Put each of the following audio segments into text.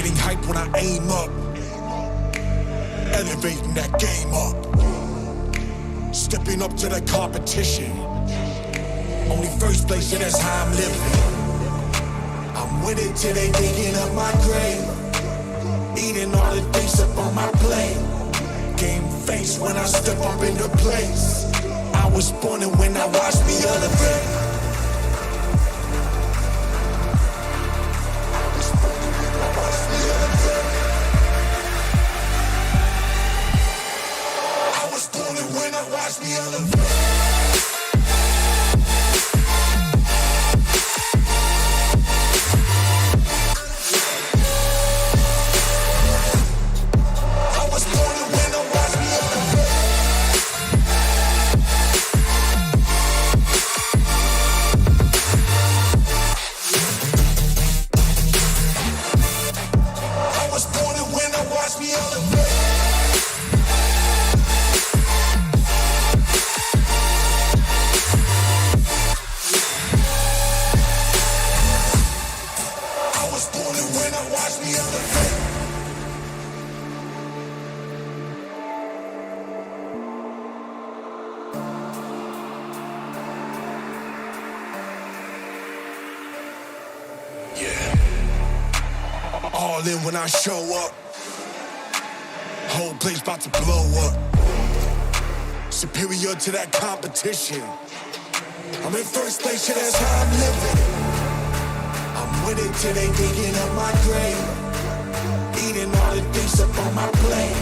getting hype when I aim up, elevating that game up, stepping up to the competition. Only first place, yeah, that's how I'm living. I'm winning till they digging up my grave, eating all the things up on my plate. Game face when I step up into place. I was born and when I watched me elevate. I was born and when I watched me elevate. All in when I show up, whole place about to blow up. Superior to that competition. I'm in first place, yeah, that's how I'm living. I'm winning till they digging up my grave, eating all the things up on my plate.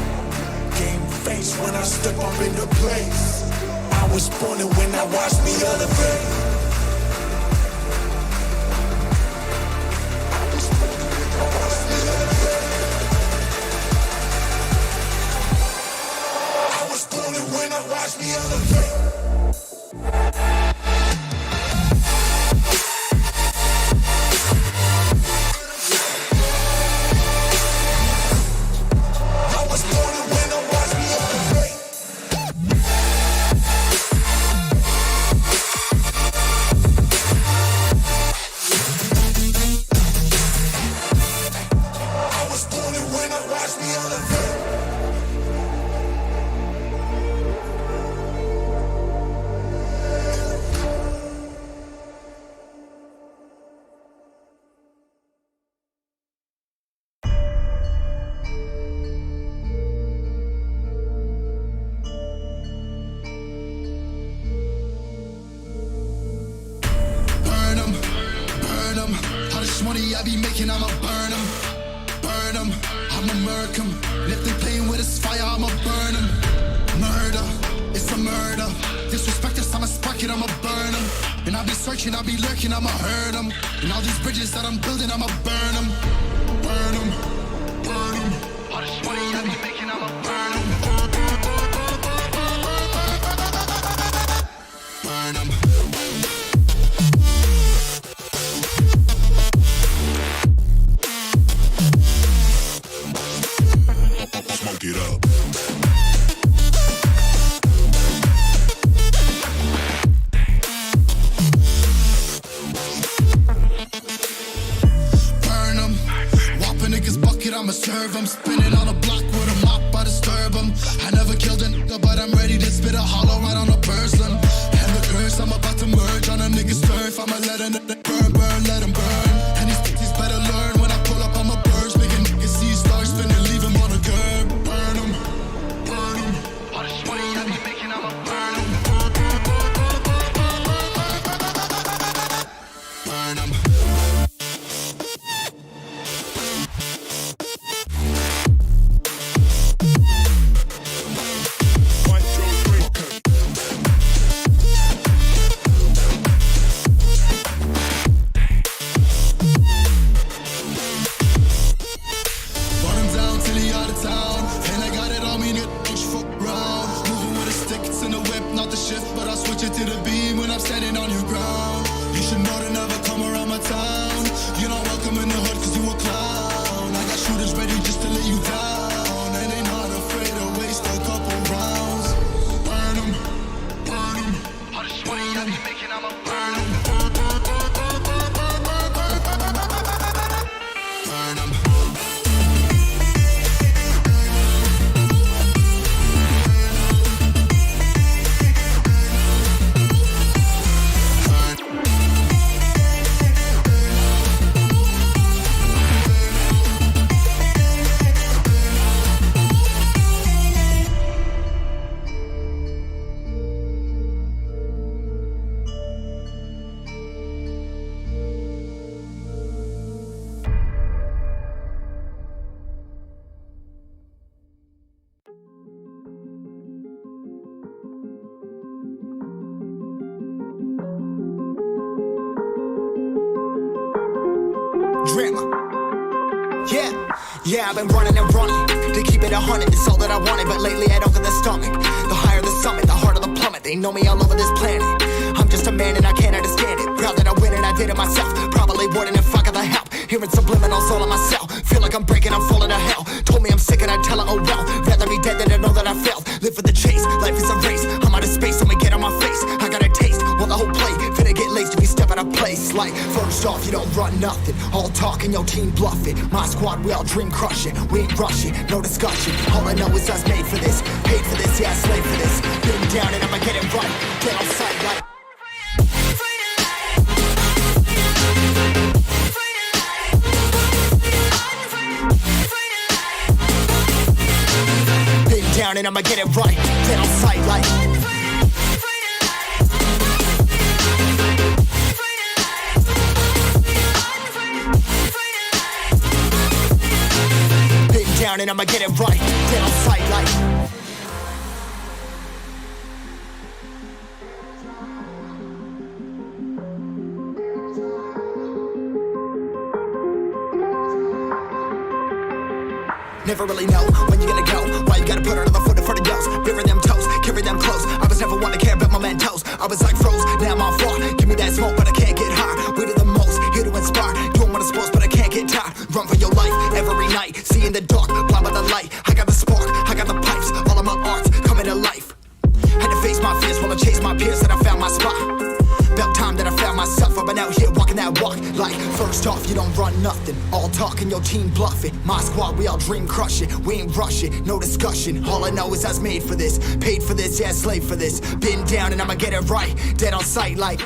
Game face when I step up into place. I was born and when I watched me elevate. Watch me elevate. I was born and when I watch me elevate. I was born and when I watch me elevate. Money I be making, I'ma burn them, I'ma murk 'em. And if they playing with this fire, I'ma burn them. Murder, it's a murder. Disrespect us, I'ma spark it, I'ma burn them. And I'll be searching, I'll be lurking, I'ma hurt them. And all these bridges that I'm building, I'ma burn them. Burn them, burn them. All this money I be making, I'ma burn them. Burn them. It up. Burn 'em, whop a nigga's bucket, I'ma serve 'em. Spinning on a block with a mop, I disturb 'em. I never killed a nigga, but I'm ready to spit a hollow right on a person. And the curse, I'm about to merge on a nigga's turf. I'ma let a nigga burn, burn, let him burn. And these bitches better learn when I pull up on my birds, making niggas see stars spinning, leave him on a curb. Burn 'em. All this money I be making, I'ma burn 'em. Burn 'em. Burn 'em. Yeah, I've been running and running to keep it 100, it's all that I wanted. But lately I don't get the stomach. The higher the summit, the harder the plummet. They know me all over this planet. I'm just a man and I can't understand it. Proud that I win and I did it myself. Probably wouldn't if I got the help. Hearing subliminals all on myself. Feel like I'm breaking, I'm falling to hell. Told me I'm sick and I tell her, oh well. Rather be dead than to know that I failed. Live for the chase, life is a race. I'm out of space, I'ma get on my face. I got a taste, well the whole play. Finna get laced if you step out of place. Like, first off, you don't run nothing. All talking, your team bluffing. My squad, we all dream crushing. We ain't rushing, no discussion. All I know is us made for this. Paid for this, yeah, slave for this. Been down and I'ma get it right. Get on sight like. Down and I'ma get it right. Get on sight like. Been down and I'ma get it right. Get on sight like. Never really know when you gonna go. Why you gotta put another foot in front of yours? Bury them toes, carry them close. I was never one to care about my mentos. I was like froze, now I'm on floor. Give me that smoke, but I can't get high. We do the most, here to inspire. Doing what I'm supposed, but I can't get tired. Run for your life every night. See in the dark, blind by the light. I got the spark, I got the pipes. All of my arts coming to life. Had to face my fears while I chase my peers, and I found my spot. About time that I found myself. I've been out here walking that walk. Like, first off, you don't run nothing. All talking, your team bluffing. My squad, we all dream crushing. We ain't rushing, no discussion. All I know is I was made for this. Paid for this, yeah, slave for this. Been down and I'ma get it right. Dead on sight like.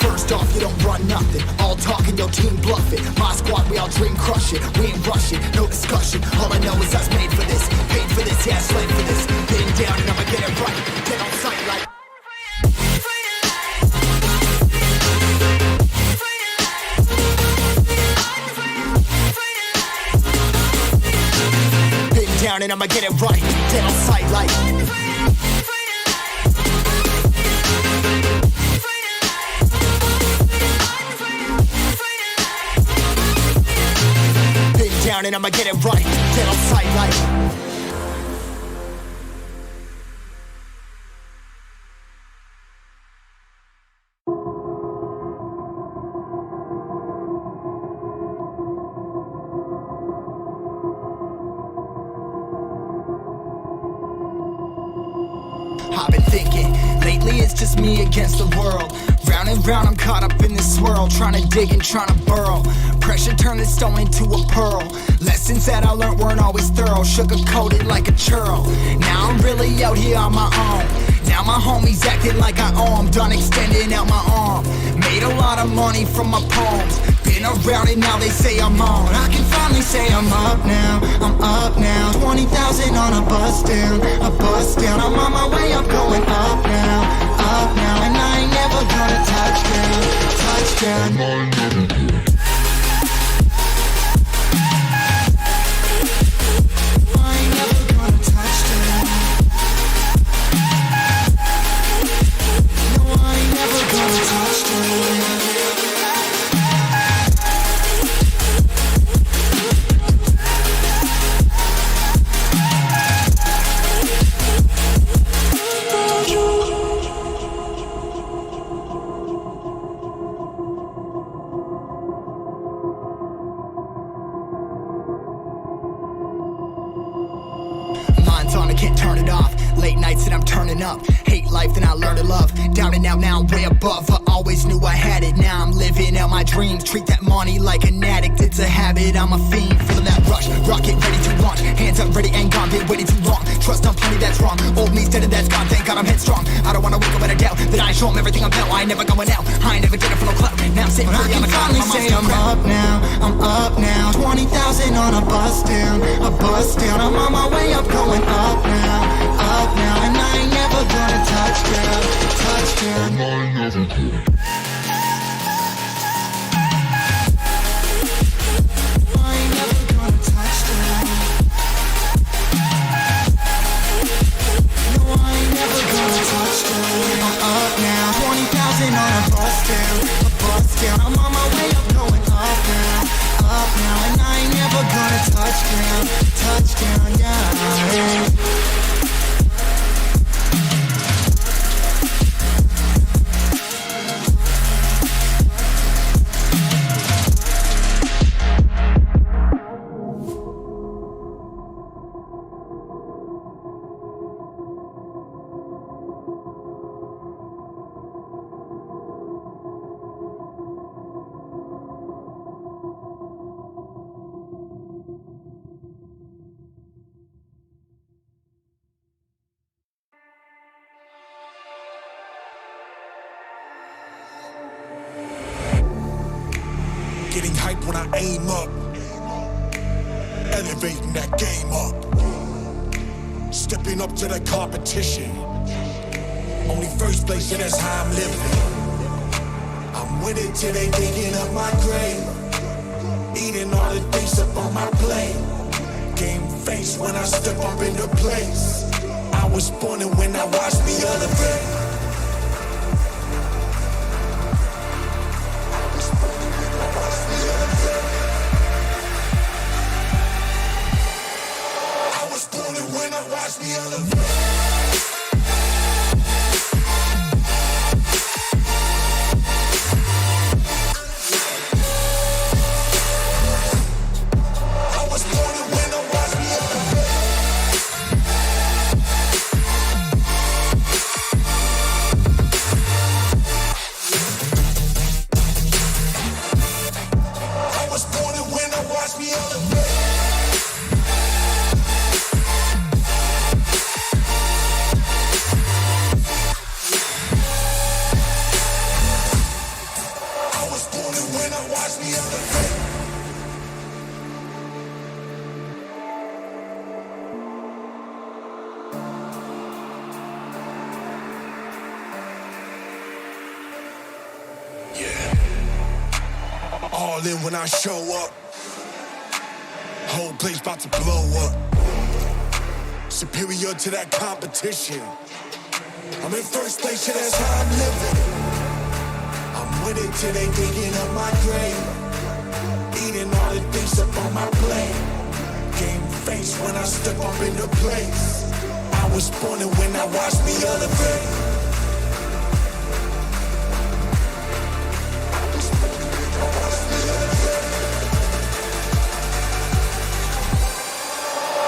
First off, you don't run nothing. All talking, your team bluffing. My squad, we all dream crushing. We ain't rushing, no discussion. All I know is I was made for this. Paid for this, yeah, slave for this. Been down and I'ma get it right. Dead on sight like. Down and I'ma get it right. Dead on sight like. Been down and I'ma get it right. Dead on sight like. I've been thinking, lately it's just me against the world. Round and round I'm caught up in this swirl, trying to dig and trying to burrow. Pressure turned this stone into a pearl. Lessons that I learned weren't always thorough, sugar-coated like a churl. Now I'm really out here on my own. Now my homies acting like I owe 'em. Done extending out my arm. Made a lot of money from my poems. Been around and now they say I'm on. I can finally say I'm up now. I'm up now. 20,000 on a bus down. A bus down. I'm on my way up, going up now. Up now. And I ain't never gonna touch down. Touchdown. I ain't never gonna touch down. No, I ain't never gonna touch down. Mind's on, I can't turn it off. Late nights and I'm turning up. Hate life, then I learn to love. Down and out, now I'm way above. I always knew I had it, now I'm living out my dreams. Treat that money like an addict, it's a habit, I'm a fiend. Feeling that rush, rocket ready to launch. Hands up, ready and gone, been waiting too long. Trust on plenty, that's wrong. Old me's dead and that's gone, thank God I'm headstrong. I don't wanna wake up in a doubt that I ain't show 'em everything I'm about. I ain't never going out, I ain't never getting for no clout. Now I'm sitting free on the ground, my mind's I'm up now, I'm up now. 20,000 on a bus down, a bus down. I'm on my way up, going up now, up now. And I ain't never gonna touch down, touch down. I ain't never gonna. I ain't never gonna touch down. No, I ain't never gonna touch down. I'm up now, 20,000 on a bus down, a bus down. I'm on my way up, going up now, up now, and I ain't never gonna touch down, yeah. Getting hype when I aim up, elevating that game up, stepping up to the competition. Only first place, yeah, that's how I'm living. I'm with it till they digging up my grave, eating all the things up on my plate. Game face when I step up into place. I was born and when I watched me elevate. Watch me elevate. All in when I show up. Whole place about to blow up. Superior to that competition. I'm in first place, yeah, that's how I'm living. I'm with it till they digging up my grave, eating all the things up on my plate. Game face when I step up into place. I was born and when I watched me elevate. Watch me elevate.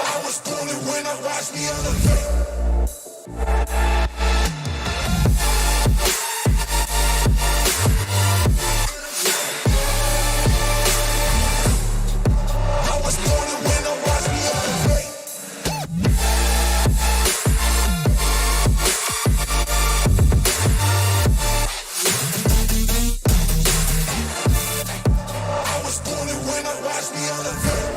I was born to win, watch me elevate. I was born to win, watch me elevate.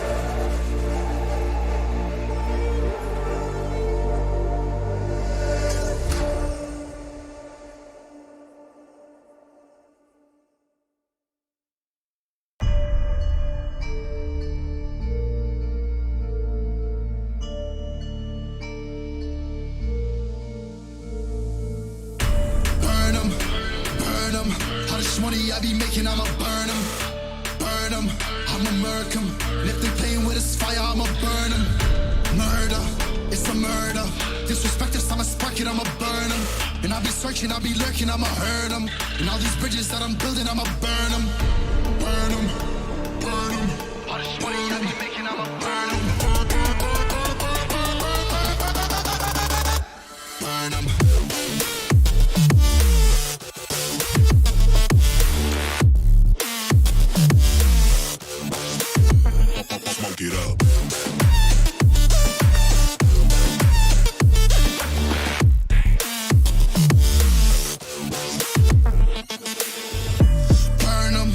How much money I be making, I'ma burn them, I'ma murk them. And if they playing with this fire, I'ma burn them. Murder, it's a murder. Disrespect us, I'ma spark it, I'ma burn them. And I'll be searching, I'll be lurking, I'ma hurt them. And all these bridges that I'm building, I'ma burn them. Burn them, burn them. How much money I be making, I'ma burn them. Burn them. Smoke it up. Burn them.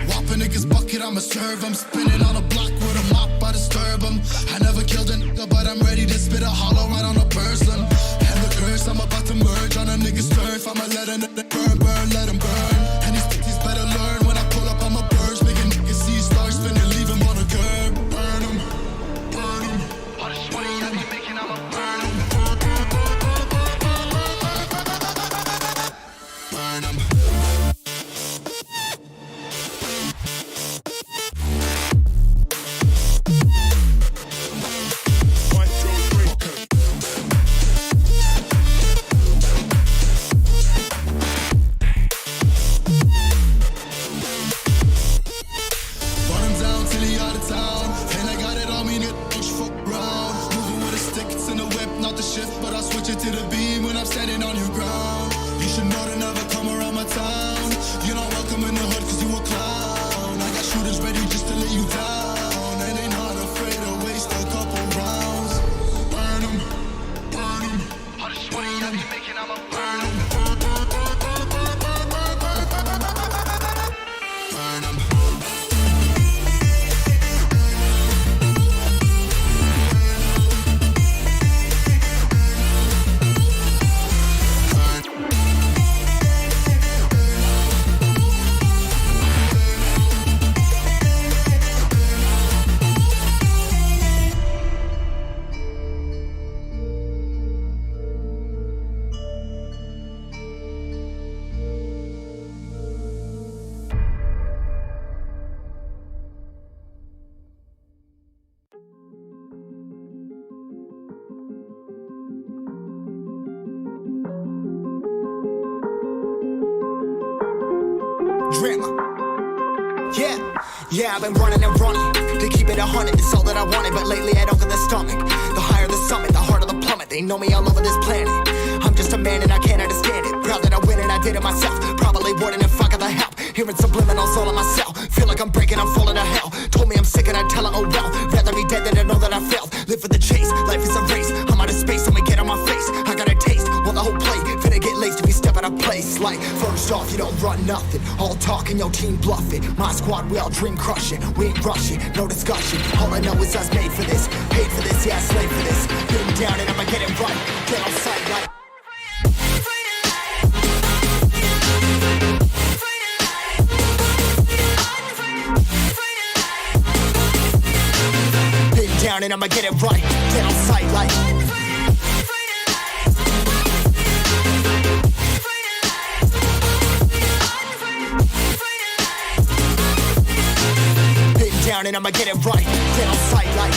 Whopping niggas bucket, I'ma serve them. Spinning on a block with a mop, I disturb them. I never killed a nigga, but I'm ready to spit a hollow right on a person. And the curse, I'm about to merge on a nigga's turf. I'ma let a nigga burn, burn, let him burn. And these bitches better learn when I pull up, I'ma burst. Making niggas see stars spinning, leave him on a curb. Burn him, burn him. All this money I be making, I'ma burn him. Burn him. Yeah, I've been running and running to keep it 100, it's all that I wanted. But lately I don't get the stomach. The higher the summit, the harder the plummet. They know me all over this planet. I'm just a man and I can't understand it. Proud that I win and I did it myself. Probably wouldn't if I got the help. Hearing subliminals all on myself. Feel like I'm breaking, I'm falling to hell. Told me I'm sick and I tell her, oh well. Rather be dead than to know that I failed. Live for the chase, life is a race. I'm out of space, so me get on my face. I got a taste, well the whole plate. Finna get laced if you step out of place. Like, first off, you don't run nothing. All talk and your team bluff it. My squad, we all dream crushing. We ain't rushing, no discussion. All I know is us made for this. Paid for this, yeah, slave for this. Been down and I'ma get it right. Get on sight like. Down and I'ma get it right. Get on sight like. Been down and I'ma get it right. Get on sight like.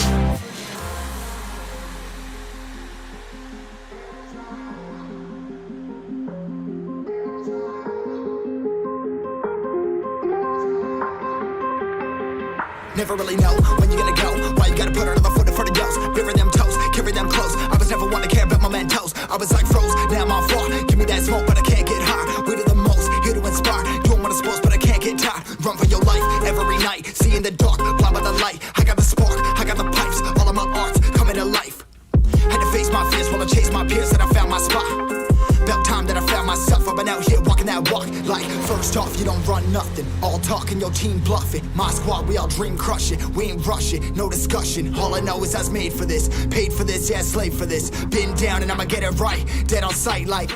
Never really know when you're gonna go. Why you gotta put another foot in front of yours? Bury them toes, carry them close. I was never one to care about my mentos. I was like froze, now I'm on floor. Give me that smoke, but I can't get high. We do the most, here to inspire. Doing what I'm supposed, but I can't get tired. Run for your life every night. See in the dark, blind by the light. I got the spark, I got the pipes. All of my arts coming to life. Had to face my fears while I chase my peers, and I found my spot. About time that I found myself. I've been out here walking that walk. Like, first off, you don't run nothing. All talk and your team bluffing. My squad, we all dream crushing. We ain't rushing, no discussion. All I know is I was made for this. Paid for this, yeah, slave for this. Been down and I'ma get it right. Dead on sight like.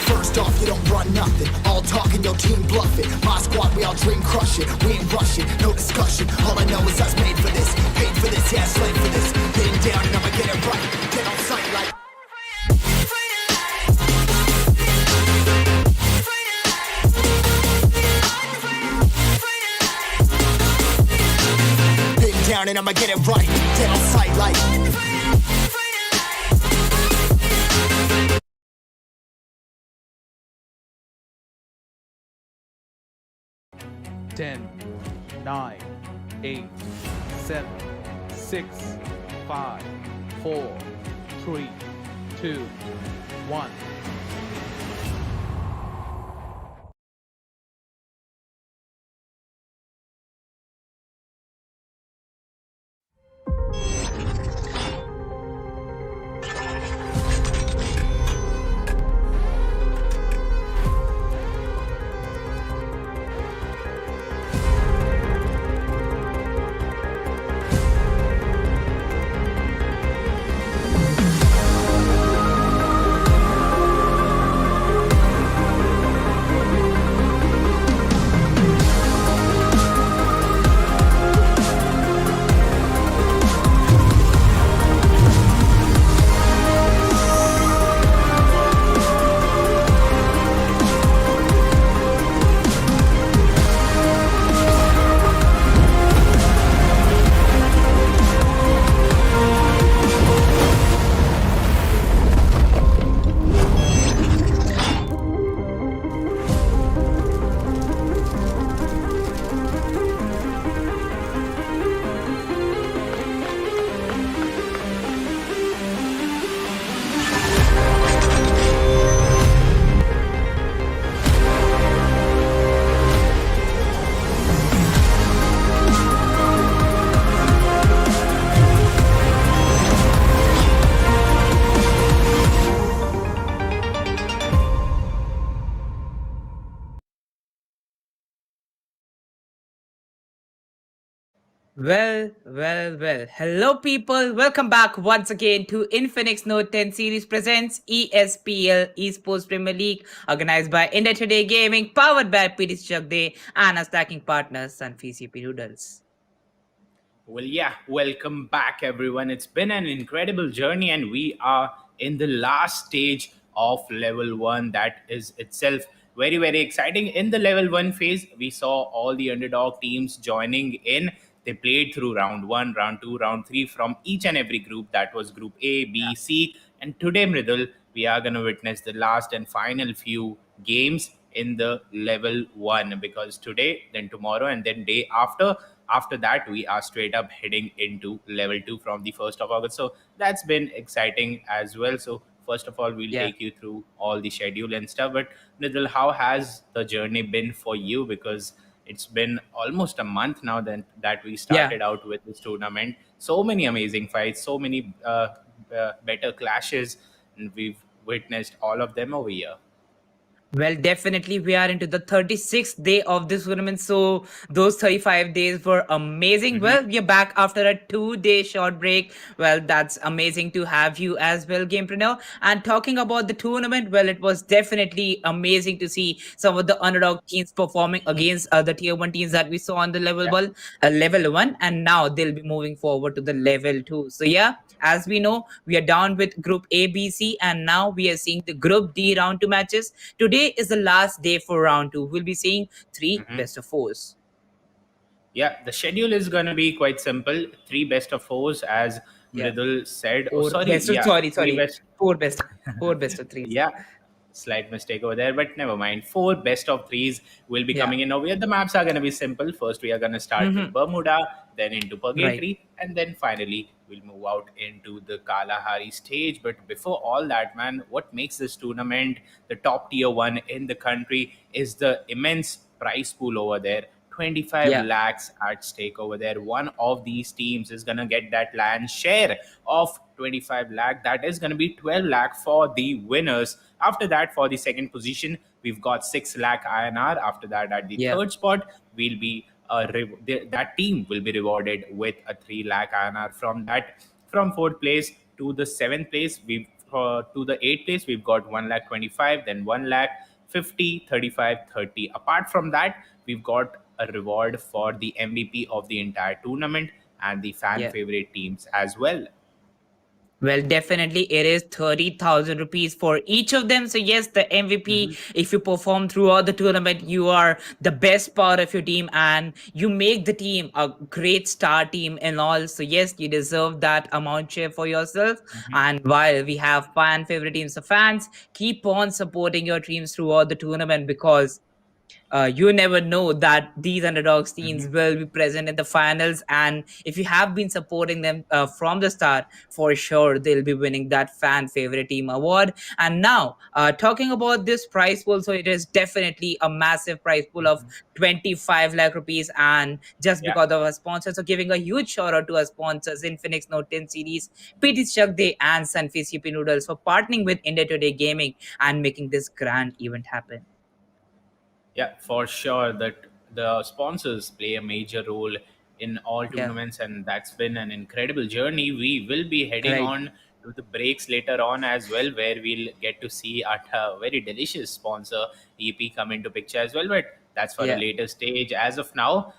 First off, you don't run nothing. All talk and your team bluffing. My squad, we all dream crushing. We ain't rushing, no discussion. All I know is I was made for this. Paid for this, yeah, slave for this. Been down and I'ma get it right. Dead on sight like. Down and I'ma get it right. Dead on sight like. 10, 9, 8, 7, 6, 5, 4, 3, 2, 1. Well. Hello, people. Welcome back once again to Infinix Note 10 series presents ESPL Esports Premier League, organized by India Today Gaming, powered by PD Chakde and our stacking partner Sunfi CP Noodles. Well, yeah, welcome back, everyone. It's been an incredible journey, and we are in the last stage of level one. That is itself very exciting. In the level one phase, we saw all the underdog teams joining in. They played through round one, round two, round three from each and every group. That was group A, B, C. And today, Mridul, we are going to witness the last and final few games in the level 1, because today, then tomorrow, and then day after that we are straight up heading into level 2 from the 1st of August. So that's been exciting as well. So first of all, we'll Yeah. take you through all the schedule and stuff. But Nidal, how has the journey been for you? Because it's been almost a month now then that we Yeah. started out with this tournament. So many amazing fights, so many better clashes, and we've witnessed all of them over here. Well, definitely, we are into the 36th day of this tournament. So, those 35 days were amazing. Hmm. Well, we're back after a 2 day short break. Well, that's amazing to have you as well, Gamepreneur. And talking about the tournament, well, it was definitely amazing to see some of the underdog teams performing against the tier 1 teams that we saw on the Yeah. level 1. And now they'll be moving forward to the level 2. So, yeah, as we know, we are down with Group A, B, C, and now we are seeing the Group D round 2 matches. Today is the last day for round 2. We'll be seeing three Hmm. best of fours. Yeah, the schedule is going to be quite simple. Three best of fours, as Yeah. Mridul said. Oh, Four sorry. best of, Yeah, three sorry. best. Four best. Four best of threes. Yeah, slight mistake over there, but never mind. Four best of threes will be Yeah. coming in over here. The maps are going to be simple. First, we are going to start with Mm-hmm. Bermuda, then into Right. Purgatory, and then finally we'll move out into the Kalahari stage. But before all that, man, what makes this tournament the top tier one in the country is the immense prize pool over there. 25 Yeah. lakhs at stake over there. One of these teams is going to get that land share of 25 lakh. That is going to be 12 lakh for the winners. After that, for the second position, we've got 6 lakh INR. After that, at the Yeah. third spot, we'll be that team will be rewarded with a 3 lakh INR. From that, from fourth place to the seventh place, we've to the eighth place, we've got 1 lakh 25, then 1 lakh 50, 35, 30. Apart from that, we've got a reward for the MVP of the entire tournament and the fan Yeah. favorite teams as well. Well, definitely it is 30,000 rupees for each of them. So, yes, the MVP, Mhm. if you perform throughout the tournament, you are the best part of your team and you make the team a great star team and all. So, yes, you deserve that amount share for yourself. Mhm. And while we have fan favorite teams, the fans keep on supporting your teams throughout the tournament because you never know that these underdogs teams Mhm. will be present in the finals, and if you have been supporting them from the start, for sure they'll be winning that fan favorite team award. And now, talking about this prize pool, so it is definitely a massive prize pool of 25 lakh rupees, and just Yeah. because of our sponsors, so giving a huge shout out to our sponsors, Infinix Note 10 series, PT Chak Day, and Sunfish CP Noodles for partnering with India Today Gaming and making this grand event happen. Yeah, for sure that the sponsors play a major role in all Yeah. tournaments, and that's been an incredible journey. We will be heading Right. on to the breaks later on as well, where we'll get to see a very delicious sponsor EP come into picture as well. But that's for a Yeah. later stage. As of now,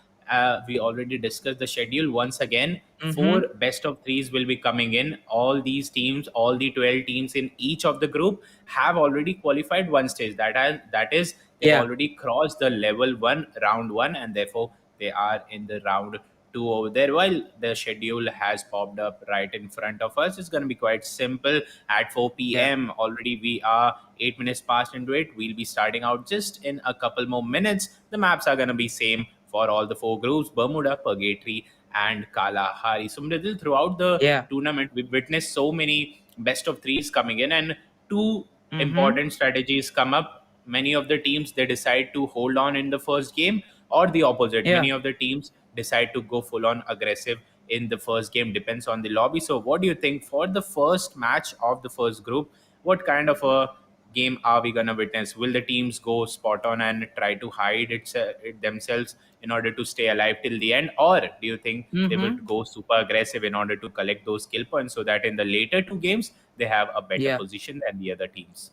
we already discussed the schedule once again. Mm-hmm. Four best of threes will be coming in. All these teams, all the 12 teams in each of the group, have already qualified one stage. That is, they've Yeah. already crossed the level 1 round 1, and therefore they are in the round 2 over there. While the schedule has popped up right in front of us, it's going to be quite simple. At 4 Yeah. p.m. already, we are 8 minutes past into it. We'll be starting out just in a couple more minutes. The maps are going to be same for all the four groups: Bermuda, Purgatory, and Kalahari. So Mridul, throughout the Yeah. tournament, we've witnessed so many best of threes coming in, and two Mm-hmm. important strategies come up. Many of the teams, they decide to hold on in the first game, or the opposite. Yeah. Many of the teams decide to go full on aggressive in the first game. Depends on the lobby. So, what do you think for the first match of the first group? What kind of a game are we gonna witness? Will the teams go spot on and try to hide it themselves in order to stay alive till the end, or do you think they will Mm-hmm. go super aggressive in order to collect those skill points so that in the later two games they have a better Yeah. position than the other teams?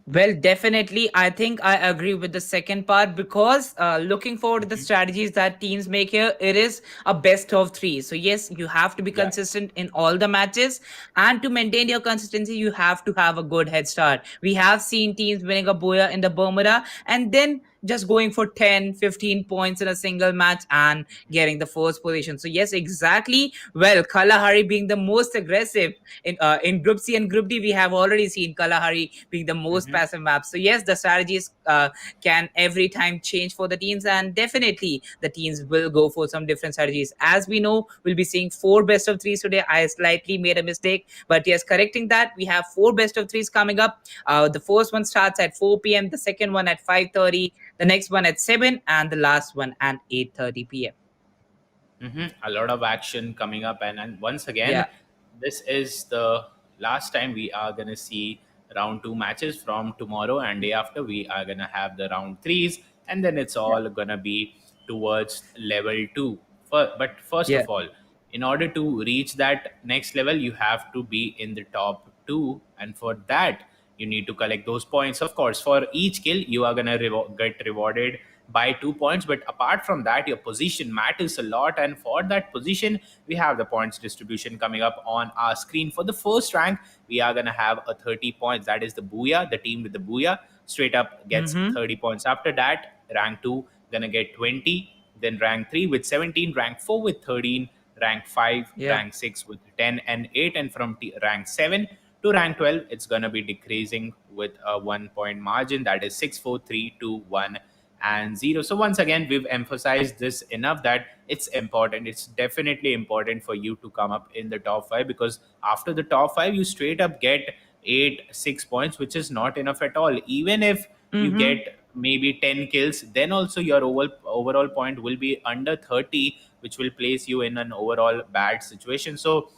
Well, definitely. I think I agree with the second part because looking forward to the Mhm. strategies that teams make here, it is a best of three. So, yes, you have to be Yeah. consistent in all the matches. And to maintain your consistency, you have to have a good head start. We have seen teams winning a Boya in the Bermuda and then just going for 10, 15 points in a single match and getting the first position. So yes, exactly. Well, Kalahari being the most aggressive in Group C and Group D, we have already seen Kalahari being the most Mhm. passive map. So yes, the strategies can every time change for the teams, and definitely the teams will go for some different strategies. As we know, we'll be seeing four best of threes today. I slightly made a mistake, but yes, correcting that, we have four best of threes coming up. The first one starts at 4 p.m., the second one at 5:30, the next one at 7, and the last one at 8:30 p.m. A lot of action coming up, and once again, Yeah, this is the last time we are gonna see round two matches. From tomorrow and day after, we are gonna have the round threes, and then it's yeah, all gonna be towards level two. But first yeah. of all, in order to reach that next level, you have to be in the top two, and for that, you need to collect those points. Of course, for each kill, you are gonna get rewarded by 2 points, but apart from that, your position matters a lot, and for that position, we have the points distribution coming up on our screen. For the first rank, we are going to have a 30 points. That is the booyah. The team with the booyah straight up gets Mm-hmm. 30 points. After that, rank 2 gonna get 20, then rank 3 with 17, rank 4 with 13, rank 5, Yeah. rank 6 with 10 and 8, and from rank 7 to rank 12, it's going to be decreasing with a 1 point margin. That is 6, 4, 3, 2, 1, and 0. So once again, we've emphasized this enough that it's important. It's definitely important for you to come up in the top 5, because after the top 5, you straight up get 8, 6 points, which is not enough at all. Even if you Mm-hmm. get maybe 10 kills, then also your overall point will be under 30, which will place you in an overall bad situation. So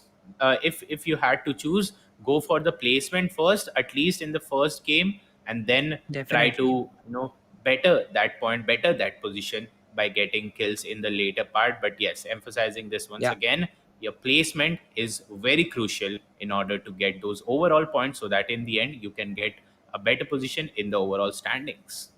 if you had to choose, go for the placement first, at least in the first game, and then try to, Definitely. better that point, better that position by getting kills in the later part. But yes, emphasizing this once Yeah. again, your placement is very crucial in order to get those overall points, so that in the end you can get a better position in the overall standings.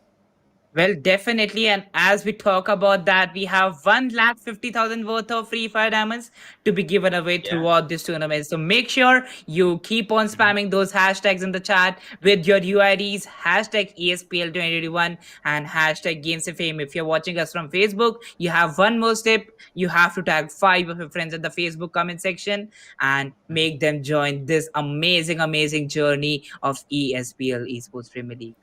Well, definitely. And as we talk about that, we have 1,50,000 worth of Free Fire diamonds to be given away Yeah. throughout this tournament. So make sure you keep on Mhm. spamming those hashtags in the chat with your UIDs, hashtag ESPL 2021 and hashtag Games of Fame. If you're watching us from Facebook, you have one more step. You have to tag five of your friends in the Facebook comment section and make them join this amazing, amazing journey of ESPL Esports Premier League.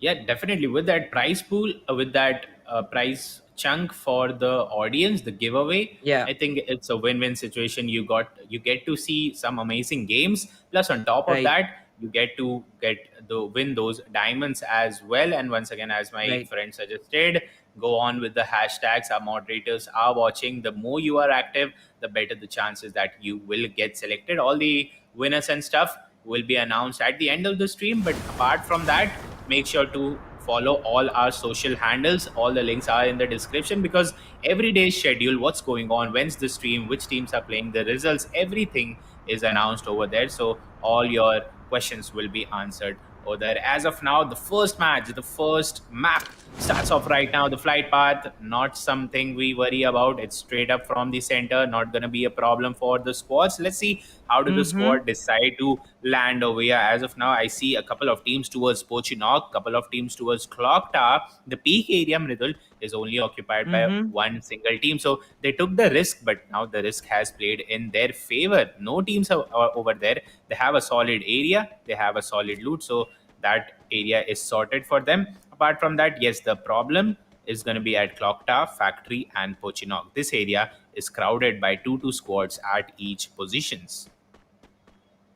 Yeah, definitely. With that prize pool, with that prize chunk for the audience, the giveaway, Yeah, I think it's a win-win situation. You get to see some amazing games. Plus, on top of right, that, you get to get the win those diamonds as well. And once again, as my right. friend suggested, go on with the hashtags. Our moderators are watching. The more you are active, the better the chances that you will get selected. All the winners and stuff will be announced at the end of the stream. But apart from that, make sure to follow all our social handles. All the links are in the description, because every day's schedule, what's going on, when's the stream, which teams are playing, the results, everything is announced over there. So all your questions will be answered over there. As of now, the first match, the first map starts off right now. The flight path, not something we worry about. It's straight up from the center, not going to be a problem for the squads. Let's see how do the Mm-hmm. squad decide to land over here. As of now, I see a couple of teams towards Pochinok, couple of teams towards Clock Tower. The peak area, Mridul, is only occupied by Mm-hmm. one single team. So they took the risk, but now the risk has played in their favor. No teams are over there. They have a solid area, they have a solid loot. So that area is sorted for them. Apart from that, yes, the problem is going to be at Clock Tower, Factory, and Pochinok. This area is crowded by 2 squads at each positions.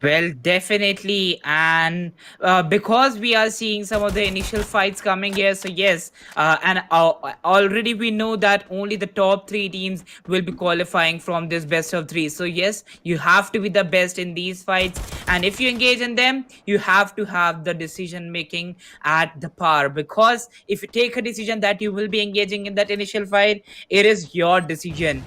Well, definitely. And because we are seeing some of the initial fights coming here, so yes, and already we know that only the top three teams will be qualifying from this best of three. So, yes, you have to be the best in these fights. And if you engage in them, you have to have the decision making at the par. Because if you take a decision that you will be engaging in that initial fight, it is your decision.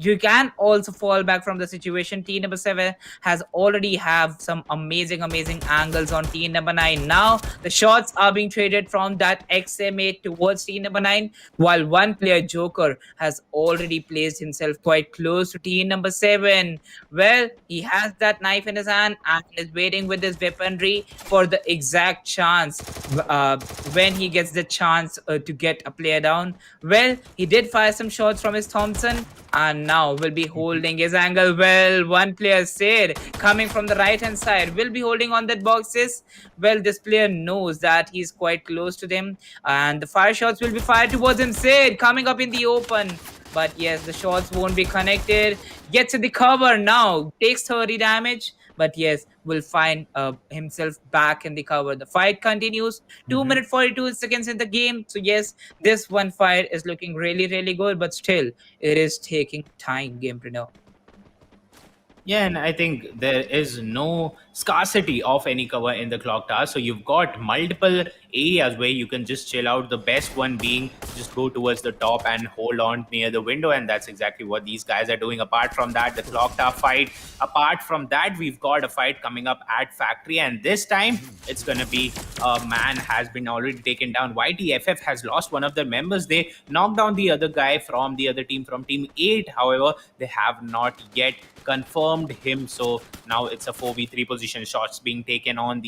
you can also fall back from the situation. Team number 7 has already have some amazing angles on team number 9. Now the shots are being traded from that XM8 towards team number 9, while one player Joker has already placed himself quite close to team number 7. Well, he has that knife in his hand and is waiting with his weaponry for the exact chance. When he gets the chance to get a player down, well, he did fire some shots from his Thompson and now will be holding his angle. Well, one player said coming from the right hand side will be holding on that boxes. Well, this player knows that he's quite close to them and the fire shots will be fired towards him. Said coming up in the open. But yes, the shots won't be connected. Gets in the cover now. Takes 30 damage. But yes, will find himself back in the cover. The fight continues. 2 minutes 42 seconds in the game. So yes, this one fight is looking really good. But still, it is taking time, Gamepreneur. Yeah, and I think there is no scarcity of any cover in the clock tower. So you've got multiple areas where you can just chill out. The best one being just go towards the top and hold on near the window. And that's exactly what these guys are doing. Apart from that, the clock tower fight. Apart from that, we've got a fight coming up at factory. And this time it's going to be a man has been already taken down. YTFF has lost one of their members. They knocked down the other guy from the other team, from team 8. However, they have not yet confirmed him. So now it's a 4v3 position. Shots being taken on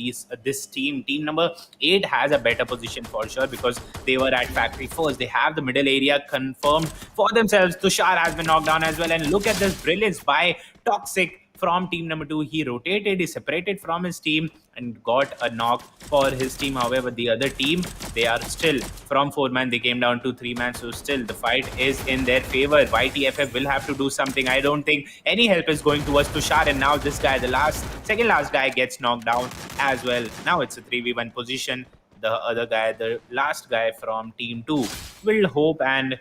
this team. Team number 8 has a better position for sure because they were at factory first. They have the middle area confirmed for themselves. Tushar has been knocked down as well. And look at this brilliance by Toxic from team number 2. He rotated, he separated from his team and got a knock for his team. However, the other team, they are still from 4-man, they came down to 3-man. So still the fight is in their favor. YTFF will have to do something. I don't think any help is going towards Tushar. And now this guy, the second last guy, gets knocked down as well. Now it's a 3v1 position. The other guy, the last guy from team 2, will hope and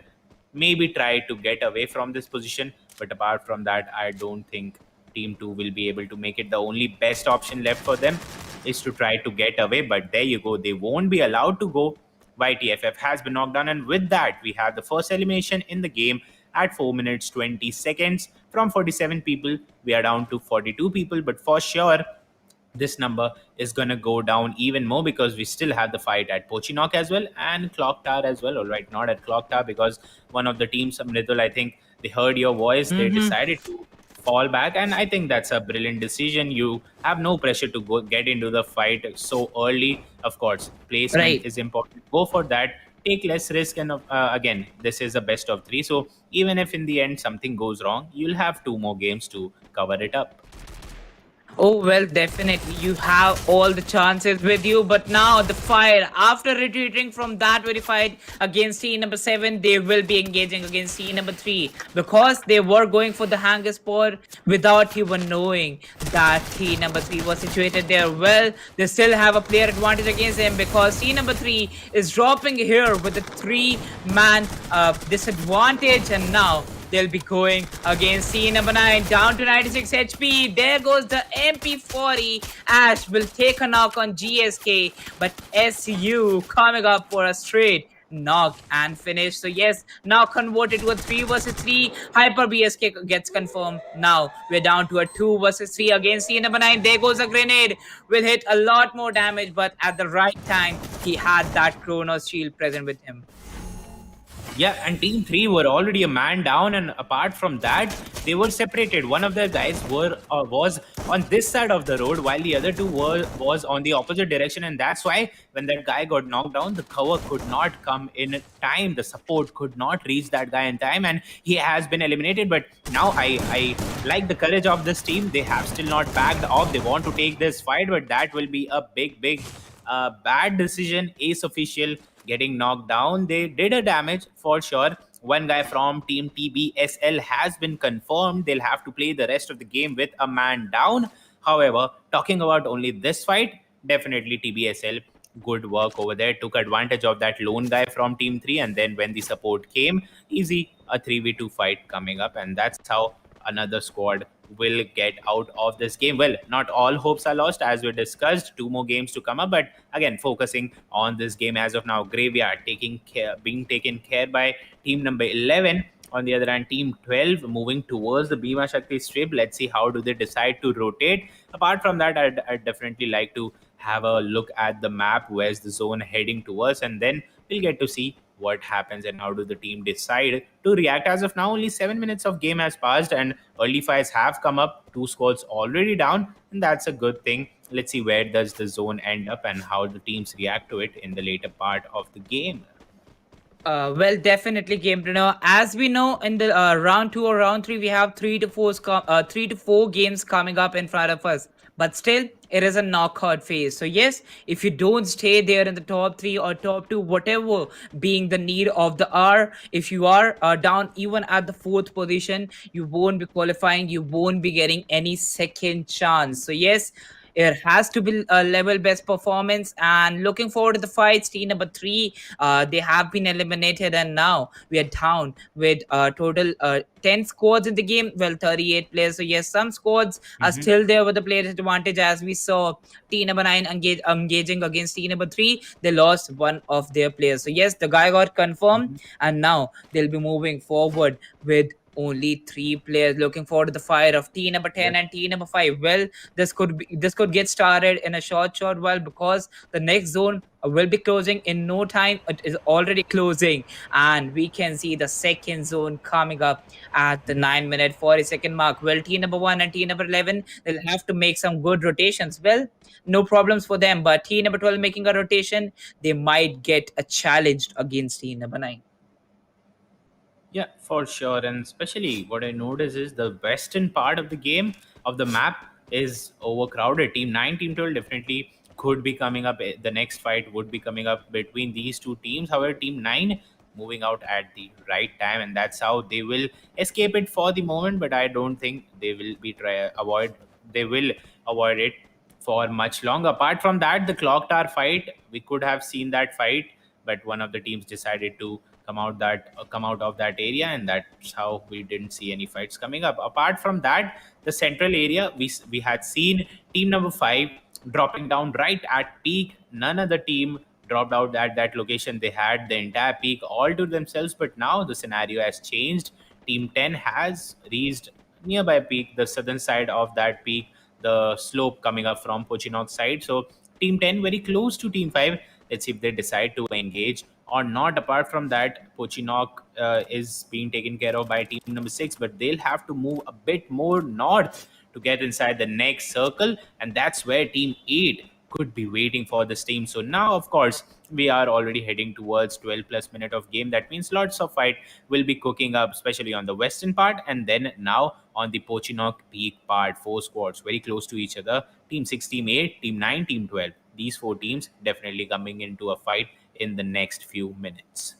maybe try to get away from this position. But apart from that, I don't think team 2 will be able to make it. The only best option left for them is to try to get away. But there you go. They won't be allowed to go. YTFF has been knocked down. And with that, we have the first elimination in the game at 4 minutes 20 seconds. From 47 people, we are down to 42 people. But for sure, this number is going to go down even more because we still have the fight at Pochinok as well and Clock Tower as well. All right, not at Clock Tower because one of the teams, Mridul, I think they heard your voice. They decided to fall back, and I think that's a brilliant decision. You have no pressure to go get into the fight so early. Of course, placement Right. is important. Go for that. Take less risk, and again, this is a best of 3. So even if in the end something goes wrong, you'll have 2 more games to cover it up. Oh, well, definitely. You have all the chances with you. But now, the fire, after retreating from that very fight against team number 7, they will be engaging against team number 3 because they were going for the hanger spot without even knowing that team number 3 was situated there. Well, they still have a player advantage against them because team number 3 is dropping here with a 3-man disadvantage. And now, they'll be going against team number 9 down to 96 HP. There goes the MP40. Ash will take a knock on GSK, but SU coming up for a straight knock and finish. So yes, now converted to a 3 versus 3. Hyper BSK gets confirmed. Now we're down to a 2 versus 3 against team number 9. There goes a grenade. Will hit a lot more damage, but at the right time, he had that Chronos shield present with him. Yeah, and team 3 were already a man down, and apart from that, they were separated. One of their guys was on this side of the road, while the other two was on the opposite direction, and that's why when that guy got knocked down, the cover could not come in time. The support could not reach that guy in time, and he has been eliminated. But now I like the courage of this team. They have still not backed off. They want to take this fight, but that will be a big bad decision. Ace official getting knocked down. They did a damage for sure. One guy from team TBSL has been confirmed. They'll have to play the rest of the game with a man down. However, talking about only this fight, definitely TBSL, good work over there. Took advantage of that lone guy from team 3, and then when the support came, easy, a 3v2 fight coming up, and that's how another squad will get out of this game. Well, not all hopes are lost, as we discussed. 2 more games to come up, but again, focusing on this game as of now. Graveyard being taken care by team number 11. On the other hand, Team 12 moving towards the Bhima Shakti strip. Let's see how do they decide to rotate. Apart from that, I'd definitely like to have a look at the map. Where's the zone heading towards? And then we'll get to see what happens and how do the team decide to react. As of now, only 7 minutes of game has passed and early fires have come up. Two squads already down, and that's a good thing. Let's see where does the zone end up and how the teams react to it in the later part of the game. Well, definitely, game to know. As we know, in the round two or round three, we have 3 to 4 games coming up in front of us. But still, it is a knockout phase. So yes, if you don't stay there in the top three or top two, whatever being the need of the hour, if you are down even at the fourth position, you won't be qualifying. You won't be getting any second chance. So yes, it has to be a level best performance, and looking forward to the fights. Team number three, they have been eliminated, and now we are down with total 10 squads in the game. Well, 38 players. So yes, some squads are Mm-hmm. still there with the player advantage. As we saw, team number nine engaging against team number three, they lost one of their players. So yes, the guy got confirmed, and now they'll be moving forward with only three players. Looking forward to the fight of team number 10 and team number 5. Well, this could get started in a short while, because the next zone will be closing in no time. It is already closing, and we can see the second zone coming up at the 9 minute 40-second mark. Well, team number 1 and team number 11, they'll have to make some good rotations. Well, no problems for them, but team number 12 making a rotation, they might get a challenge against team number 9. Yeah, for sure. And especially what I notice is the western part of the game, of the map, is overcrowded. Team 9, Team 12 definitely could be coming up. The next fight would be coming up between these two teams. However, Team 9 moving out at the right time, and that's how they will escape it for the moment. But I don't think they will be they will avoid it for much longer. Apart from that, the clock tower fight, we could have seen that fight, but one of the teams decided to come out of that area, and that's how we didn't see any fights coming up. Apart from that, the central area, we had seen team number 5 dropping down right at peak. None other team dropped out at that location. They had the entire peak all to themselves, but now the scenario has changed. Team 10 has reached nearby peak, the southern side of that peak, the slope coming up from Pochinok side. So team 10 very close to team 5. Let's see if they decide to engage or not. Apart from that, Pochinok is being taken care of by team number 6, but they'll have to move a bit more north to get inside the next circle, and that's where team 8 could be waiting for this team. So now, of course, we are already heading towards 12 plus minute of game. That means lots of fight will be cooking up, especially on the western part, and then now on the Pochinok peak part. 4 squads very close to each other. Team 6, team 8, team 9, team 12. These 4 teams definitely coming into a fight in the next few minutes.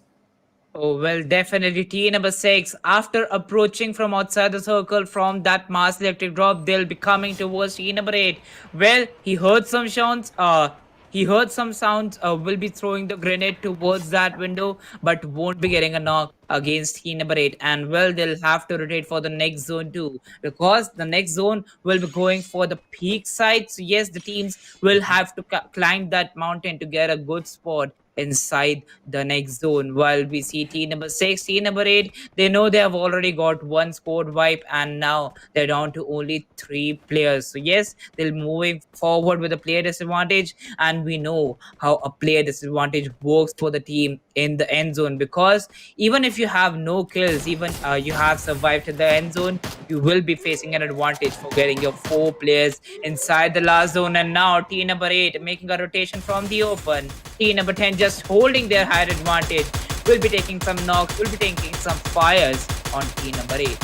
Oh, well, definitely. Team number 6, after approaching from outside the circle from that mass electric drop, they'll be coming towards team number 8. Well, he heard some sounds. Will be throwing the grenade towards that window, but won't be getting a knock against team number 8. And well, they'll have to rotate for the next zone too, because the next zone will be going for the peak side. So yes, the teams will have to climb that mountain to get a good spot inside the next zone. While we see team number 6, team number 8, they know they have already got one squad wipe, and now they're down to only 3 players. So yes, they'll moving forward with a player disadvantage, and we know how a player disadvantage works for the team in the end zone, because even if you have no kills, even you have survived to the end zone, you will be facing an advantage for getting your 4 players inside the last zone. And now team number 8 making a rotation from the open. Team number 10 just holding their higher advantage. Will be taking some knocks, will be taking some fires on team number 8.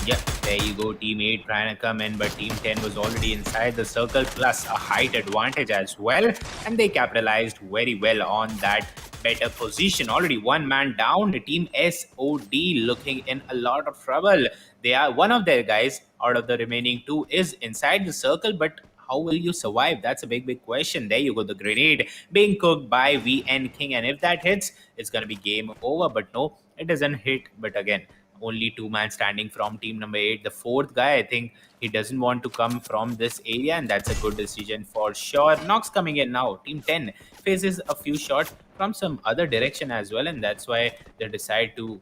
Yeah, there you go. Team 8 trying to come in, but Team 10 was already inside the circle, plus a height advantage as well. And they capitalized very well on that better position. Already one man down. The Team SOD looking in a lot of trouble. They are one of their guys out of the remaining 2 is inside the circle, but how will you survive? That's a big question. There you go. The grenade being cooked by VN King. And if that hits, it's going to be game over. But no, it doesn't hit. But again, only 2 man standing from team number 8. The 4th guy, I think he doesn't want to come from this area. And that's a good decision for sure. Knocks coming in now. Team 10 faces a few shots from some other direction as well. And that's why they decide to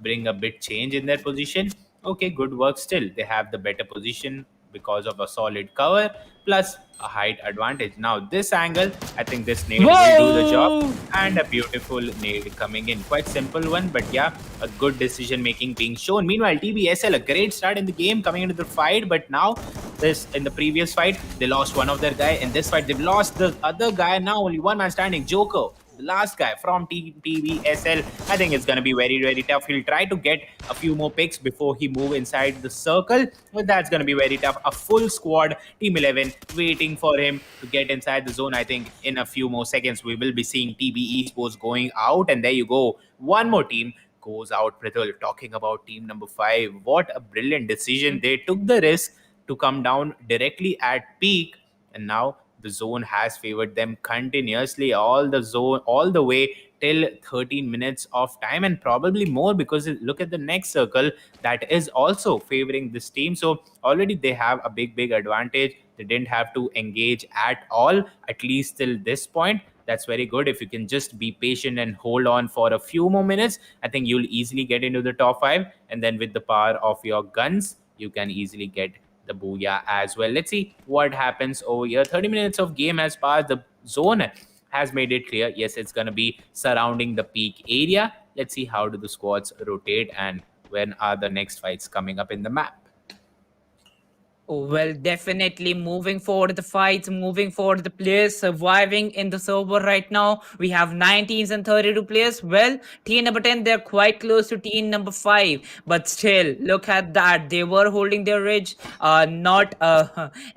bring a bit change in their position. Okay, good work still. They have the better position because of a solid cover plus a height advantage. Now, this angle, I think this nade will do the job, Whoa! and a beautiful nade coming in. Quite simple one, but yeah, a good decision making being shown. Meanwhile, TBSL, a great start in the game coming into the fight, but now this in the previous fight, they lost one of their guy. In this fight, they've lost the other guy. Now only one man standing, Joker, the last guy from TBSL. I think it's going to be very, very tough. He'll try to get a few more picks before he move inside the circle, but that's going to be very tough. A full squad, Team 11, waiting for him to get inside the zone. I think in a few more seconds, we will be seeing TB Esports going out, and there you go. One more team goes out. Prithul, talking about team number 5, what a brilliant decision. They took the risk to come down directly at peak, and now the zone has favored them continuously all the way till 13 minutes of time, and probably more, because look at the next circle that is also favoring this team. So already they have a big advantage. They didn't have to engage at all, at least till this point. That's very good. If you can just be patient and hold on for a few more minutes, I think you'll easily get into the top 5, and then with the power of your guns, you can easily get the booyah as well. Let's see what happens over here. 30 minutes of game has passed. The zone has made it clear. Yes, it's going to be surrounding the peak area. Let's see how do the squads rotate and when are the next fights coming up in the map. Well, definitely moving forward the fights, moving forward the players surviving in the server right now. We have 19s and 32 players. Well, team number 10, they're quite close to team number 5. But still, look at that. They were holding their ridge, not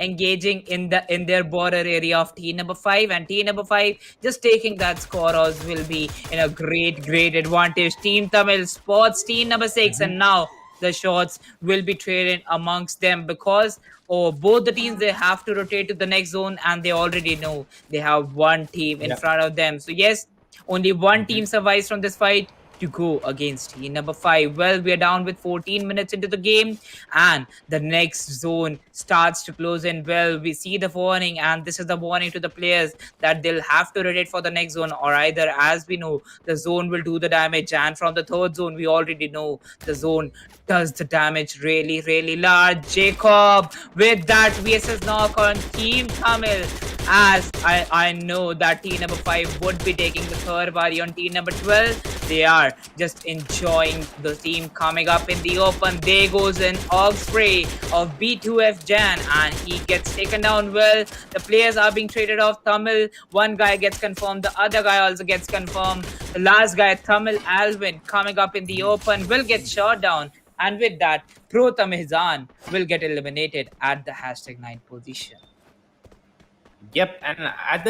engaging in their border area of team number 5. And team number 5 just taking that score also will be in a great advantage. Team Tamil spots team number 6, and now the shots will be traded amongst them, because both the teams, they have to rotate to the next zone, and they already know they have one team in Yeah. front of them. So yes, only one team survives from this fight to go against team number 5. Well, we are down with 14 minutes into the game, and the next zone starts to close in. Well, we see the warning, and this is the warning to the players that they'll have to rotate for the next zone, or either, as we know, the zone will do the damage. And from the third zone, we already know the zone does the damage really large. Jacob with that VSS knock on Team Tamil, as I know that team number 5 would be taking the third body on team number 12. They are just enjoying the team coming up in the open. There goes an AUG spray of B2F Jan, and he gets taken down. Well, the players are being traded off. Tamil, one guy gets confirmed, the other guy also gets confirmed. The last guy, Tamil Alvin, coming up in the open, will get shot down. And with that, Pro Tamizan will get eliminated at the #9 position. Yep, and at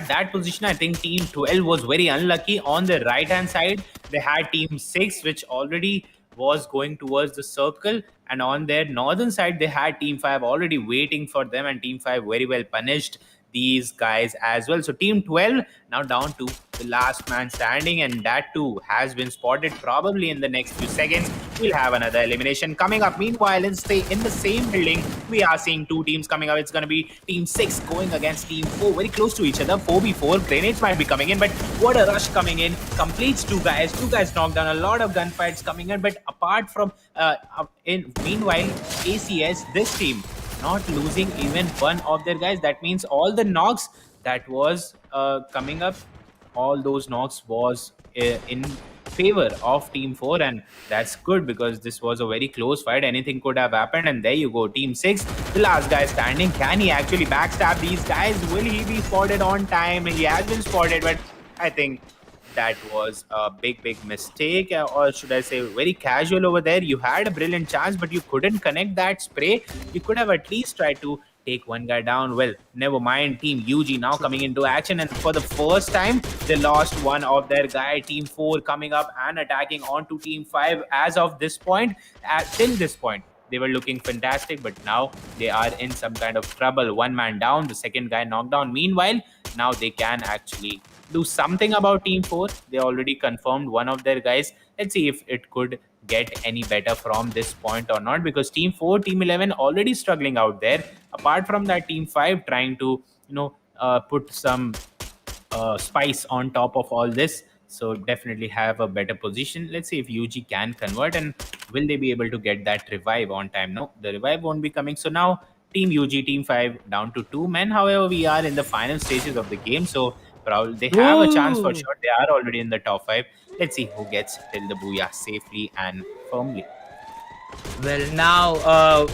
that position, I think Team 12 was very unlucky. On the right hand side, they had Team 6, which already was going towards the circle, and on their northern side, they had Team 5 already waiting for them, and Team 5 very well punished these guys as well. So Team 12 now down to the last man standing, and that too has been spotted. Probably in the next few seconds, we'll have another elimination coming up. Meanwhile, in the same building, we are seeing two teams coming up. It's going to be Team 6 going against Team 4, very close to each other. 4v4 grenades might be coming in, but what a rush coming in. Completes two guys knocked down. A lot of gunfights coming in, but apart from meanwhile, ACS, this team not losing even one of their guys. That means all the knocks that was coming up, all those knocks was in favor of Team 4, and that's good because this was a very close fight. Anything could have happened, and there you go. Team 6, the last guy standing. Can he actually backstab these guys? Will he be spotted on time? He has been spotted, but I think that was a big mistake, or should I say very casual over there. You had a brilliant chance, but you couldn't connect that spray. You could have at least tried to take one guy down. Well, never mind. Team UG now coming into action, and for the first time they lost one of their guy. Team 4 coming up and attacking onto Team 5. As of this point, till this point, they were looking fantastic, but now they are in some kind of trouble. One man down, the second guy knocked down. Meanwhile, now they can actually do something about Team 4. They already confirmed one of their guys. Let's see if it could get any better from this point or not, because Team 4, Team 11 already struggling out there. Apart from that, Team 5 trying to put some spice on top of all this. so definitely have a better position. Let's see if UG can convert, and will they be able to get that revive on time? No, the revive won't be coming. So now Team UG, Team 5 down to 2 men. However, we are in the final stages of the game, so probably they have a chance for Ooh. sure. They are already in the top 5. Let's see who gets till the booyah safely and firmly. Well, now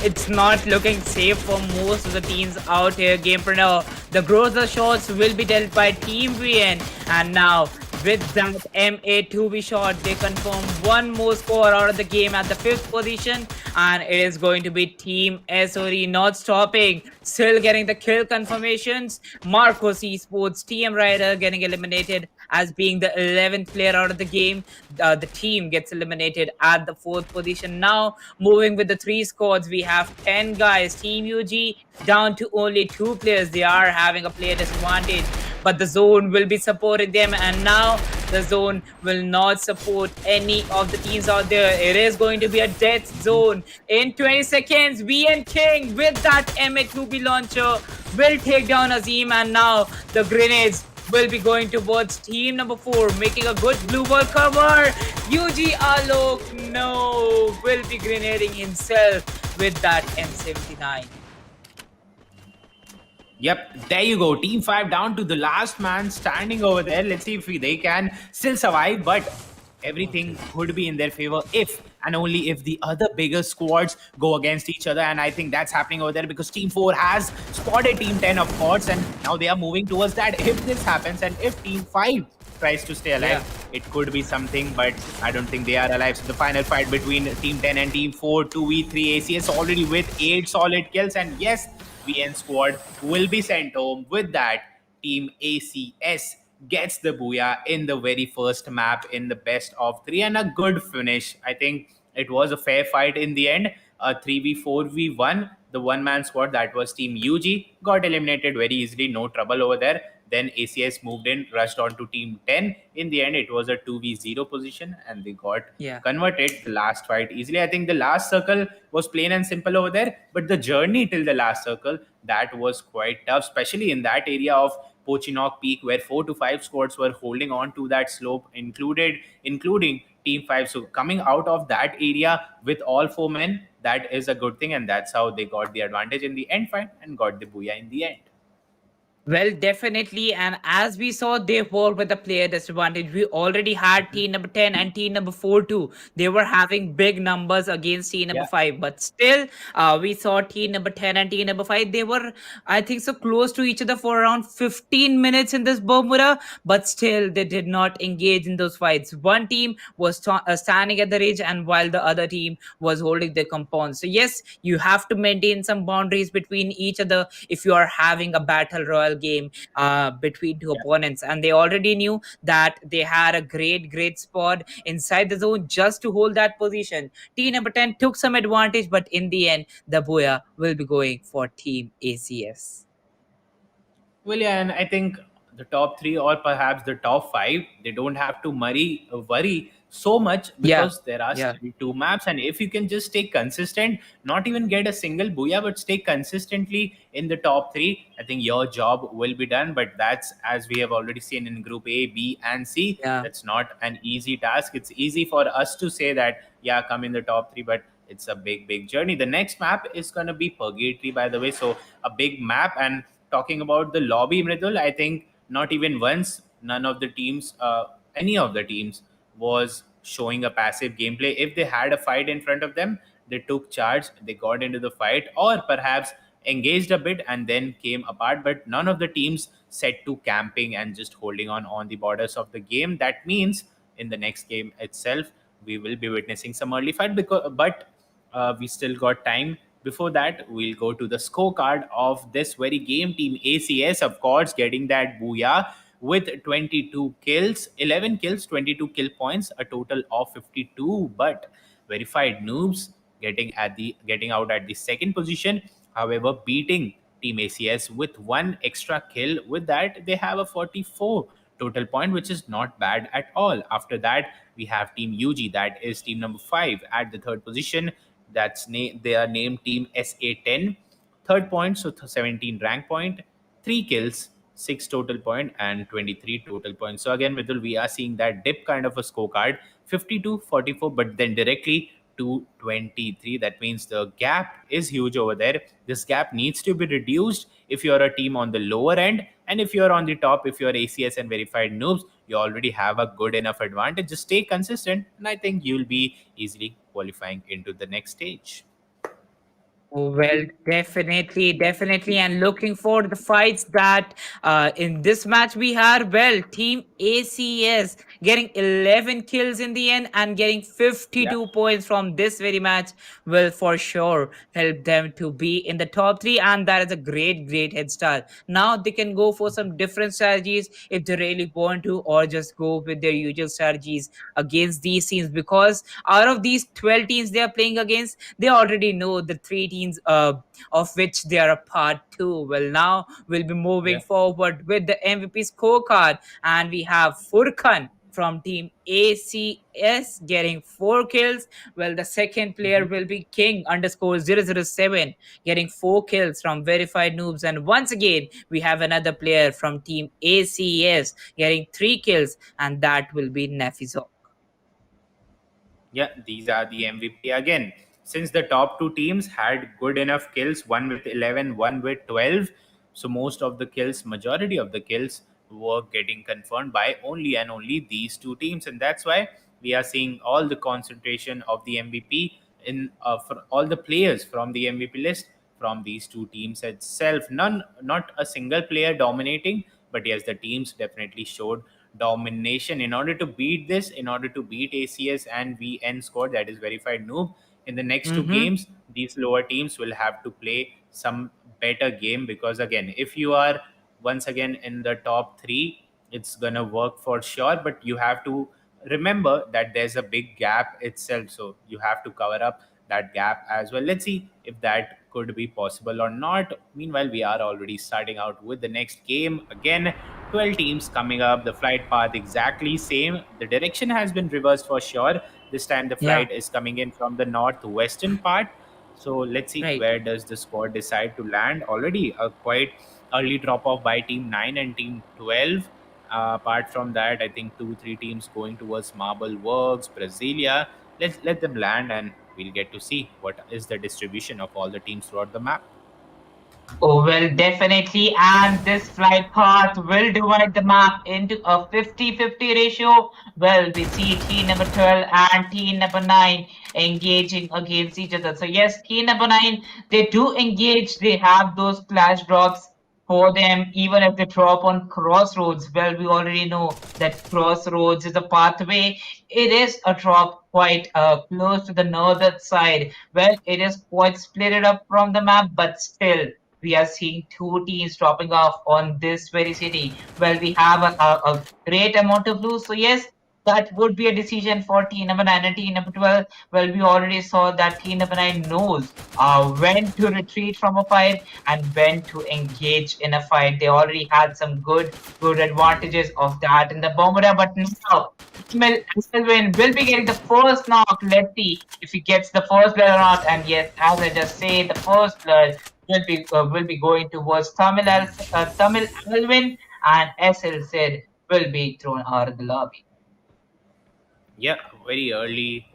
it's not looking safe for most of the teams out here. Gamepreneur, the grosser shots will be dealt by Team VN, and now with that MA2B shot, they confirm one more score out of the game at the 5th position, and it is going to be Team SOD not stopping, still getting the kill confirmations. Marcos Esports, TM Rider getting eliminated as being the 11th player out of the game. The team gets eliminated at the 4th position. Now, moving with the 3 squads, we have 10 guys. Team UG down to only 2 players. They are having a player disadvantage, but the zone will be supporting them, and now the zone will not support any of the teams out there. It is going to be a death zone. In 20 seconds, VN King with that MA2B launcher will take down Azim, and now the grenades will be going towards team number 4, making a good blue ball cover. UG Alok, no, will be grenading himself with that M79. Yep, there you go. Team 5 down to the last man standing over there. Let's see if they can still survive, but everything could be in their favor if and only if the other bigger squads go against each other. And I think that's happening over there because Team 4 has spotted Team 10, of course, and now they are moving towards that. If this happens and if Team 5 tries to stay alive, it could be something, but I don't think they are alive. So the final fight between Team 10 and Team 4, 2v3, ACS already with 8 solid kills, and yes, VN squad will be sent home. With that, Team ACS gets the booyah in the very first map in the best of 3 and a good finish. I think it was a fair fight in the end. A 3v4v1, the one-man squad that was Team UG got eliminated very easily, no trouble over there. Then ACS moved in, rushed on to Team 10. In the end, it was a 2v0 position and they got Yeah. converted the last fight easily. I think the last circle was plain and simple over there, but the journey till the last circle, that was quite tough, especially in that area of Pochinok Peak where 4 to 5 squads were holding on to that slope, including Team 5. So coming out of that area with all 4 men, that is a good thing, and that's how they got the advantage in the end fight and got the booyah in the end. Well, definitely. And as we saw, they were with the player disadvantage. We already had team number 10 and team number 4 too. They were having big numbers against team number Yeah. 5. But still, we saw team number 10 and team number 5. They were, I think, so close to each other for around 15 minutes in this Bermuda. But still, they did not engage in those fights. One team was standing at the ridge, and while the other team was holding their compound. So, yes, you have to maintain some boundaries between each other if you are having a battle royal game between two opponents, and they already knew that they had a great spot inside the zone just to hold that position. Team number 10 took some advantage, but in the end the booyah will be going for team ACS. Well, yeah, and I think the top 3 or perhaps the top 5, they don't have to worry so much Yeah, because there are yeah. still 2 maps. And if you can just stay consistent, not even get a single booyah, but stay consistently in the top 3, I think your job will be done. But that's, as we have already seen in Group A, B, and C, Yeah. that's not an easy task. It's easy for us to say that, yeah, come in the top 3, but it's a big journey. The next map is going to be Purgatory, by the way. So a big map. And talking about the lobby, Mridul, I think not even once, none of the teams, any of the teams, was showing a passive gameplay. If they had a fight in front of them, they took charge, they got into the fight, or perhaps engaged a bit and then came apart. But none of the teams set to camping and just holding on the borders of the game. That means in the next game itself, we will be witnessing some early fight. But we still got time. Before that, we'll go to the scorecard of this very game. Team ACS, of course, getting that booyah with 22 kills, 11 kills, 22 kill points, a total of 52. But verified noobs getting out at the second position. However, beating Team ACS with one extra kill. With that, they have a 44 total point, which is not bad at all. After that, we have Team UG, that is team number 5 at the third position. They are named Team SA10. Third point, so 17 rank point, 3 kills, 6 total point and 23 total points. So again, Vidul, we are seeing that dip kind of a scorecard, 52 44, but then directly to 23. That means the gap is huge over there. This gap needs to be reduced if you're a team on the lower end, and if you're on the top, if you're ACS and verified noobs, you already have a good enough advantage. Just stay consistent, and I think you'll be easily qualifying into the next stage. Well, definitely, and looking for the fights that in this match we had. Well, Team ACS getting 11 kills in the end and getting Yeah. 52 points from this very match will for sure help them to be in the top three, and that is a great head start. Now they can go for some different strategies if they really want to, or just go with their usual strategies against these teams, because out of these 12 teams they are playing against, they already know the three teams of which they are a part two. Well, now we'll be moving Yeah. forward with the MVP scorecard, and we have Furkan from team ACS getting 4 kills. Well, the second player Mhm. will be King underscore 007 getting 4 kills from verified noobs. And once again, we have another player from team ACS getting 3 kills, and that will be Nefizo. Yeah, these are the MVP again. Since the top two teams had good enough kills, one with 11, one with 12, so most of the kills, majority of the kills, were getting confirmed by only and only these two teams, and that's why we are seeing all the concentration of the MVP in for all the players from the MVP list from these two teams itself. Not a single player dominating, but yes, the teams definitely showed domination. In order to beat this, in order to beat ACS and VN squad, that is verified noob, in the next two Mm-hmm. games, these lower teams will have to play some better game, because again, if you are once again in the top three, it's gonna work for sure. But you have to remember that there's a big gap itself, so you have to cover up that gap as well. Let's see if that could be possible or not. Meanwhile, we are already starting out with the next game. Again, 12 teams coming up, the flight path exactly same. The direction has been reversed for sure. This time the Yeah, flight is coming in from the northwestern part. So let's see right. where does the squad decide to land. Already a quite early drop off by team 9 and team 12. Apart from that, I think 2 3 teams going towards Marble Works, Brasilia. Let's let them land, and we'll get to see what is the distribution of all the teams throughout the map. Oh, well, definitely. And this flight path will divide the map into a 50-50 ratio. Well, we see team number 12 and team number 9 engaging against each other. So, yes, team number 9, they do engage. They have those clash drops for them, even if they drop on crossroads. Well, we already know that crossroads is a pathway. It is a drop quite close to the northern side. Well, it is quite split up from the map, but still we are seeing two teams dropping off on this very city. Well, we have a great amount of lose. So, yes, that would be a decision for team number 9 and team number 12. Well, we already saw that team number 9 knows when to retreat from a fight and when to engage in a fight. They already had some good advantages of that in the Bomber, but now Melvin will be getting the first knock. Let's see if he gets the first blood or not. And yes, as I just say, the first blood will be going towards Tamil Alvin, and SL said will be thrown out of the lobby. Yeah, very early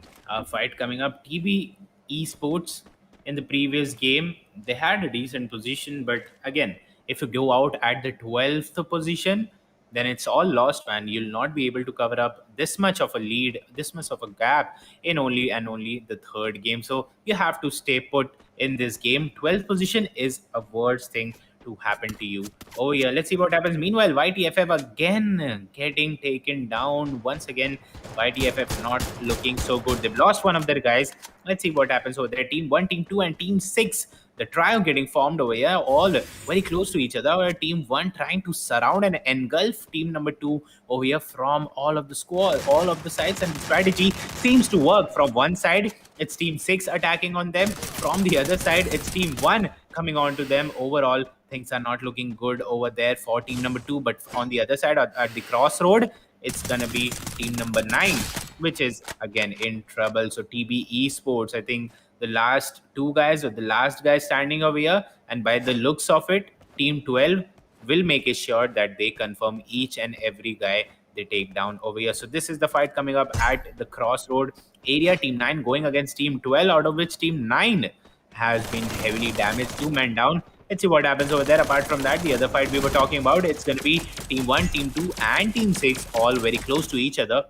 fight coming up. TB Esports in the previous game, they had a decent position, but again, if you go out at the 12th position, then it's all lost, man. You'll not be able to cover up this much of a lead, this much of a gap in only and only the third game. So you have to stay put in this game. 12th position is a worst thing to happen to you. Oh yeah, let's see what happens. Meanwhile, YTFF again getting taken down once again. YTFF not looking so good. They've lost one of their guys. Let's see what happens over there. Team 1, Team 2, and Team 6. The trio getting formed over here, all very close to each other. Where Team 1 trying to surround and engulf Team number 2 over here from all of the squad, all of the sides, and the strategy seems to work. From one side, it's Team 6 attacking on them. From the other side, it's Team 1 coming on to them. Overall, things are not looking good over there for team number 2, but on the other side at the crossroad, it's gonna be team number 9, which is again in trouble. So TB Esports, I think the last two guys or the last guy standing over here, and by the looks of it, team 12 will make it sure that they confirm each and every guy they take down over here. So this is the fight coming up at the crossroad area. Team 9 going against Team 12, out of which Team 9 has been heavily damaged, 2 men down. Let's see what happens over there. Apart from that, the other fight we were talking about, it's going to be Team 1, Team 2, and Team 6 all very close to each other.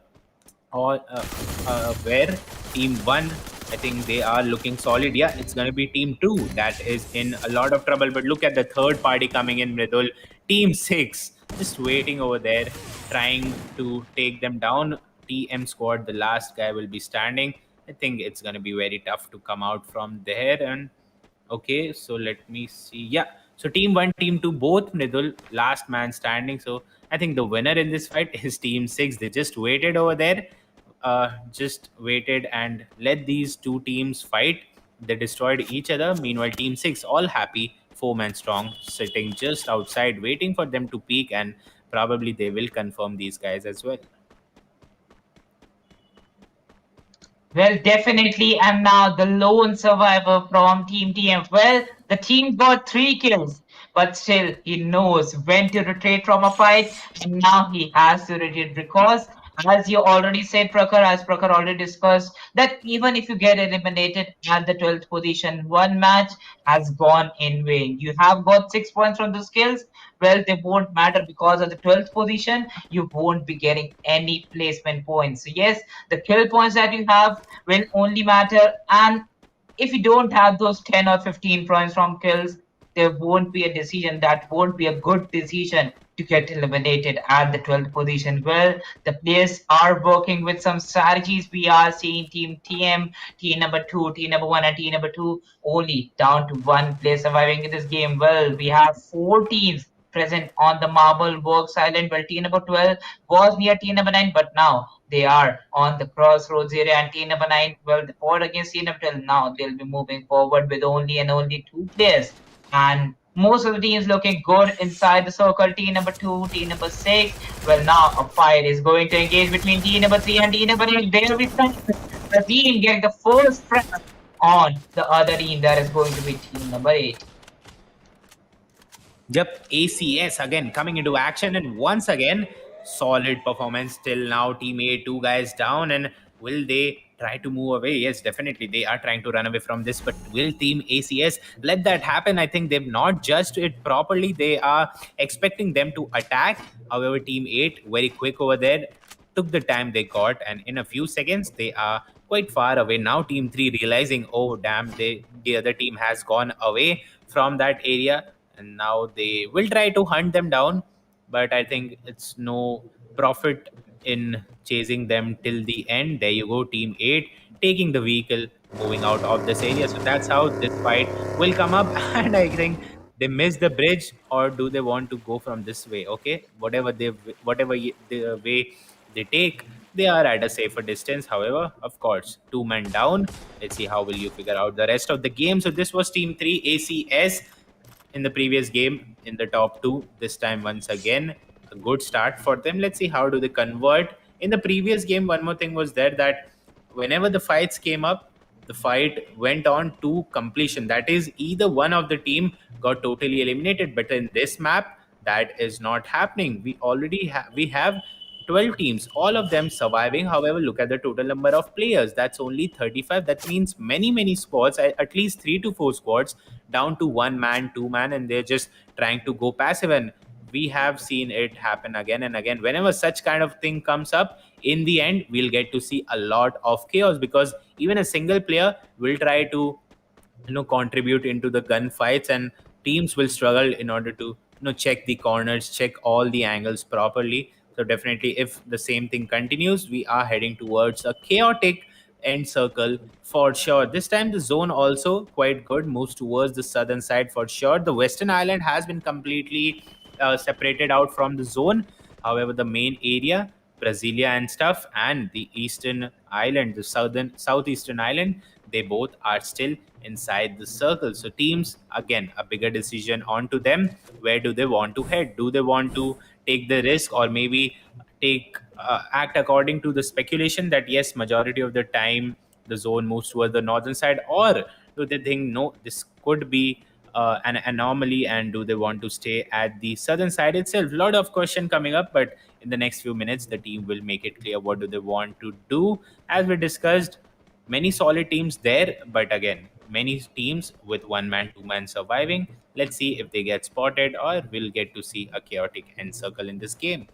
Or where Team 1, I think they are looking solid. Yeah, it's going to be Team 2 that is in a lot of trouble. But look at the third party coming in, Mridul. Team 6 just waiting over there, trying to take them down. TM squad, the last guy will be standing. I think it's going to be very tough to come out from there. And okay, so let me see. Yeah, so Team 1, Team 2, both Nidul, last man standing. So I think the winner in this fight is Team 6. They just waited over there, just waited and let these two teams fight. They destroyed each other. Meanwhile, Team 6, all happy, 4 men strong, sitting just outside, waiting for them to peak, and probably they will confirm these guys as well. Well, definitely. And now the lone survivor from Team TM. Well, the team got 3 kills, but still he knows when to retreat from a fight, and now he has to retreat because, as you already said, Prakhar, as Prakhar already discussed, that even if you get eliminated at the 12th position, one match has gone in vain. You have got 6 points from those kills. Well, they won't matter because at the 12th position, you won't be getting any placement points. So, yes, the kill points that you have will only matter. And if you don't have those 10 or 15 points from kills, there won't be a decision. That won't be a good decision to get eliminated at the 12th position. Well, the players are working with some strategies. We are seeing Team TM, team number 2, team number 1, and team number 2 only down to one player surviving in this game. Well, we have 4 teams present on the Marble Works Island. Well, team number 12 was near team number 9, but now they are on the crossroads area. And team number 9, well, the forward against team number 12, now they'll be moving forward with only and only 2 players. And most of the teams looking good inside the circle. Team number 2, team number 6. Well, now a fight is going to engage between team number 3 and team number 8. There we stand. The team getting the first frag on the other team, that is going to be team number 8. Yep, ACS again coming into action, and once again, solid performance till now. Team A, 2 guys down, and will they try to move away? Yes, definitely they are trying to run away from this, but will Team ACS let that happen? I think they've not judged it properly. They are expecting them to attack. However, Team 8, very quick over there, took the time they got, and in a few seconds, they are quite far away. Now, Team 3 realizing, oh, damn, the other team has gone away from that area, and now they will try to hunt them down, but I think it's no profit in chasing them till the end. There you go, Team 8 taking the vehicle, moving out of this area. So that's how this fight will come up. And I think they miss the bridge, or do they want to go from this way? Okay, the way they take, they are at a safer distance. However, of course, 2 men down. Let's see how will you figure out the rest of the game. So this was Team 3 ACS in the previous game in the top 2. This time, once again, a good start for them. Let's see how do they convert. In the previous game, one more thing was there, that whenever the fights came up, the fight went on to completion. That is, either one of the team got totally eliminated. But in this map, that is not happening. We have 12 teams, all of them surviving. However, look at the total number of players. That's only 35. That means many squads, at least 3 to 4 squads, down to 1 man, 2 man, and they're just trying to go passive. And we have seen it happen again and again. Whenever such kind of thing comes up, in the end, we'll get to see a lot of chaos, because even a single player will try to contribute into the gunfights, and teams will struggle in order to check the corners, check all the angles properly. So definitely, if the same thing continues, we are heading towards a chaotic end circle for sure. This time the zone also quite good, moves towards the southern side for sure. The western island has been completely separated out from the zone. However, the main area, Brasilia and stuff, and the eastern island, the southeastern island, they both are still inside the circle. So teams, again, a bigger decision onto them. Where do they want to head? Do they want to take the risk, or maybe take act according to the speculation that yes, majority of the time the zone moves towards the northern side? Or do they think no, this could be an anomaly, and do they want to stay at the southern side itself? A lot of question coming up, but in the next few minutes, the team will make it clear what do they want to do. As we discussed, many solid teams there, but again, many teams with one man, two man surviving. Let's see if they get spotted, or we'll get to see a chaotic end circle in this game.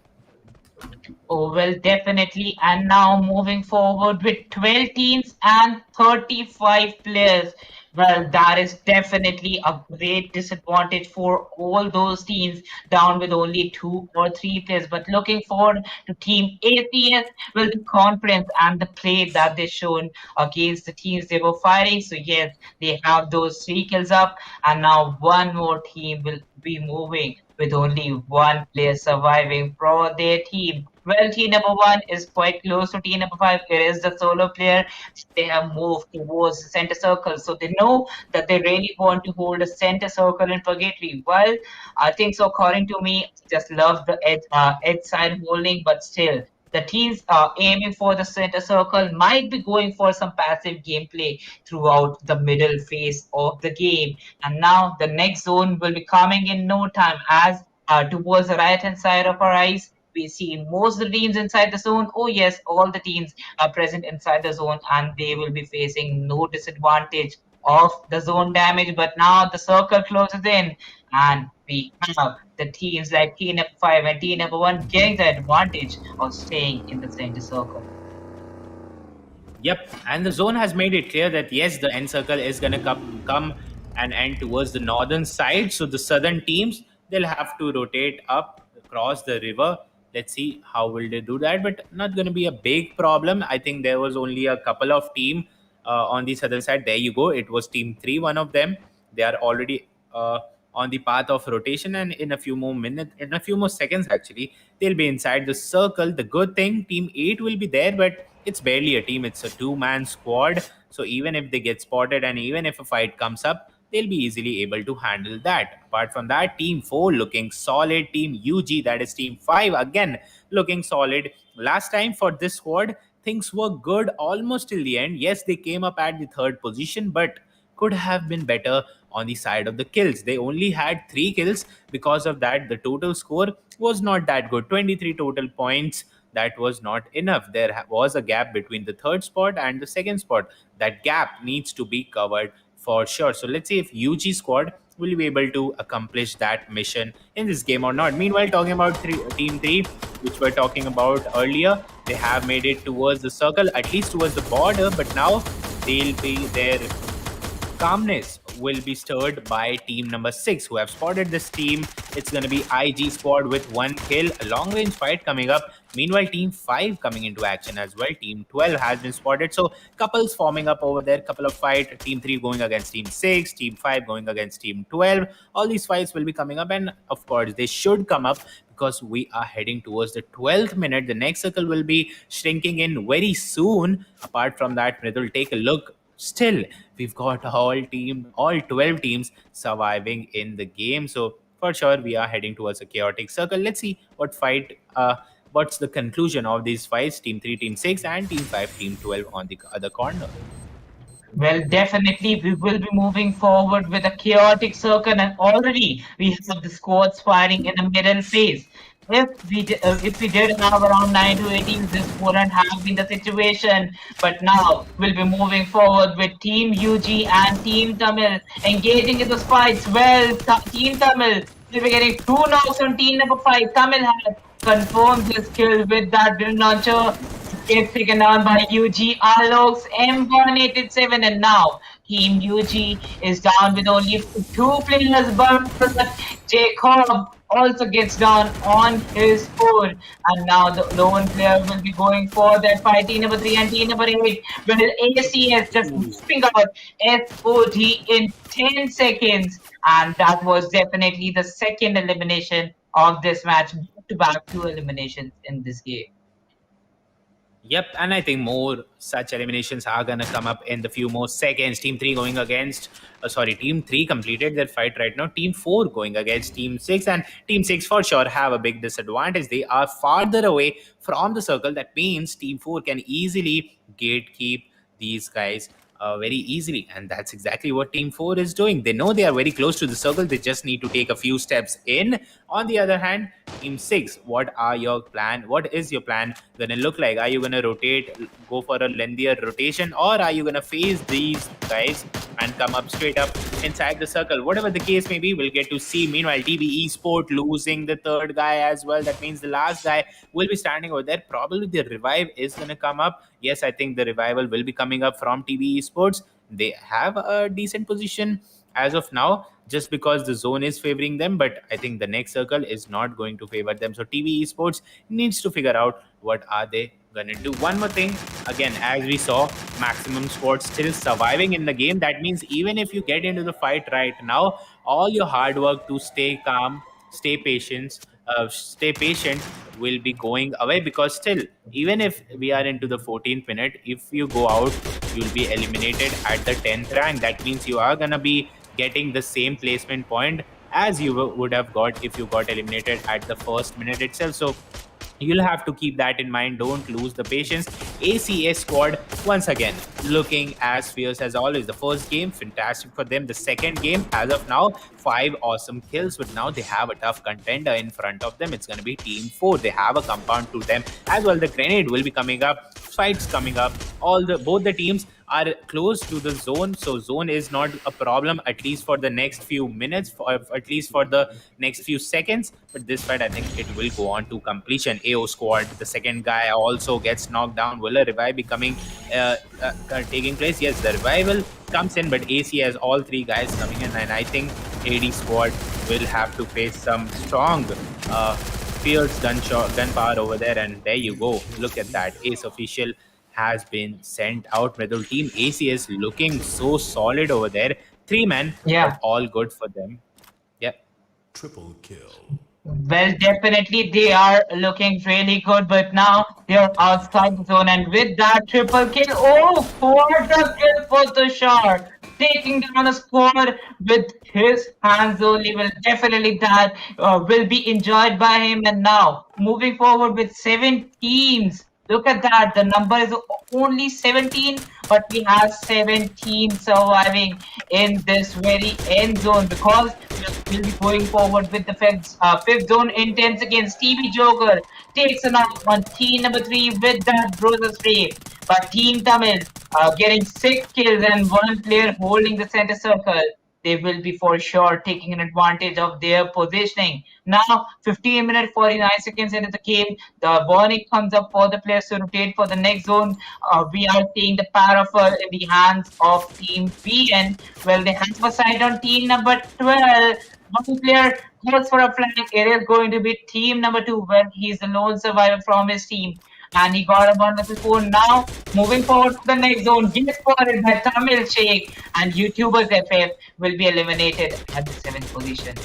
Oh, well, definitely. And now moving forward with 12 teams and 35 players. Well, that is definitely a great disadvantage for all those teams down with only two or three players. But looking forward to Team ACS, well, the confidence and the play that they shown against the teams they were fighting. So, yes, they have those three kills up, and now one more team will be moving with only one player surviving for their team. Well, team number one is quite close to team number five. It is the solo player. They have moved towards the center circle. So they know that they really want to hold a center circle in purgatory. Well, I think so. According to me, just love the edge side holding, but still. The teams are aiming for the center circle, might be going for some passive gameplay throughout the middle phase of the game. And now the next zone will be coming in no time as towards the right hand side of our eyes we see most of the teams inside the zone. Oh, yes, all the teams are present inside the zone and they will be facing no disadvantage of the zone damage. But now the circle closes in and we have the teams like team number 5 and team number 1 getting the advantage of staying in the center circle. Yep, and the zone has made it clear that yes, the end circle is going to come and end towards the northern side. So the southern teams, they'll have to rotate up across the river. Let's see how will they do that, but not going to be a big problem. I think there was only a couple of team on the southern side. There you go. It was team three. One of them. They are already on the path of rotation, and in a few more minutes, in a few more seconds, actually, they'll be inside the circle. The good thing, team eight will be there, but it's barely a team. It's a two-man squad. So even if they get spotted and even if a fight comes up, they'll be easily able to handle that. Apart from that, team 4 looking solid. Team UG, that is team 5, again looking solid. Last time for this squad, things were good almost till the end. Yes, they came up at the third position, but could have been better on the side of the kills. They only had 3 kills. Because of that, the total score was not that good. 23 total points. That was not enough. There was a gap between the third spot and the second spot. That gap needs to be covered for sure. So let's see if UG squad will be able to accomplish that mission in this game or not. Meanwhile, talking about team 3, which we're talking about earlier, they have made it towards the circle, at least towards the border, but now they'll be there. Calmness will be stirred by team number 6 who have spotted this team. It's going to be IG squad with 1 kill. A long range fight coming up. Meanwhile, team 5 coming into action as well. Team 12 has been spotted. So couples forming up over there. Couple of fight. Team 3 going against team 6. Team 5 going against team 12. All these fights will be coming up, and of course they should come up because we are heading towards the 12th minute. The next circle will be shrinking in very soon. Apart from that, we'll take a look. Still, we've got all 12 teams surviving in the game. So for sure, we are heading towards a chaotic circle. Let's see what's the conclusion of these fights. Team 3, Team 6, and Team 5, Team 12 on the other corner. Well, definitely we will be moving forward with a chaotic circle, and already we have the squads firing in the middle phase. If we did have around 9 to 18, this wouldn't have been the situation. But now we'll be moving forward with Team UG and Team Tamil engaging in those fights. Well, Team Tamil will be getting 2 knocks on Team number 5. Tamil has confirmed his kill with that drill launcher. Gets taken down by UG Alok's M187, and now Team UG is down with only 2 players, but Jacob also gets down on his own, and now the lone player will be going for that fight. Team number 3 and team number 8 will ACS just whipping out SOD in 10 seconds, and that was definitely the second elimination of this match, back-to-back 2 eliminations in this game. Yep, and I think more such eliminations are gonna come up in the few more seconds. Team 3 going against, Team 3 completed their fight right now. Team 4 going against Team 6, and Team 6 for sure have a big disadvantage. They are farther away from the circle. That means Team 4 can easily gatekeep these guys very easily. And that's exactly what Team 4 is doing. They know they are very close to the circle, they just need to take a few steps in. On the other hand, Team 6, what is your plan going to look like? Are you going to go for a lengthier rotation, or are you going to face these guys and come up straight up inside the circle? Whatever the case may be, we'll get to see. Meanwhile, TB Esport losing the third guy as well. That means the last guy will be standing over there. Probably the revive is going to come up. Yes, I think the revival will be coming up from TB Esports. They have a decent position as of now, just because the zone is favoring them, but I think the next circle is not going to favor them. So TV Esports needs to figure out what are they gonna do. One more thing, again, as we saw, maximum squad still surviving in the game. That means even if you get into the fight right now, all your hard work to stay calm, stay patient will be going away, because still, even if we are into the 14th minute, if you go out, you'll be eliminated at the 10th rank. That means you are gonna be getting the same placement point as you would have got if you got eliminated at the first minute itself. So you'll have to keep that in mind. Don't lose the patience. ACS squad once again looking as fierce as always. The first game, fantastic for them. The second game, as of now, 5 awesome kills, but now they have a tough contender in front of them. It's going to be Team 4. They have a compound to them as well. The grenade will be coming up, fights coming up. Both the teams are close to the zone, so zone is not a problem, at least for the next few minutes, at least for the next few seconds. But this fight, I think it will go on to completion. AO squad, the second guy also gets knocked down. Will a revive be taking place? Yes, the revival comes in, but AC has all 3 guys coming in, and I think AD squad will have to face some strong fierce gunpower over there. And there you go, look at that, ace official has been sent out. Middle team AC is looking so solid over there. 3 men, Yeah. but all good for them. Yeah. Triple kill. Well, definitely they are looking really good, but now they're outside the zone, and with that triple kill, oh, quarter kill for the shark, taking down a squad with his hands only. Well, definitely that will be enjoyed by him. And now moving forward with 7 teams. Look at that. The number is only 17, but we have 17 surviving in this very end zone, because we'll be going forward with the fifth zone intense against TV Joker. Takes another one. Team number 3 with that brother spray. But Team Tamil getting 6 kills and 1 player holding the center circle. They will be for sure taking an advantage of their positioning. Now, 15 minutes, 49 seconds into the game, the warning comes up for the players to rotate for the next zone. We are seeing the powerful in the hands of Team B, and well, they have a side on team number 12. One player goes for a flank. It is going to be team number 2. Well, he's the lone survivor from his team, and he got a 1-4. Now, moving forward to the next zone, get spotted by Tamil Sheikh, and YouTubers FF will be eliminated at the 7th position.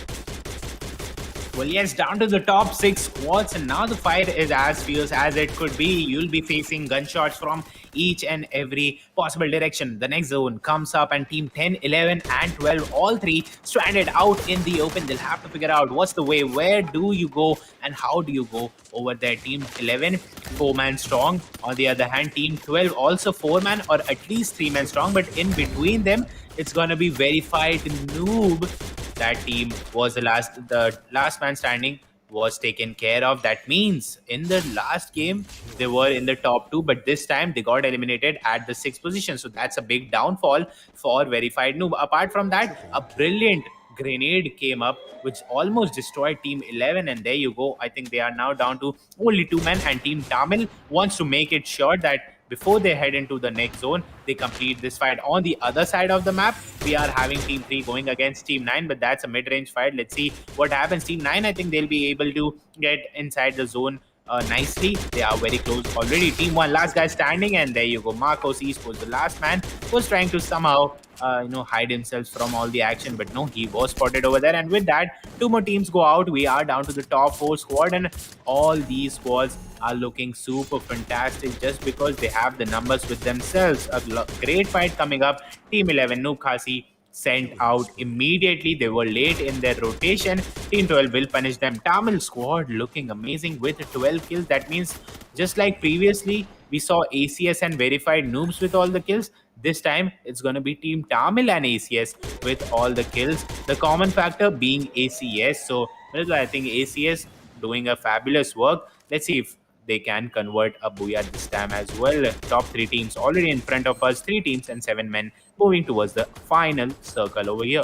Well, yes, down to the top 6 squads, and now the fight is as fierce as it could be. You'll be facing gunshots from each and every possible direction. The next zone comes up, and team 10, 11, and 12, all 3 stranded out in the open. They'll have to figure out what's the way, where do you go, and how do you go over there. Team 11, 4-man strong. On the other hand, team 12, also 4-man, or at least 3-man strong, but in between them, it's gonna be verified noob. That team was the last man standing was taken care of. That means in the last game they were in the top 2, but this time they got eliminated at the 6th position. So that's a big downfall for verified noob. Apart from that, a brilliant grenade came up which almost destroyed team 11, and there you go. I think they are now down to only 2 men, and team Tamil wants to make it sure that before they head into the next zone, they complete this fight. On the other side of the map, we are having Team 3 going against Team 9, but that's a mid-range fight. Let's see what happens. Team 9, I think they'll be able to get inside the zone nicely. They are very close already. Team 1, last guy standing, and there you go. Marcos Esports, the last man, was trying to somehow hide himself from all the action, but no, he was spotted over there. And with that, 2 more teams go out. We are down to the top 4 squad, and all these squads are looking super fantastic just because they have the numbers with themselves. A great fight coming up. Team 11, Noob Khasi sent out immediately. They were late in their rotation. Team 12 will punish them. Tamil squad looking amazing with 12 kills. That means just like previously we saw ACS and verified noobs with all the kills, This time it's going to be Team Tamil and ACS with all the kills. The common factor being ACS. So I think ACS doing a fabulous work. Let's see if they can convert a booyah this time as well. Top three teams already in front of us, three teams and seven men moving towards the final circle over here.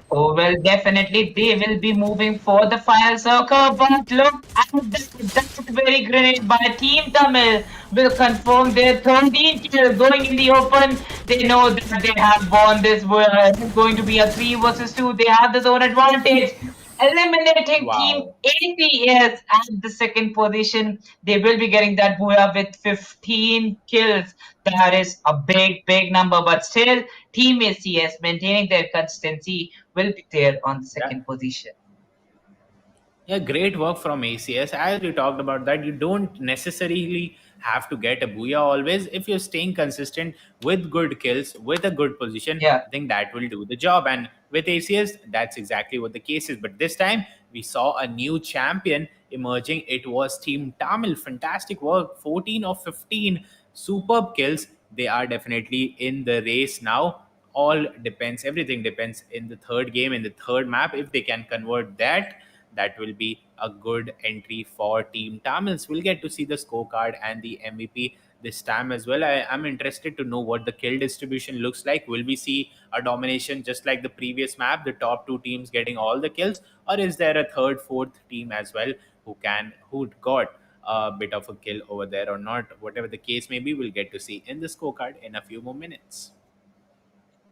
Oh, well, definitely they will be moving for the final circle. But look at that very grenade by Team Tamil will confirm their 13th kill going in the open. They know that they have won this. It's going to be a 3 versus 2. They have the zone advantage. Eliminating Team Wow. ACS at the second position. They will be getting that booyah with 15 kills. That is a big, big number. But still, Team ACS maintaining their consistency will be there on the Yeah. second position. Yeah, great work from ACS. As you talked about that, you don't necessarily have to get a booyah always. If you're staying consistent with good kills, with a good position, Yeah, I think that will do the job. And with ACS, that's exactly what the case is. But this time, we saw a new champion emerging. It was Team Tamil. Fantastic work. 14 of 15 superb kills. They are definitely in the race now. All depends, everything depends in the third game, in the third map. If they can convert that, that will be a good entry for Team Tamils. We'll get to see the scorecard and the MVP this time as well. I'm interested to know what the kill distribution looks like. Will we see a domination just like the previous map, the top two teams getting all the kills, or is there a third, fourth team as well who got a bit of a kill over there or not? Whatever the case may be, we'll get to see in the scorecard in a few more minutes.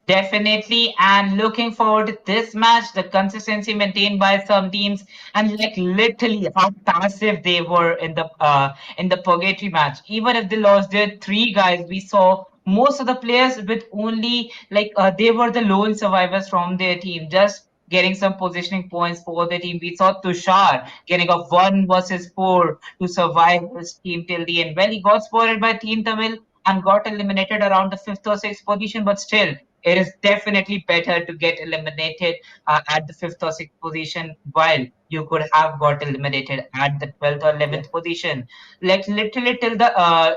definitely. And looking forward to this match, the consistency maintained by some teams, and like literally how passive they were in the purgatory match. Even if they lost their three guys, we saw most of the players with only they were the lone survivors from their team, just getting some positioning points for the team. We saw Tushar getting a 1 versus 4 to survive his team till the end. Well, he got spotted by Team Tamil and got eliminated around the fifth or sixth position, but still, it is definitely better to get eliminated at the fifth or sixth position while you could have got eliminated at the 12th or Yeah. 11th position. Like literally till the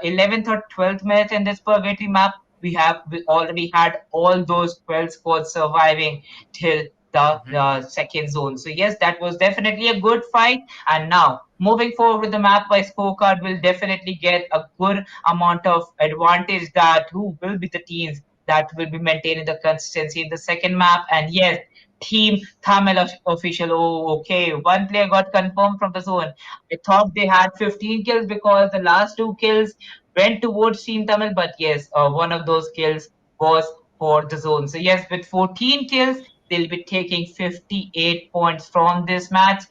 11th or 12th minute in this purgatory map, we already had all those 12 squads surviving till the second zone. So yes, that was definitely a good fight. And now moving forward with the map by scorecard, will definitely get a good amount of advantage that who will be the teams that will be maintaining the consistency in the second map. And yes, Team Tamil official. Oh, okay. One player got confirmed from the zone. I thought they had 15 kills because the last two kills went towards Team Tamil, but yes, one of those kills was for the zone. So yes, with 14 kills, they'll be taking 58 points from this match,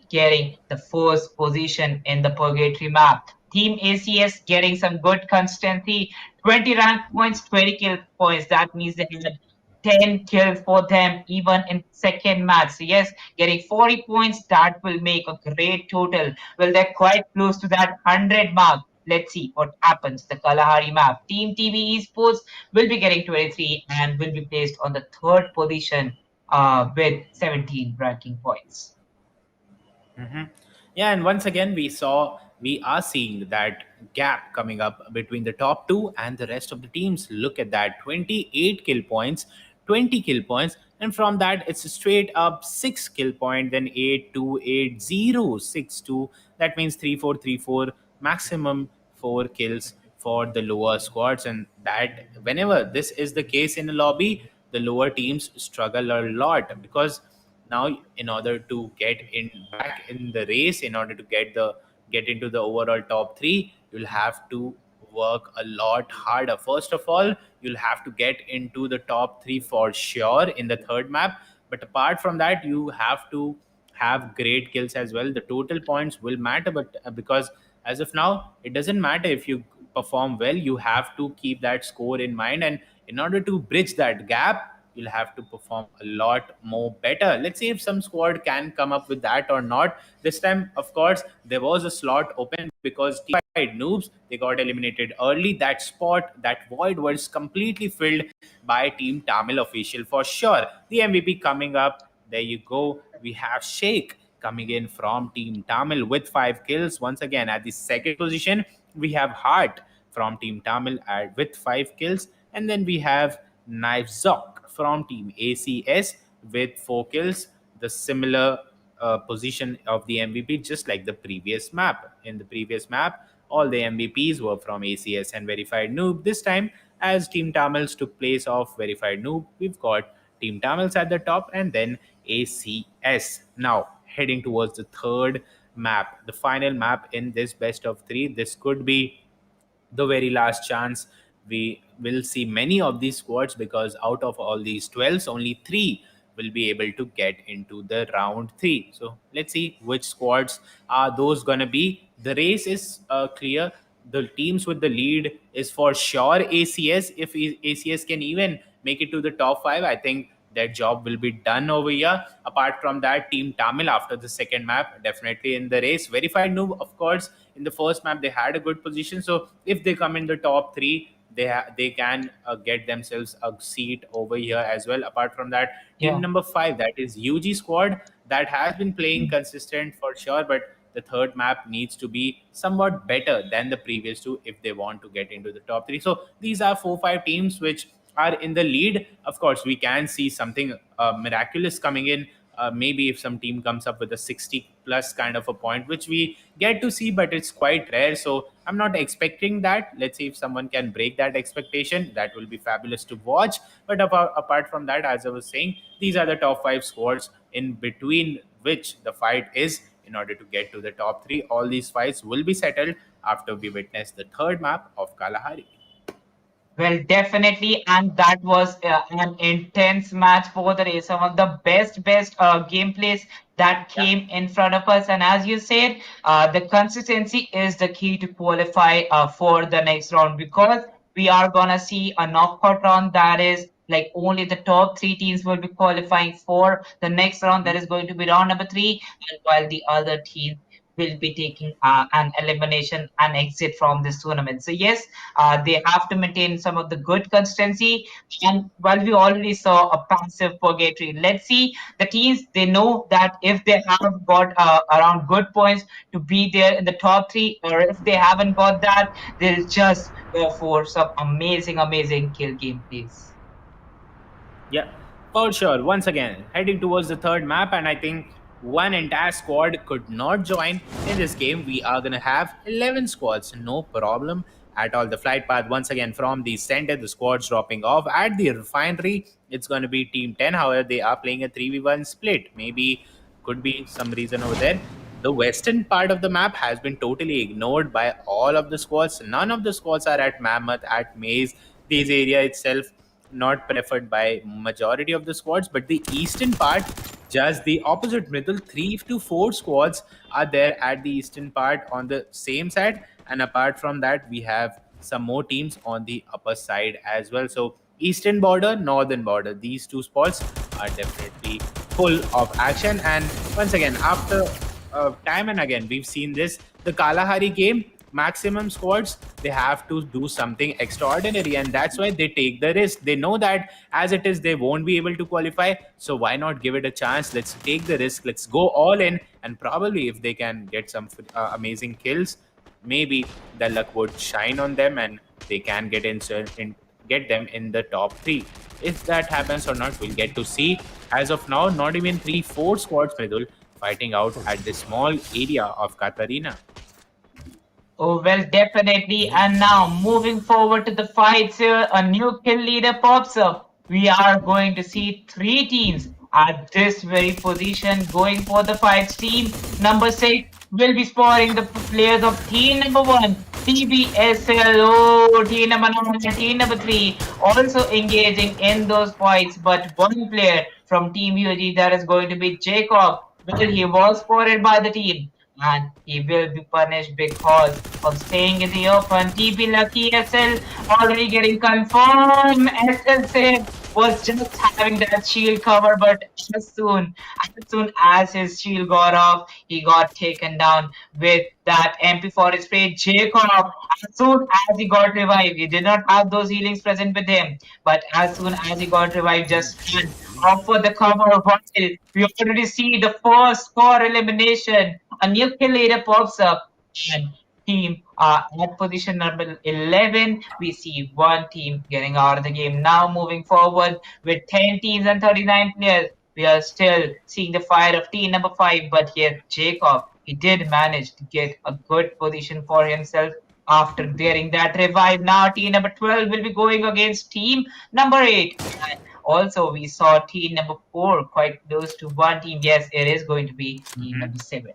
getting the first position in the purgatory map. Team ACS getting some good consistency, 20 rank points, 20 kill points. That means they had 10 kills for them even in second match. So yes, getting 40 points, that will make a great total. Well, they're quite close to that 100 mark. Let's see what happens. The Kalahari map. Team TV Esports will be getting 23 and will be placed on the third position with 17 ranking points. Mhm. Yeah, and once again, we are seeing that gap coming up between the top two and the rest of the teams. Look at that, 28 kill points, 20 kill points, and from that it's straight up 6 kill point, then 8 2 8 0 6 2. That means 3 4 3 4, maximum 4 kills for the lower squads, and that whenever this is the case in a lobby, the lower teams struggle a lot because now in order to get in back in the race, in order to get into the overall top 3, you'll have to work a lot harder. First of all, you'll have to get into the top 3 for sure in the third map, but apart from that, you have to have great kills as well. The total points will matter, but because as of now, it doesn't matter if you perform well, you have to keep that score in mind, and in order to bridge that gap, you'll have to perform a lot more better. Let's see if some squad can come up with that or not. This time, of course, there was a slot open because Team Noobs, they got eliminated early. That spot, that void was completely filled by Team Tamil official for sure. The MVP coming up. There you go. We have Sheikh coming in from Team Tamil with 5 kills. Once again, at the second position, we have Hart from Team Tamil with 5 kills. And then we have Knifezok from Team ACS with 4 kills, the similar position of the MVP, just like the previous map. In the previous map, all the MVPs were from ACS and Verified Noob. This time, as Team Tamils took place of Verified Noob, we've got Team Tamils at the top and then ACS. Now, heading towards the third map, the final map in this best of three. This could be the very last chance we will see many of these squads, because out of all these 12s, only 3 will be able to get into the round 3. So let's see which squads are those gonna be. The race is clear. The teams with the lead is for sure ACS. If ACS can even make it to the top 5, I think their job will be done over here. Apart from that, Team Tamil after the second map, definitely in the race. Verified Noob, of course, in the first map they had a good position. So if they come in the top 3, they can get themselves a seat over here as well. Apart from that, team Yeah. number 5, that is UG squad, that has been playing consistent for sure, but the third map needs to be somewhat better than the previous two if they want to get into the top 3. So these are 4 5 teams which are in the lead. Of course, we can see something miraculous coming in. Maybe if some team comes up with a 60 plus kind of a point, which we get to see, but it's quite rare. So I'm not expecting that. Let's see if someone can break that expectation. That will be fabulous to watch. But apart from that, as I was saying, these are the top 5 scores in between which the fight is in order to get to the top 3. All these fights will be settled after we witness the third map of Kalahari. Well, definitely, and that was an intense match for the race. Some of the best gameplays that Yeah. came in front of us, and as you said, the consistency is the key to qualify for the next round, because we are gonna see a knockout round that is like only the top 3 teams will be qualifying for the next round. That is going to be round number 3, and while the other teams will be taking an elimination and exit from this tournament. So yes, they have to maintain some of the good consistency. And while we already saw a passive purgatory, let's see the teams. They know that if they have got around good points to be there in the top 3, or if they haven't got that, they'll just go for some amazing kill gameplays. Yeah, for sure. Once again, heading towards the third map, and I think one entire squad could not join in this game. We are gonna have 11 squads, no problem at all. The flight path once again from the center, the squads dropping off at the refinery. It's gonna be Team 10. However, they are playing a 3v1 split. Maybe could be some reason over there. The western part of the map has been totally ignored by all of the squads. None of the squads are at Mammoth, at Maze. This area itself not preferred by majority of the squads, but the eastern part, just the opposite. Middle 3 to 4 squads are there at the eastern part on the same side, and apart from that, we have some more teams on the upper side as well. So eastern border, northern border, these 2 spots are definitely full of action. And once again, after time and again, we've seen this, the Kalahari game, maximum squads, they have to do something extraordinary, and that's why they take the risk. They know that as it is they won't be able to qualify, so why not give it a chance? Let's take the risk, let's go all in, and probably if they can get some amazing kills, maybe the luck would shine on them and they can get them in the top 3. If that happens or not, we'll get to see. As of now, not even 3 4 squads, Mridul, fighting out at this small area of Katarina. Oh, well, definitely. And now, moving forward to the fights here, a new kill leader pops up. We are going to see 3 teams at this very position going for the fights. Team number 6 will be spotting the players of team number 1, TBSL. Oh, team number 9 and team number 3 also engaging in those fights. But one player from Team UG, that is going to be Jacob. Well, he was spotted by the team, and he will be punished because of staying in the open. TP Lucky SL already getting confirmed. SL said was just having that shield cover, but as soon as his shield got off, he got taken down with that MP40 spray. Jacob, as soon as he got revived, he did not have those healings present with him, but as soon as he got revived, just ran off for the cover. While we already see the first score elimination, a new kill leader pops up, and team at position number 11. We see one team getting out of the game. Now moving forward with 10 teams and 39 players, we are still seeing the fire of team number 5. But yet, Jacob, he did manage to get a good position for himself after getting that revive. Now, team number 12 will be going against team number 8. And also, we saw team number 4 quite close to one team. Yes, it is going to be team number 7.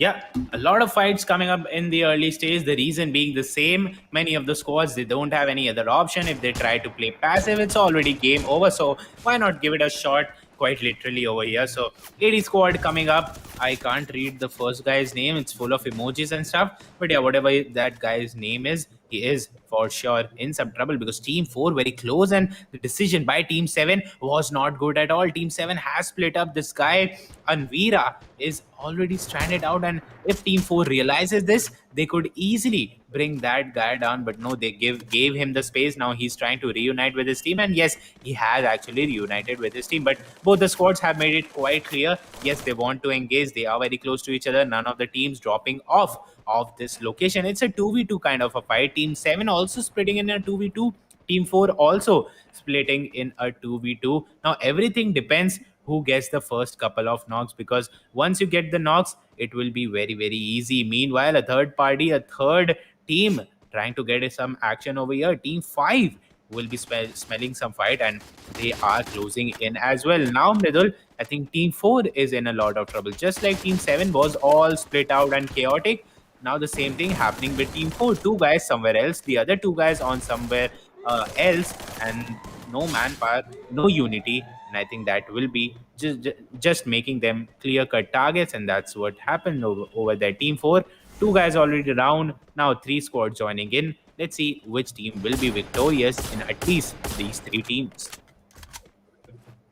Yeah, a lot of fights coming up in the early stage. The reason being the same. Many of the squads, they don't have any other option. If they try to play passive, it's already game over. So why not give it a shot? Quite literally over here. So 80 squad coming up. I can't read the first guy's name. It's full of emojis and stuff. But yeah, whatever that guy's name is, he is for sure in some trouble because Team 4 very close and the decision by Team 7 was not good at all. Team 7 has split up. This guy Anvira is already stranded out, and if Team 4 realizes this, they could easily bring that guy down, but no, they gave him the space. Now he's trying to reunite with his team, and yes, he has actually reunited with his team, but both the squads have made it quite clear. Yes, they want to engage. They are very close to each other. None of the teams dropping off of this location. It's a 2v2 kind of a fight. Team 7 also splitting in a 2v2. Team 4 also splitting in a 2v2. Now everything depends who gets the first couple of knocks, because once you get the knocks, it will be very, very easy. Meanwhile, a third team trying to get some action over here. Team 5 will be smelling some fight, and they are closing in as well. Now, Mridul, I think Team 4 is in a lot of trouble. Just like Team 7 was all split out and chaotic, now the same thing happening with Team 4. Two guys somewhere else, the other two guys on somewhere else, and no manpower, no unity. And I think that will be just making them clear-cut targets, and that's what happened over there. Team 4, two guys already down, now 3 squads joining in. Let's see which team will be victorious in at least these 3 teams.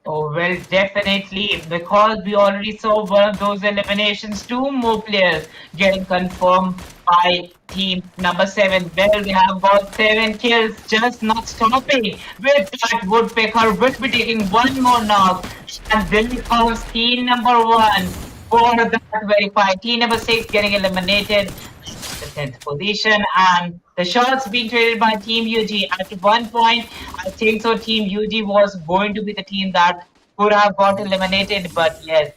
Oh, well, definitely, because we already saw one of those eliminations, 2 more players getting confirmed by team number 7. Well, we have got 7 kills, just not stopping. With that, Woodpecker will be taking one more knock. And then comes team number 1 for that very fight. Team number 6 getting eliminated. The 10th position, and the shots being traded by Team UG. At one point, I think so Team UG was going to be the team that could have got eliminated, but yes,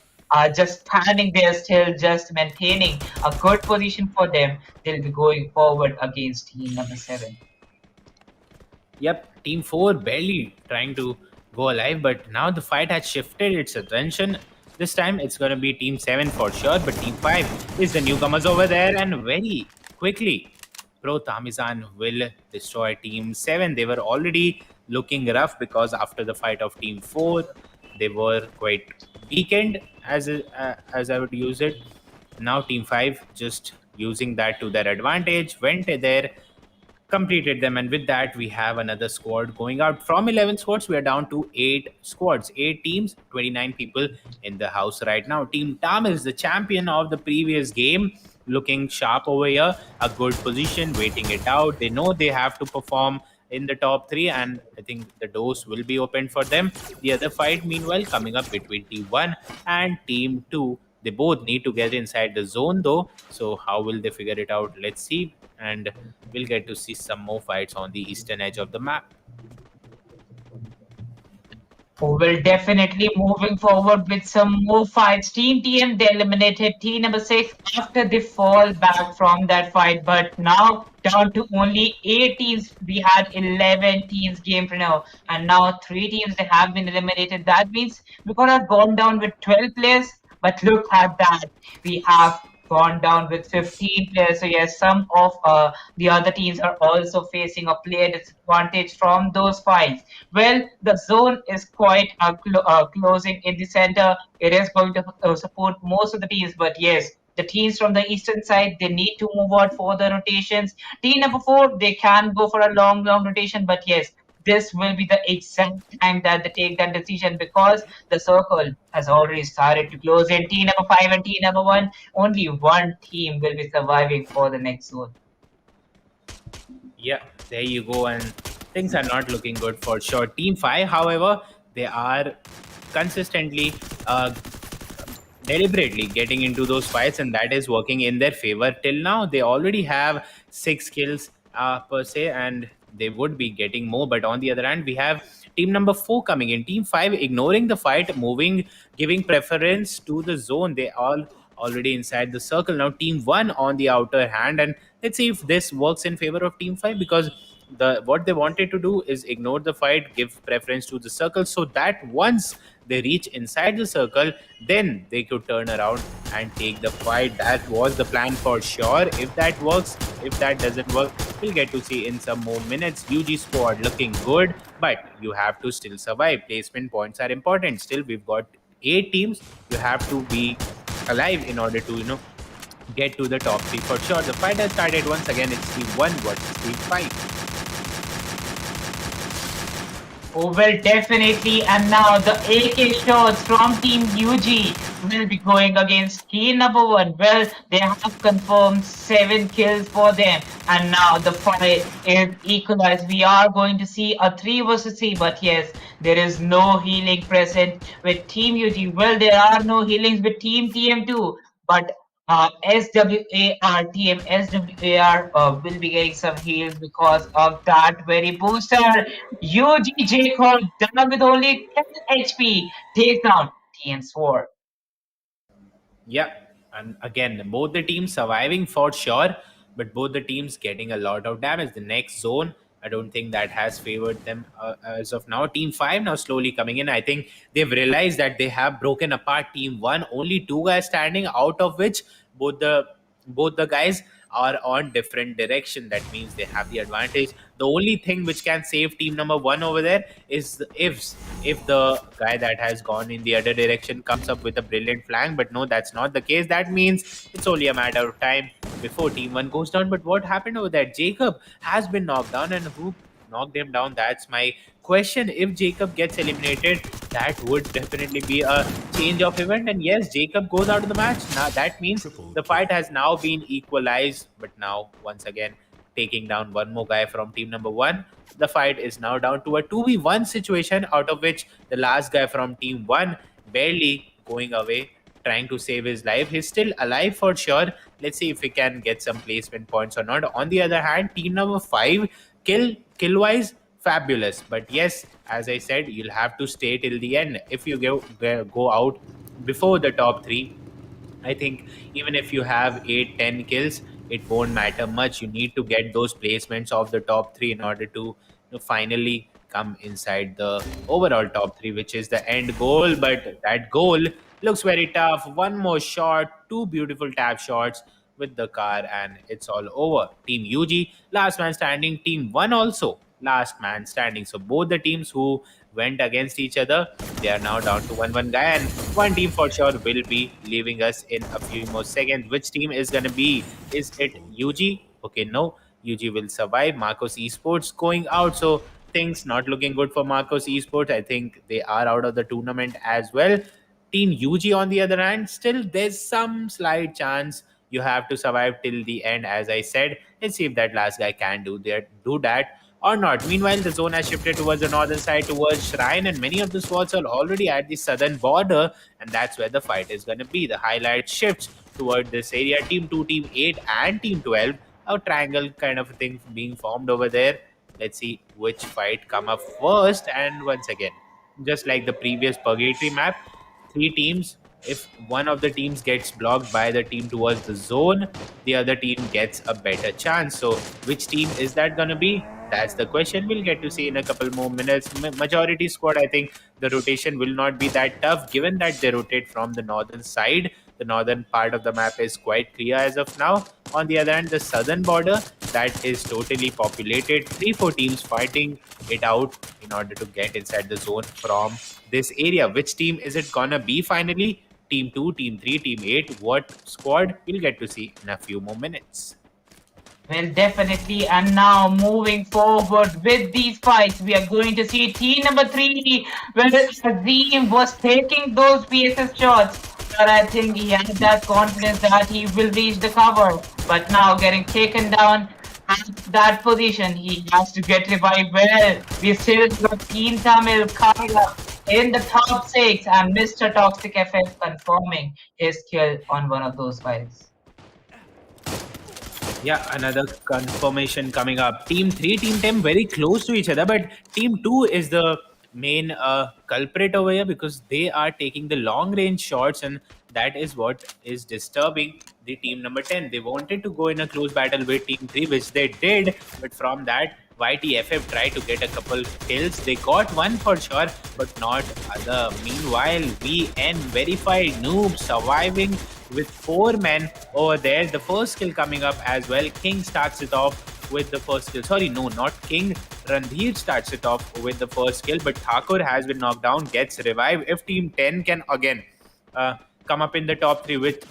just standing there still, just maintaining a good position for them. They'll be going forward against team number 7. Yep, Team 4 barely trying to go alive, but now the fight has shifted its attention. This time it's going to be Team 7 for sure, but Team 5 is the newcomers over there, and very quickly, Pro Tamizan will destroy Team 7. They were already looking rough because after the fight of Team 4, they were quite weakened, as I would use it. Now Team 5 just using that to their advantage, went there, completed them, and with that we have another squad going out. From 11 squads we are down to 8 squads, 8 teams, 29 people in the house right now. Team Tam is the champion of the previous game, looking sharp over here, a good position, waiting it out. They know they have to perform in the top 3, and I think the doors will be opened for them. The other fight meanwhile coming up between Team 1 and Team 2. They both need to get inside the zone though, so how will they figure it out? Let's see, and we'll get to see some more fights on the eastern edge of the map. Well, definitely moving forward with some more fights. Team TM, they eliminated team number 6 after they fall back from that fight. But now down to only 8 teams. We had 11 teams game for now. And now 3 teams they have been eliminated. That means we could have gone down with 12 players. But look at that. We have gone down with 15 players. So yes, some of the other teams are also facing a player disadvantage from those fights. Well, the zone is quite closing in the center. It is going to support most of the teams, but yes, the teams from the eastern side, they need to move out for the rotations. Team number 4, they can go for a long rotation, but yes, this will be the exact time that they take that decision, because the circle has already started to close in. Team number 5 and team number 1, only one team will be surviving for the next zone. Yeah, there you go, and things are not looking good for sure. Team 5, however, they are consistently deliberately getting into those fights, and that is working in their favor till now. They already have 6 kills per se, and they would be getting more. But on the other hand, we have team number 4 coming in. Team 5 ignoring the fight, moving, giving preference to the zone. They all already inside the circle. Now, team 1 on the outer hand, and let's see if this works in favor of team 5, because what they wanted to do is ignore the fight, give preference to the circle, so that once they reach inside the circle, then they could turn around and take the fight. That was the plan for sure. If that works, if that doesn't work, we'll get to see in some more minutes. UG squad looking good, but you have to still survive. Placement points are important. Still, we've got 8 teams. You have to be alive in order to, get to the top 3 for sure. The fight has started once again. It's team 1 versus team 5. Oh, well, definitely. And now the AK shots from Team UG will be going against team number 1. Well, they have confirmed 7 kills for them. And now the fight is equalized. We are going to see a 3 versus 3. But yes, there is no healing present with Team UG. Well, there are no healings with Team TM2. But SWAR will be getting some heals because of that very booster. UG Jacob done with only 10 HP takes down TM Sword. Yeah, and again, both the teams surviving for sure, but both the teams getting a lot of damage. The next zone, I don't think that has favored them as of now. Team 5 now slowly coming in. I think they've realized that they have broken apart Team 1. Only 2 guys standing, out of which both the both the guys are on different direction. That means they have the advantage. The only thing which can save team number 1 over there is if the guy that has gone in the other direction comes up with a brilliant flank. But no, that's not the case. That means it's only a matter of time before team 1 goes down. But what happened over there? Jacob has been knocked down, and who knocked him down? That's my question. If Jacob gets eliminated, that would definitely be a change of event. And yes, Jacob goes out of the match. Now that means the fight has now been equalized. But now, once again, taking down one more guy from team number 1. The fight is now down to a 2v1 situation, out of which the last guy from team 1 barely going away, trying to save his life. He's still alive for sure. Let's see if he can get some placement points or not. On the other hand, team number 5, kill wise, fabulous. But yes, as I said, you'll have to stay till the end. If you go out before the top 3, I think even if you have 8, 10 kills, it won't matter much. You need to get those placements of the top 3 in order to finally come inside the overall top 3, which is the end goal. But that goal looks very tough. One more shot, 2 beautiful tap shots with the car, and it's all over. Team UG, last man standing. Team 1 also, last man standing. So both the teams who went against each other, they are now down to 1-1 guy, and one team for sure will be leaving us in a few more seconds. Which team is going to be? Is it UG? Okay, no. UG will survive. Marcos Esports going out, so things not looking good for Marcos Esports. I think they are out of the tournament as well. Team UG, on the other hand, still there's some slight chance. You have to survive till the end, as I said. Let's see if that last guy can do that or not. Meanwhile, the zone has shifted towards the northern side, towards Shrine, and many of the squads are already at the southern border, and that's where the fight is going to be. The highlight shifts toward this area. Team 2, Team 8, and Team 12. A triangle kind of thing being formed over there. Let's see which fight come up first. And once again, just like the previous Purgatory map, 3 teams. If one of the teams gets blocked by the team towards the zone, the other team gets a better chance. So which team is that going to be? That's the question. We'll get to see in a couple more minutes. Majority squad, I think the rotation will not be that tough, given that they rotate from the northern side. The northern part of the map is quite clear as of now. On the other hand, the southern border, that is totally populated. 3-4 teams fighting it out in order to get inside the zone from this area. Which team is it gonna be finally? Team 2, Team 3, Team 8. What squad? We'll get to see in a few more minutes. Well, definitely. And now moving forward with these fights, we are going to see team number 3, where Azim was taking those PSS shots. But I think he had that confidence that he will reach the cover. But now getting taken down at that position, he has to get revived. Well, we still got Team Tamil, Kala, in the top six, and Mr. Toxic FF confirming his kill on one of those fights. Yeah, another confirmation coming up. Team 3, Team 10 very close to each other, but Team 2 is the main culprit over here because they are taking the long range shots, and that is what is disturbing the team number 10. They wanted to go in a close battle with Team 3, which they did, but from that, YTFF tried to get a couple kills. They got one for sure, but not other. Meanwhile, VN verified noob surviving with four men over there. The first kill coming up as well. King starts it off with the first kill. Sorry, no, not King. Randhir starts it off with the first kill, but Thakur has been knocked down, gets revived. If Team 10 can again uh, come up in the top three with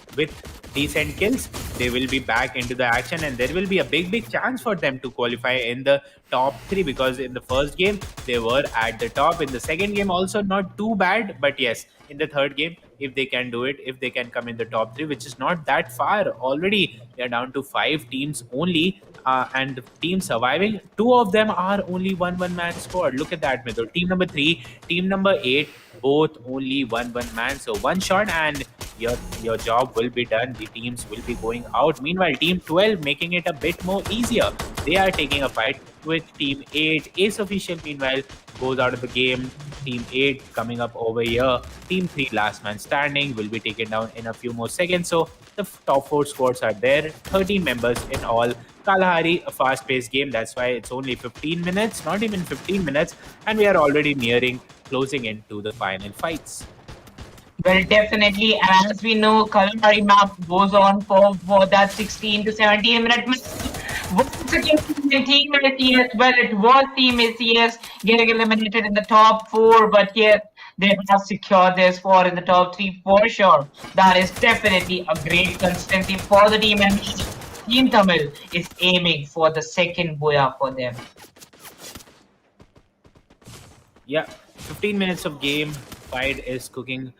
decent kills, they will be back into the action, and there will be a big chance for them to qualify in the top three, because in the first game they were at the top. In the second game also not too bad, but yes, in the third game, if they can do it, if they can come in the top three, which is not that far already, they are down to five teams only, and the teams surviving, two of them are only one man squad. Look at that, middle team number 3, team number 8, both only one man. So one shot and your job will be done. The teams will be going out. Meanwhile, team 12 making it a bit more easier. They are taking a fight with team 8. Ace official meanwhile goes out of the game. Team 8 coming up over here. Team 3 last man standing will be taken down in a few more seconds. So the top 4 squads are there. 13 members in all. Kalahari, a fast-paced game. That's why it's only 15 minutes, not even 15 minutes, and we are already nearing closing into the final fights. Well, definitely, and as we know, Kalahari map goes on for that 16 to 17 minute match. Once again, Team ACS, well, it was Team ACS getting eliminated in the top 4, but yet they have secured their spot in the top 3 for sure. That is definitely a great consistency for the team, and Team Tamil is aiming for the second Boya for them. Yeah, 15 minutes of game. Fight is cooking,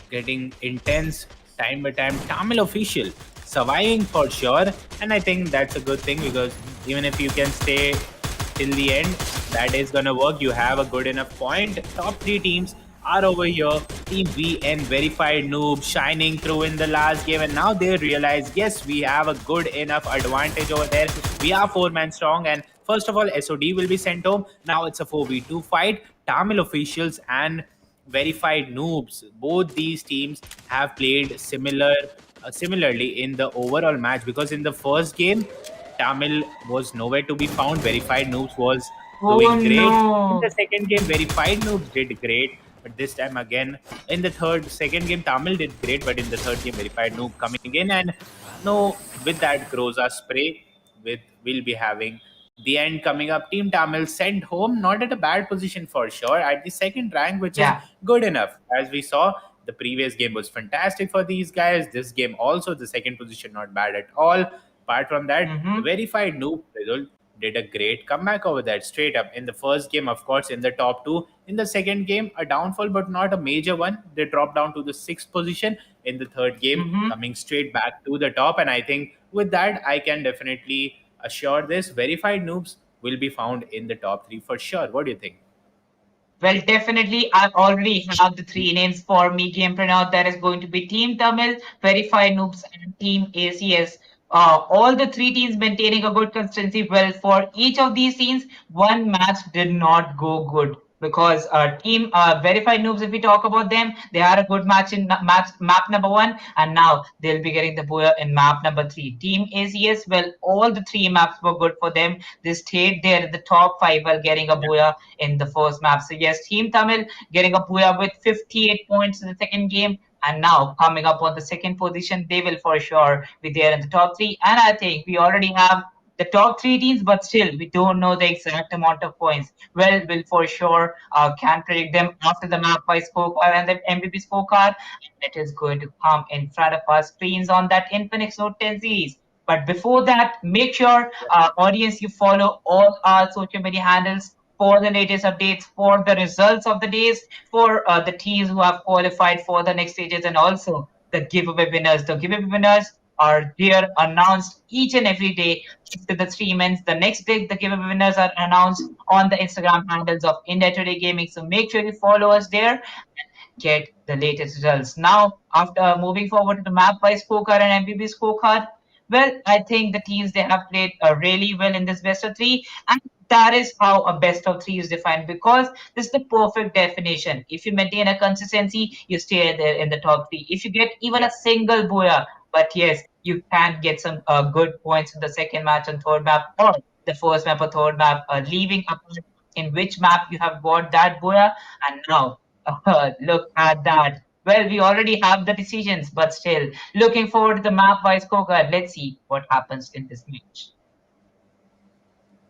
getting intense time by time. Tamil official surviving for sure, and I think that's a good thing, because even if you can stay till the end, that is gonna work. You have a good enough point. Top 3 teams are over here. Team VN verified noob shining through in the last game, and now they realize, yes, we have a good enough advantage over there. We are 4-man strong, and first of all, SOD will be sent home. Now it's a 4v2 fight. Tamil officials and verified noobs, both these teams have played similarly in the overall match, because in the first game Tamil was nowhere to be found. Verified Noobs was Oh doing great. In no! the second game, Verified Noobs did great. But this time again, in the second game, Tamil did great. But in the third game, Verified Noob coming in. And no, with that Groza spray, we'll be having the end coming up. Team Tamil sent home, not at a bad position for sure, at the second rank, which is Yeah. good enough. As we saw, the previous game was fantastic for these guys. This game also, the second position, not bad at all. Apart from that, the Mm-hmm. verified noob result did a great comeback over that straight up. In the first game, of course, in the top 2. In the second game, a downfall, but not a major one. They dropped down to the 6th position. In the third game, Mm-hmm. coming straight back to the top. And I think with that, I can definitely assure this, verified noobs will be found in the top 3 for sure. What do you think? Well, definitely, I already have the 3 names for me game printout. That is going to be Team Tamil, Verified Noobs, and Team ACS. All the 3 teams maintaining a good consistency. Well, for each of these teams, one match did not go good, because Team Verified Noobs, if we talk about them, they had a good match in map number 1, and now they'll be getting the booyah in map number 3. Team ACS, well, all the 3 maps were good for them. They stayed there in the top 5 while getting a booyah in the first map. So yes, Team Tamil getting a booyah with 58 points in the second game. And now coming up on the second position, they will for sure be there in the top 3. And I think we already have the top 3 teams, but still we don't know the exact amount of points. Well, we'll for sure can predict them after the map by scorecard and the MVP scorecard. It is going to come in front of our screens on that Infinix Note 10 series. But before that, make sure, audience, you follow all our social media handles for the latest updates, for the results of the days, for the teams who have qualified for the next stages, and also the giveaway winners. The giveaway winners are there announced each and every day after the 3 months. The next day, the giveaway winners are announced on the Instagram handles of India Today Gaming. So make sure you follow us there, get the latest results. Now, after moving forward to the map wise scorecard and MVP scorecard, well, I think the teams they have played really well in this best of three, and that is how a best of three is defined because this is the perfect definition. If you maintain a consistency, you stay there in the top three. If you get even a Yeah. single boya, but yes, you can get some good points in the second match and third map, or the first map or third map, leaving apart in which map you have got that boya. And now look at that. Well, we already have the decisions, but still, looking forward to the map wise scorecard. Let's see what happens in this match.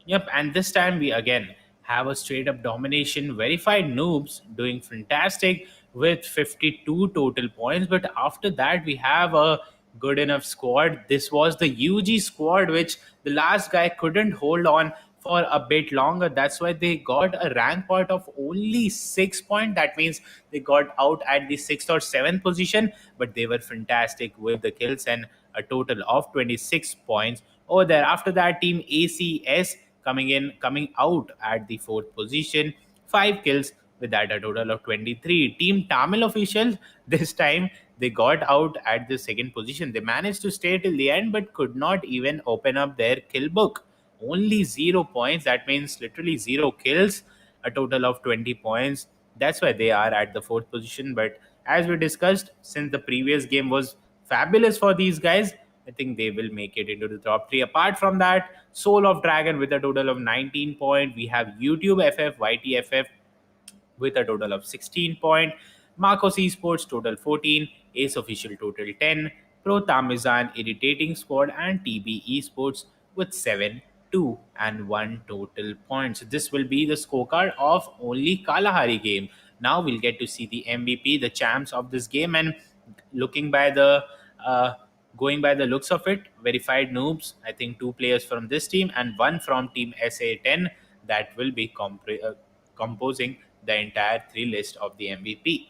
Yep, and this time we again have a straight up domination. Verified noobs doing fantastic with 52 total points. But after that, we have a good enough squad. This was the UG squad, which the last guy couldn't hold on for a bit longer. That's why they got a rank point of only 6 points. That means they got out at the sixth or seventh position, but they were fantastic with the kills and a total of 26 points over there. After that, team ACS coming out at the fourth position, 5 kills with that a total of 23. Team Tamil officials this time they got out at the second position. They managed to stay till the end but could not even open up their kill book. Only 0 points. That means literally 0 kills, a total of 20 points. That's why they are at the fourth position. But as we discussed, since the previous game was fabulous for these guys, I think they will make it into the top three. Apart from that, Soul of Dragon with a total of 19 points. We have YouTube FF, YTFF with a total of 16 point. Marcos Esports total 14, Ace Official total 10, Pro Tamizan Irritating Squad and TB Esports with 7, 2 and 1 total points. This will be the scorecard of only Kalahari game. Now we'll get to see the MVP, the champs of this game, and looking by the uh, going by the looks of it, verified noobs. I think two players from this team and one from team SA10 that will be composing the entire three list of the MVP.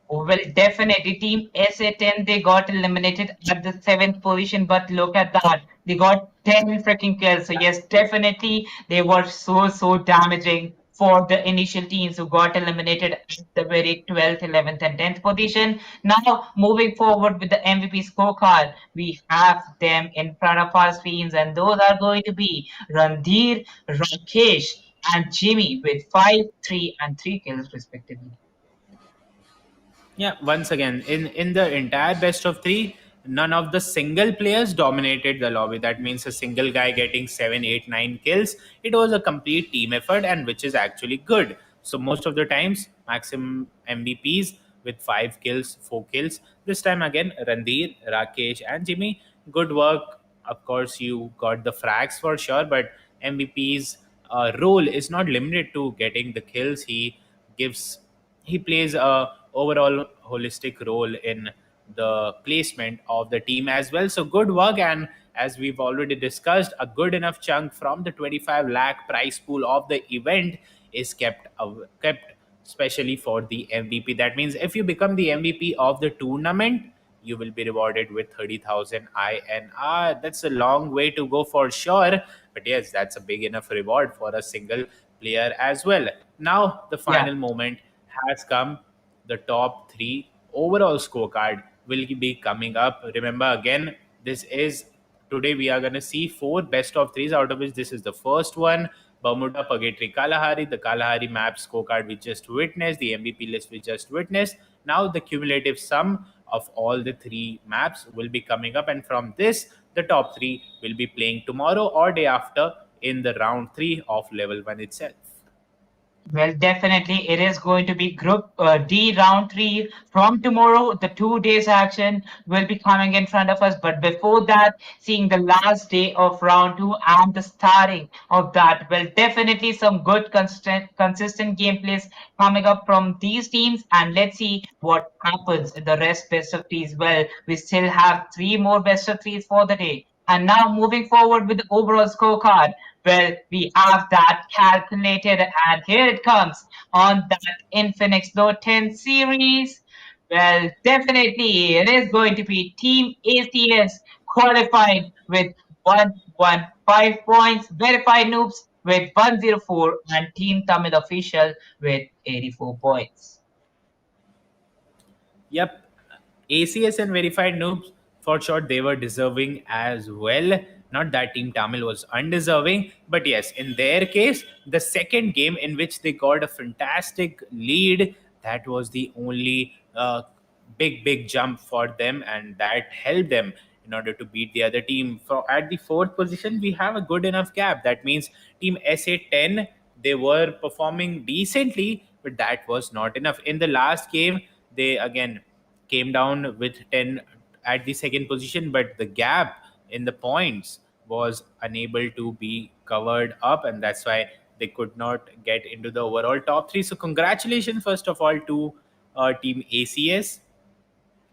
Oh, well, definitely. Team SA10, they got eliminated at the seventh position, but look at that. They got 10 freaking kills. So, yes, definitely, they were so damaging for the initial teams who got eliminated at the very 12th, 11th, and 10th position. Now, moving forward with the MVP scorecard, we have them in front of our screens, and those are going to be Randhir, Rakesh, and Jimmy with 5, 3, and 3 kills, respectively. Yeah, once again, in the entire best of three, none of the single players dominated the lobby. That means a single guy getting 7, 8, 9 kills. It was a complete team effort, and which is actually good. So most of the times, maximum MVPs with 5 kills, 4 kills. This time again, Randhir, Rakesh, and Jimmy. Good work. Of course, you got the frags for sure, but MVP's role is not limited to getting the kills. Gives he plays a overall holistic role in the placement of the team as well. So good work, and as we've already discussed, a good enough chunk from the 25 lakh prize pool of the event is kept especially for the MVP. That means if you become the MVP of the tournament, you will be rewarded with 30,000 INR. That's a long way to go for sure, but yes, that's a big enough reward for a single player as well. Now, the Yeah. final moment has come. The top three overall scorecard will be coming up. Remember, again, this is today we are going to see four best of threes, out of which this is the first one. Bermuda, Purgatory, Kalahari, the Kalahari map scorecard we just witnessed, the MVP list we just witnessed. Now, the cumulative sum of all the three maps will be coming up, and from this, the top three will be playing tomorrow or day after in the round three of level one itself. Well, definitely, it is going to be Group D round three from tomorrow. The 2 days action will be coming in front of us. But before that, seeing the last day of round two and the starting of that, well, definitely some good, consistent gameplays coming up from these teams. And let's see what happens in the rest best of threes. Well, we still have three more best of threes for the day. And now moving forward with the overall scorecard. Well, we have that calculated, and here it comes on that Infinix Note 10 series. Well, definitely it is going to be Team ACS qualified with 115 points, Verified Noobs with 104, and Team Tamil Official with 84 points. Yep, ACS and verified noobs for sure they were deserving as well. Not that Team Tamil was undeserving, but yes, in their case, the second game in which they got a fantastic lead, that was the only big jump for them, and that helped them in order to beat the other team. For at the fourth position, we have a good enough gap. That means Team SA10 they were performing decently, but that was not enough. In the last game, they again came down with 10 at the second position, but the gap in the points was unable to be covered up, and that's why they could not get into the overall top three. So, congratulations, first of all, to Team ACS,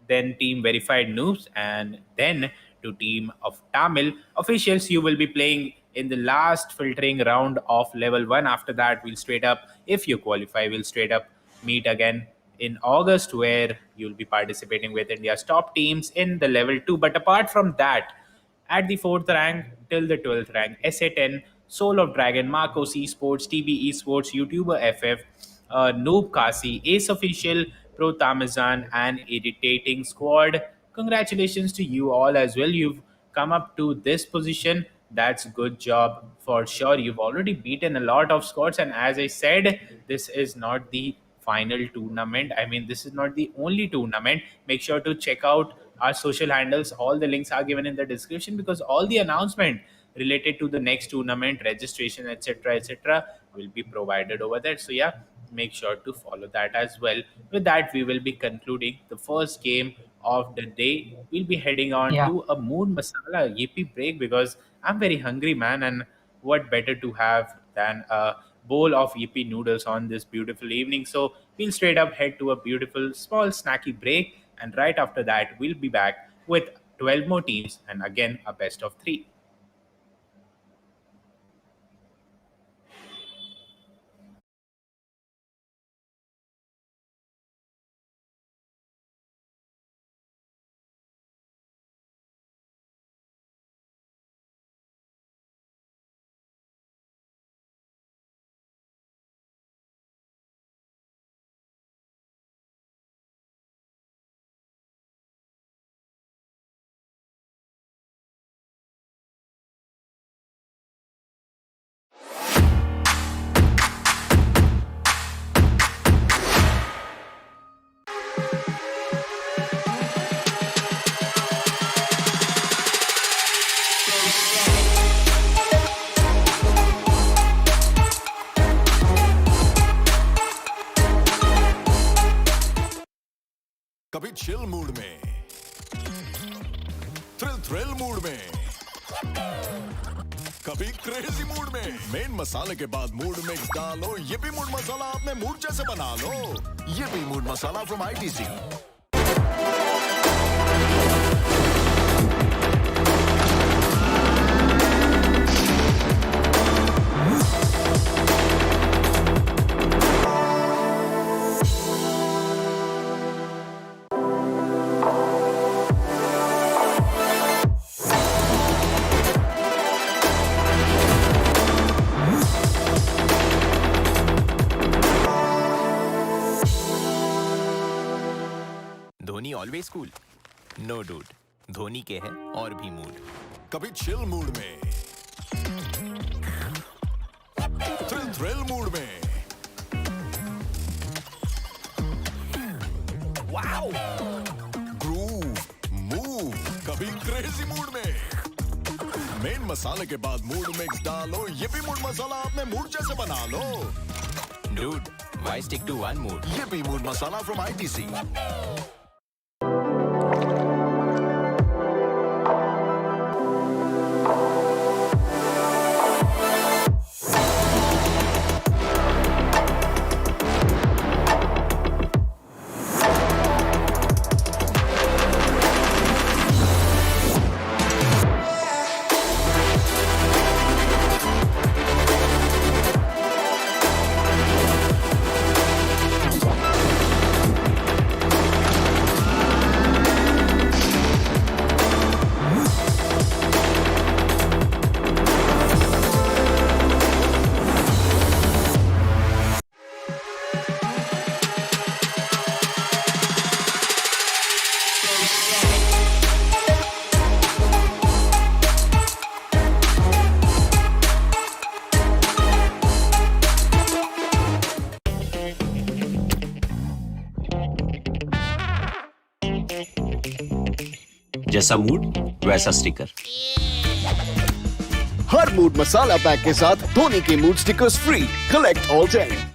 then Team Verified Noobs, and then to Team of Tamil officials. You will be playing in the last filtering round of level 1. After that, we'll straight up, if you qualify, we'll straight up meet again in August, where you'll be participating with India's top teams in the level 2. But apart from that, at the 4th rank till the 12th rank, SA10, Soul of Dragon, Marcos Esports, TB Esports, YouTuber FF, Noob Kasi, Ace Official, Pro Tamazan, and Irritating Squad. Congratulations to you all as well. You've come up to this position. That's good job for sure. You've already beaten a lot of squads, and as I said, this is not the final tournament. I mean, this is not the only tournament. Make sure to check out our social handles. All the links are given in the description, because all the announcement related to the next tournament, registration, etc., will be provided over there. So yeah, make sure to follow that as well. With that, we will be concluding the first game of the day. We'll be heading on Yeah. to a moon masala yippee break, because I'm very hungry, man, and what better to have than a bowl of yippee noodles on this beautiful evening. So we'll straight up head to a beautiful small snacky break, and right after that, we'll be back with 12 more teams and again a best of 3. कभी chill mood में, thrill mood में, कभी crazy mood में। Main मसाले के बाद mood mix डालो, ये भी मूड मसाला अपने मूड जैसे बना लो। ये भी mood masala from ITC. Dhoni always cool, no dude, Dhoni के है और भी मूड। कभी चिल मूड में, थ्रिल मूड में, वाओ, ग्रूव, मूव, कभी क्रेजी मूड में। मेन मसाले के बाद मूड मिक्स डालो, ये भी मूड मसाला अपने मूड जैसे बना लो। Dude, why stick to one mood? ये भी मूड मसाला फ्रॉम आईटीसी। जैसा मूड वैसा स्टिकर। हर मूड मसाला पैक के साथ धोनी के mood stickers free. Collect all 10।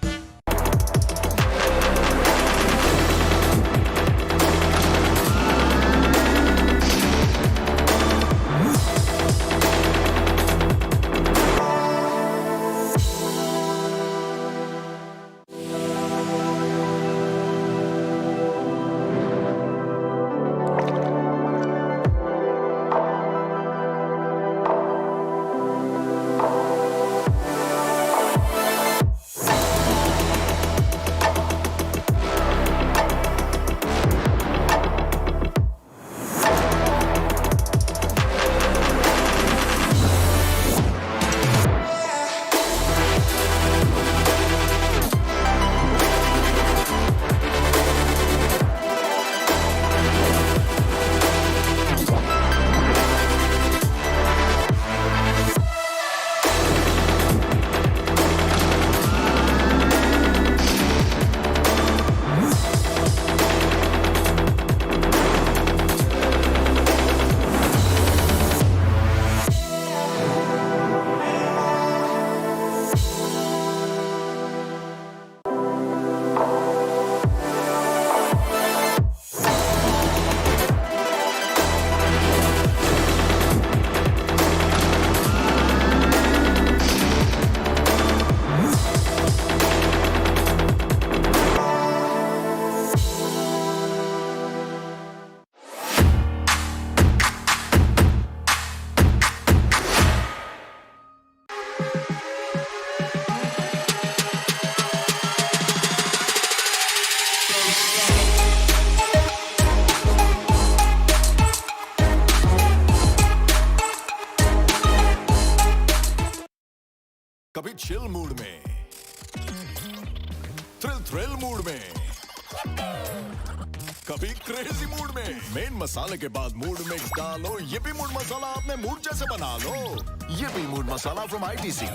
कभी चिल मूड में, थ्रिल मूड में, कभी क्रेजी मूड में। मेन मसाले के बाद मूड मिक्स डालो। YiPPee मूड मसाला अपने मूड जैसे बना लो। YiPPee mood masala from ITC।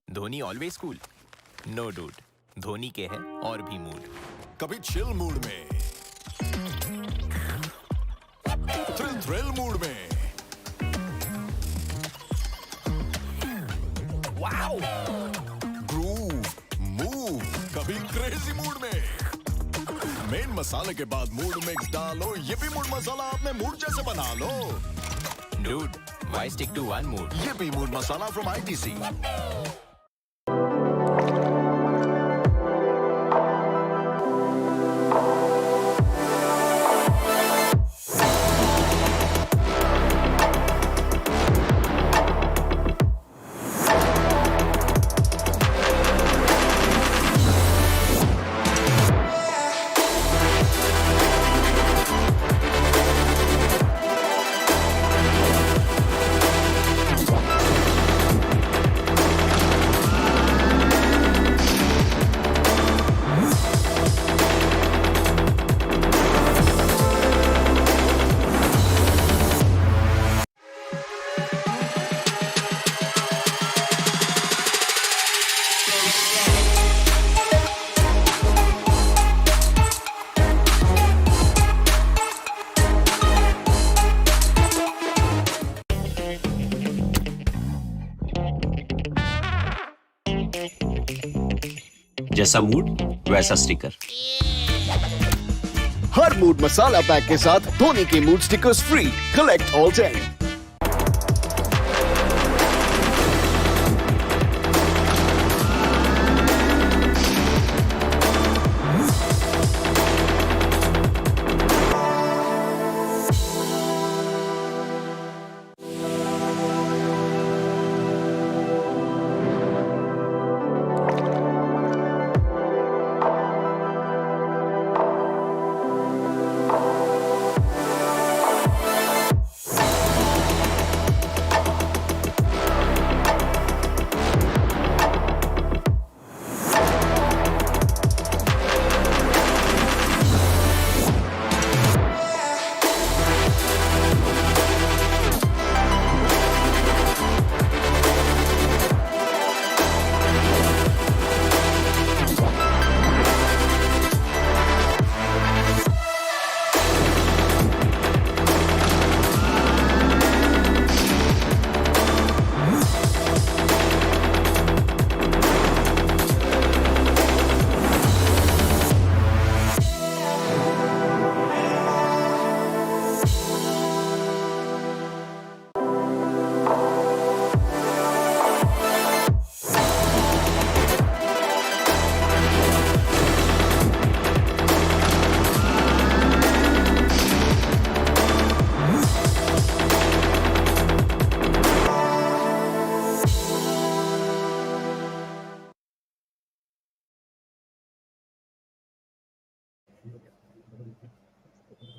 Dhoni always cool, no dude. Dhoni के है और भी मूड। कभी चिल मूड में, थ्रिल मूड में, वाओ, ग्रूव, मूव। कभी क्रेजी मूड में। मेन मसाले के बाद मूड मिक्स डालो। YiPPee मूड मसाला अपने मूड जैसे बना लो। Dude, why stick to one mood? YiPPee mood masala from ITC। जैसा मूड वैसा स्टिकर। हर मूड मसाला पैक के साथ धोनी के mood stickers free. Collect all 10।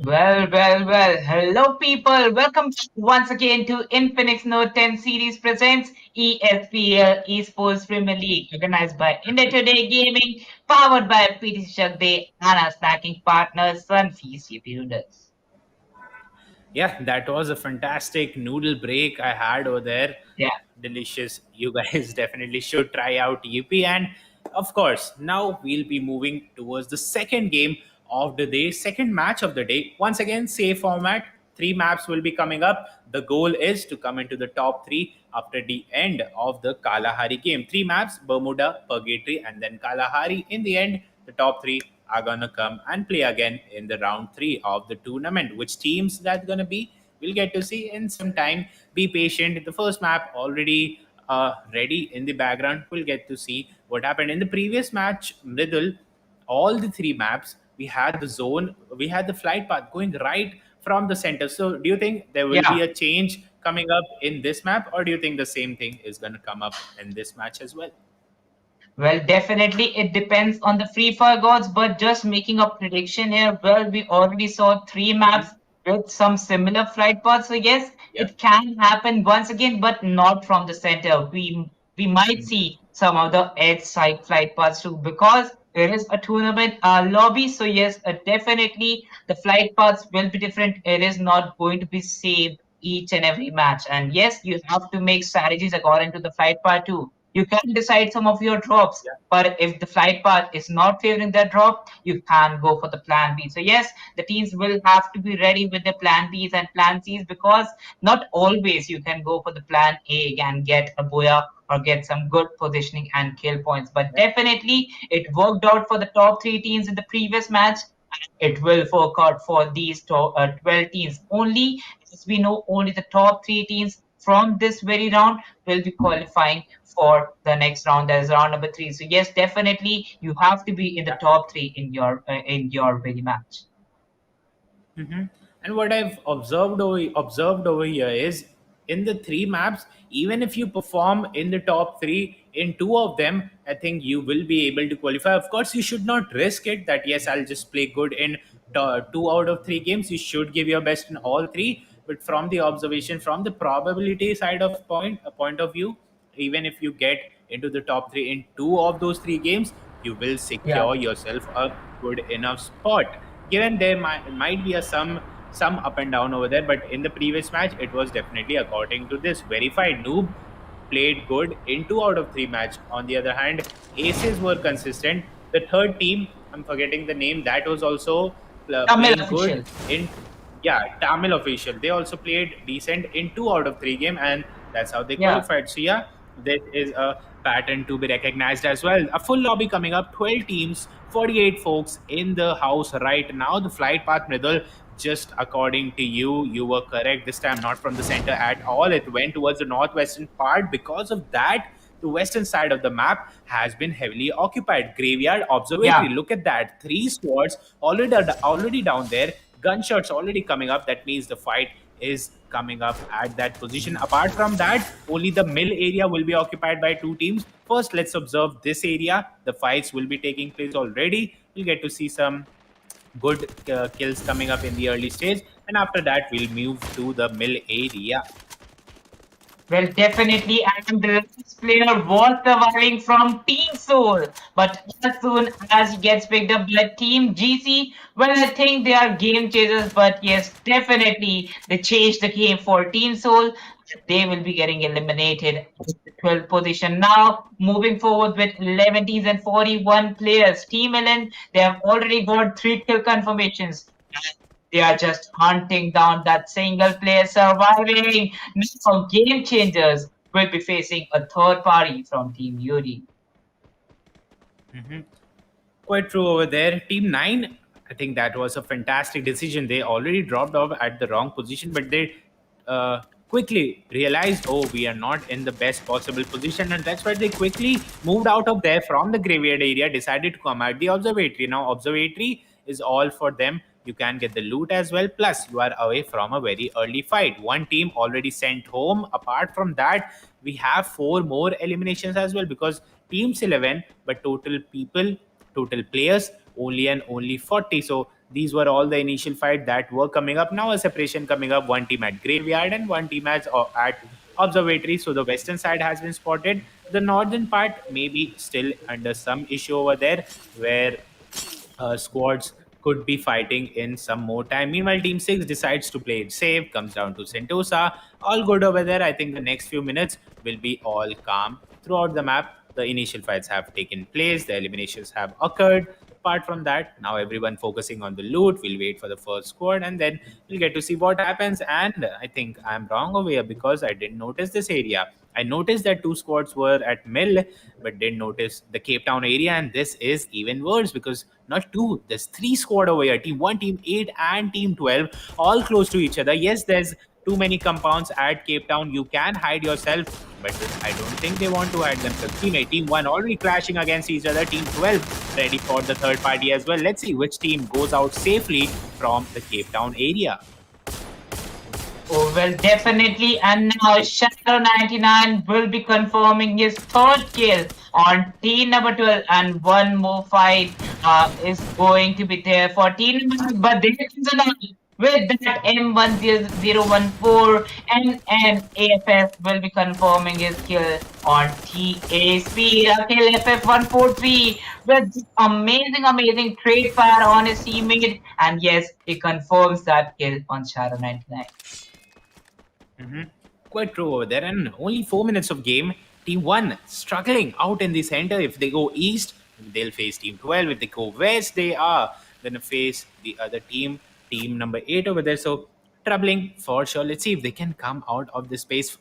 Well. Hello, people. Welcome back once again to Infinix Note 10 series presents ESPL Esports Premier League, organized by India Today Gaming, powered by PT Shakti and our snacking partner, Sunfeast Noodles. Yeah, that was a fantastic noodle break I had over there. Yeah. Delicious. You guys definitely should try out Yippee. And of course, now we'll be moving towards the second game of the day, second match of the day. Once again, same format. Three maps will be coming up. The goal is to come into the top three after the end of the Kalahari game. Three maps: Bermuda, Purgatory, and then Kalahari. In the end, the top three are gonna come and play again in the round three of the tournament. Which teams that's gonna be, we'll get to see in some time. Be patient. The first map already ready in the background. We'll get to see what happened in the previous match. Middle, all the three maps, we had the zone, we had the flight path going right from the center. So, do you think there will be Yeah. a change coming up in this map, or do you think the same thing is going to come up in this match as well? Well, definitely it depends on the Free Fire gods, but just making a prediction here. Well, we already saw three maps with some similar flight paths. So yes, Yeah. it can happen once again, but not from the center. We might see some of the edge side flight paths too, because there is a tournament lobby. So yes, definitely the flight paths will be different. It is not going to be same each and every match. And yes, you have to make strategies according to the flight path too. You can decide some of your drops, but if the flight path is not favoring that drop, you can go for the plan B. So yes, the teams will have to be ready with their plan Bs and plan Cs, because not always you can go for the plan A and get a boya or get some good positioning and kill points. But definitely it worked out for the top three teams in the previous match. It will work out for these 12 teams only, as we know only the top three teams from this very round will be qualifying for the next round, that is round number three. So yes, definitely you have to be in the top three in your very match. Mhm. And what I've observed over here is, in the three maps, even if you perform in the top three in two of them, I think you will be able to qualify. Of course, you should not risk it that yes, I'll just play good in two out of three games. You should give your best in all three. But from the observation, from the probability side of point of view, even if you get into the top three in two of those three games, you will Yeah. secure yourself a good enough spot. Given there might be a some up and down over there, but in the previous match, it was definitely according to this verified. Noob played good in two out of three match. On the other hand, aces were consistent. The third team, I'm forgetting the name, that was also Tamil playing good official. in, yeah, Tamil official. They also played decent in two out of three game, and that's how they Yeah. qualified. So yeah, this is a pattern to be recognized as well. A full lobby coming up, 12 teams, 48 folks in the house right now. The flight path, Mridul, just according to you, you were correct this time, not from the center at all. It went towards the northwestern part. Because of that, the western side of the map has been heavily occupied. Graveyard Yeah. observatory, look at that. Three squads already down there. Gunshots already coming up. That means the fight is coming up at that position. Apart from that, only the mill area will be occupied by two teams. First, let's observe this area. The fights will be taking place already. We'll get to see some good kills coming up in the early stage, and after that, we'll move to the mill area. Well, definitely, and the last player was surviving from Team Soul. But as soon as he gets picked up by Team GC, well, I think they are game changers. But yes, definitely, they changed the game for Team Soul. They will be getting eliminated at the 12th position. Now, moving forward with 11 teams and 41 players. Team Ellen, they have already got 3 kill confirmations. They are just hunting down that single player surviving. Now, game changers will be facing a third party from Team UD. Quite true over there. Team 9, I think that was a fantastic decision. They already dropped off at the wrong position, but they quickly realized, oh, we are not in the best possible position. And that's why they quickly moved out of there from the graveyard area, decided to come at the observatory. Now, observatory is all for them. You can get the loot as well. Plus, you are away from a very early fight. One team already sent home. Apart from that, we have four more eliminations as well, because teams 11, but total players only and only 40. So these were all the initial fight that were coming up. Now a separation coming up, one team at Graveyard and one team at Observatory. So the western side has been spotted. The northern part may be still under some issue over there, where squads could be fighting in some more time. Meanwhile, Team 6 decides to play it safe, comes down to Sentosa. All good over there. I think the next few minutes will be all calm throughout the map. The initial fights have taken place, the eliminations have occurred. Apart from that, now everyone focusing on the loot. We'll wait for the first squad and then we'll get to see what happens. And I think I'm wrong over here because I didn't notice this area. I noticed that two squads were at Mill, but didn't notice the Cape Town area, and this is even worse because not two, there's three squad over here. Team 1, Team 8, and Team 12, all close to each other. Yes, there's too many compounds at Cape Town. You can hide yourself, but I don't think they want to hide themselves. Team 1 already clashing against each other. Team 12 ready for the third party as well. Let's see which team goes out safely from the Cape Town area. Oh, well, definitely. And now Shadow 99 will be confirming his third kill on team number 12. And one more fight is going to be there for team number 12. But there comes along with that M10014 and AFF will be confirming his kill on TASP. Kill FF143 with amazing trade fire on his teammate. And yes, he confirms that kill on Shadow 99. Quite true over there. And only 4 minutes of game. Team 1 struggling out in the center. If they go east, they'll face Team 12. If they go west, they are going to face the other team, team number 8 over there. So troubling for sure. Let's see if they can come out of this space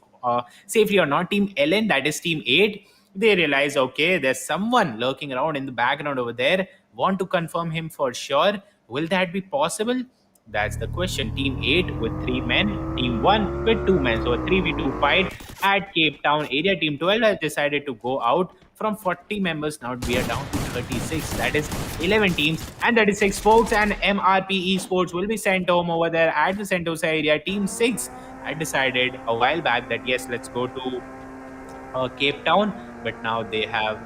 safely or not. Team Ellen, that is Team 8. They realize, okay, there's someone lurking around in the background over there. Want to confirm him for sure. Will that be possible? That's the question. Team 8 with 3 men, Team 1 with 2 men. So a 3v2 fight at Cape Town area. Team 12 has decided to go out from 40 members. Now we are down to 36. That is 11 teams and 36 folks. And MRP Esports will be sent home over there at the Sentosa area. Team 6 had decided a while back that yes, let's go to Cape Town. But now they have,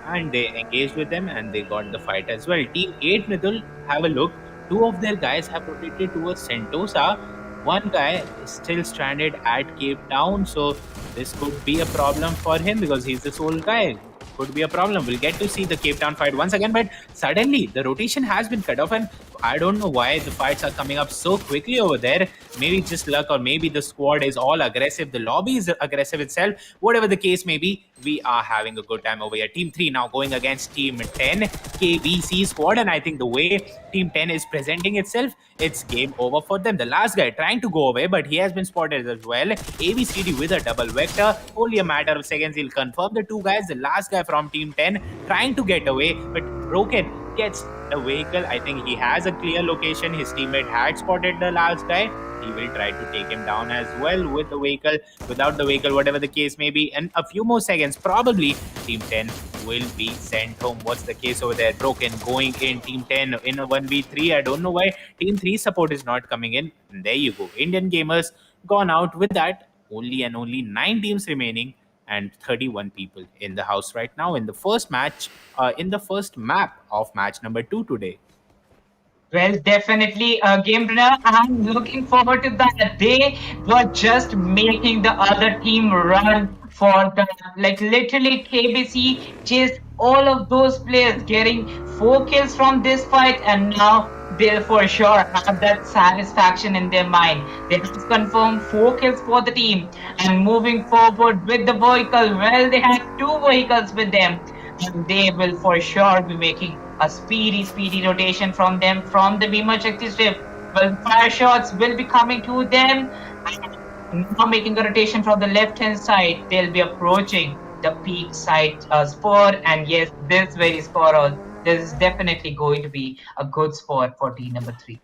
and they engaged with them and they got the fight as well. Team 8, Mithul, have a look. 2 of their guys have rotated towards Sentosa. One guy is still stranded at Cape Town, so this could be a problem for him because he's the sole guy. Could be a problem. We'll get to see the Cape Town fight once again, but suddenly the rotation has been cut off, and I don't know why the fights are coming up so quickly over there. Maybe just luck, or maybe the squad is all aggressive. The lobby is aggressive itself. Whatever the case may be, we are having a good time over here. Team 3 now going against Team 10, KBC squad, and I think the way Team 10 is presenting itself, it's game over for them. The last guy trying to go away, but he has been spotted as well. ABCD with a double vector. Only a matter of seconds, he'll confirm the 2 guys. The last guy from Team 10 trying to get away, but Broken gets the vehicle. I think he has a clear location. His teammate had spotted the last guy. He will try to take him down as well with the vehicle, without the vehicle, whatever the case may be. And a few more seconds, probably Team 10 will be sent home. What's the case over there? Broken going in. Team 10 in a 1v3. I don't know why Team 3 support is not coming in. And there you go. Indian gamers gone out with that. Only 9 teams remaining and 31 people in the house right now in the first match, in the first map of match number 2 today. Well, definitely, Game Runner. I'm looking forward to that. They were just making the other team run for the, like, literally KBC chased all of those players, getting 4 kills from this fight, and now they'll for sure have that satisfaction in their mind. They have confirmed 4 kills for the team, and moving forward with the vehicle, well, they have 2 vehicles with them, and they will for sure be making a speedy rotation from them from the Beamer Shakti strip. Well, fire shots will be coming to them. Now making a rotation from the left hand side, they'll be approaching the peak side spot. And yes, this very spot, this is definitely going to be a good spot for team number 3.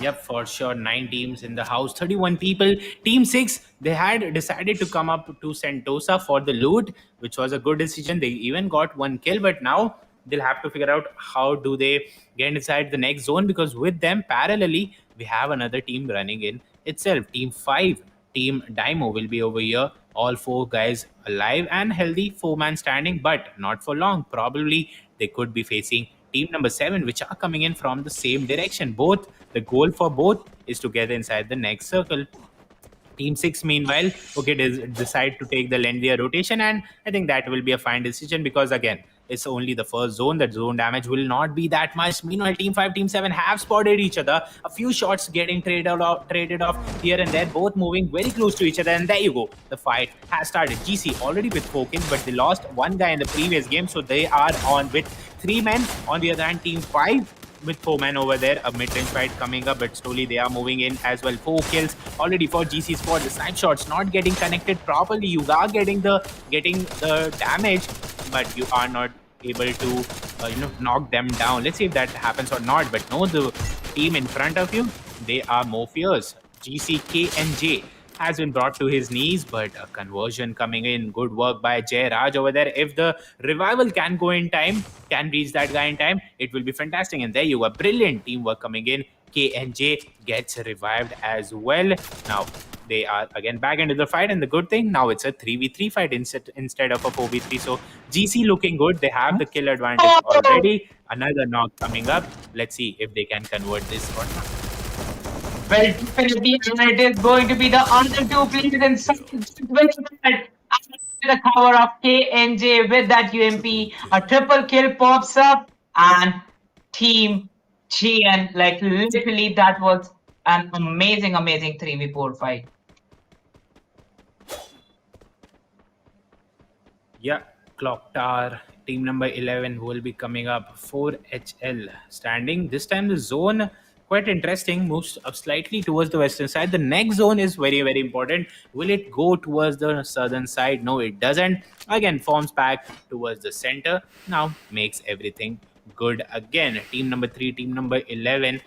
Yep, for sure. 9 teams in the house, 31 people. Team 6, they had decided to come up to Sentosa for the loot, which was a good decision. They even got 1 kill, but now they'll have to figure out how do they get inside the next zone, because with them parallelly, we have another team running in itself. Team 5, Team Dymo will be over here. All 4 guys alive and healthy, 4-man standing, but not for long. Probably they could be facing team number 7, which are coming in from the same direction. Both the goal for both is to get inside the next circle. Team 6, meanwhile, okay, decide to take the lengthier rotation, and I think that will be a fine decision because, again, it's only the first zone. That zone damage will not be that much. Meanwhile, Team 5, Team 7 have spotted each other. A few shots getting traded off here and there, both moving very close to each other, and there you go. The fight has started. GC already with 4 kills, but they lost one guy in the previous game, so they are on with 3 men. On the other hand, Team 5 with 4 men over there, a mid-range fight coming up, but slowly they are moving in as well. 4 kills already for GC squad. The snipe shots not getting connected properly. You are getting the damage, but you are not able to knock them down. Let's see if that happens or not. But no, the team in front of you, they are more fierce. GCK and J has been brought to his knees, but a conversion coming in. Good work by Jay Raj over there. If the revival can go in time, can reach that guy in time, it will be fantastic. And there you go. Brilliant teamwork coming in. KNJ gets revived as well. Now they are again back into the fight, and the good thing now it's a 3v3 fight instead of a 4v3. So GC looking good. They have the kill advantage already. Another knock coming up. Let's see if they can convert this or not. Well, definitely, and it is going to be the other 2 players in the cover of KNJ with that UMP. A triple kill pops up, and Team GN, like literally, that was an amazing 3v4 fight. Yeah, Clock Tower, team number 11 will be coming up. 4HL standing. This time the zone, quite interesting, moves up slightly towards the western side. The next zone is very, very important. Will it go towards the southern side? No, it doesn't. Again, forms back towards the center. Now makes everything good again. Team number 3, team number 11,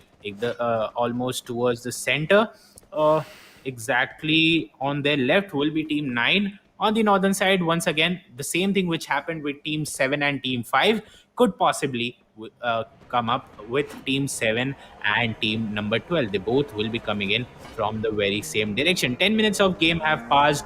almost towards the center. Exactly on their left will be team 9. On the northern side, once again, the same thing which happened with team 7 and team 5 could possibly come up with team 7 and team number 12. They both will be coming in from the very same direction. 10 minutes of game have passed.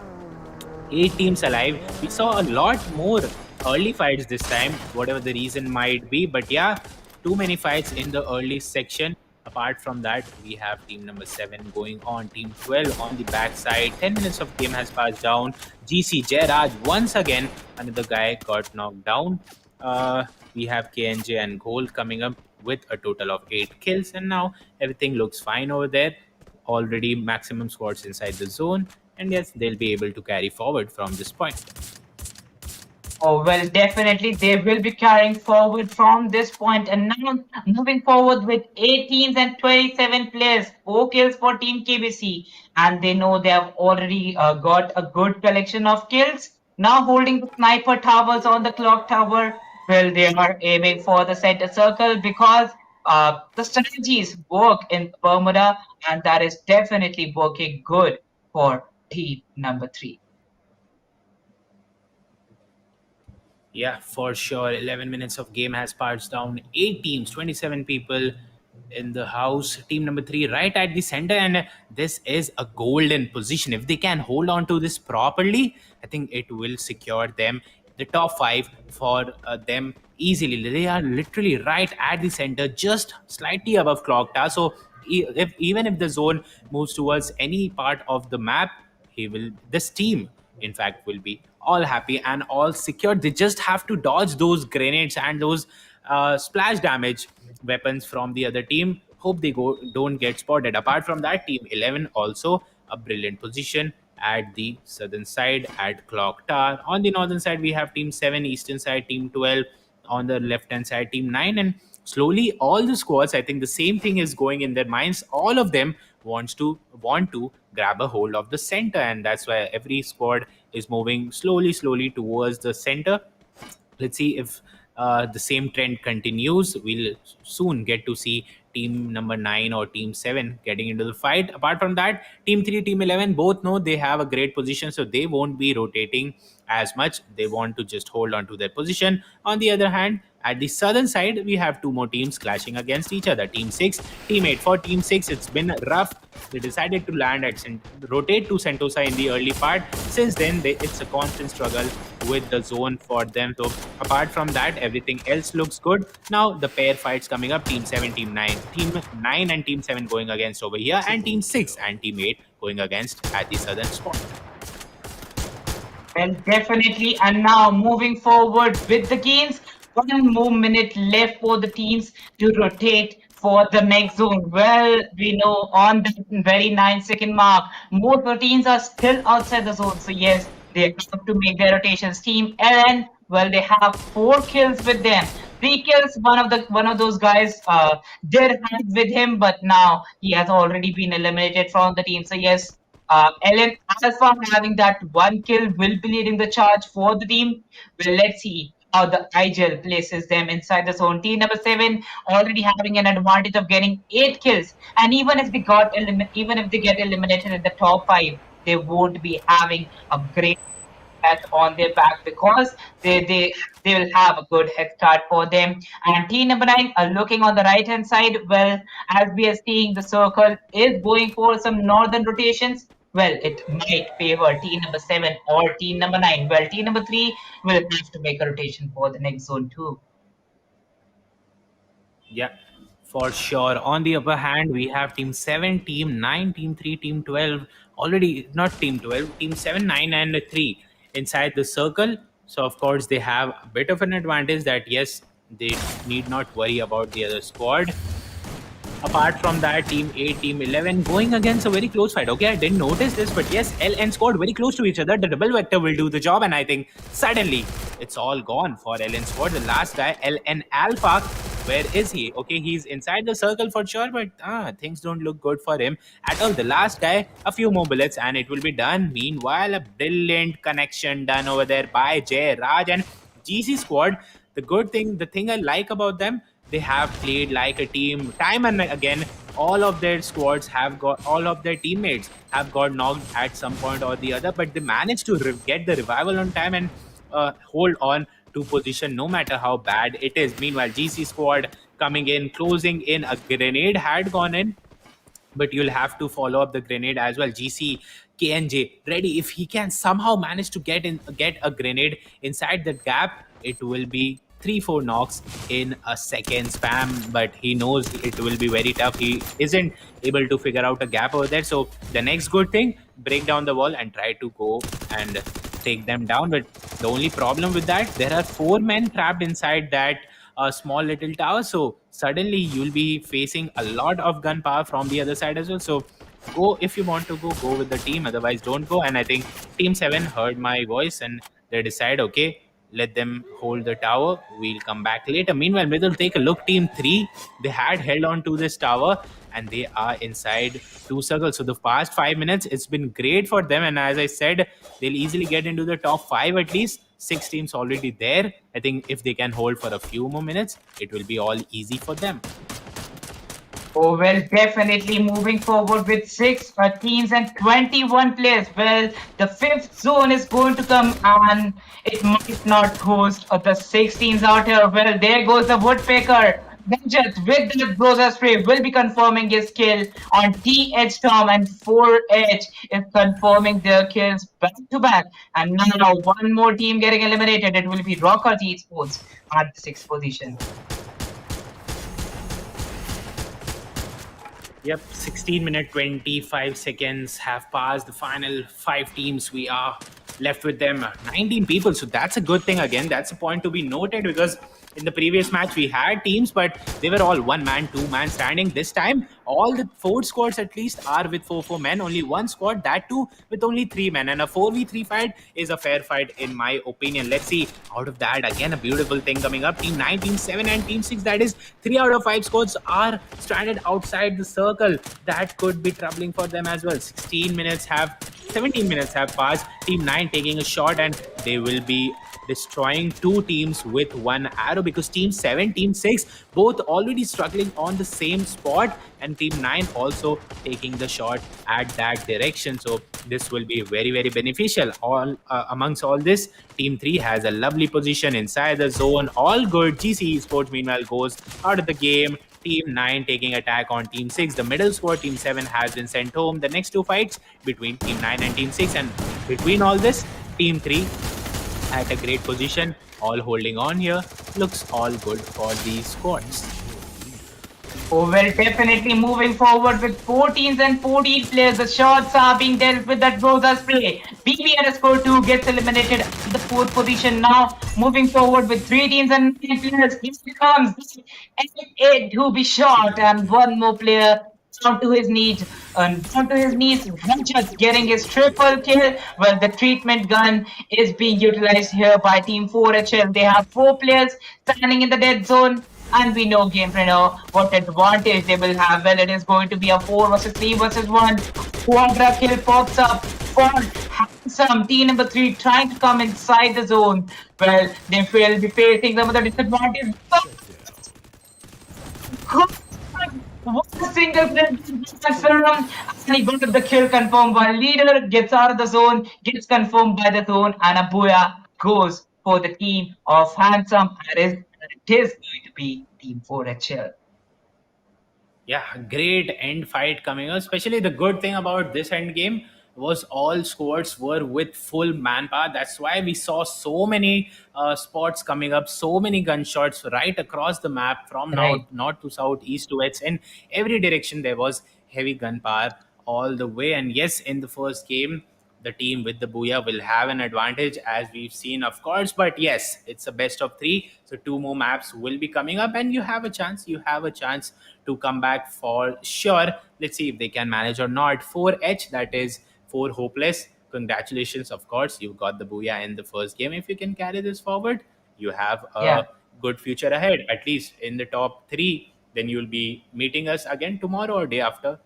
8 teams alive. We saw a lot more early fights this time, whatever the reason might be. But yeah, too many fights in the early section. Apart from that, we have team number 7 going on, team 12 on the backside. 10 minutes of game has passed down. GC Jairaj, once again, another guy got knocked down. We have KNJ and Gold coming up with a total of 8 kills. And now everything looks fine over there. Already maximum squads inside the zone. And yes, they'll be able to carry forward from this point. Oh, well, definitely they will be carrying forward from this point, and now moving forward with 18 and 27 players, 4 kills for Team KBC, and they know they have already got a good collection of kills. Now holding the sniper towers on the clock tower, well, they are aiming for the center circle because the strategies work in Bermuda, and that is definitely working good for team number 3. Yeah, for sure. 11 minutes of game has passed down. 8 teams, 27 people in the house. Team number 3 right at the center, and this is a golden position. If they can hold on to this properly, I think it will secure them the top 5 for them easily. They are literally right at the center, just slightly above clock tower. So even if the zone moves towards any part of the map, this team in fact will be all happy and all secured. They just have to dodge those grenades and those splash damage weapons from the other team. Hope they don't get spotted. Apart from that, team 11 also a brilliant position at the southern side at clock tower. On the northern side, we have team 7, eastern side team 12, on the left hand side team 9, and slowly all the squads, I think the same thing is going in their minds. All of them want to grab a hold of the center, and that's why every squad is moving slowly towards the center. Let's see if the same trend continues. We'll soon get to see team number 9 or team 7 getting into the fight. Apart from that, team 3, team 11 both know they have a great position, so they won't be rotating as much. They want to just hold on to their position. On the other hand, At the southern side, we have two more teams clashing against each other. Team 6, Team 8. For Team 6, it's been rough. They decided to land at rotate to Sentosa in the early part. Since then, it's a constant struggle with the zone for them. So apart from that, everything else looks good. Now the pair fights coming up: Team 7, Team 9. Team 9 and Team 7 going against over here, and Team 6 and Team 8 going against at the southern spot. Well, definitely. And now moving forward with the games, 1 more minute left for the teams to rotate for the next zone. Well, we know on the very 9-second mark, most of the teams are still outside the zone. So yes, they have to make their rotations. Team LN, well, they have 4 kills with them. 3 kills. One of those guys did have with him, but now he has already been eliminated from the team. So yes, LN Alpha having that 1 kill will be leading the charge for the team. Well, let's see how the IGL places them inside the zone. Team number 7 already having an advantage of getting 8 kills, and even if they get eliminated in the top 5, they won't be having a great on their back because they will have a good head start for them. And team number 9 are looking on the right hand side. Well, as we are seeing, the circle is going for some northern rotations. Well, it might favor team number 7 or team number 9. Well, team number 3 will have to make a rotation for the next zone too. Yeah, for sure. On the upper hand, we have Team 7, Team 9, Team 3, Team 12. Already, not Team 12, Team 7, 9, and 3 inside the circle. So, of course, they have a bit of an advantage that, yes, they need not worry about the other squad. Apart from that, Team 8, Team 11 going against a very close fight. Okay, I didn't notice this, but yes, LN squad very close to each other. The double vector will do the job, and I think suddenly it's all gone for LN squad. The last guy, LN Alpha, where is he? Okay, he's inside the circle for sure, but things don't look good for him at all. The last guy, a few more bullets, and it will be done. Meanwhile, a brilliant connection done over there by Jay Raj and GC squad. The thing I like about them, they have played like a team time and again. All of their squads have got, all of their teammates have got knocked at some point or the other, but they managed to get the revival on time and hold on to position no matter how bad it is. Meanwhile, GC squad coming in, closing in. A grenade had gone in, but you'll have to follow up the grenade as well. GC KNJ ready. If he can somehow manage to get a grenade inside that gap, it will be 3-4 knocks in a second spam, but he knows it will be very tough. He isn't able to figure out a gap over there. So the next good thing, break down the wall and try to go and take them down. But the only problem with that, there are 4 men trapped inside that small little tower. So suddenly you'll be facing a lot of gun power from the other side as well. So go, if you want to go with the team, otherwise don't go. And I think Team 7 heard my voice and they decide, okay, let them hold the tower. We'll come back later. Meanwhile, Middle, take a look. Team 3, they had held on to this tower and they are inside 2 circles. So the past 5 minutes, it's been great for them. And as I said, they'll easily get into the top 5 at least. 6 teams already there. I think if they can hold for a few more minutes, it will be all easy for them. Oh, well, definitely moving forward with 6 teams and 21 players. Well, the 5th zone is going to come and it might not host the 6 teams out here. Well, there goes the Woodpecker. Vengeance with the Broza Spray will be confirming his kill on TH Storm, and 4H is confirming their kills back to back. And now one more team getting eliminated. It will be Rocket Esports at the 6th position. Yep, 16 minutes 25 seconds have passed. The final 5 teams, we are left with them 19 people. So that's a good thing. Again, that's a point to be noted, because in the previous match we had teams, but they were all 1-man, 2-man standing. This time all the 4 squads at least are with 4 men. Only 1 squad, that too with only 3 men, and a 4v3 fight is a fair fight in my opinion. Let's see out of that. Again, a beautiful thing coming up. Team 9, Team 7 and Team 6, that is 3 out of 5 squads are stranded outside the circle. That could be troubling for them as well. 16 minutes have 17 minutes have passed. Team 9 taking a shot, and they will be destroying two teams with one arrow, because team 7, team 6 both already struggling on the same spot, and team 9 also taking the shot at that direction. So this will be very, very beneficial. All amongst all this, team 3 has a lovely position inside the zone, all good. GCE Sports meanwhile goes out of the game. Team 9 taking attack on Team 6. The middle squad, Team 7, has been sent home. The next two fights between Team 9 and Team 6. And between all this, Team 3 at a great position, all holding on here. Looks all good for these squads. Oh, well, definitely moving forward with 14s and 14 players. The shots are being dealt with that Rosa spray. BB underscore 2 gets eliminated at the fourth position now. Moving forward with 3 teams and 9 players. Here comes 8 to be shot, and one more player down to his knees. Down to his knees, just getting his triple kill. Well, the treatment gun is being utilized here by Team 4HL. They have 4 players standing in the dead zone. And we know gameplay now what advantage they will have. Well, it is going to be a 4 versus 3 versus 1. Quadra kill pops up for Handsome. Team number 3 trying to come inside the zone. Well, they will be facing some of the disadvantage. One single player and he got the kill confirmed while leader gets out of the zone, gets confirmed by the zone, and a booyah goes for the team of Handsome. It is going to be Team 4HL. Yeah, great end fight coming up. Especially the good thing about this end game was all squads were with full manpower. That's why we saw so many spots coming up, so many gunshots right across the map from Right. north to south, east to west. In every direction, there was heavy gunpower all the way. And yes, in the first game, the team with the Booyah will have an advantage, as we've seen, of course. But yes, it's a best of 3, so 2 more maps will be coming up, and you have a chance. You have a chance to come back for sure. Let's see if they can manage or not. 4H, that is 4 hopeless. Congratulations, of course. You got the Booyah in the first game. If you can carry this forward, you have a Yeah. good future ahead, at least in the top 3. Then you'll be meeting us again tomorrow or day after,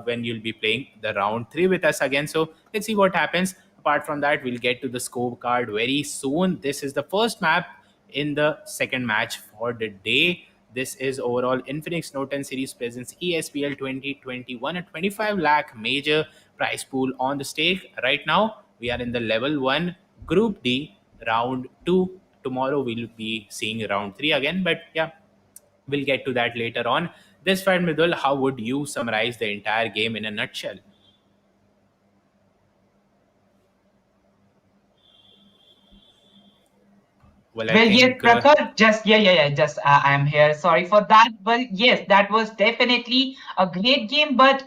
when you'll be playing the round 3 with us again. So let's see what happens. Apart from that, we'll get to the scorecard very soon. This is the first map in the second match for the day. This is overall Infinix Note 10 series presents ESPL 2021, a 25 lakh major prize pool on the stake. Right now, we are in the level 1 Group D round 2. Tomorrow we'll be seeing round 3 again, but yeah, we'll get to that later on. This fight, Midul, how would you summarize the entire game in a nutshell? Well, I Well, yes, think Prakhar, just just I am here. Sorry for that, but yes, that was definitely a great game. But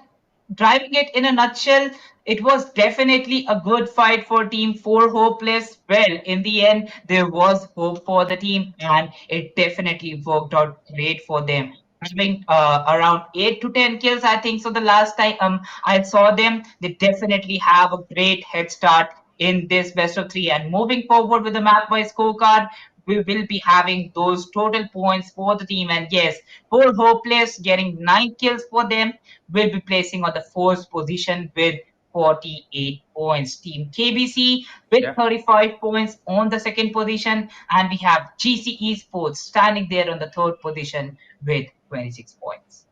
driving it in a nutshell, it was definitely a good fight for Team 4 Hopeless. Well, in the end, there was hope for the team, and it definitely worked out great for them. Having around 8 to 10 kills, I think so. The last time I saw them, they definitely have a great head start in this best of 3. And moving forward with the map by scorecard, we will be having those total points for the team. And yes, for Hopeless getting 9 kills for them, will be placing on the fourth position with 48 points. Team KBC with yeah. 35 points on the second position, and we have GCE Sports standing there on the third position with 26 points.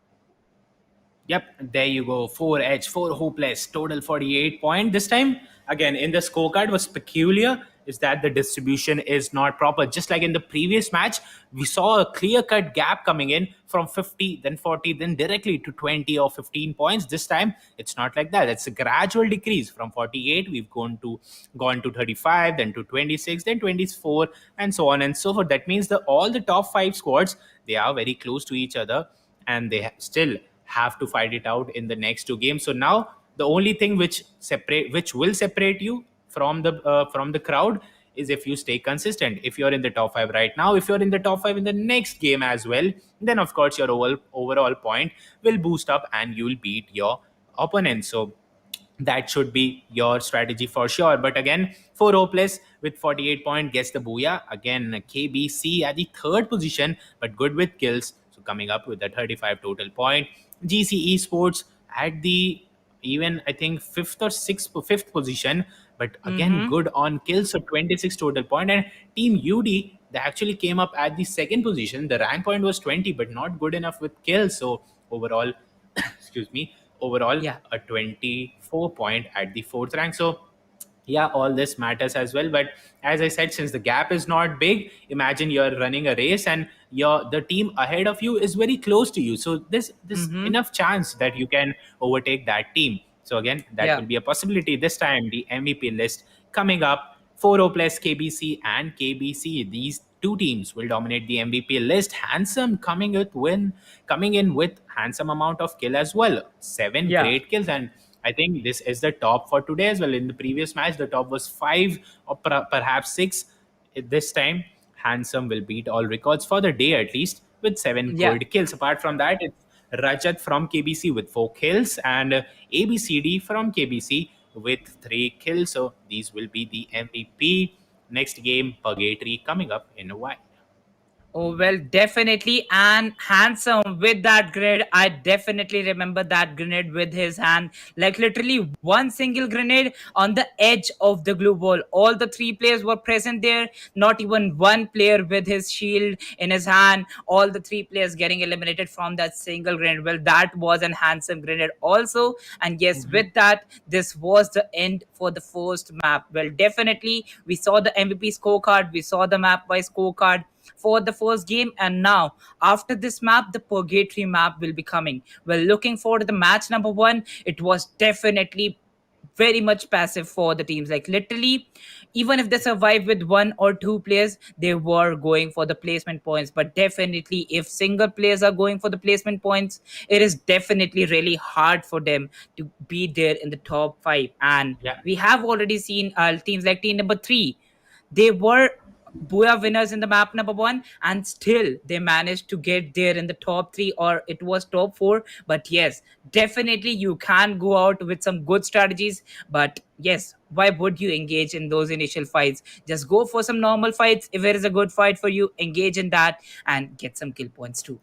Yep, there you go. 4H, 4 hopeless, total 48 point. This time, again, in the scorecard was peculiar is that the distribution is not proper. Just like in the previous match, we saw a clear-cut gap coming in from 50, then 40, then directly to 20 or 15 points. This time, it's not like that. It's a gradual decrease. From 48, we've gone to 35, then to 26, then 24, and so on and so forth. That means that all the top 5 squads, they are very close to each other, and they still have to fight it out in the next 2 games. So now the only thing which will separate you from the crowd is if you stay consistent. If you're in the top 5 right now, if you're in the top 5 in the next game as well, then of course your overall point will boost up and you'll beat your opponent. So that should be your strategy for sure. But again, 4 hopeless with 48 point gets the booyah. Again, KBC at the third position, but good with kills, so coming up with the 35 total point. GCE Sports at the even I think fifth position. But again, Mm-hmm. good on kills, so 26 total point. And Team UD, they actually came up at the second position. The rank point was 20, but not good enough with kills. So overall, excuse me, overall Yeah. a 24 point at the fourth rank. So yeah, all this matters as well. But as I said, since the gap is not big, imagine you're running a race and the team ahead of you is very close to you, so this Mm-hmm. enough chance that you can overtake that team. So again, that Yeah. will be a possibility. This time the MVP list coming up: 4-0 plus KBC and KBC. These two teams will dominate the MVP list. Handsome coming in with handsome amount of kill as well. Seven Yeah. great kills. And I think this is the top for today as well. In the previous match, the top was five or perhaps six. This time, Handsome will beat all records for the day at least with seven Yeah. good kills. Apart from that, it's Rajat from KBC with 4 kills and ABCD from KBC with 3 kills. So these will be the MVP. Next game, Purgatory, coming up in a while. Oh, well, definitely. And Handsome with that grenade. I definitely remember that grenade with his hand. Like literally one single grenade on the edge of the glue ball. All the three players were present there. Not even one player with his shield in his hand. All the three players getting eliminated from that single grenade. Well, that was an Handsome grenade also. And yes, with that, this was the end for the first map. Well, definitely, we saw the MVP scorecard. We saw the map by scorecard for the first game, and now after this map the purgatory map will be coming. Well, looking forward to the match number one. It was definitely very much passive for the teams. Like literally, even if they survive with one or two players, they were going for the placement points. But definitely, if single players are going for the placement points, it is definitely really hard for them to be there in the top five. And Yeah. we have already seen teams like team number three. They were Booyah winners in the map number one, and still they managed to get there in the top three, or it was top four. But yes, definitely you can go out with some good strategies. But yes, why would you engage in those initial fights? Just go for some normal fights. If it is a good fight for you, engage in that and get some kill points too.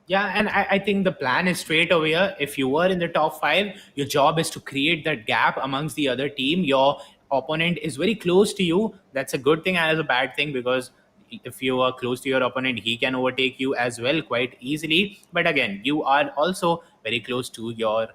Yeah, and I think the plan is straight over here. If you were in the top five, your job is to create that gap amongst the other team. Your opponent is very close to you. That's a good thing and as a bad thing, because if you are close to your opponent, he can overtake you as well quite easily. But again, you are also very close to your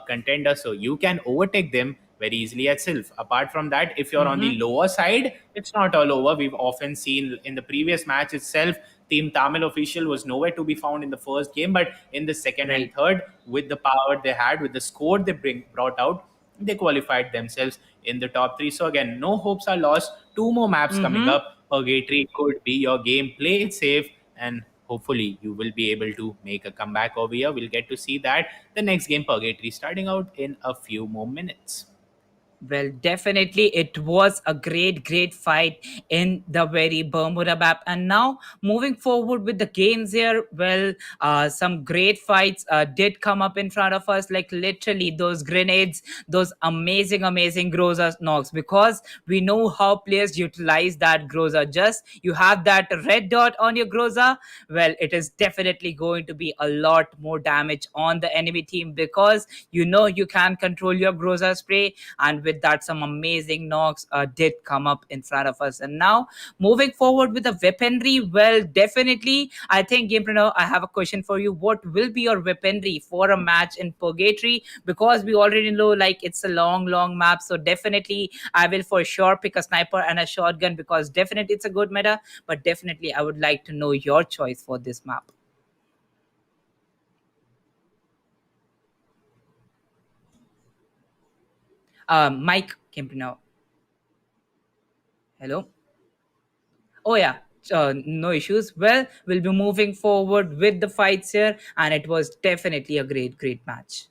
contender, so you can overtake them very easily itself. Apart from that, if you're on the Mm-hmm. lower side, it's not all over. We've often seen in the previous match itself, Team Tamil official was nowhere to be found in the first game, but in the second and Right. third, with the power they had, with the score they brought out, they qualified themselves in the top three. So again, no hopes are lost. Two more maps coming Mm-hmm. up. Purgatory could be your game. Play it safe, and hopefully you will be able to make a comeback over here. We'll get to see that the next game, Purgatory, starting out in a few more minutes. Well, definitely, it was a great, great fight in the very Bermuda map. And now, moving forward with the games here, well, some great fights did come up in front of us. Like literally, those grenades, those amazing, amazing Groza knocks. Because we know how players utilize that Groza. Just you have that red dot on your Groza, well, it is definitely going to be a lot more damage on the enemy team, because you know you can control your Groza spray. And with that, some amazing knocks did come up in front of us. And now, moving forward with the weaponry, well, definitely, I think, Gamepreneur, I have a question for you. What will be your weaponry for a match in Purgatory? Because we already know, like, it's a long, long map. So definitely, I will for sure pick a sniper and a shotgun, because definitely it's a good meta. But definitely, I would like to know your choice for this map. Mike, Gamepreneur. Hello. Oh yeah, no issues. Well, we'll be moving forward with the fights here, and it was definitely a great, great match.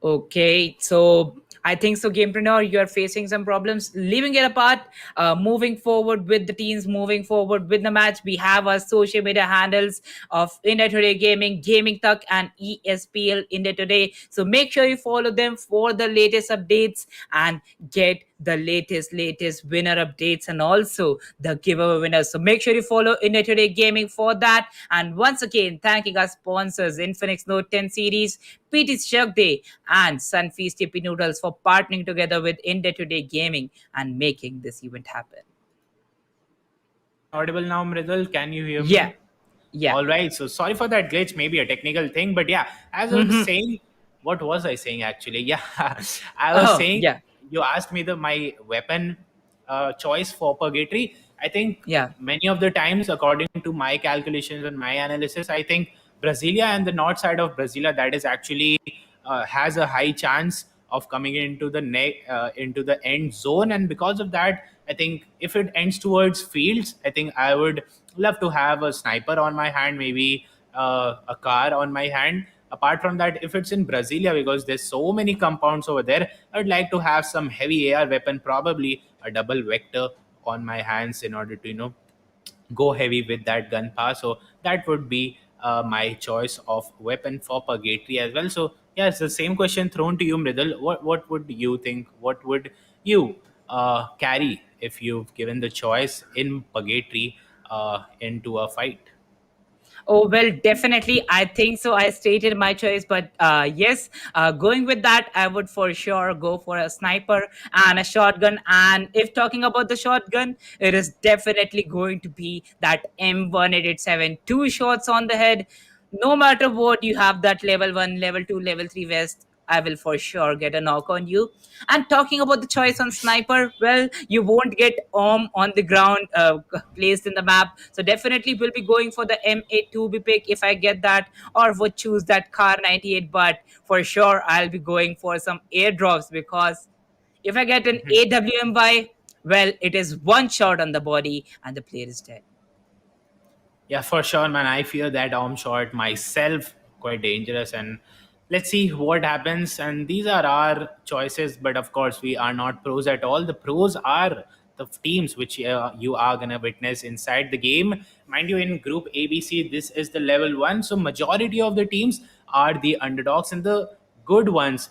Okay, so I think so, Gamepreneur, you are facing some problems. Leaving it apart, moving forward with the teams, moving forward with the match, we have our social media handles of India Today Gaming, Gaming Tuck, and ESPL India Today. So make sure you follow them for the latest updates and get the latest winner updates and also the giveaway winners. So make sure you follow India Today Gaming for that. And once again, thanking our sponsors Infinix Note 10 series, PT Shark Day, and Sunfeast Yippee Noodles for partnering together with India Today Gaming and making this event happen. Audible now, Mridul? Can you hear Yeah, me? yeah. All right. So sorry for that glitch, maybe a technical thing, but yeah, as I was Mhm. saying, what was I saying actually? Yeah, I was Oh, saying yeah, you asked me the my weapon choice for purgatory. I think yeah. many of the times, according to my calculations and my analysis, I think Brasilia and the north side of Brasilia that is actually has a high chance of coming into the into the end zone, and because of that, I think if it ends towards fields, I think I would love to have a sniper on my hand, maybe a car on my hand. Apart from that, if it's in Brasilia, because there's so many compounds over there, I'd like to have some heavy AR weapon, probably a double vector on my hands in order to go heavy with that gun power. So that would be my choice of weapon for purgatory as well. So yeah, it's the same question thrown to you, Mridul. What would you think? What would you carry if you've given the choice in purgatory into a fight? Oh, well, definitely. I think so. I stated my choice, but yes, going with that, I would for sure go for a sniper and a shotgun. And if talking about the shotgun, it is definitely going to be that M1887. Two shots on the head. No matter what, you have that level 1, level 2, level 3 vest. I will for sure get a knock on you. And talking about the choice on sniper, well, you won't get on the ground placed in the map. So definitely we'll be going for the M82B pick if I get that, or would choose that car 98. But for sure, I'll be going for some airdrops because if I get an AWMY, well, it is one shot on the body and the player is dead. Yeah, for sure, man. I fear that arm shot myself, quite dangerous. And let's see what happens. And these are our choices, but of course, we are not pros at all. The pros are the teams which you are gonna witness inside the game. Mind you, in Group ABC, this is the level one, so majority of the teams are the underdogs, and the good ones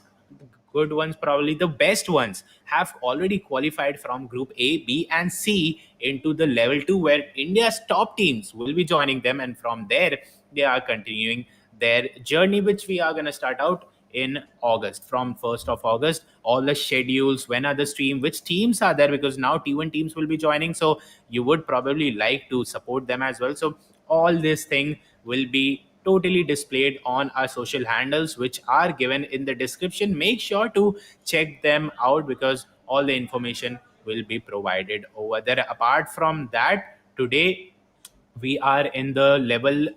good ones, probably the best ones, have already qualified from Group A, B, and C into the level 2, where India's top teams will be joining them. And from there, they are continuing their journey, which we are going to start out in August. From 1st of August, all the schedules, when are the stream, which teams are there, because now T1 teams will be joining. So you would probably like to support them as well. So all this thing will be totally displayed on our social handles, which are given in the description. Make sure to check them out because all the information will be provided over there. Apart from that, today we are in the level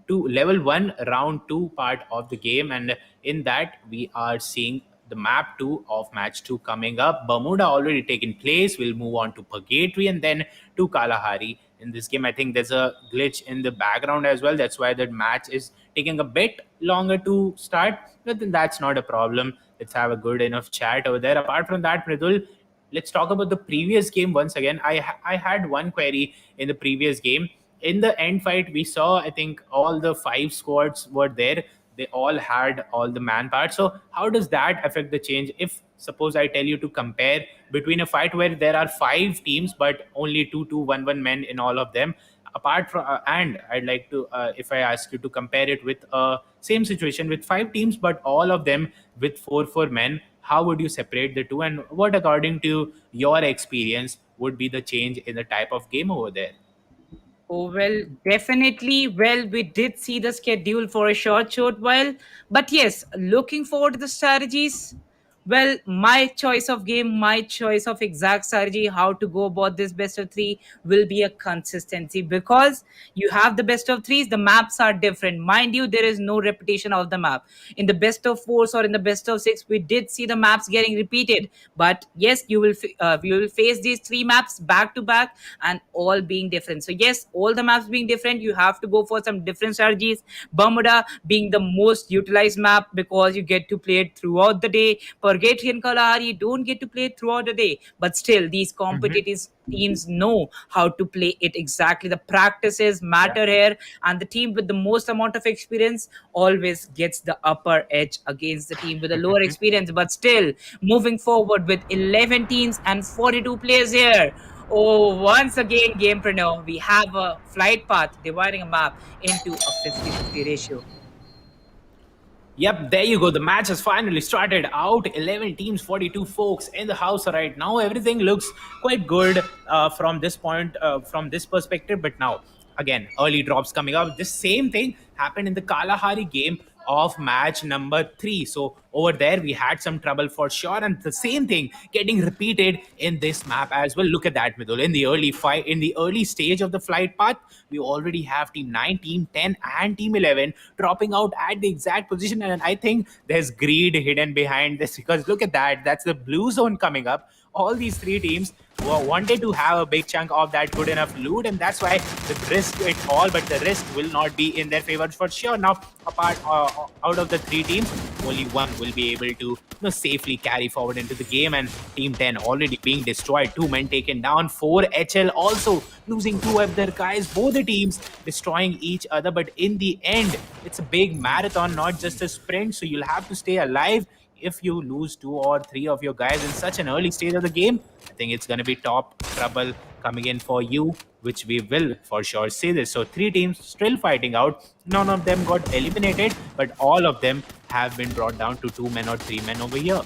1 round 2 part of the game, and in that we are seeing the map 2 of match 2 coming up. Bermuda already taken place. We'll move on to Purgatory and then to Kalahari. In this game, I think there's a glitch in the background as well. That's why the match is taking a bit longer to start, but then that's not a problem. Let's have a good enough chat over there. Apart from that, Pridul, let's talk about the previous game once again. I had one query in the previous game. In the end fight, we saw, I think, all the 5 squads were there. They all had all the manpower. So how does that affect the change? If suppose I tell you to compare between a fight where there are 5 teams but only 2 2 1 1 men in all of them, apart from and I'd like to if I ask you to compare it with same situation with 5 teams but all of them with 4 4 men, how would you separate the two, and what, according to your experience, would be the change in the type of game over there? Oh, well, definitely. Well, we did see the schedule for a short while. But yes, looking forward to the strategies. Well, my choice of game, my choice of exact strategy, how to go about this best of three will be a consistency because you have the best of threes, the maps are different. Mind you, there is no repetition of the map. In the best of fours or in the best of six, we did see the maps getting repeated. But yes, you will face these three maps back to back and all being different. So yes, all the maps being different, you have to go for some different strategies. Bermuda being the most utilized map because you get to play it throughout the day. Purgatory and Kalahari don't get to play throughout the day, but still these competitive teams know how to play it exactly. The practices Yeah. matter here, and the team with the most amount of experience always gets the upper edge against the team with the lower experience. But still, moving forward with 11 teams and 42 players here. Oh, once again, Gamepreneur, we have a flight path dividing a map into a 50-50 ratio. Yep, there you go. The match has finally started out. 11 teams, 42 folks in the house right now. Everything looks quite good from this point, from this perspective. But now, again, early drops coming up. The same thing happened in the Kalahari game of match number 3. So over there, we had some trouble for sure. And the same thing getting repeated in this map as well. Look at that, Midul. In the early fight, in the early stage of the flight path, we already have team 9, team 10, and team 11 dropping out at the exact position. And I think there's greed hidden behind this, because look at that. That's the blue zone coming up. All these 3 teams wanted to have a big chunk of that good enough loot, and that's why they risk it all. But the risk will not be in their favor for sure. Now, apart out of the 3 teams, only one will be able to safely carry forward into the game. And team 10 already being destroyed, 2 men taken down, 4 HL also losing 2 of their guys, both the teams destroying each other. But in the end, it's a big marathon, not just a sprint, so you'll have to stay alive. If you lose 2 or 3 of your guys in such an early stage of the game, I think it's going to be top trouble coming in for you, which we will for sure see this. So 3 teams still fighting out. None of them got eliminated, but all of them have been brought down to 2 men or 3 men over here.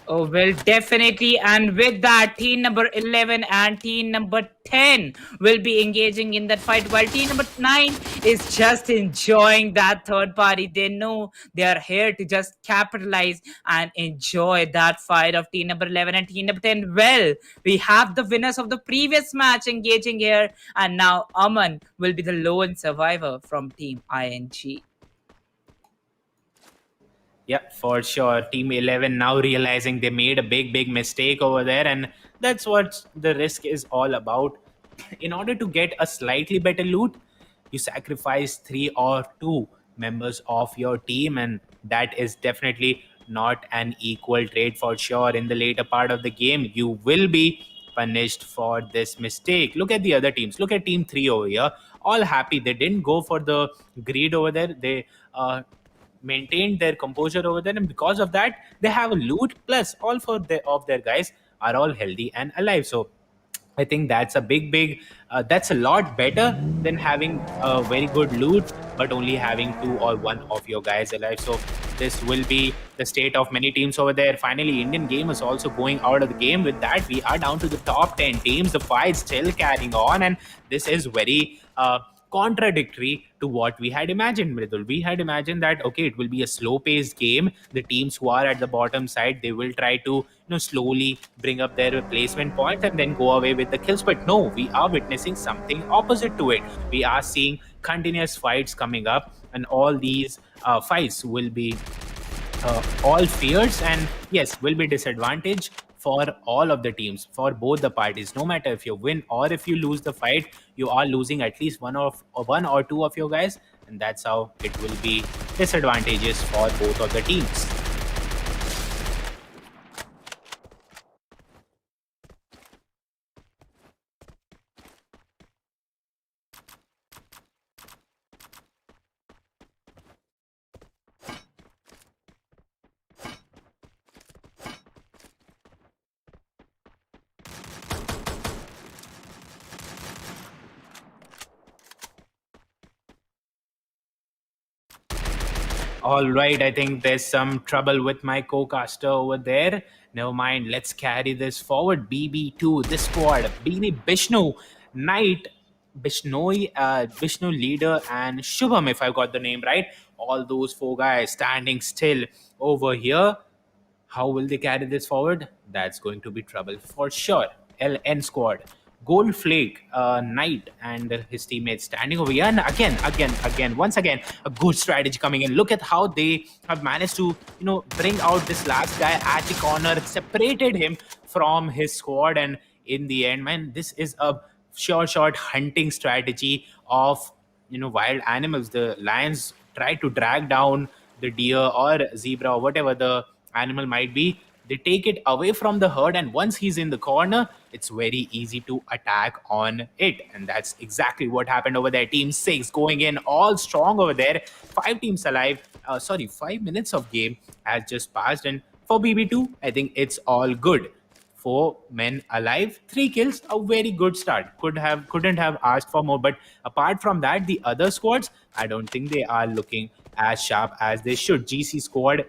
Oh, well, definitely. And with that, team number 11 and team number 10 will be engaging in that fight, while team number 9 is just enjoying that third party. They know they are here to just capitalize and enjoy that fight of team number 11 and team number 10. Well, we have the winners of the previous match engaging here, and now Aman will be the lone survivor from team ING. Yeah, for sure. Team 11 now realizing they made a big mistake over there, and that's what the risk is all about. In order to get a slightly better loot, you sacrifice 3 or 2 members of your team, and that is definitely not an equal trade for sure. In the later part of the game, you will be punished for this mistake. Look at the other teams. Look at team 3 over here. All happy. They didn't go for the greed over there. They maintained their composure over there, and because of that, they have a loot. Plus, all of their guys are all healthy and alive. So I think that's a that's a lot better than having a very good loot, but only having 2 or 1 of your guys alive. So this will be the state of many teams over there. Finally, Indian game is also going out of the game. With that, we are down to the top 10 teams. The fight still carrying on, and this is very contradictory to what we had imagined, Mridul. We had imagined that okay, it will be a slow-paced game. The teams who are at the bottom side, they will try to slowly bring up their replacement points and then go away with the kills. But no, we are witnessing something opposite to it. We are seeing continuous fights coming up, and all these fights will be all fierce, and yes, will be disadvantage for all of the teams, for both the parties. No matter if you win or if you lose the fight, you are losing at least 1 or 2 of your guys, and that's how it will be disadvantages for both of the teams. All right, I think there's some trouble with my co-caster over there. Never mind, let's carry this forward. BB2, this squad, BB Bishnu, Knight, Vishnu leader, and Shubham, if I got the name right. All those 4 guys standing still over here. How will they carry this forward? That's going to be trouble for sure. LN squad. Gold Flake, Knight, and his teammates standing over here. And once again, a good strategy coming in. Look at how they have managed to, bring out this last guy at the corner, separated him from his squad. And in the end, man, this is a short hunting strategy of, wild animals. The lions try to drag down the deer or zebra or whatever the animal might be, they take it away from the herd, and once he's in the corner, it's very easy to attack on it. And that's exactly what happened over there. Team 6 going in all strong over there. 5 teams alive. 5 minutes of game has just passed, and for BB2, I think it's all good. 4 men alive, 3 kills, a very good start. Couldn't have asked for more. But apart from that, the other squads, I don't think they are looking as sharp as they should. GC squad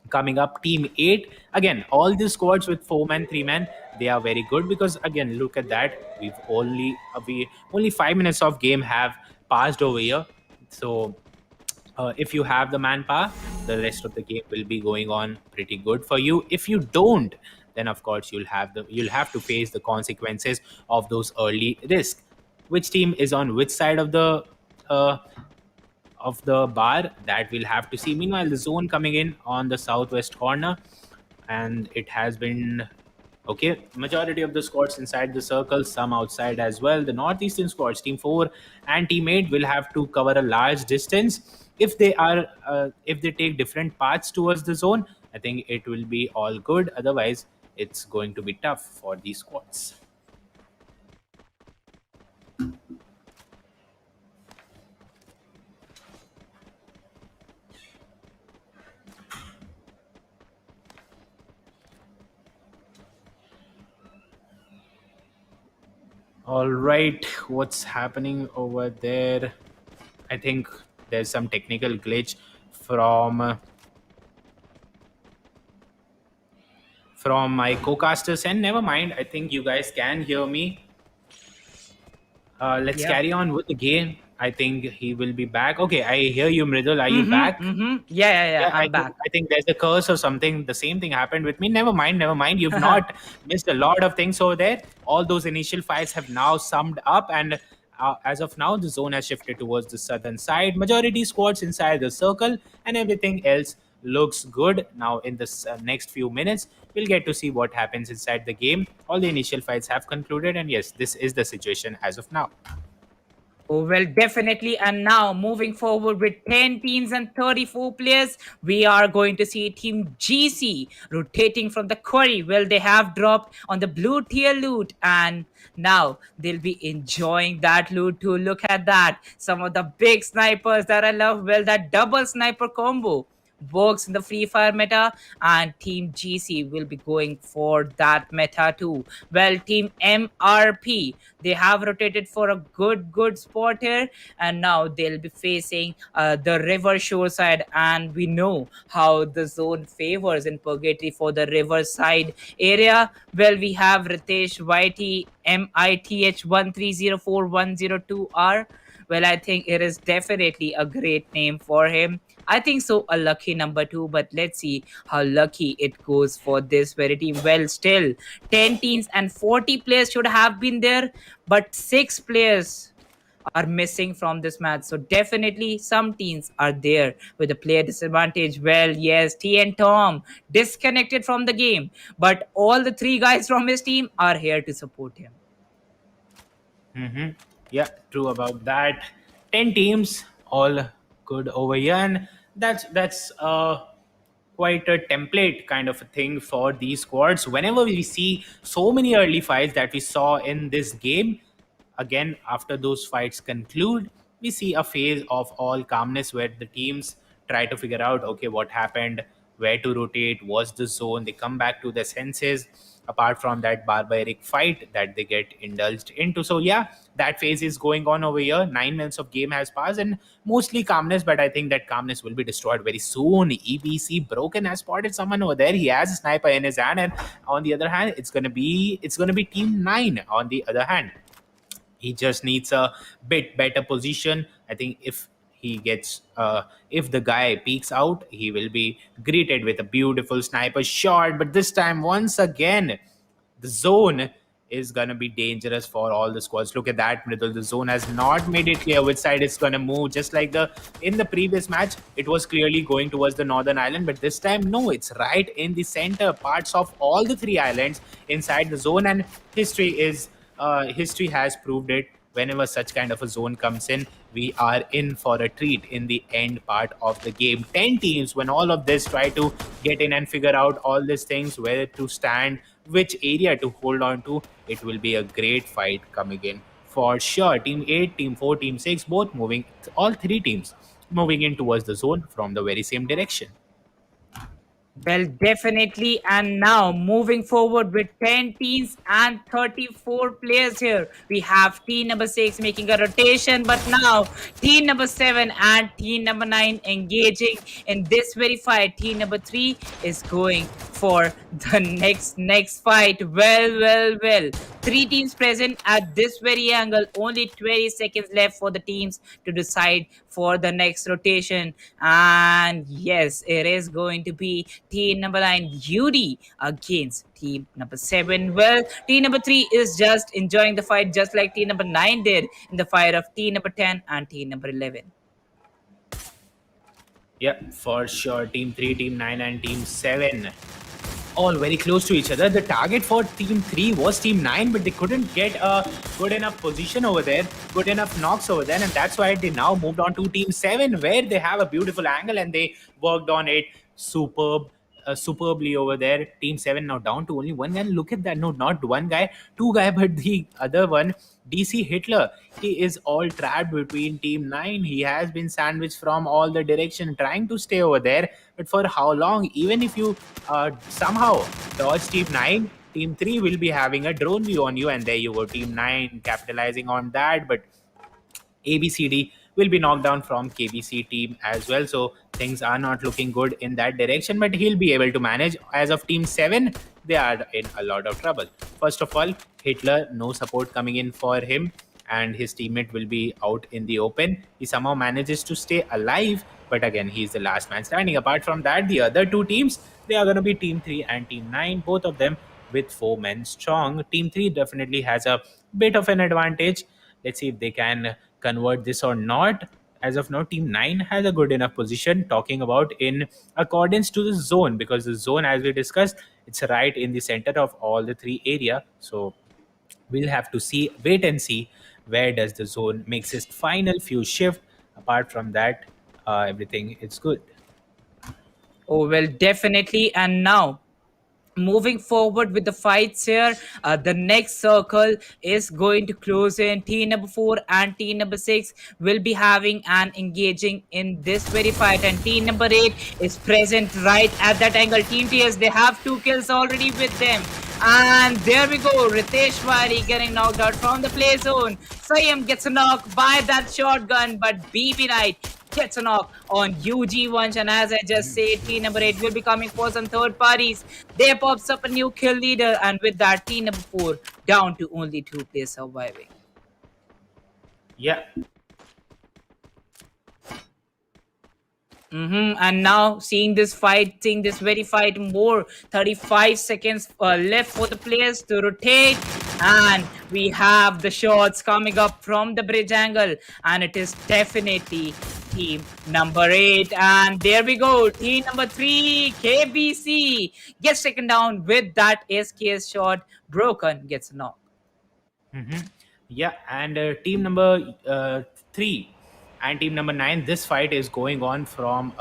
coming up, team 8, again, all the squads with 4 men, 3 men, they are very good, because again, look at that, we only 5 minutes of game have passed over here. So if you have the manpower, the rest of the game will be going on pretty good for you. If you don't, then of course you'll have to face the consequences of those early risks. Which team is on which side uh, of the bar, that we'll have to see. Meanwhile, the zone coming in on the southwest corner, and it has been okay. Majority of the squads inside the circle, some outside as well. The northeastern squads, team 4 and team 8, will have to cover a large distance. If they take different paths towards the zone, I think it will be all good. Otherwise, it's going to be tough for these squads. All right, what's happening over there? I think there's some technical glitch from my co-casters, and never mind. I think you guys can hear me. Let's Yeah. carry on with the game. I think he will be back. Okay, I hear you, Mridul. Are you Mm-hmm, back? mm-hmm. Yeah, Yeah, I'm back. I think there's a curse or something. The same thing happened with me. Never mind, never mind. You've not missed a lot of things over there. All those initial fights have now summed up, and as of now, the zone has shifted towards the southern side. Majority squads inside the circle, and everything else looks good. Now, in the next few minutes, we'll get to see what happens inside the game. All the initial fights have concluded, and yes, this is the situation as of now. Oh, well, definitely. And now, moving forward with 10 teams and 34 players, we are going to see Team GC rotating from the quarry. Well, they have dropped on the blue tier loot, and now they'll be enjoying that loot too. Look at that. Some of the big snipers that I love. Well, that double sniper combo works in the Free Fire meta, and Team GC will be going for that meta too. Well, Team MRP, they have rotated for a good spot here, and now they'll be facing the river shore side, and we know how the zone favors in purgatory for the river side area. Well, we have Ritesh YT MITH 1304102R. Well, I think it is definitely a great name for him. I think so, a lucky number 2, but let's see how lucky it goes for this very team. Well, still, 10 teams and 40 players should have been there, but 6 players are missing from this match. So definitely some teams are there with a player disadvantage. Well, yes, T and Tom disconnected from the game, but all the 3 guys from his team are here to support him. Mm-hmm. Yeah, true about that. 10 teams, all good over here, and that's quite a template kind of a thing for these squads. Whenever we see so many early fights that we saw in this game, again after those fights conclude, we see a phase of all calmness where the teams try to figure out, okay, what happened, where to rotate, what's the zone. They come back to their senses, apart from that barbaric fight that they get indulged into. So yeah, that phase is going on over here. 9 minutes of game has passed, and mostly calmness, but I think that calmness will be destroyed very soon. EBC Broken has spotted someone over there. He has a sniper in his hand, and on the other hand, it's gonna be team 9 on the other hand. He just needs a bit better position. I think if the guy peeks out, he will be greeted with a beautiful sniper shot. But this time, once again, the zone is gonna be dangerous for all the squads. Look at that, Mridul. The zone has not made it clear which side it's gonna move. Just like in the previous match, it was clearly going towards the northern island, but this time, no, it's right in the center parts of all the 3 islands inside the zone, and history has proved it. Whenever such kind of a zone comes in, we are in for a treat in the end part of the game. 10 teams, when all of this try to get in and figure out all these things, where to stand, which area to hold on to, it will be a great fight coming in for sure. Team 8, Team 4, Team 6, both moving, all three teams moving in towards the zone from the very same direction. Well, definitely. And now moving forward with 10 teams and 34 players here. We have team number 6 making a rotation, but now team number 7 and team number 9 engaging in this very fight. Team number 3 is going for the next fight. Well. Three teams present at this very angle. Only 20 seconds left for the teams to decide for the next rotation. And yes, it is going to be team number 9, UD, against team number 7. Well, team number 3 is just enjoying the fight, just like team number 9 did in the fight of team number 10 and team number 11. Yeah, for sure. Team 3, Team 9, and Team 7 all very close to each other. The target for Team 3 was Team 9, but they couldn't get a good enough position over there, good enough knocks over there, and that's why they now moved on to Team 7, where they have a beautiful angle and they worked on it superbly over there. Team 7 now down to only one guy. Look at that. No, not one guy, two guy, but the other one, DC Hitler. He is all trapped between Team 9. He has been sandwiched from all the direction, trying to stay over there. But for how long? Even if you somehow dodge Team 9, Team 3 will be having a drone view on you, and there you go. Team 9 capitalizing on that. But ABCD will be knocked down from KBC team as well. So things are not looking good in that direction, but he'll be able to manage. As of Team 7, they are in a lot of trouble. First of all, Hitler, no support coming in for him, and his teammate will be out in the open. He somehow manages to stay alive, but again, he's the last man standing. Apart from that, the other two teams, they are going to be Team 3 and Team 9, both of them with 4 men strong. Team 3 definitely has a bit of an advantage. Let's see if they can convert this or not. As of now, Team 9 has a good enough position, talking about in accordance to the zone, because the zone, as we discussed, it's right in the center of all the three area. So we'll have to wait and see where does the zone makes its final few shift. Apart from that, everything is good. Oh, well, definitely. And now moving forward with the fights here, the next circle is going to close in. Team number 4 and team number 6 will be having and engaging in this very fight, and team number 8 is present right at that angle. Team TS, they have 2 kills already with them. And there we go, Ritesh Wari getting knocked out from the play zone. Sayam gets a knock by that shotgun, but BB Knight gets a knock on UG1. And as I just said, team number 8 will be coming for some third parties. There pops up a new kill leader, and with that, team number 4 down to only 2 players surviving. Yeah. And now seeing this very fight more, 35 seconds left for the players to rotate, and we have the shots coming up from the bridge angle, and it is definitely team number 8. And there we go, team number 3, KBC, gets taken down with that SKS shot. Broken gets knocked. Yeah, and team number 3 and team number 9, this fight is going on from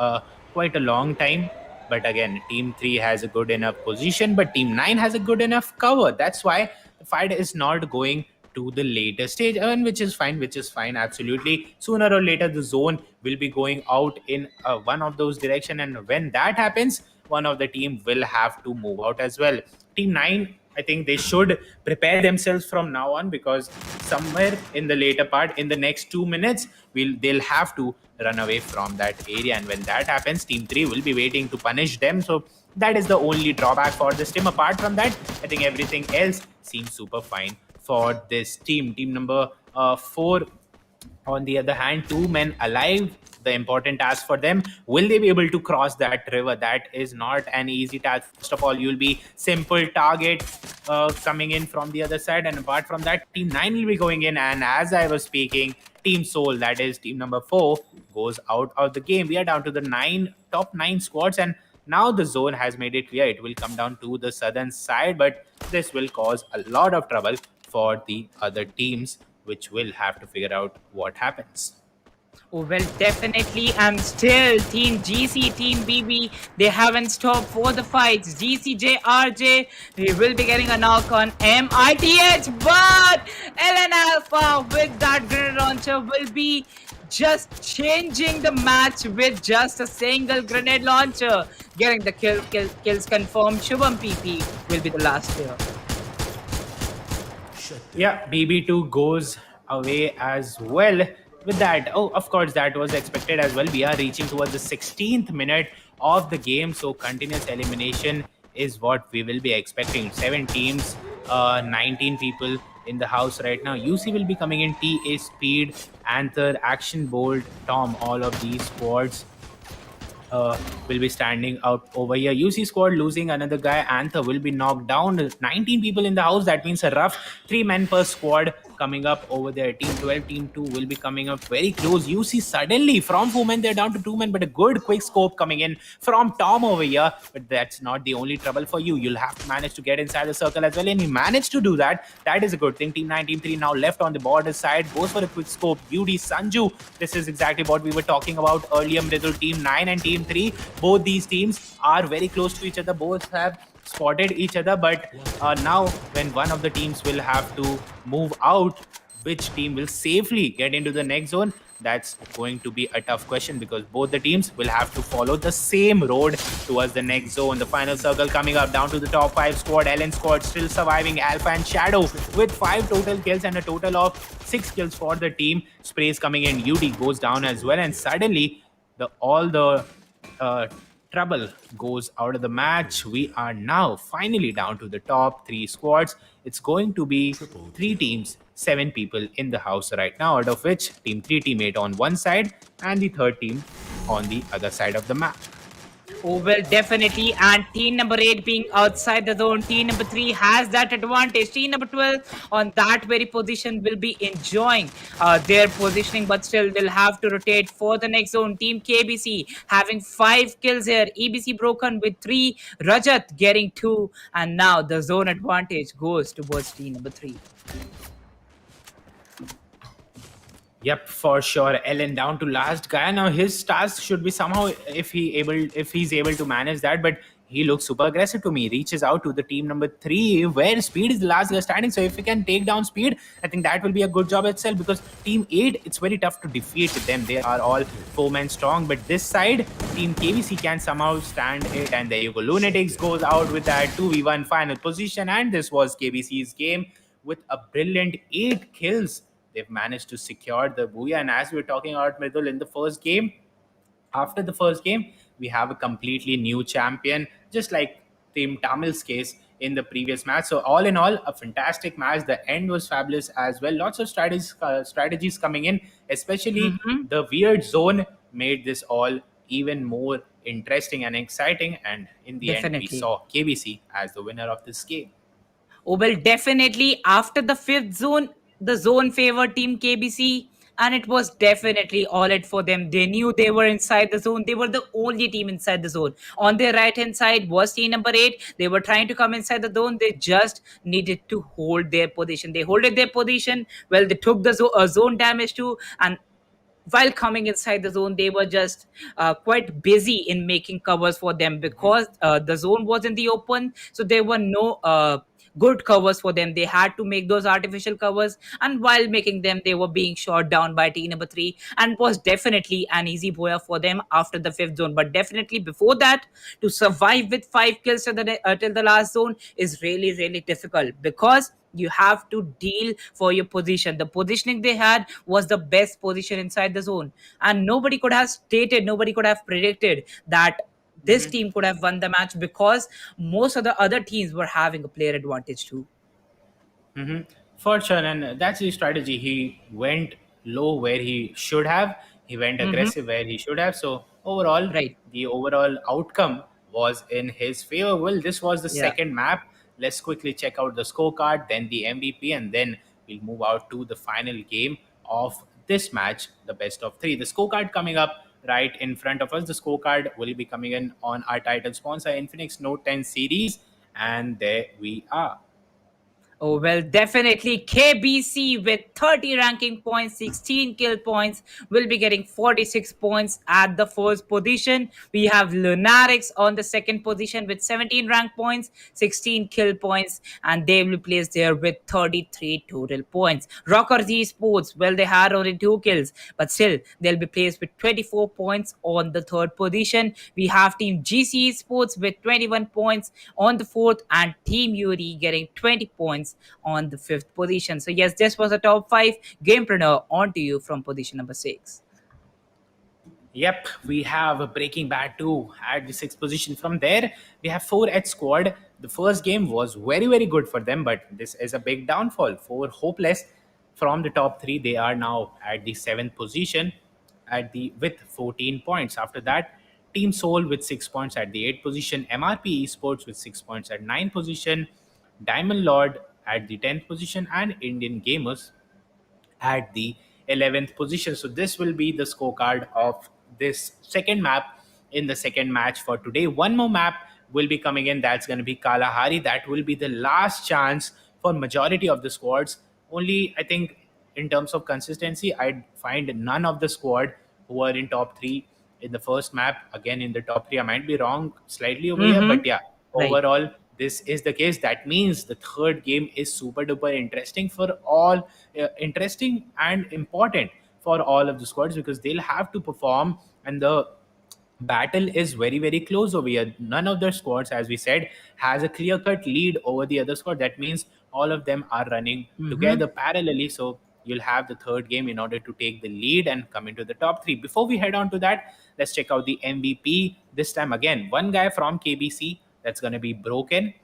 quite a long time. But again, team 3 has a good enough position, but team 9 has a good enough cover. That's why the fight is not going to the later stage, and which is fine, absolutely. Sooner or later, the zone will be going out in one of those direction, and when that happens, one of the team will have to move out as well. Team 9, I think they should prepare themselves from now on, because somewhere in the later part, in the next 2 minutes, they'll have to run away from that area. And when that happens, Team 3 will be waiting to punish them. So that is the only drawback for this team. Apart from that, I think everything else seems super fine for this team. Team number 4, on the other hand, 2 men alive. The important task for them, will they be able to cross that river? That is not an easy task. First of all, you'll be simple target coming in from the other side, and apart from that, team 9 will be going in. And as I was speaking, team Soul, that is team number 4, goes out of the game. We are down to the top 9 squads, and now the zone has made it clear it will come down to the southern side, but this will cause a lot of trouble for the other teams, which will have to figure out what happens. Oh, well, definitely. And still, Team GC, Team BB, they haven't stopped for the fights. GCJRJ, we will be getting a knock on MITH, but LN Alpha with that grenade launcher will be just changing the match with just a single grenade launcher. Getting the kills confirmed. Shubham PP will be the last player. Yeah, BB2 goes away as well with that. Oh, of course, that was expected as well. We are reaching towards the 16th minute of the game, so continuous elimination is what we will be expecting. 7 teams, 19 people in the house right now. UC will be coming in. TA Speed, Anther, Action Bolt, Tom, all of these squads will be standing out over here. UC squad losing another guy. Anther will be knocked down. 19 people in the house. That means a rough 3 men per squad coming up over there. Team 12, Team 2 will be coming up very close. UC suddenly from 4 men, they're down to 2 men, but a good quick scope coming in from Tom over here. But that's not the only trouble for you. You'll have to manage to get inside the circle as well. And he managed to do that. That is a good thing. Team 9, Team 3 now left on the border side. Goes for a quick scope. UD Sanju. This is exactly what we were talking about earlier. Middle Team 9 and Team 3. Both these teams are very close to each other. Both have spotted each other, but now when one of the teams will have to move out, which team will safely get into the next zone, that's going to be a tough question, because both the teams will have to follow the same road towards the next zone. The final circle coming up, down to the top 5 squad. Ellen squad still surviving. Alpha and Shadow with 5 total kills and a total of 6 kills for the team. Sprays coming in. UD goes down as well, and suddenly all the uh, trouble goes out of the match. We are now finally down to the top 3 squads. It's going to be 3 teams, 7 people in the house right now, out of which Team 3 teammate on one side and the third team on the other side of the map. Oh, well, definitely. And team number 8 being outside the zone, team number 3 has that advantage. Team number 12 on that very position will be enjoying their positioning, but still they'll have to rotate for the next zone. Team KBC having 5 kills here. EBC broken with 3. Rajat getting 2. And now the zone advantage goes towards team number 3. Yep, for sure. Ellen down to last guy. Now his task should be somehow, if he's able to manage that, but he looks super aggressive to me. Reaches out to the team number 3, where Speed is the last guy standing. So if he can take down Speed, I think that will be a good job itself, because Team 8, it's very tough to defeat them. They are all 4 men strong. But this side, Team KVC can somehow stand it. And there you go. Lunatics goes out with that 2v1 final position. And this was KBC's game with a brilliant 8 kills. They've managed to secure the booyah. And as we were talking about Mridul in the first game, after the first game, we have a completely new champion, just like Team Tamil's case in the previous match. So all in all, a fantastic match. The end was fabulous as well. Lots of strategies coming in, especially the weird zone made this all even more interesting and exciting. And in the end, we Definitely. saw KBC as the winner of this game. Oh, well, definitely after the 5th zone, the zone favored team KBC, and it was definitely all it for them. They knew they were inside the zone. They were the only team inside the zone. On their right hand side was team number 8. They were trying to come inside the zone. They just needed to hold their position. They holded their position. Well, they took the zone damage too, and while coming inside the zone, they were just quite busy in making covers for them, because the zone was in the open, so there were no good covers for them. They had to make those artificial covers, and while making them, they were being shot down by team number 3, and it was definitely an easy boya for them after the 5th zone. But definitely before that, to survive with 5 kills till the last zone is really, really difficult, because you have to deal for your position. The positioning they had was the best position inside the zone, and nobody could have stated, nobody could have predicted that this team could have won the match, because most of the other teams were having a player advantage too. Hmm. For sure, and that's his strategy. He went low where he should have. He went Hmm. aggressive where he should have. So overall, Right. the overall outcome was in his favor. Well, this was the Yeah. second map. Let's quickly check out the scorecard, then the MVP, and then we'll move out to the final game of this match, the best of 3. The scorecard coming up right in front of us. The scorecard will be coming in on our title sponsor, Infinix Note 10 series, and there we are. Oh, well, definitely KBC with 30 ranking points, 16 kill points will be getting 46 points at the first position. We have Lunatics on the second position with 17 rank points, 16 kill points, and they will be placed there with 33 total points. Rockers Esports, well, they had only 2 kills, but still they'll be placed with 24 points on the third position. We have Team GC Esports with 21 points on the fourth, and Team Yuri getting 20 points on the fifth position. So yes, this was a top 5. Gamepreneur, on to you from position number 6. Yep, we have a Breaking Bad 2 at the sixth position. From there, we have 4 at squad. The first game was very, very good for them, but this is a big downfall. 4 hopeless from the top 3. They are now at the seventh position at the with 14 points. After that, Team Soul with 6 points at the eighth position. MRP Esports with 6 points at ninth position. Diamond Lord at the 10th position, and Indian Gamers at the 11th position. So this will be the scorecard of this second map in the second match for today. One more map will be coming in. That's going to be Kalahari. That will be the last chance for majority of the squads. Only, I think, in terms of consistency, I'd find none of the squad who are in top 3 in the first map. Again, in the top 3, I might be wrong slightly over here, Mm-hmm. but yeah, Right. overall this is the case. That means the third game is super duper interesting for all, interesting and important for all of the squads, because they'll have to perform, and the battle is very, very close over here. None of the squads, as we said, has a clear cut lead over the other squad. That means all of them are running Mm-hmm. together parallelly. So you'll have the third game in order to take the lead and come into the top 3. Before we head on to that, let's check out the MVP. This time again, one guy from KBC, that's going to be Broken.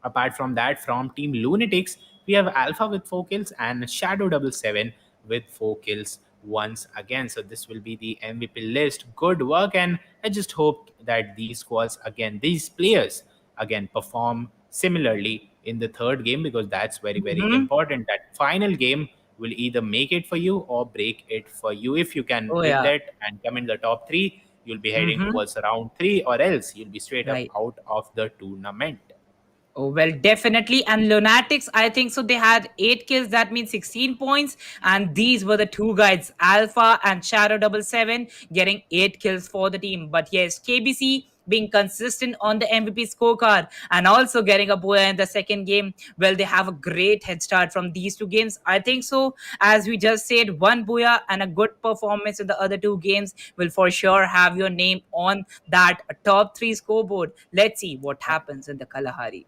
Apart from that, from Team Lunatics, we have Alpha with 4 kills and Shadow Double Seven with 4 kills once again. So this will be the MVP list. Good work, and I just hope that these squads again, these players again, perform similarly in the third game, because that's very, very Mm-hmm. important. That final game will either make it for you or break it for you. If you can Oh win yeah. that and come in the top 3, you'll be heading Mm-hmm. towards round 3, or else you'll be straight up Right. out of the tournament. Oh, well, definitely. And Lunatics, I think so. They had 8 kills, that means 16 points. And these were the two guys, Alpha and Shadow Double Seven, getting 8 kills for the team. But yes, KBC being consistent on the MVP scorecard and also getting a booyah in the second game. Well, they have a great head start from these two games. I think so. As we just said, one booyah and a good performance in the other two games will for sure have your name on that top 3 scoreboard. Let's see what happens in the Kalahari.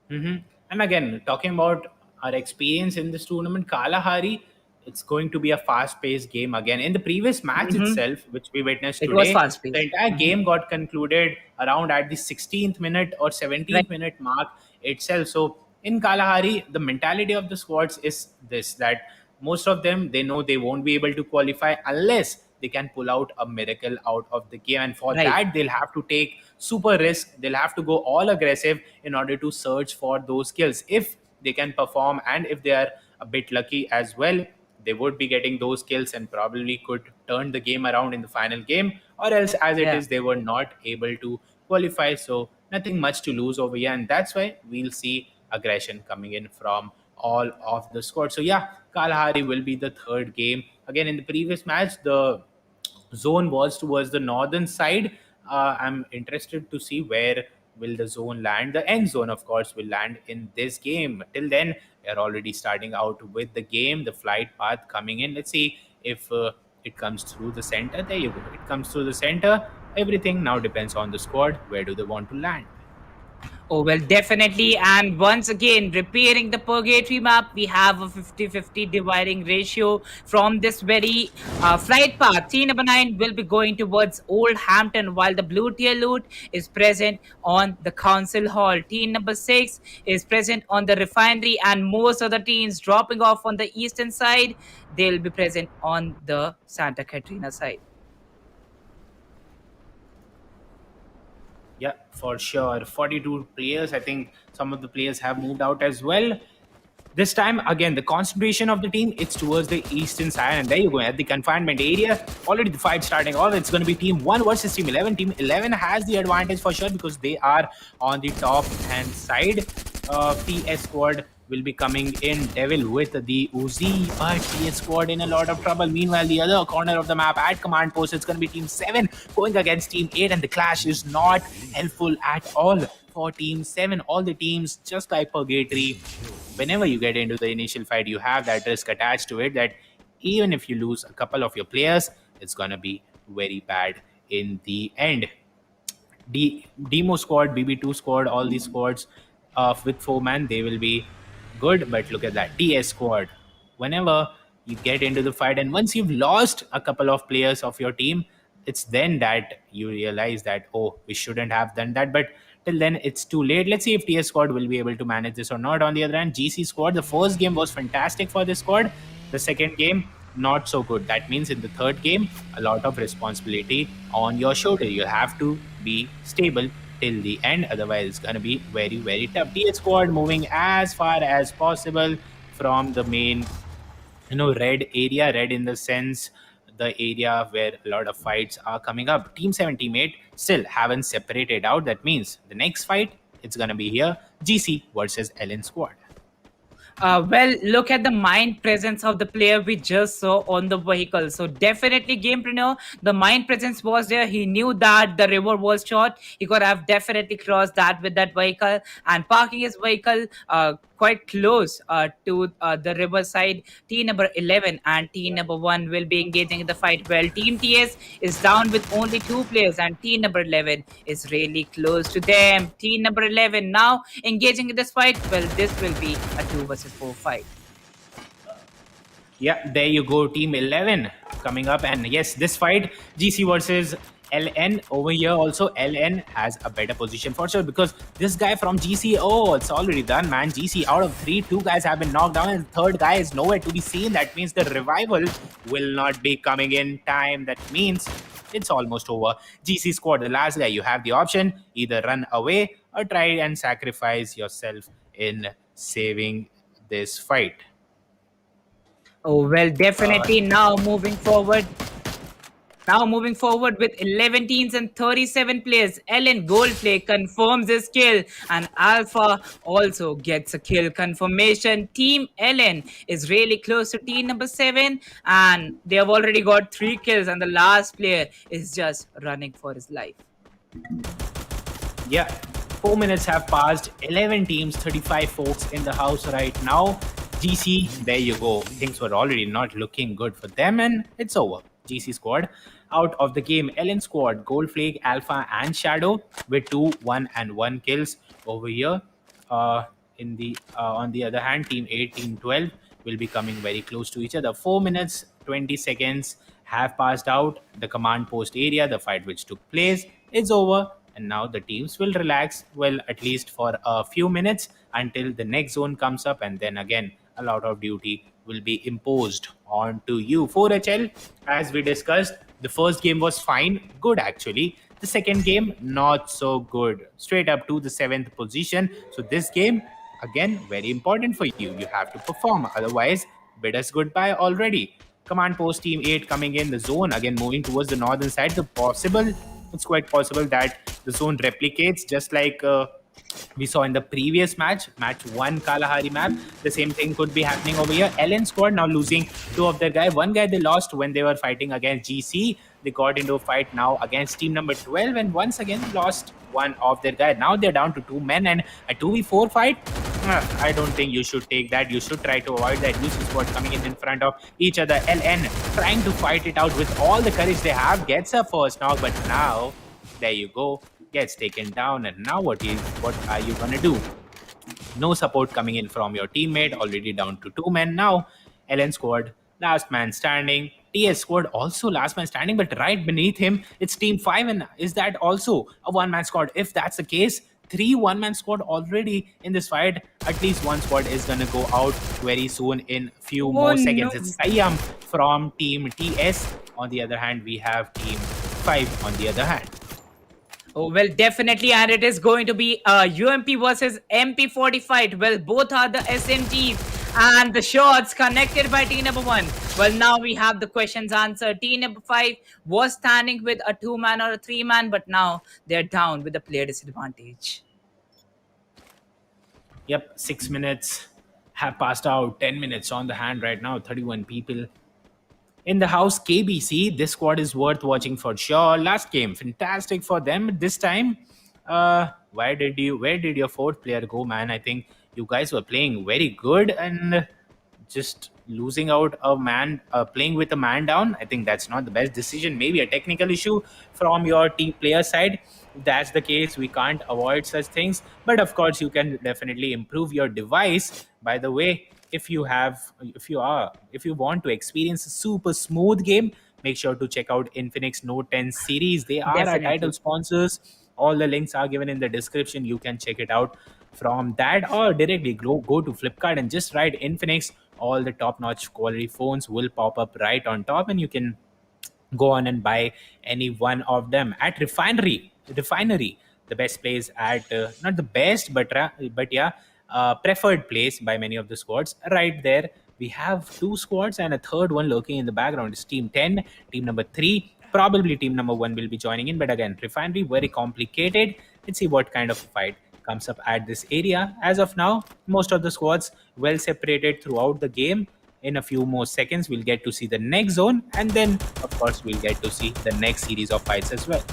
And again, talking about our experience in this tournament, Kalahari, it's going to be a fast-paced game again. In the previous match Mhm. itself, which we witnessed It was today, fast the paced. entire game got concluded around at the 16th minute or 17th Right, minute mark itself. So in Kalahari, the mentality of the squads is this, that most of them, they know they won't be able to qualify unless they can pull out a miracle out of the game, and for right. that they'll have to take super risk. They'll have to go all aggressive in order to search for those kills. If they can perform, and if they are a bit lucky as well, they would be getting those kills and probably could turn the game around in the final game, or else as it Yeah. is, they were not able to qualify. So nothing much to lose over here, and that's why we'll see aggression coming in from all of the squad. So yeah, Kalahari will be the third game. Again, in the previous match, the zone was towards the northern side. I'm interested to see where will the zone land. The end zone, of course, will land in this game. Till then, we're already starting out with the game, the flight path coming in. Let's see if it comes through the center. There you go. It comes through the center. Everything now depends on the squad. Where do they want to land? Oh, well, definitely. And once again, repairing the purgatory map, we have a 50-50 dividing ratio from this very flight path. Team number 9 will be going towards Old Hampton, while the blue tier loot is present on the council hall. Team number 6 is present on the refinery, and most of the teams dropping off on the eastern side, they'll be present on the Santa Catarina side. Yeah, for sure. 42 players. I think some of the players have moved out as well. This time, again, the concentration of the team, it's towards the eastern side. And there you go, at the confinement area. Already the fight starting off. It's going to be Team 1 versus Team 11. Team 11 has the advantage for sure, because they are on the top hand side. PS squad will be coming in. Devil with the Uzi, but TS squad in a lot of trouble. Meanwhile, the other corner of the map at command post, it's going to be Team 7 going against Team 8, and the clash is not helpful at all for Team 7. All the teams, just like Purgatory, whenever you get into the initial fight, you have that risk attached to it that even if you lose a couple of your players, it's going to be very bad in the end. Demo squad, BB2 squad, all these squads with 4 man, they will be good. But look at that TS squad. Whenever you get into the fight, and once you've lost a couple of players of your team, it's then that you realize that, oh, we shouldn't have done that. But till then, it's too late. Let's see if TS squad will be able to manage this or not. On the other hand, GC squad, the first game was fantastic for this squad. The second game, not so good. That means in the third game, a lot of responsibility on your shoulder. You have to be stable till the end. Otherwise, it's going to be very, very tough. TS squad moving as far as possible from the main, red area. Red in the sense the area where a lot of fights are coming up. Team 7, Team 8 still haven't separated out. That means the next fight, it's going to be here. GC versus LN squad. Well, look at the mind presence of the player we just saw on the vehicle. So definitely, Gamepreneur, the mind presence was there. He knew that the river was short. He could have definitely crossed that with that vehicle and parking his vehicle quite close to the river side. Team number 11 and team number 1 will be engaging in the fight. Well, Team TS is down with only 2 players, and team number 11 is really close to them. Team number 11 now engaging in this fight. Well, this will be a 2 versus 4 fight. Yeah, there you go, Team 11 coming up. And yes, this fight, GC versus LN over here. Also, LN has a better position for sure, because this guy from GC, oh, it's already done, man. GC out of 3, 2 guys have been knocked down, and the third guy is nowhere to be seen. That means the revival will not be coming in time. That means it's almost over. GC squad, the last guy, you have the option, either run away or try and sacrifice yourself in saving this fight. Oh, well, definitely now moving forward. Now moving forward with 11 teams and 37 players, Ellen Goldplay confirms his kill, and Alpha also gets a kill confirmation. Team Ellen is really close to team number 7, and they have already got 3 kills, and the last player is just running for his life. Yeah, 4 minutes have passed, 11 teams, 35 folks in the house right now. GC, there you go. Things were already not looking good for them, and it's over. GC squad out of the game. Ellen squad, Gold Flake, Alpha, and Shadow with 2, 1, and 1 kills over here. On the other hand, Team 8, Team 12 will be coming very close to each other. 4 minutes, 20 seconds have passed out. The command post area, the fight which took place, is over. And now the teams will relax, well, at least for a few minutes until the next zone comes up. And then again, a lot of duty will be imposed onto you. 4HL, as we discussed, the first game was fine, good actually. The second game, not so good, straight up to the 7th position. So this game, again, very important for you. You have to perform, otherwise, bid us goodbye already. Command post team 8 coming in the zone, again moving towards the northern side. It's quite possible that the zone replicates just like we saw in the previous match 1 Kalahari map. The same thing could be happening over here. LN squad now losing 2 of their guys. One guy they lost when they were fighting against GC. They got into a fight now against team number 12, and once again lost 1 of their guys. Now they're down to 2 men, and a 2v4 fight, I don't think you should take that. You should try to avoid that. UC squad coming in front of each other. LN trying to fight it out with all the courage they have. Gets a first knock, but now, there you go, gets taken down. And now what are you gonna do? No support coming in from your teammate. Already down to 2 men now. LN squad, last man standing. TS squad also last man standing, but right beneath him, it's team 5. And is that also a 1-man squad? If that's the case, 3 1-man squad already in this fight. At least 1 squad is gonna go out very soon in few more seconds. No. It's Sayam from team TS. On the other hand, we have team 5 on the other hand. Oh, well, definitely, and it is going to be UMP versus MP40 fight. Well, both are the SMGs, and the shots connected by team number 1. Well, now we have the questions answered. Team number 5 was standing with a 2-man or a 3-man, but now they're down with a player disadvantage. Yep, 6 minutes have passed out. 10 minutes on the hand right now. 31 people in the house. KBC, this squad is worth watching for sure. Last game, fantastic for them. This time, where did your fourth player go, man? I think you guys were playing very good and just losing out a man, playing with a man down. I think that's not the best decision. Maybe a technical issue from your team player side. If that's the case, we can't avoid such things. But of course, you can definitely improve your device. By the way, if you want to experience a super smooth game, make sure to check out Infinix Note 10 series. They are our title Definitely. sponsors. All the links are given in the description. You can check it out from that, or directly go to Flipkart and just write Infinix. All the top notch quality phones will pop up right on top, and you can go on and buy any one of them at Refinery, the best place at, not the best, but yeah, preferred place by many of the squads. Right there, we have two squads and a third one lurking in the background. It's team 10, team number 3. Probably team number 1 will be joining in, but again, Refinery, very complicated. Let's see what kind of fight comes up at this area. As of now, most of the squads well separated throughout the game. In a few more seconds, we'll get to see the next zone, and then, of course, we'll get to see the next series of fights as well.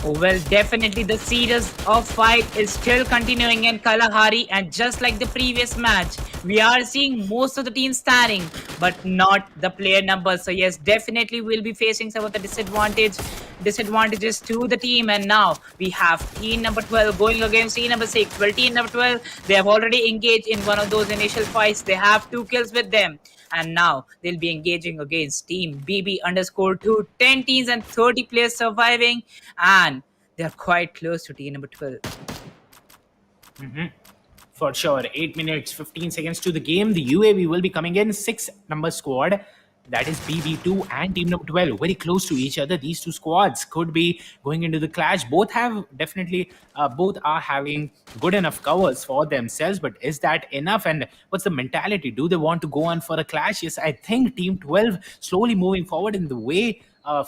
Oh, well, definitely the series of fight is still continuing in Kalahari, and just like the previous match, we are seeing most of the teams standing, but not the player numbers. So yes, definitely we'll be facing some of the disadvantages to the team. And now we have team number 12 going against team number 6. Well, team number 12, they have already engaged in one of those initial fights. They have 2 kills with them. And now they'll be engaging against team BB_2, 10 teams and 30 players surviving, and they're quite close to team number 12. For sure, 8 minutes, 15 seconds to the game. The UAV will be coming in. 6 number squad. That is BB2 and team number 12. Very close to each other. These two squads could be going into the clash. Both are having good enough covers for themselves. But is that enough? And what's the mentality? Do they want to go on for a clash? Yes, I think team 12 slowly moving forward in the way.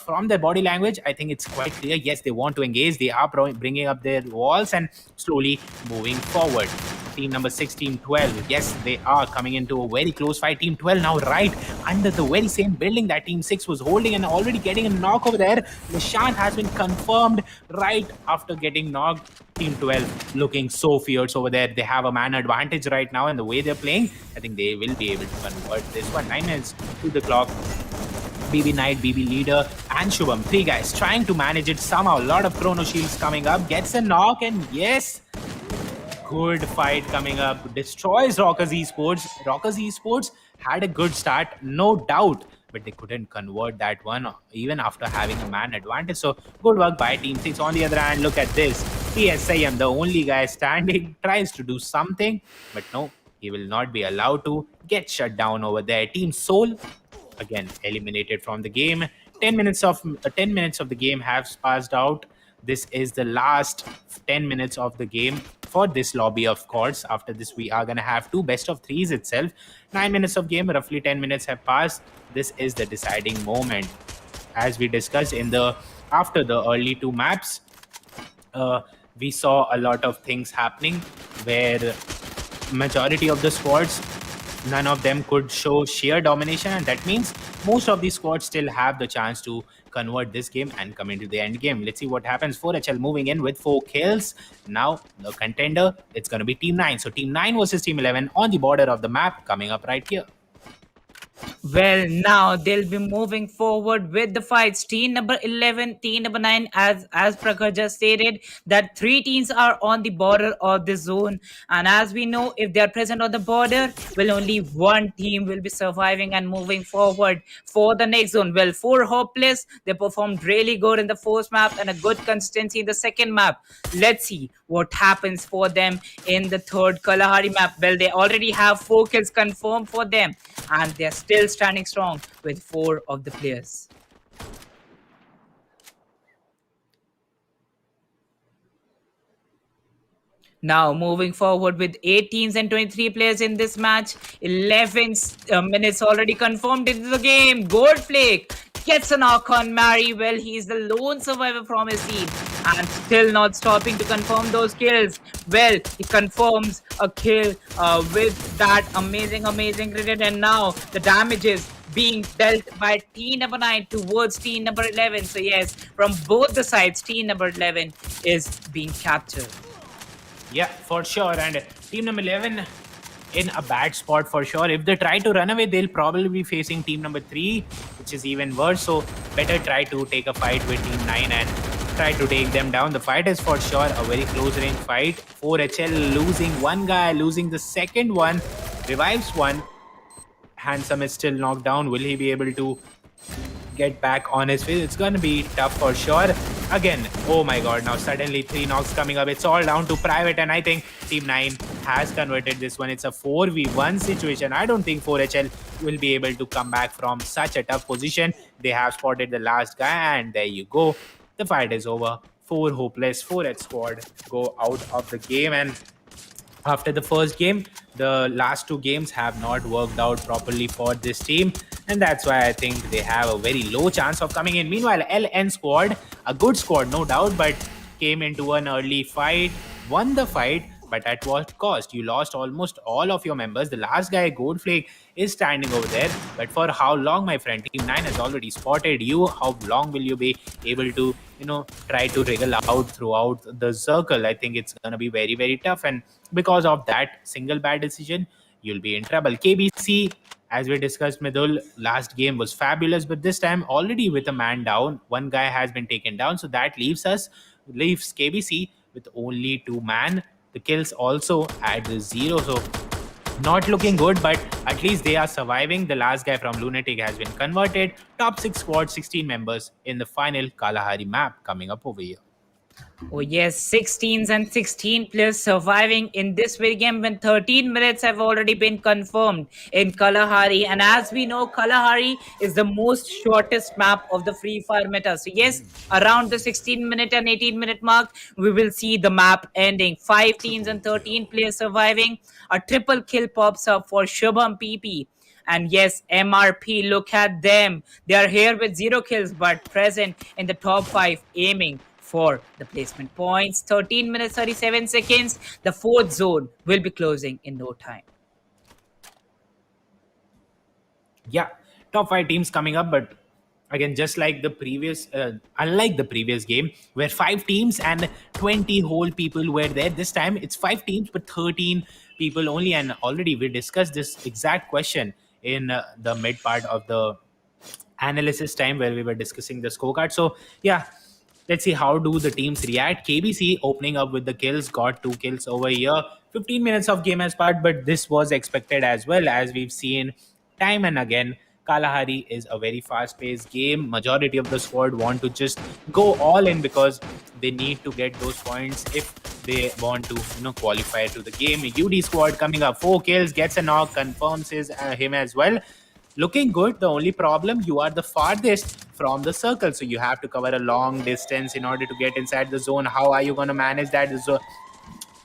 From their body language, I think it's quite clear. Yes, they want to engage. They are bringing up their walls and slowly moving forward. Team number 6, team 12. Yes, they are coming into a very close fight. Team 12 now right under the very same building that team 6 was holding, and already getting a knock over there. Nishant has been confirmed right after getting knocked. Team 12 looking so fierce over there. They have a man advantage right now, and the way they're playing, I think they will be able to convert this one. 9 minutes to the clock. BB Knight, BB Leader, and Shubham. 3 guys trying to manage it somehow. A lot of chrono shields coming up. Gets a knock, and yes, good fight coming up. Destroys Rockers Esports. Rockers Esports had a good start, no doubt, but they couldn't convert that one even after having a man advantage. So good work by Team 6. On the other hand, look at this. TSIM, the only guy standing, tries to do something, but no, he will not be allowed to. Get shut down over there. Team Soul, again eliminated from the game. 10 minutes of the game have passed out. This is the last 10 minutes of the game for this lobby, of course. After this, we are going to have 2 best of 3s itself. 9 minutes of game, roughly 10 minutes have passed. This is the deciding moment. As we discussed after the early 2 maps, we saw a lot of things happening where majority of the squads, none of them could show sheer domination, and that means most of these squads still have the chance to convert this game and come into the end game. Let's see what happens. 4HL moving in with 4 kills. Now the contender, it's going to be Team 9. So Team 9 versus Team 11 on the border of the map coming up right here. Well, now they'll be moving forward with the fights. Team number 11, team number 9, as Prakhar just stated, that 3 teams are on the border of the zone. And as we know, if they are present on the border, well, only one team will be surviving and moving forward for the next zone. Well, 4 hopeless, they performed really good in the first map and a good consistency in the second map. Let's see what happens for them in the third Kalahari map. Well, they already have 4 kills confirmed for them, and they're still standing strong with 4 of the players. Now moving forward with 8 teams and 23 players in this match. 11 minutes already confirmed into the game. Goldflake gets a knock on Mary. Well, he's the lone survivor from his team. and still not stopping to confirm those kills. Well, he confirms a kill with that amazing credit, and now the damage is being dealt by team number 9 towards team number 11. So yes, from both the sides, team number 11 is being captured. Yeah, for sure. And team number 11 in a bad spot for sure. If they try to run away, they'll probably be facing team number 3, which is even worse. So better try to take a fight with team 9 and try to take them down. The fight is for sure a very close range fight. 4HL losing one guy, losing the second one, revives one. Handsome is still knocked down. Will he be able to get back on his feet? It's going to be tough for sure. Again, oh my god, now suddenly 3 knocks coming up. It's all down to Private, and I think Team 9 has converted this one. It's a 4v1 situation. I don't think 4HL will be able to come back from such a tough position. They have spotted the last guy, and there you go. The fight is over. 4 hopeless, 4H squad go out of the game, and after the first game, the last 2 games have not worked out properly for this team, and that's why I think they have a very low chance of coming in. Meanwhile, LN squad, a good squad no doubt, but came into an early fight, won the fight, but at what cost? You lost almost all of your members. The last guy, Goldflake, is standing over there, but for how long, my friend? Team 9 has already spotted you. How long will you be able to try to wriggle out throughout the circle? I think it's going to be very tough, and because of that single bad decision, you'll be in trouble. KBC, as we discussed, Midul, last game was fabulous, but this time already with a man down, one guy has been taken down, so that leaves KBC with only 2 man. The kills also at 0, so not looking good, but at least they are surviving. The last guy from Lunatic has been converted. Top 6 squad, 16 members in the final Kalahari map coming up over here. Oh yes, 16s and 16 players surviving in this very game when 13 minutes have already been confirmed in Kalahari. And as we know, Kalahari is the most shortest map of the Free Fire meta. So yes, around the 16-minute and 18-minute mark, we will see the map ending. 5 teams and 13 players surviving. A triple kill pops up for Shubham PP. And yes, MRP, look at them. They are here with 0 kills, but present in the top 5, aiming for the placement points. 13 minutes 37 seconds. The 4th zone will be closing in no time. Yeah, top 5 teams coming up, but again, just like the previous, unlike the previous game, where 5 teams and 20 whole people were there, this time it's 5 teams but 13 people only. And already we discussed this exact question in the mid part of the analysis time where we were discussing the scorecard. So yeah, let's see how do the teams react. KBC opening up with the kills, got 2 kills over here. 15 minutes of game has passed, but this was expected as well, as we've seen time and again. Kalahari is a very fast-paced game. Majority of the squad want to just go all in because they need to get those points if they want to qualify to the game. UD squad coming up, 4 kills, gets a knock, confirms him as well. Looking good. The only problem, you are the farthest from the circle, so you have to cover a long distance in order to get inside the zone. How are you going to manage that?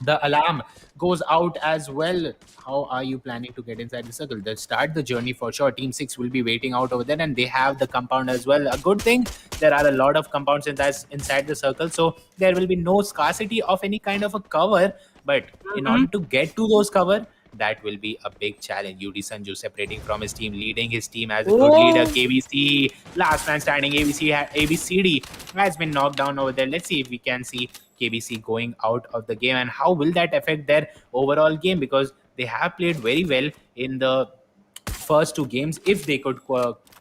The alarm goes out as well. How are you planning to get inside the circle? They'll start the journey for sure. Team 6 will be waiting out over there, and they have the compound as well. A good thing, there are a lot of compounds inside the circle, so there will be no scarcity of any kind of a cover. But in order to get to those cover, that will be a big challenge. UD Sanju separating from his team, leading his team as a good leader. KBC, last man standing. ABCD has been knocked down over there. Let's see if we can see KBC going out of the game, and how will that affect their overall game, because they have played very well in the first 2 games. If they could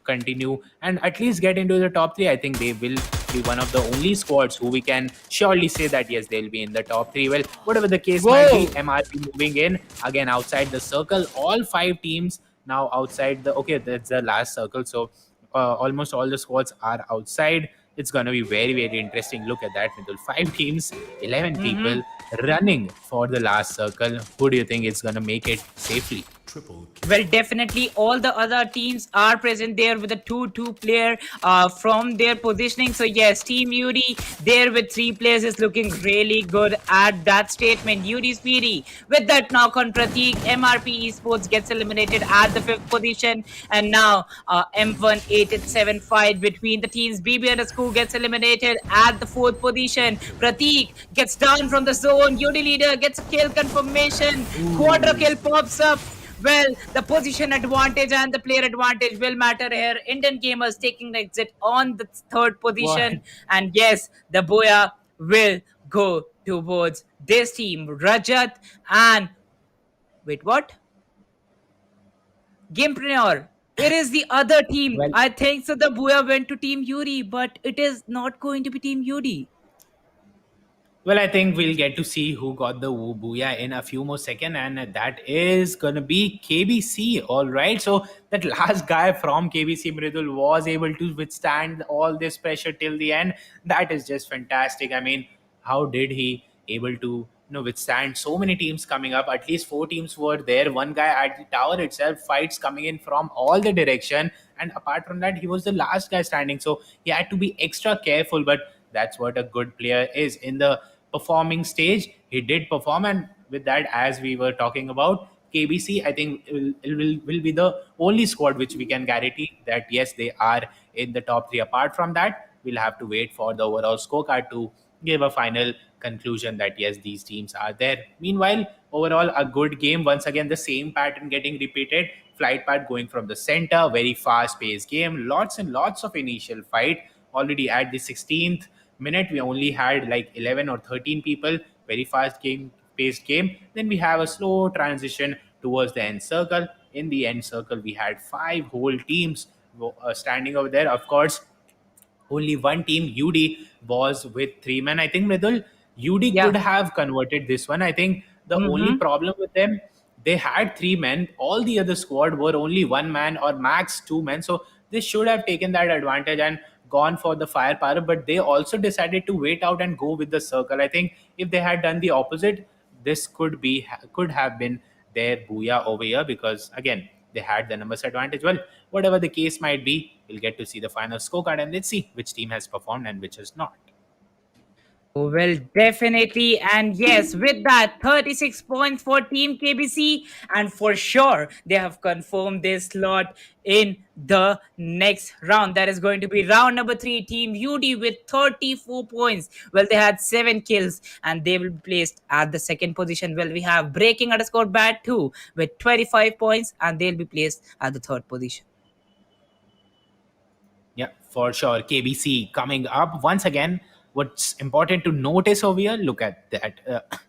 continue and at least get into the top 3, I think they will be one of the only squads who we can surely say that yes, they'll be in the top 3. Well, whatever the case might be, MRP moving in again outside the circle. All 5 teams now outside that's the last circle, so almost all the squads are outside. It's going to be very interesting. Look at that, Midul. 5 teams, 11 people running for the last circle. Who do you think is going to make it safely? Well, definitely all the other teams are present there with a 2-2 player from their positioning. So yes, Team Yuri there with 3 players is looking really good at that statement. Yuri Speedy with that knock on Pratik. MRP Esports gets eliminated at the 5th position. And now M187 fight between the teams. BB underscore gets eliminated at the 4th position. Pratik gets down from the zone. Yuri leader gets a kill confirmation. Quadra kill pops up. Well, the position advantage and the player advantage will matter here. Indian gamers taking the exit on the 3rd position. What? And yes, the Boya will go towards this team. Rajat and wait, what? Gamepreneur. It is the other team. Well, I think so. The Boya went to Team Yuri, but it is not going to be Team Yuri. Well, I think we'll get to see who got the booyah in a few more seconds, and that is gonna be KBC. All right, so that last guy from KBC, Mridul, was able to withstand all this pressure till the end. That is just fantastic. I mean, how did he able to withstand so many teams coming up? At least 4 teams were there. One guy at the tower itself, fights coming in from all the direction, and apart from that, he was the last guy standing. So he had to be extra careful, but that's what a good player is in the performing stage. He did perform, and with that, as we were talking about KBC, I think will be the only squad which we can guarantee that yes, they are in the top three. Apart from that, we'll have to wait for the overall scorecard to give a final conclusion that yes, these teams are there. Meanwhile, overall, a good game. Once again, the same pattern getting repeated. Flight path going from the center, very fast paced game, lots and lots of initial fight. Already at the 16th minute, we only had like 11 or 13 people. Very fast game paced game. Then we have a slow transition towards the end circle. In the end circle, we had 5 whole teams standing over there. Of course, only one team, UD, was with 3 men. I think, Mridul, UD Yeah. could have converted this one. I think the only Mm-hmm. problem with them, they had 3 men. All the other squad were only 1 man or max 2 men. So they should have taken that advantage and gone for the firepower. But they also decided to wait out and go with the circle. I think if they had done the opposite, this could have been their booyah over here, because again, they had the numbers advantage. Well, whatever the case might be, we'll get to see the final scorecard and let's see which team has performed and which has not. Well, definitely. And yes, with that, 36 points for Team KBC. And for sure, they have confirmed this slot in the next round. That is going to be round number 3. Team UD with 34 points. Well, they had 7 kills and they will be placed at the 2nd position. Well, we have Breaking underscore Bad 2 with 25 points and they'll be placed at the 3rd position. Yeah, for sure. KBC coming up once again. What's important to notice over here? Look at that.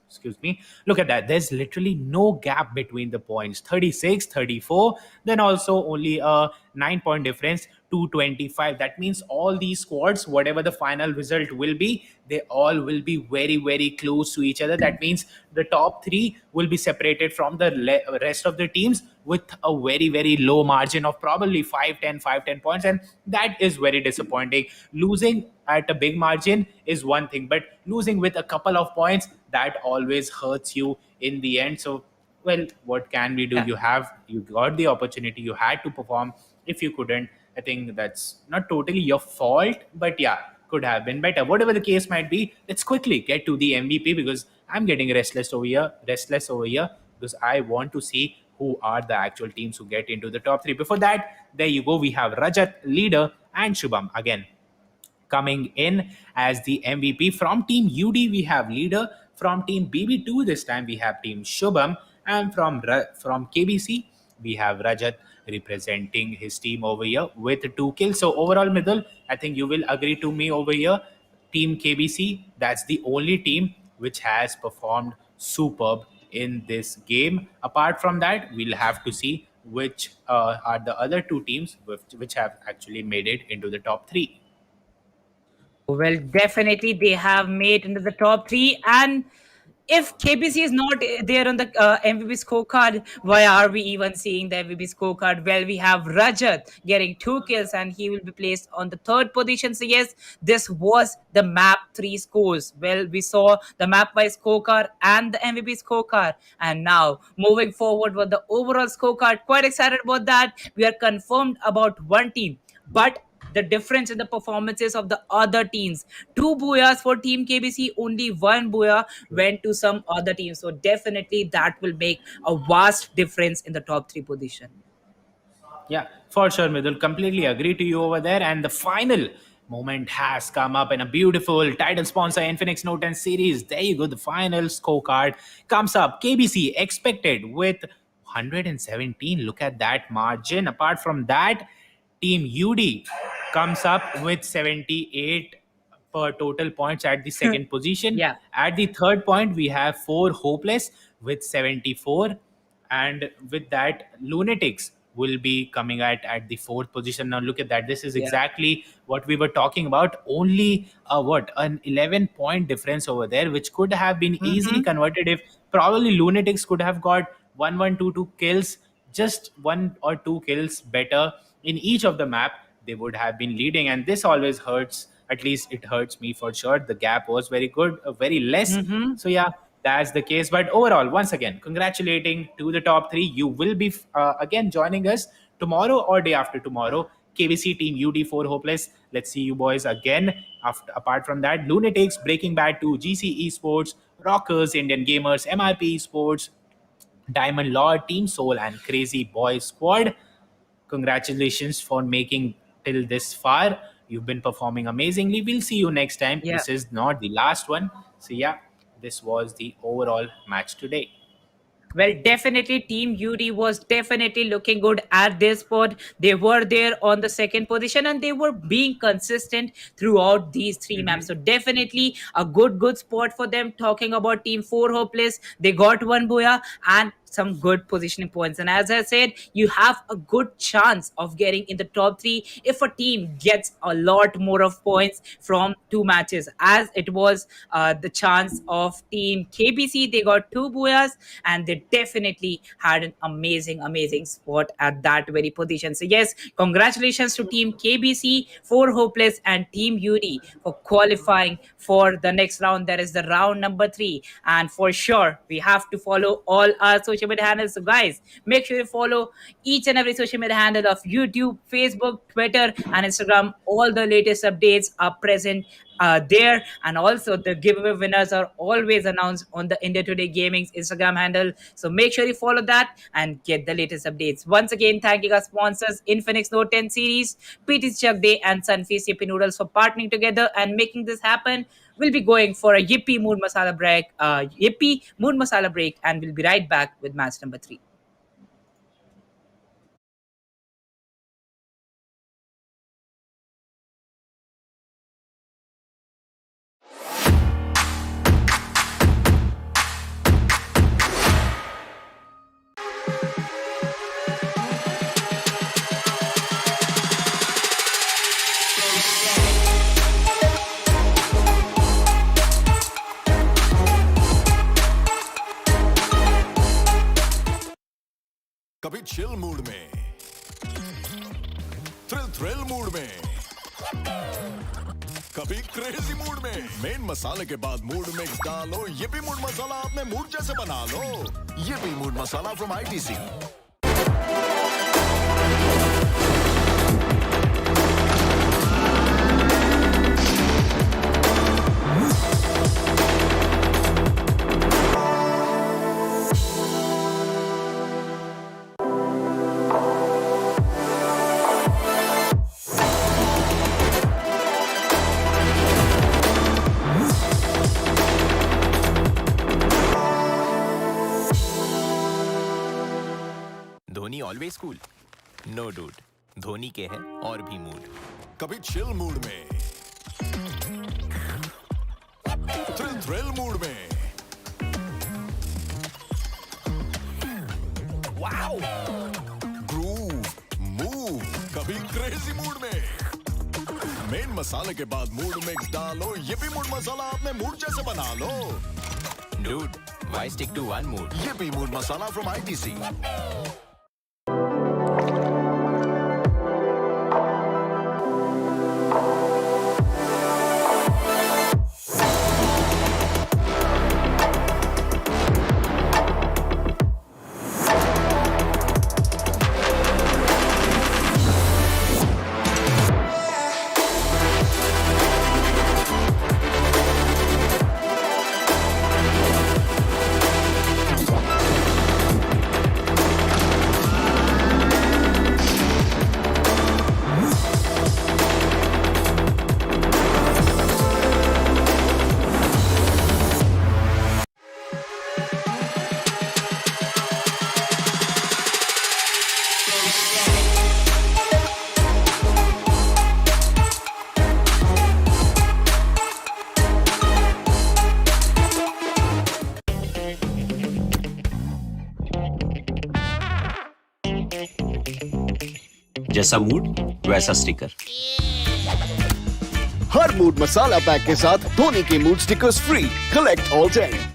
Excuse me. Look at that. There's literally no gap between the points. 36, 34. Then also only a 9 point difference. 225. That means all these squads, whatever the final result will be, they all will be very, very close to each other. That means the top three will be separated from the rest of the teams with a very, very low margin of probably 5, 10 points. And that is very disappointing. Losing at a big margin is one thing, but losing with a couple of points, that always hurts you in the end. So, well, what can we do? Yeah. You got the opportunity, you had to perform. If you couldn't, I think that's not totally your fault, but yeah, could have been better. Whatever the case might be, let's quickly get to the MVP, because I'm getting restless over here, because I want to see who are the actual teams who get into the top three. Before that, there you go. We have Rajat, leader, and Shubham again coming in as the MVP. From Team UD, we have leader. From Team BB2, this time we have Team Shubham. And from KBC, we have Rajat representing his team over here with 2 kills. So overall, Midul, I think you will agree to me over here. Team KBC, that's the only team which has performed superb in this game. Apart from that, we'll have to see which are the other 2 teams which have actually made it into the top three. Well, definitely they have made into the top 3. And if KBC is not there on the MVP scorecard, why are we even seeing the MVP scorecard? Well, we have Rajat getting 2 kills and he will be placed on the third position. So, yes, this was the map 3 scores. Well, we saw the map wise scorecard and the MVP scorecard. And now, moving forward with the overall scorecard, quite excited about that. We are confirmed about one team. But the difference in the performances of the other teams. 2 booyahs for Team KBC, only 1 booyah went to some other team. So definitely that will make a vast difference in the top 3 position. Yeah, for sure, Midul. Completely agree to you over there. And the final moment has come up in a beautiful title sponsor Infinix Note 10 series. There you go. The final scorecard comes up. KBC expected with 117. Look at that margin. Apart from that, Team UD comes up with 78 per total points at the second position. Yeah. At the third point, we have 4 Hopeless with 74. And with that, Lunatics will be coming at the fourth position. Now look at that. This is Yeah. exactly what we were talking about. Only an 11-point difference over there, which could have been easily Mhm. converted if probably Lunatics could have got 1-1-2-2 kills, just 1 or 2 kills better in each of the map. They would have been leading, and this always hurts. At least it hurts me for sure. The gap was very good, very less. Mhm. So yeah, that's the case. But overall, once again, congratulating to the top 3. You will be again joining us tomorrow or day after tomorrow. KBC team UD4 Hopeless. Let's see you boys again. Apart from that, Lunatics, Breaking Bad 2, GC Esports, Rockers, Indian Gamers, MIP Esports, Diamond Lord, Team Soul, and Crazy Boy Squad. Congratulations for making till this far. You've been performing amazingly. We'll see you next time. Yeah. This is not the last one. So, yeah, this was the overall match today. Well, definitely, Team UD was definitely looking good at this spot. They were there on the second position and they were being consistent throughout these 3 maps. So, definitely a good spot for them. Talking about Team 4 Hopeless, they got 1 booyah and some good positioning points. And as I said, you have a good chance of getting in the top 3 if a team gets a lot more of points from 2 matches, as it was the chance of Team KBC. They got 2 booyahs and they definitely had an amazing spot at that very position. So yes, congratulations to Team KBC, 4 Hopeless, and Team UD for qualifying for the next round. That is the round number 3. And for sure, we have to follow all our social media handles. So guys, make sure you follow each and every social media handle of YouTube, Facebook, Twitter, and Instagram. All the latest updates are present there, and also the giveaway winners are always announced on the India Today Gaming's Instagram handle. So make sure you follow that and get the latest updates. Once again, thanking our sponsors Infinix Note 10 series, PT's Chak Day, and Sunfeast Yippee Noodles for partnering together and making this happen. We'll be going for a Yippee Mood Masala break, and we'll be right back with match number 3. कभी chill mood में, thrill mood में, कभी crazy mood में। Main मसाले के बाद mood mix डालो, yippee mood masala अपने मूड जैसे बना लो। yippee mood masala from ITC। Dhoni always cool, no dude. Dhoni के हैं और भी मूड। कभी चिल मूड में, थ्रिल मूड में, वाओ, ग्रूव, मूव, कभी क्रेजी मूड में। मेन मसाले के बाद मूड मिक्स डालो, yippee मूड मसाला अपने मूड जैसे बना लो। Dude, why stick to one mood? YiPPee mood masala from ITC. जैसा मूड वैसा स्टिकर। हर मूड मसाला पैक के साथ धोनी के mood stickers free. Collect all 10।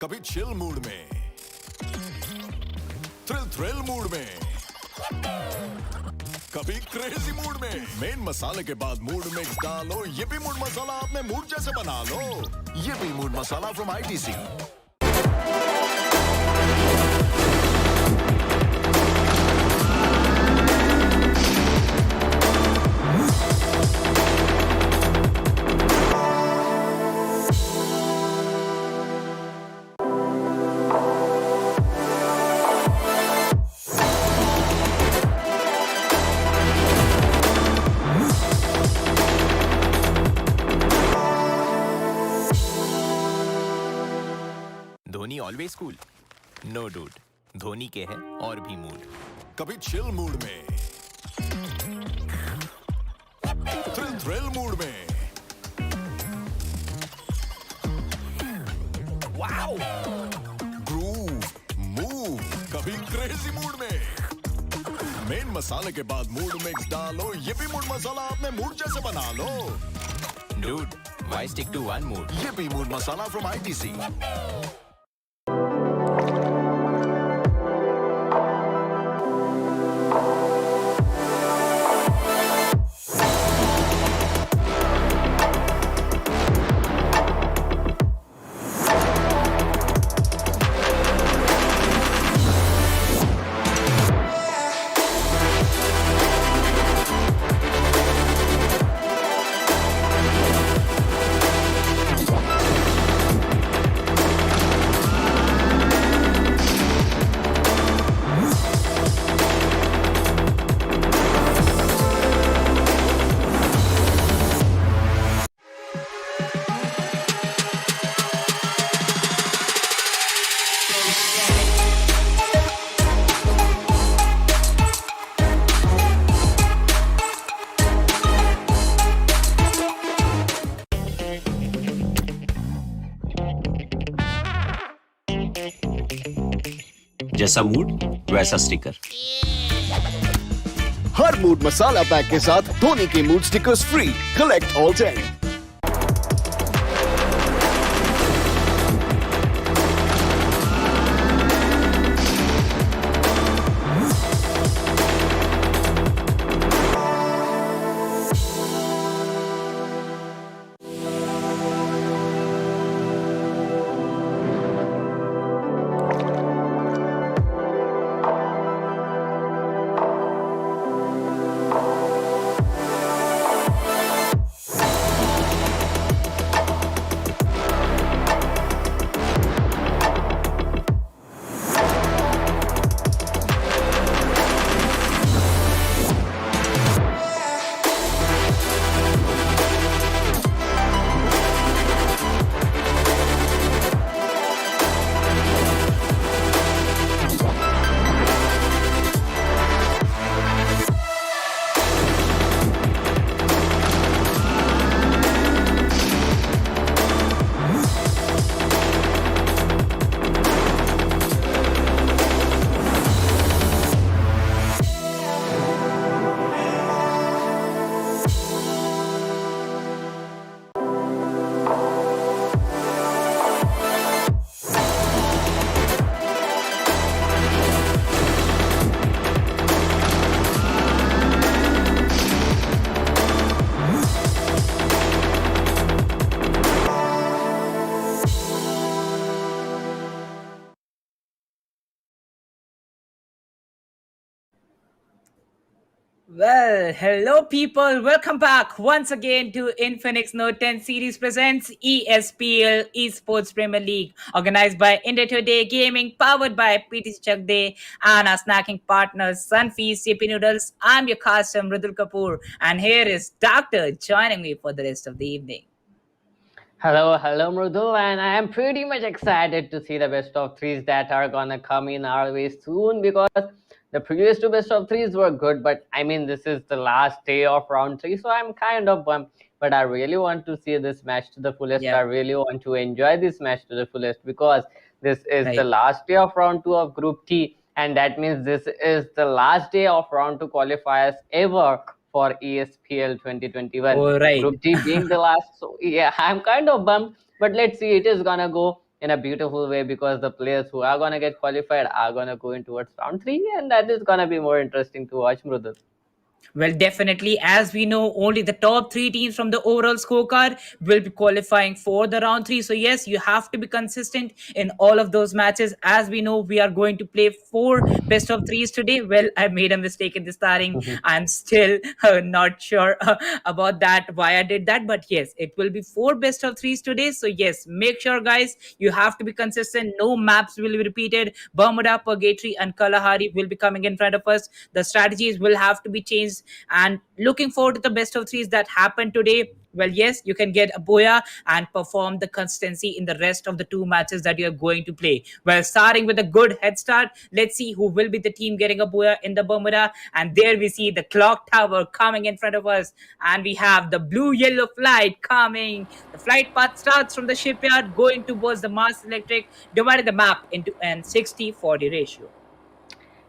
कभी चिल मूड में, थ्रिल मूड में, कभी क्रेजी मूड में। मेन मसाले के बाद मूड मिक्स डालो। YiPPee मूड मसाला अपने मूड जैसे बना लो। YiPPee mood masala from ITC। Dhoni always cool. No dude, Dhoni के है और भी मूड। कभी चिल मूड में, थ्रिल मूड में, वाओ, ग्रूव, मूव, कभी क्रेजी मूड में। मेन मसाले के बाद मूड मिक्स डालो। YiPPee मूड मसाला अपने मूड जैसे बना लो। Dude, why stick to one mood? YiPPee mood masala from ITC। जैसा मूड वैसा स्टिकर। हर मूड मसाला पैक के साथ धोनी के mood stickers free. Collect all 10। Well, hello people. Welcome back once again to Infinix Note 10 series presents ESPL Esports Premier League, organized by India Today Gaming, powered by PT Chak Day and our snacking partners Sunfeast, CP Noodles. I'm your custom Rudul Kapoor, and here is Doctor joining me for the rest of the evening. Hello, Mrudul, and I am pretty much excited to see the best of threes that are gonna come in our way soon because the previous two best of threes were good, but I mean, this is the last day of round three, so I'm kind of bummed. But I really want to see this match to the fullest. Yeah. I really want to enjoy this match to the fullest because this is the Right. last day of round two of Group T, and that means this is the last day of round two qualifiers ever for ESPL 2021. Oh, right. Group G being the last. So yeah, I'm kind of bummed, but let's see. It is gonna go in a beautiful way because the players who are gonna get qualified are gonna go in towards round three, and that is gonna be more interesting to watch, Mrudul. Well, definitely. As we know, only the top three teams from the overall scorecard will be qualifying for the round three. So, yes, you have to be consistent in all of those matches. As we know, we are going to play four best of threes today. Well, I made a mistake in the starting. I'm still not sure about that, why I did that. But yes, it will be four best of threes today. So, yes, make sure, guys, you have to be consistent. No maps will be repeated. Bermuda, Purgatory, and Kalahari will be coming in front of us. The strategies will have to be changed, and looking forward to the best of threes that happened today. Well, yes, you can get a boya and perform the consistency in the rest of the two matches that you're going to play. Well, starting with a good head start, let's see who will be the team getting a boya in the Bermuda. And there we see the clock tower coming in front of us, and we have the blue-yellow flight coming. The flight path starts from the shipyard going towards the Mars Electric, dividing the map into an 60-40 ratio.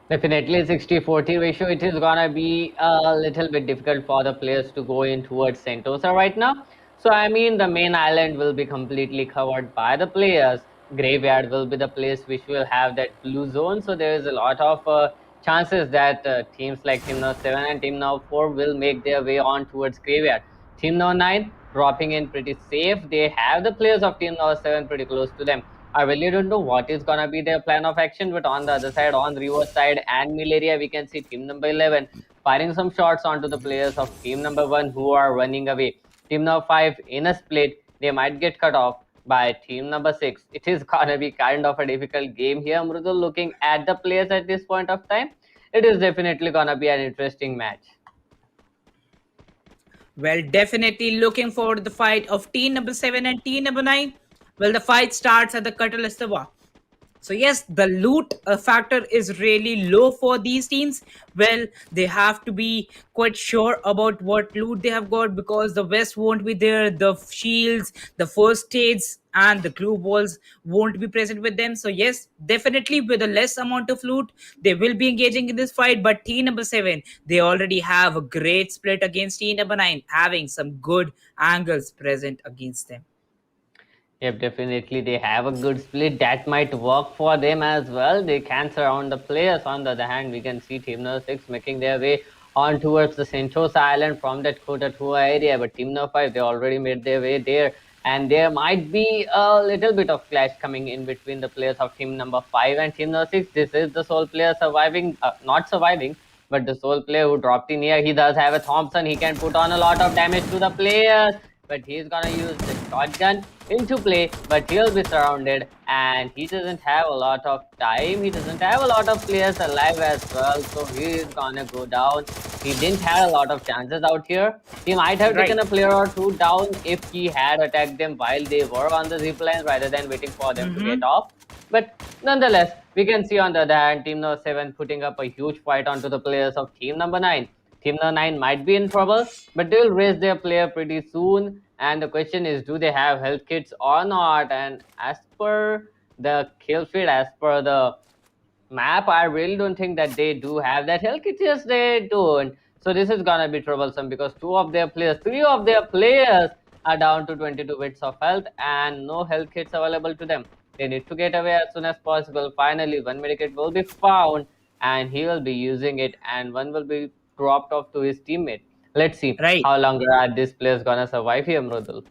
Definitely 60-40 ratio. It is gonna be a little bit difficult for the players to go in towards Sentosa right now. So I mean, the main island will be completely covered by the players. Graveyard will be the place which will have that blue zone. So there is a lot of chances that teams like Team No. 7 and Team No. 4 will make their way on towards Graveyard. Team No. 9 dropping in pretty safe. They have the players of Team No. 7 pretty close to them. I really don't know what is gonna be their plan of action, but on the other side, on River side and Mill area, we can see team number 11 firing some shots onto the players of team number 1 who are running away. Team number 5 in a split, they might get cut off by team number 6. It is gonna be kind of a difficult game here, Mrudul. Looking at the players at this point of time, it is definitely gonna be an interesting match. Well, definitely looking forward to the fight of team number 7 and team number 9. Well, the fight starts at the Catalystava. So yes, the loot factor is really low for these teams. Well, they have to be quite sure about what loot they have got, because the vest won't be there, the shields, the first aids, and the glue balls won't be present with them. So yes, definitely with a less amount of loot, they will be engaging in this fight. But team number 7, they already have a great split against team number 9, having some good angles present against them. Yep, definitely they have a good split that might work for them as well. They can surround the players. On the other hand, we can see Team number 6 making their way on towards the Sentosa Island from that Kotatua area. But Team number 5, they already made their way there. And there might be a little bit of clash coming in between the players of Team number 5 and Team number 6. This is the sole player surviving, not surviving, but the sole player who dropped in here. He does have a Thompson. He can put on a lot of damage to the players, but he's gonna use the shotgun into play, but he'll be surrounded, and he doesn't have a lot of time. He doesn't have a lot of players alive as well, so he's gonna go down. He didn't have a lot of chances out here. He might have taken a player or two down if he had attacked them while they were on the zip line rather than waiting for them to get off. But nonetheless, we can see on the other hand, team number 7 putting up a huge fight onto the players of team number 9. Team number 9 might be in trouble, but they'll raise their player pretty soon. And the question is, do they have health kits or not? And as per the kill feed, as per the map, I really don't think that they do have that health kit. Yes, they don't. So this is gonna be troublesome because three of their players are down to 22 bits of health and no health kits available to them. They need to get away as soon as possible. Finally, one medikit will be found and he will be using it, and one will be dropped off to his teammate. Let's see Right. how longer are these players gonna survive here, Mrudul.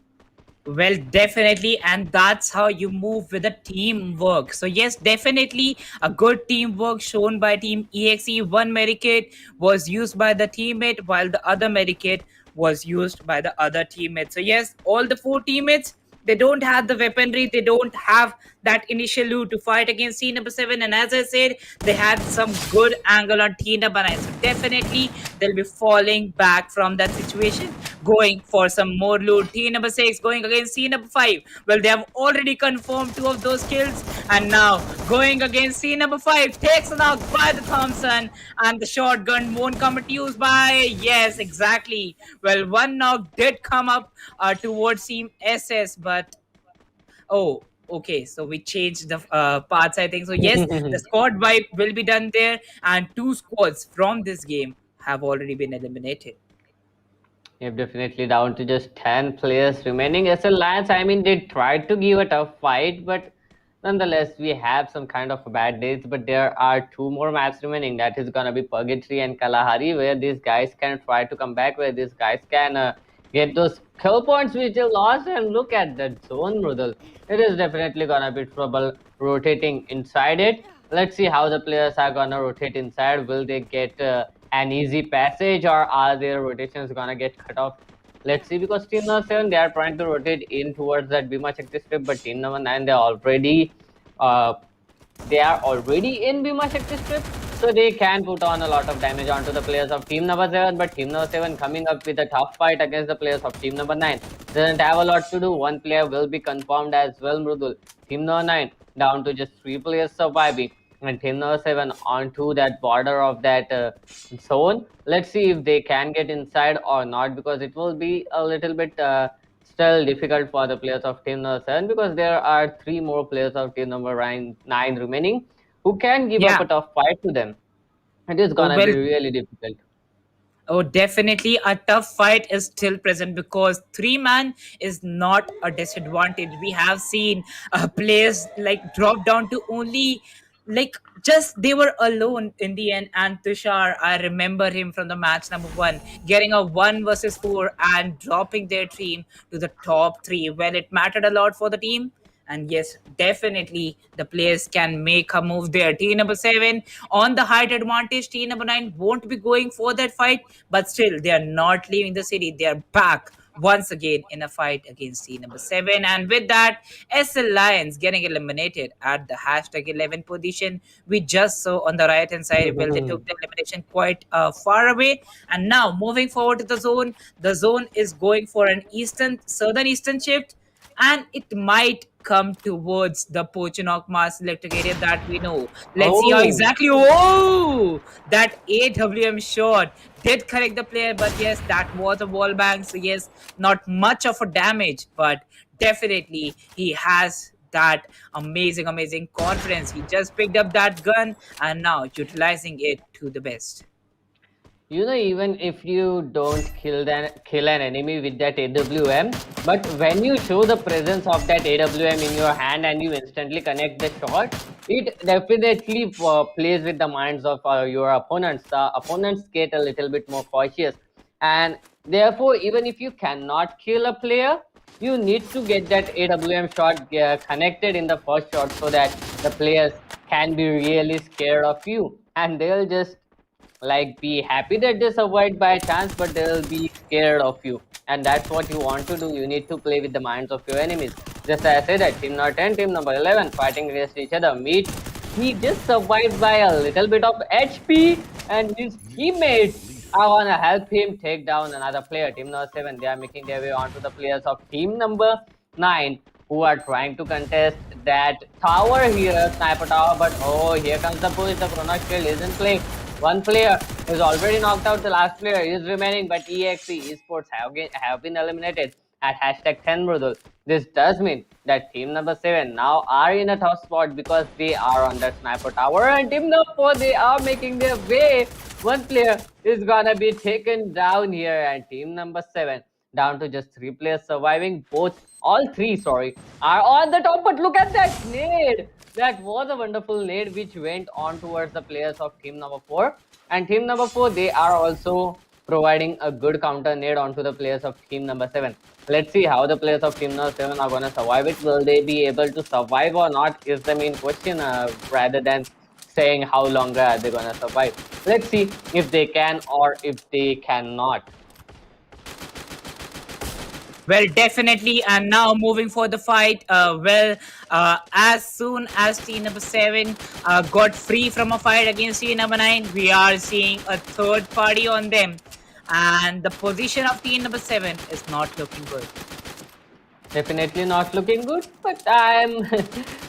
Well, definitely, and that's how you move with a teamwork. So yes, definitely a good teamwork shown by Team EXE. One medikit was used by the teammate, while the other medikit was used by the other teammate. So yes, all the four teammates, they don't have the weaponry, they don't have that initial loot to fight against team number 7. And as I said, they had some good angle on team number 9. So definitely they'll be falling back from that situation, going for some more loot. Team number 6 going against team number 5. Well, they have already confirmed 2 of those kills, and now going against team number 5, takes a knock by the Thompson, and the shotgun won't come to use by. Yes, exactly. Well, one knock did come up towards team SS, but oh, okay, so we changed the parts, I think. So yes, the squad wipe will be done there, and 2 squads from this game have already been eliminated. Yep, definitely down to just 10 players remaining. SL Lions, I mean, they tried to give a tough fight, but nonetheless, we have some kind of bad days. But there are 2 more maps remaining. That is going to be Purgatory and Kalahari, where these guys can try to come back, where these guys can get those kill points which they lost. And look at that zone, Rudal. It is definitely going to be trouble rotating inside it. Let's see how the players are going to rotate inside. Will they get an easy passage, or are their rotations gonna get cut off? Let's see, because team number 7, they are trying to rotate in towards that Bhima Shakti strip, but team number 9, uh, they are already in Bhima Shakti strip, so they can put on a lot of damage onto the players of team number 7. But team number 7 coming up with a tough fight against the players of team number 9. Doesn't have a lot to do. One player will be confirmed as well, Mrudul. Team number 9 down to just 3 players surviving, and team number 7 onto that border of that zone. Let's see if they can get inside or not, because it will be a little bit still difficult for the players of team number 7, because there are 3 more players of team number 9 remaining who can give up a tough fight to them. It is gonna be really difficult. Oh, definitely a tough fight is still present, because 3-man is not a disadvantage. We have seen players like drop down to only, like, just they were alone in the end. And Tushar, I remember him from the match number 1, getting a 1 versus 4 and dropping their team to the top 3. Well, it mattered a lot for the team. And yes, definitely the players can make a move there. Team number 7 on the height advantage. Team number 9 won't be going for that fight, but still they are not leaving the city. They are back once again in a fight against team number 7. And with that, SL Lions getting eliminated at the hashtag 11 position. We just saw on the right hand side, well, they took the elimination quite far away. And now moving forward to the zone is going for an southern eastern shift, and it might come towards the Pochinok mass electric area that we know. Let's see how Oh, exactly. Oh, that AWM shot did correct the player, but yes, that was a wall bang. So yes, not much of a damage, but definitely he has that amazing confidence. He just picked up that gun and now utilizing it to the best. you know, even if you don't kill an enemy with that AWM, but when you show the presence of that AWM in your hand and you instantly connect the shot, it definitely plays with the minds of your opponents. The opponents get a little bit more cautious, and therefore, even if you cannot kill a player, you need to get that AWM shot connected in the first shot so that the players can be really scared of you, and they'll just like be happy that they survived by chance, but they'll be scared of you, and that's what you want to do. You need to play with the minds of your enemies. Just as I said that team number 10, team number 11 fighting against each other. Meet, he just survived by a little bit of HP, and his teammates are gonna help him take down another player. Team number 7, they are making their way onto the players of team number 9, who are trying to contest that tower here, sniper tower. But oh, here comes the push. The Chronos shield isn't playing. One player is already knocked out. The last player is remaining, but EXE esports have been eliminated at hashtag 10 Mrudul. This does mean that team number 7 now are in a tough spot because they are on that sniper tower, and team number 4, they are making their way. One player is gonna be taken down here, and team number 7 down to just 3 players surviving. All three, sorry, are on the top. But look at that nade. That was a wonderful nade which went on towards the players of team number 4. And team number 4, they are also providing a good counter nade onto the players of team number 7. Let's see how the players of team number 7 are going to survive it. Will they be able to survive or not is the main question, rather than saying how long are they going to survive. Let's see if they can or if they cannot. Well, definitely. And now moving for the fight. As soon as team number 7 got free from a fight against team number 9, we are seeing a third party on them. And the position of team number 7 is not looking good. Definitely not looking good, but I'm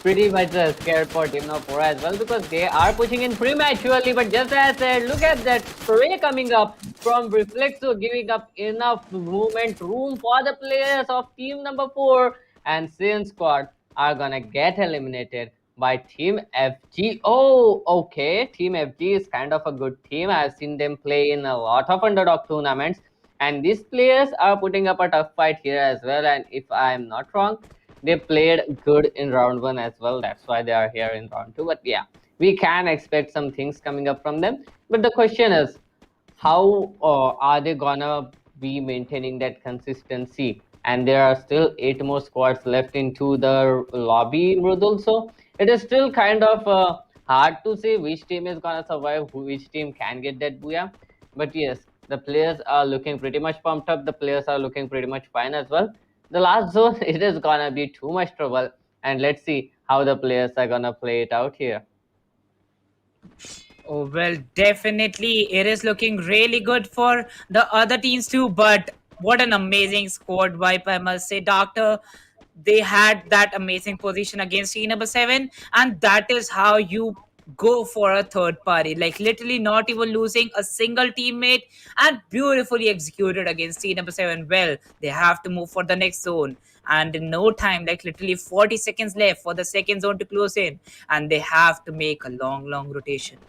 pretty much scared for team number 4 as well, because they are pushing in prematurely. But just as I said, look at that spray coming up from Reflexo, giving up enough movement room for the players of team number 4, and Sin Squad are gonna get eliminated by team FG. Oh, okay, team FG is kind of a good team. I've seen them play in a lot of underdog tournaments, and these players are putting up a tough fight here as well. And if I'm not wrong, they played good in round 1 as well. That's why they are here in round 2. But yeah, we can expect some things coming up from them. But the question is, how are they gonna be maintaining that consistency? And there are still 8 more squads left into the lobby, Mrudul. So it is still kind of hard to say which team is gonna survive, which team can get that booyah. But yes, the players are looking pretty much pumped up. The players are looking pretty much fine as well. The last zone, it is gonna be too much trouble. And let's see how the players are gonna play it out here. Oh, well, definitely it is looking really good for the other teams too. But what an amazing squad wipe, I must say, Doctor. They had that amazing position against team number 7, and that is how you go for a third party. Like, literally, not even losing a single teammate, and beautifully executed against team number 7. Well, they have to move for the next zone. And in no time, like literally 40 seconds left for the second zone to close in, and they have to make a long rotation.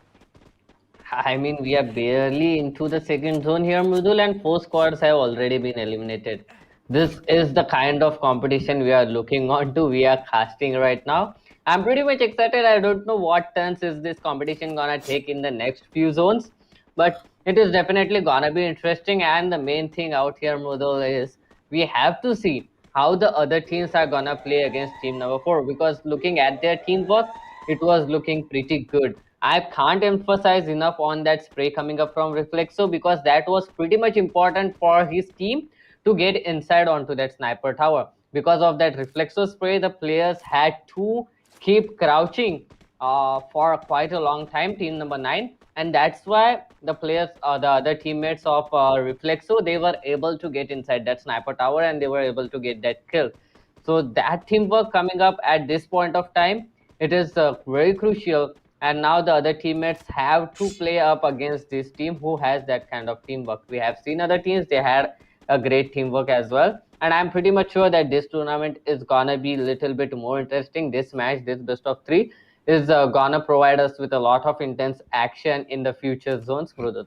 I mean, we are barely into the second zone here, Mrudul, and 4 squads have already been eliminated. This is the kind of competition we are looking on to. We are casting right now. I'm pretty much excited. I don't know what turns is this competition gonna take in the next few zones, but it is definitely gonna be interesting. And the main thing out here, Mrudul, is we have to see how the other teams are gonna play against team number 4, because looking at their teamwork, it was looking pretty good. I can't emphasize enough on that spray coming up from Reflexo, because that was pretty much important for his team to get inside onto that sniper tower. Because of that Reflexo spray, the players had to keep crouching for quite a long time, team number 9. And that's why the players, the other teammates of Reflexo, they were able to get inside that sniper tower and they were able to get that kill. So that teamwork coming up at this point of time, it is very crucial. And now the other teammates have to play up against this team who has that kind of teamwork. We have seen other teams, they had a great teamwork as well. And I'm pretty much sure that this tournament is gonna be a little bit more interesting. This match, this best of three, is gonna provide us with a lot of intense action in the future zones, Mrudul.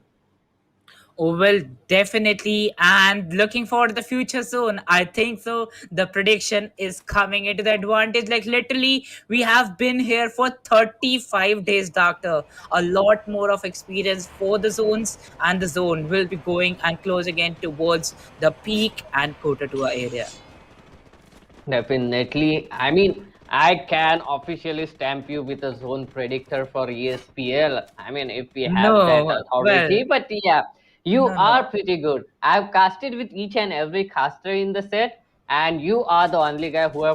Oh, well, definitely. And looking forward to the future soon, I think so. The prediction is coming into the advantage. Like, literally, we have been here for 35 days, Doctor. A lot more of experience for the zones, and the zone will be going and closing in towards the peak and Kota Tua area. Definitely. I mean, I can officially stamp you with a zone predictor for ESPL. I mean, if we have that No, well, authority, but yeah, you no, no. are pretty good. I've casted with each and every caster in the set, and you are the only guy who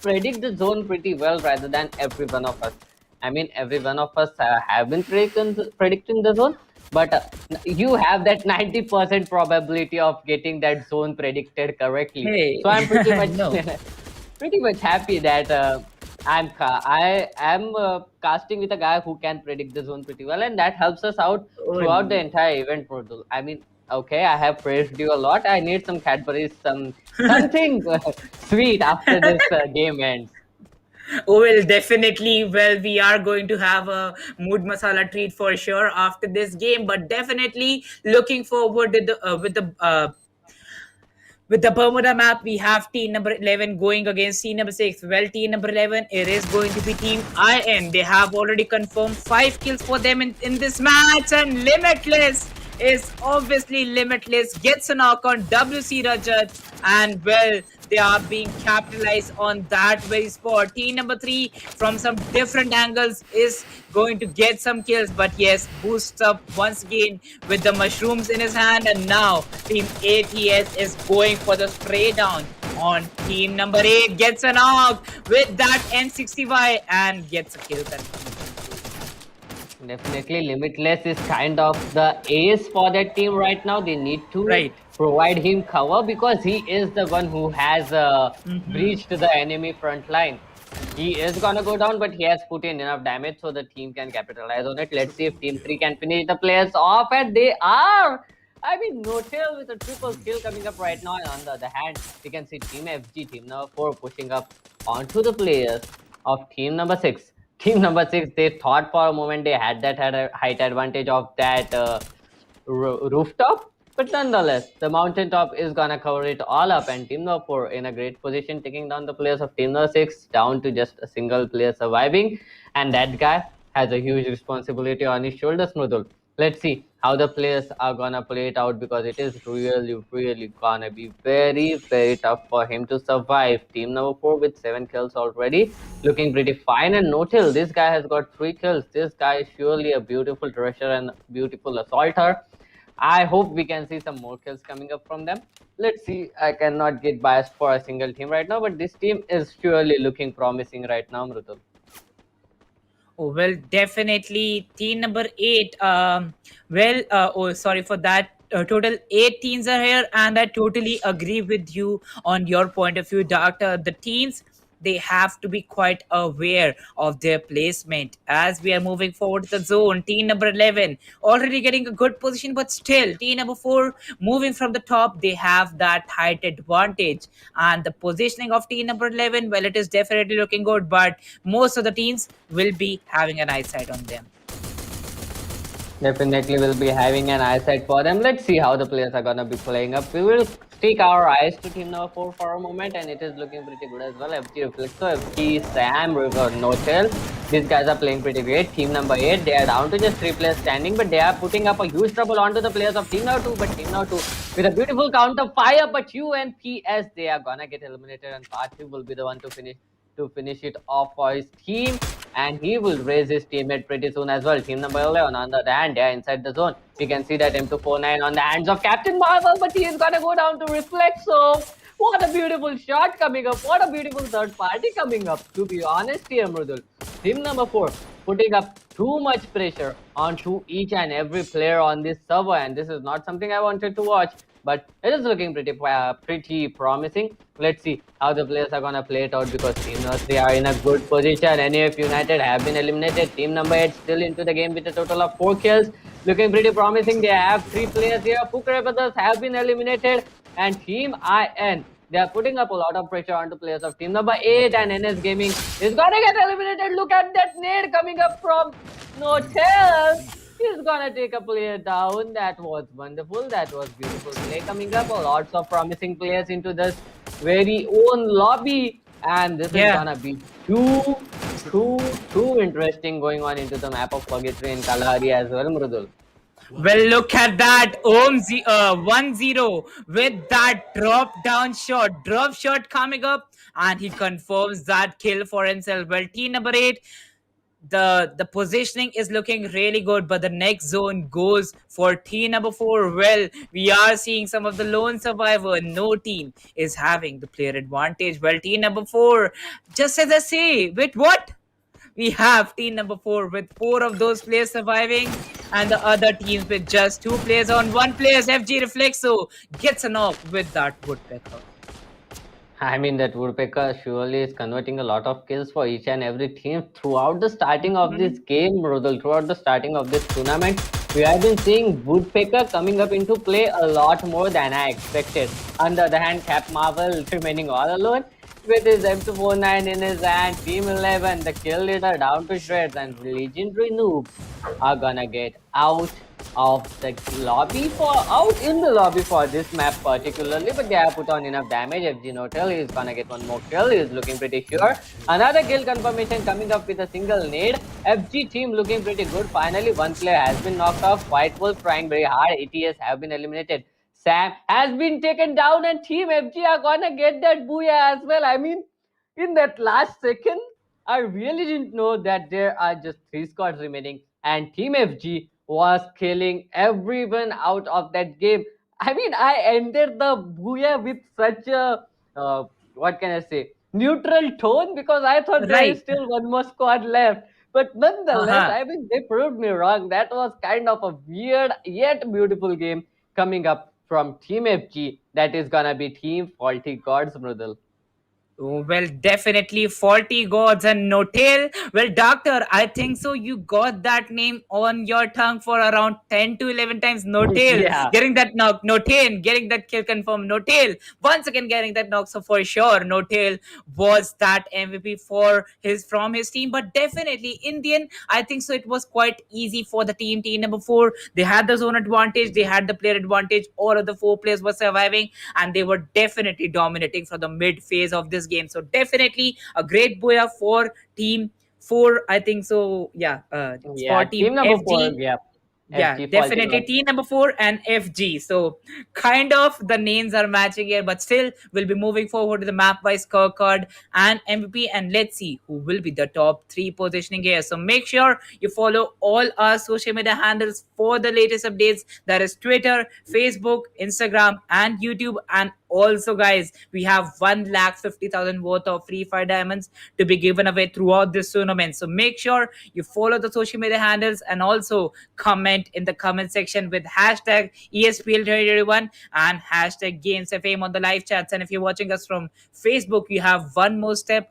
predict the zone pretty well rather than every one of us. I mean, every one of us have been predicting the zone, but you have that 90% probability of getting that zone predicted correctly. Hey, So I'm pretty much no. pretty much happy that I am casting with a guy who can predict the zone pretty well, and that helps us out throughout the Oh, entire event, Produl. I mean, okay, I have praised you a lot. I need some Cadbury's, something sweet after this game ends. oh, well, definitely. Well, we are going to have a mood masala treat for sure after this game, but definitely looking forward to with the Bermuda map. We have team number 11 going against team number 6. Well, team number 11, it is going to be team IN. They have already confirmed 5 kills for them in this match, and Limitless is obviously Limitless. Gets a knock on WC Rajat, and well, they are being capitalized on that very spot. Team number 3, from some different angles, is going to get some kills, but yes, boosts up once again with the mushrooms in his hand, and now team ATS is going for the spray down on team number 8. Gets a knock with that N60Y and gets a kill. Definitely, Limitless is kind of the ace for that team right now. They need to Right. provide him cover because he is the one who has Mhm. breached the enemy front line. He is gonna go down, but he has put in enough damage so the team can capitalize on it. Let's see if Team 3 can finish the players off, and they are! I mean, no tail with a triple kill coming up right now. And on the other hand, we can see Team FG, Team number 4, pushing up onto the players of Team number 6. Team number 6, they thought for a moment they had that height advantage of that rooftop, but nonetheless, the mountaintop is gonna cover it all up, and Team number 4 in a great position, taking down the players of Team number 6 down to just a single player surviving, and that guy has a huge responsibility on his shoulders, Mrudul. Let's see how the players are gonna play it out because it is really gonna be very tough for him to survive. Team number 4 with 7 kills already, looking pretty fine, and Notil, this guy has got 3 kills. This guy is surely a beautiful thresher and beautiful assaulter. I hope we can see some more kills coming up from them. Let's see. I cannot get biased for a single team right now, but this team is surely looking promising right now, Mrutul. Oh, well, definitely. Team number 8. Oh, sorry for that. Total 8 teams are here, and I totally agree with you on your point of view, Doctor. The teams, they have to be quite aware of their placement as we are moving forward to the zone. Team number 11 already getting a good position, but still, team number 4 moving from the top, they have that height advantage. And the positioning of team number 11, well, it is definitely looking good, but most of the teams will be having an eyesight on them. Definitely will be having an eyesight for them. Let's see how the players are gonna be playing up. We will stick our eyes to team number 4 for a moment, and it is looking pretty good as well. FG Reflexo, FG Sam, River, Notel. These guys are playing pretty great. Team number 8, they are down to just 3 players standing, but they are putting up a huge trouble onto the players of team number 2. But team number 2 with a beautiful counter fire, but UNPS, they are gonna get eliminated, and Parthiv will be the one to finish it off for his team, and he will raise his teammate pretty soon as well. Team number 11 on the other hand, they are inside the zone. We can see that M249 on the hands of Captain Marvel, but he is gonna go down to Reflex. So what a beautiful shot coming up, what a beautiful third party coming up, to be honest here, Mrudul. Team number 4 putting up too much pressure onto each and every player on this server, and this is not something I wanted to watch. but it is looking pretty promising. Let's see how the players are gonna play it out, because Team number 3 are in a good position. NAF United have been eliminated. Team number 8 still into the game with a total of 4 kills, looking pretty promising. They have 3 players here. Fukre brothers have been eliminated, and Team IN, they are putting up a lot of pressure onto players of team number 8, and NS Gaming is gonna get eliminated. Look at that nade coming up from Notel. He's gonna take a player down. That was wonderful. That was beautiful play coming up. Lots of promising players into this very own lobby, and this is gonna be too interesting going on into the map of Purgatory in Kalahari as well, Mrudul. Well, look at that. 1-0 with that drop shot coming up, and he confirms that kill for himself. Well, team number 8, the positioning is looking really good, but the next zone goes for team number 4. Well, we are seeing some of the lone survivor. No team is having the player advantage. Well, team number 4, just as I say, with what? We have team number 4 with 4 of those players surviving, and the other teams with just 2 players on 1 player. FG Reflexo gets a knock with that woodpecker. I mean, that woodpecker surely is converting a lot of kills for each and every team throughout the starting of this game, Rodel. Throughout the starting of this tournament, we have been seeing woodpecker coming up into play a lot more than I expected. On the other hand, Cap Marvel remaining all alone with his M249 in his hand. Team 11, the kill leader, down to shreds, and legendary noobs are gonna get out in the lobby for this map particularly, but they have put on enough damage. FG Notel is gonna get one more kill. He is looking pretty sure. Another kill confirmation coming up with a single nade. FG team looking pretty good. Finally, one player has been knocked off. White Wolf trying very hard. ATS have been eliminated. Sam has been taken down, and Team FG are gonna get that booyah as well. I mean, in that last second, I really didn't know that there are just 3 squads remaining, and Team FG was killing everyone out of that game. I mean, I ended the booyah with such a, what can I say, neutral tone, because I thought there is Right. still one more squad left. But nonetheless, Uh-huh. I mean, they proved me wrong. That was kind of a weird yet beautiful game coming up from Team FG. That is gonna be Team Faulty Gods, Mrudal. Well, definitely Faulty Gods and No Tail. Well, Doctor, I think so. You got that name on your tongue for around 10 to 11 times. No Tail Yeah. getting that knock. No Tail getting that kill confirmed. No Tail once again getting that knock. So for sure, No Tail was that MVP from his team. But definitely in the end, I think so. It was quite easy for the team number 4. They had the zone advantage. They had the player advantage. All of the 4 players were surviving, and they were definitely dominating from the mid phase of this game. So definitely a great booyah for team 4. I think so. Yeah, Yeah, for team team number 4, FG. yeah. Yeah, FG Faulty definitely Gods. team number 4 and FG. So kind of the names are matching here, but still we'll be moving forward to the map wise scorecard and MVP, and let's see who will be the top 3 positioning here. So make sure you follow all our social media handles for the latest updates. That is Twitter, Facebook, Instagram, and YouTube. And also, guys, we have 150,000 worth of Free Fire diamonds to be given away throughout this tournament. So make sure you follow the social media handles, and also comment in the comment section with hashtag ESPL2021 and hashtag Games FM on the live chats. And if you're watching us from Facebook, you have one more step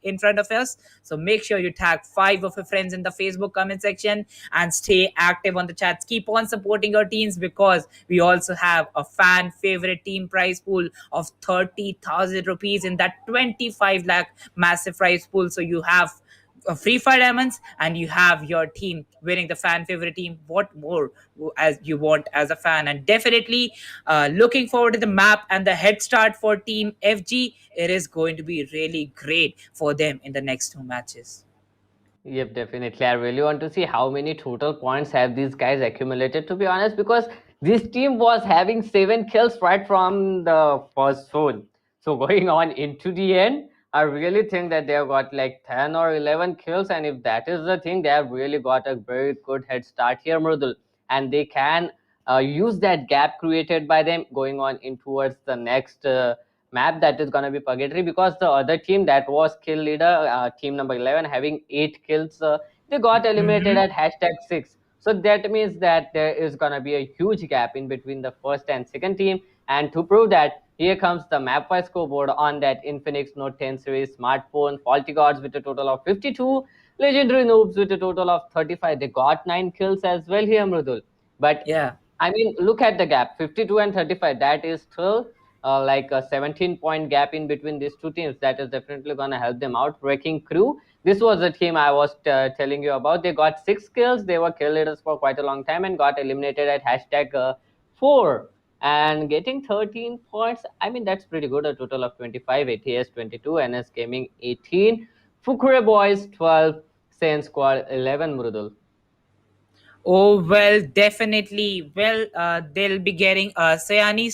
in front of us. So make sure you tag 5 of your friends in the Facebook comment section and stay active on the chats. Keep on supporting our teams, because we also have a fan favorite team prize pool of 30,000 rupees in that 25 lakh massive prize pool. So you have Free Fire diamonds, and you have your team winning the fan favorite team. What more as you want as a fan? And definitely looking forward to the map and the head start for team FG. It is going to be really great for them in the next 2 matches. Yep, definitely. I really want to see how many total points have these guys accumulated, to be honest, because this team was having 7 kills right from the first zone. So going on into the end, I really think that they have got like 10 or 11 kills, and if that is the thing, they have really got a very good head start here, Mrudul, and they can use that gap created by them going on in towards the next map, that is going to be Purgatory, because the other team that was kill leader, team number 11, having 8 kills, they got eliminated at hashtag 6. So that means that there is going to be a huge gap in between the first and second team. And to prove that, here comes the map-wise scoreboard on that Infinix Note 10 series smartphone. Faulty Gods with a total of 52, Legendary Noobs with a total of 35. They got 9 kills as well here, Mrudul. But Yeah. I mean, look at the gap, 52 and 35. That is still like a 17-point gap in between these two teams. That is definitely going to help them out. Wrecking Crew, this was the team I was telling you about. They got 6 kills. They were kill leaders for quite a long time and got eliminated at hashtag 4. And getting 13 points, I mean, that's pretty good. A total of 25, ATS 22, NS Gaming 18, Fukure Boys 12, Saiyan Squad 11, Mrudul. Oh, well, definitely. Well, they'll be getting Sayan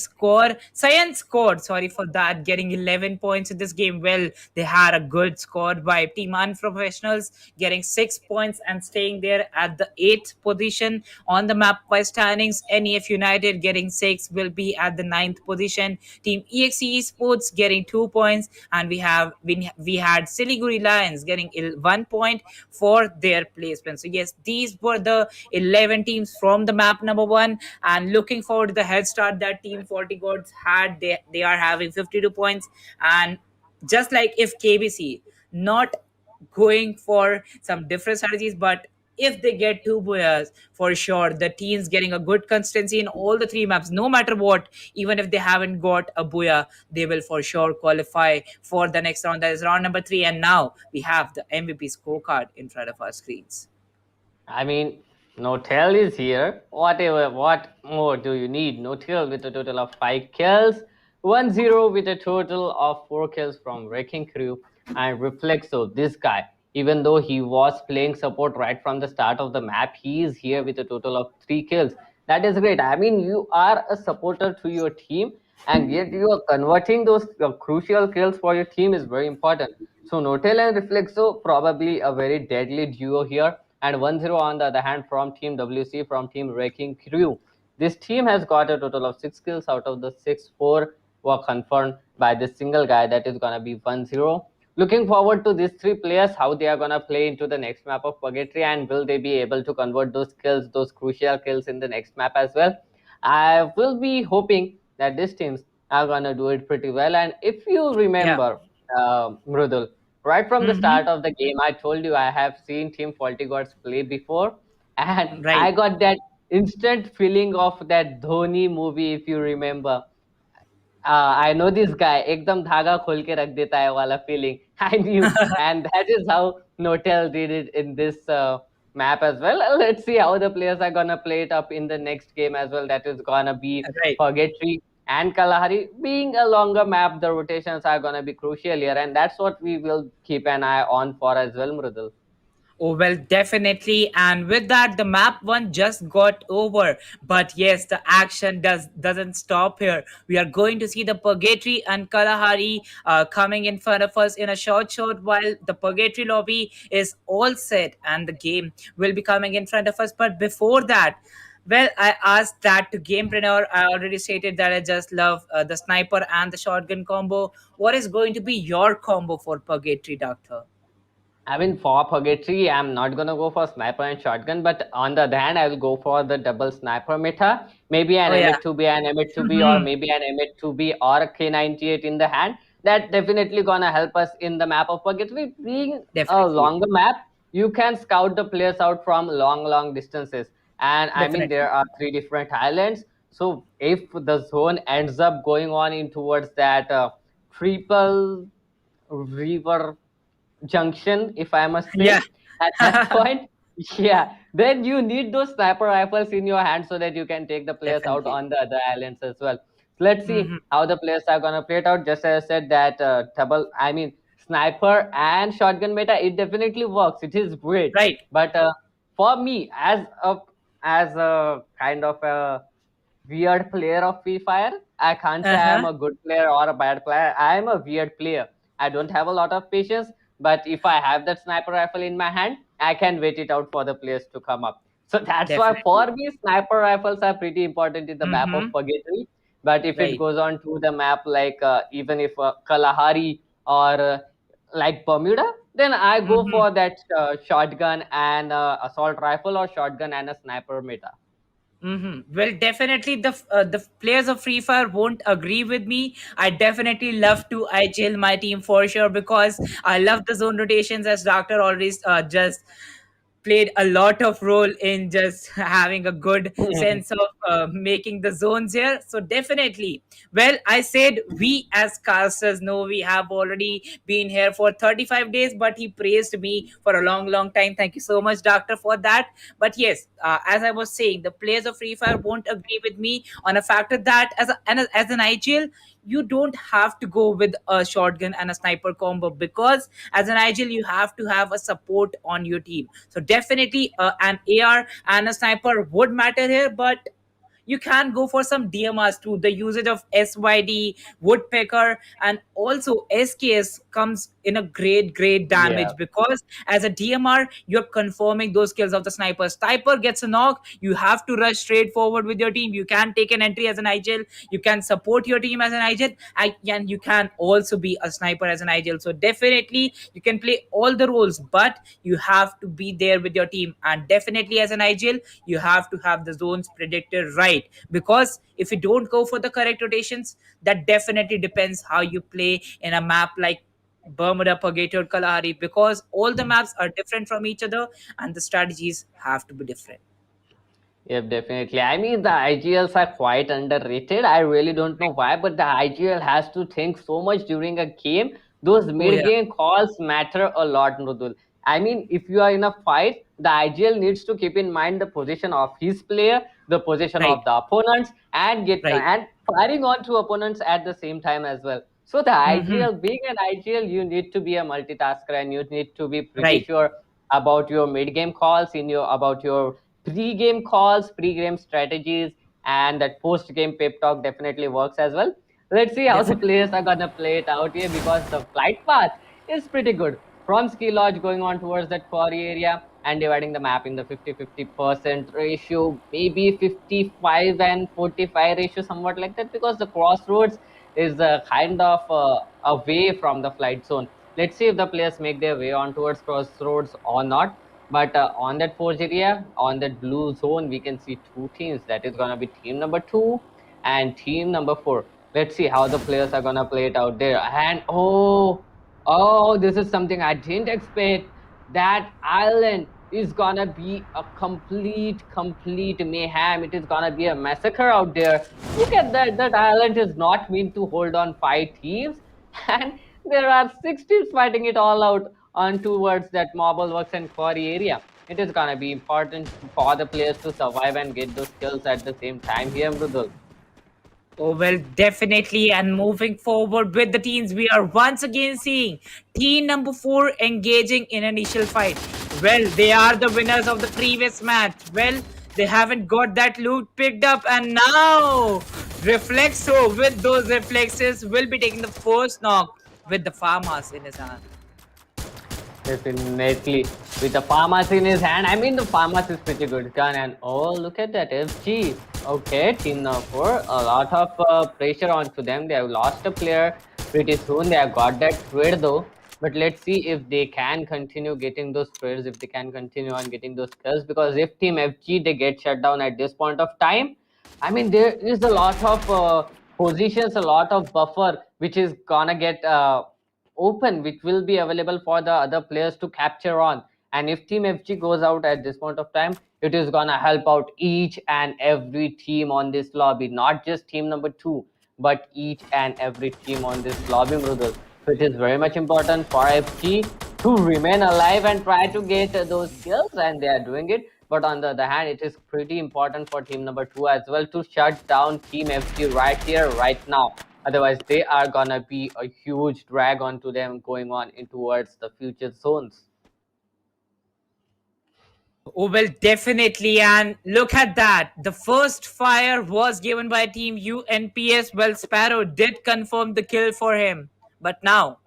scored, sorry for that, getting 11 points in this game. Well, they had a good score by Team Unprofessionals, getting 6 points and staying there at the 8th position on the map by standings. NEF United getting 6 will be at the 9th position. Team EXE Esports getting 2 points, and we had Siliguri Lions getting 1 point for their placement. So yes, these were the 11 teams from the map number 1, and looking forward to the head start that Team 40 Gods had. They are having 52 points, and just like if KBC not going for some different strategies, but if they get 2 boyas, for sure the team's getting a good consistency in all the 3 maps, no matter what. Even if they haven't got a boya, they will for sure qualify for the next round, that is round number 3. And now we have the MVP scorecard in front of our screens. I mean, Notel is here. Whatever, what more do you need? Notel with a total of 5 kills, 1-0 with a total of 4 kills from Wrecking Crew, and Reflexo, this guy, even though he was playing support right from the start of the map, he is here with a total of 3 kills. That is great. I mean, you are a supporter to your team, and yet you are converting those crucial kills for your team is very important. So Notel and Reflexo, probably a very deadly duo here. And 1-0 on the other hand from Team WC, from Team Wrecking Crew. This team has got a total of 6 kills. Out of the 6, 4 were confirmed by this single guy. That is going to be 1-0. Looking forward to these 3 players, how they are going to play into the next map of Purgatory, and will they be able to convert those kills, those crucial kills in the next map as well. I will be hoping that these teams are going to do it pretty well. And if you Yeah. remember, Mrudul, right from the Mm-hmm. start of the game, I told you I have seen Team Faulty Gods play before, and Right. I got that instant feeling of that Dhoni movie, if you remember. I know this guy, एकदम धागा खोल के रख देता है वाला feeling. I knew, and that is how Notel did it in this map as well. Let's see how the players are gonna play it up in the next game as well. That is gonna be Right. Purgatory and Kalahari. Being a longer map, the rotations are gonna be crucial here, and that's what we will keep an eye on for as well, Mrudul. Oh, well, definitely. And with that, the map 1 just got over. But yes, the action doesn't stop here. We are going to see the Purgatory and Kalahari coming in front of us in a short, while the Purgatory lobby is all set and the game will be coming in front of us. But before that, well, I asked that to Gamepreneur. I already stated that I just love the sniper and the shotgun combo. What is going to be your combo for Purgatory, Doctor? I mean, for Purgatory, I'm not gonna go for sniper and shotgun, but on the other hand, I will go for the double sniper meta. Maybe an Oh, yeah. M8-2B, an M8-2B, or Mhm. maybe an M8-2B or a K98 in the hand. That definitely gonna help us in the map of Purgatory. Being a Definitely. longer map, you can scout the players out from long distances. And I mean, Definitely. there are 3 different islands. So if the zone ends up going on in towards that triple river junction, if I must Yeah. say, at that point, yeah, then you need those sniper rifles in your hand so that you can take the players out Definitely. on the other islands as well. So let's see Hmm. how the players are gonna play it out. Just as I said that I mean, sniper and shotgun meta, it definitely works. It is great, Right. but for me, as a kind of a weird player of Free Fire. I can't say I am Uh-huh. a good player or a bad player. I am a weird player. I don't have a lot of patience, but if I have that sniper rifle in my hand, I can wait it out for the players to come up. So that's why Definitely. for me, sniper rifles are pretty important in the map of Mm-hmm. Purgatory. But if it Right. goes on to the map like even if Kalahari or like Bermuda, then I go Mm-hmm. for that shotgun and assault rifle or shotgun and a sniper meta. Well, definitely the players of Free Fire won't agree with me. I definitely love to IGL my team for sure because I love the zone rotations, as Doctor always just played a lot of role in just having a good sense of making the zones here. So definitely, well, I said we as casters know we have already been here for 35 days, but he praised me for a long, long time. Thank you so much, Doctor, for that. But yes, as I was saying, the players of Free Fire won't agree with me on a factor that as an IGL, you don't have to go with a shotgun and a sniper combo because as an IGL, you have to have a support on your team. So definitely, an AR and a sniper would matter here, but you can go for some DMRs too. The usage of SYD, Woodpecker, and also SKS comes in a great Yeah. damage because as a DMR, you're confirming those kills of the sniper. Sniper gets a knock, you have to rush straight forward with your team. You can take an entry as an IGL, you can support your team as an IGL, and you can also be a sniper as an IGL. So definitely, you can play all the roles, but you have to be there with your team. And definitely, as an IGL, you have to have the zones predicted right because if you don't go for the correct rotations, that definitely depends how you play in a map like Bermuda, Purgatory, or Kalahari, because all the maps are different from each other and the strategies have to be different. Yep, definitely. I mean, the IGLs are quite underrated. I really don't know why, but the IGL has to think so much during a game. Those Oh yeah, mid-game calls matter a lot, Mrudul. I mean, if you are in a fight, the IGL needs to keep in mind the position of his player, the position right, of the opponents, and get right. and firing on to opponents at the same time as well. So the Mm-hmm. IGL, being an IGL, you need to be a multitasker and you need to be pretty Right, sure about your mid-game calls, in your about your pre-game calls, pre-game strategies, and that post-game pep talk definitely works as well. Let's see how the definitely. players are gonna play it out here because the flight path is pretty good. From ski lodge going on towards that quarry area and dividing the map in the 50-50% ratio, maybe 55 and 45 ratio, somewhat like that, because the crossroads is kind of away from the flight zone. Let's see if the players make their way on towards crossroads or not. But on that forge area, on that blue zone, we can see two teams. That is gonna be team number 2 and team number 4. Let's see how the players are gonna play it out there. And oh, this is something I didn't expect. That island is gonna be a complete mayhem. It is gonna be a massacre out there. Look at that. That island is not meant to hold on 5 teams, and there are 6 teams fighting it all out on towards that marble works and quarry area. It is gonna be important for the players to survive and get those kills at the same time here, Mrudul. Oh, well, definitely. And moving forward with the teams, we are once again seeing team number 4 engaging in initial fight. Well, they are the winners of the previous match. Well, they haven't got that loot picked up, and now Reflexo with those reflexes will be taking the first knock with the farmers in his hand. Definitely. With the pharmacy in his hand. I mean, the pharmacy is pretty good gun. And oh, look at that FG. Okay, team number 4. A lot of pressure onto them. They have lost a player pretty soon. They have got that trade though. But let's see if they can continue getting those trades, if they can continue on getting those kills. Because if Team FG they get shut down at this point of time, I mean, there is a lot of positions, a lot of buffer which is gonna get open, which will be available for the other players to capture on. And if Team FG goes out at this point of time, it is gonna help out each and every team on this lobby, not just team number 2, but each and every team on this lobby, Mrudul. So it is very much important for FG to remain alive and try to get those kills, and they are doing it. But on the other hand, it is pretty important for team number 2 as well to shut down Team FG right here, right now. Otherwise, they are gonna be a huge drag onto them going on in towards the future zones. Oh, well, definitely. And look at that. The first fire was given by Team UNPS. Well, Sparrow did confirm the kill for him. But now,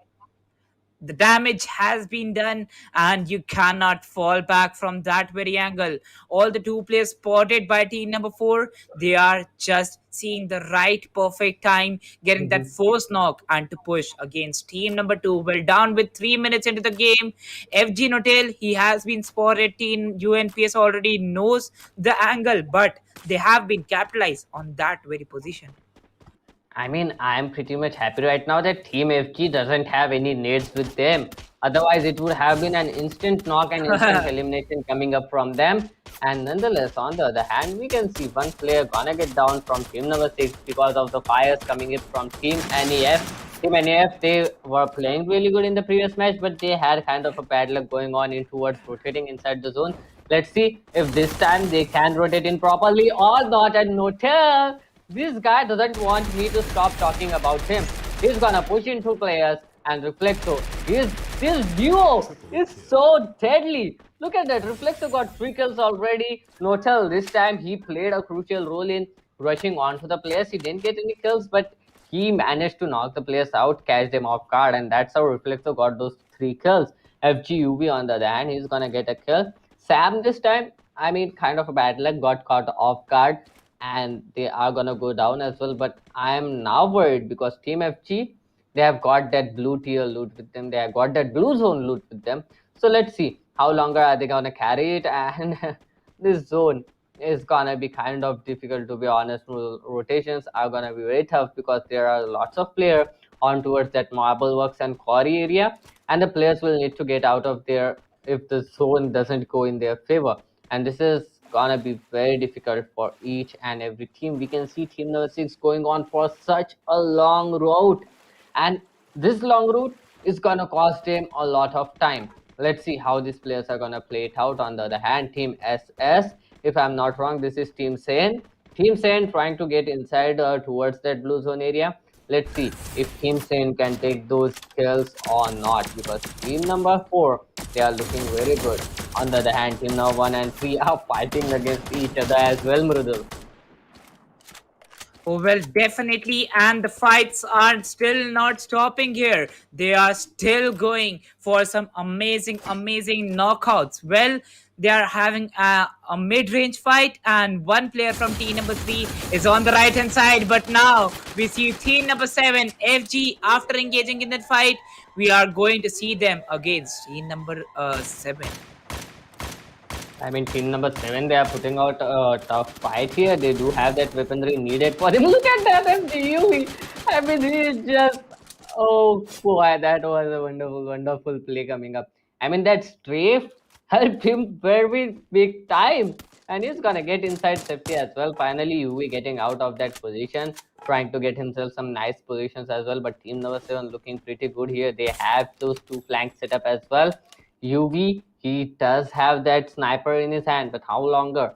the damage has been done, and you cannot fall back from that very angle. All the two players spotted by team number 4, they are just seeing the right perfect time, getting that force knock and to push against team number 2. Well, down with 3 minutes into the game, FG Notel, he has been spotted. Team UNPS already knows the angle, but they have been capitalized on that very position. I mean, I'm pretty much happy right now that Team FG doesn't have any nades with them. Otherwise, it would have been an instant knock and instant elimination coming up from them. And nonetheless, on the other hand, we can see one player gonna get down from team number 6 because of the fires coming in from Team NEF. Team NEF, they were playing really good in the previous match, but they had kind of a bad luck going on in towards rotating inside the zone. Let's see if this time they can rotate in properly or not. And Notel, this guy doesn't want me to stop talking about him. He's gonna push into players and Reflexo. This duo is so deadly. Look at that. Reflexo got 3 kills already. Notel, this time he played a crucial role in rushing onto the players. He didn't get any kills, but he managed to knock the players out, catch them off guard, and that's how Reflexo got those 3 kills. FGUV on the other hand, he's gonna get a kill. Sam this time, I mean, kind of a bad luck, got caught off guard, and they are gonna go down as well. But I am now worried because Team FG, they have got that blue tier loot with them, they have got that blue zone loot with them. So let's see how longer are they gonna carry it. And this zone is gonna be kind of difficult, to be honest. Rotations are gonna be very tough because there are lots of players on towards that marble works and quarry area, and the players will need to get out of there if the zone doesn't go in their favor. And this is gonna be very difficult for each and every team. We can see team number 6 going on for such a long route, and this long route is gonna cost them a lot of time. Let's see how these players are gonna play it out. On the other hand, team SS, if I'm not wrong, this is team Sen. Team Sen trying to get inside towards that blue zone area. Let's see if Team Sen can take those kills or not, because team number 4, they are looking very good. On the other hand, team number 1 and 3 are fighting against each other as well, Mrudul. Oh, well, definitely. And the fights are still not stopping here. They are still going for some amazing, amazing knockouts. Well, they are having a mid-range fight, and one player from team number 3 is on the right-hand side. But now we see team number 7, FG, after engaging in that fight, we are going to see them against team number 7. I mean, team number 7, they are putting out a tough fight here. They do have that weaponry needed for him. Look at that MGU. I mean, he is just... Oh, boy, that was a wonderful, wonderful play coming up. I mean, that strafe helped him very big time. And he's gonna get inside safety as well. Finally, UV getting out of that position, trying to get himself some nice positions as well. But team number 7 looking pretty good here. They have those 2 flanks set up as well. UV, he does have that sniper in his hand, but how longer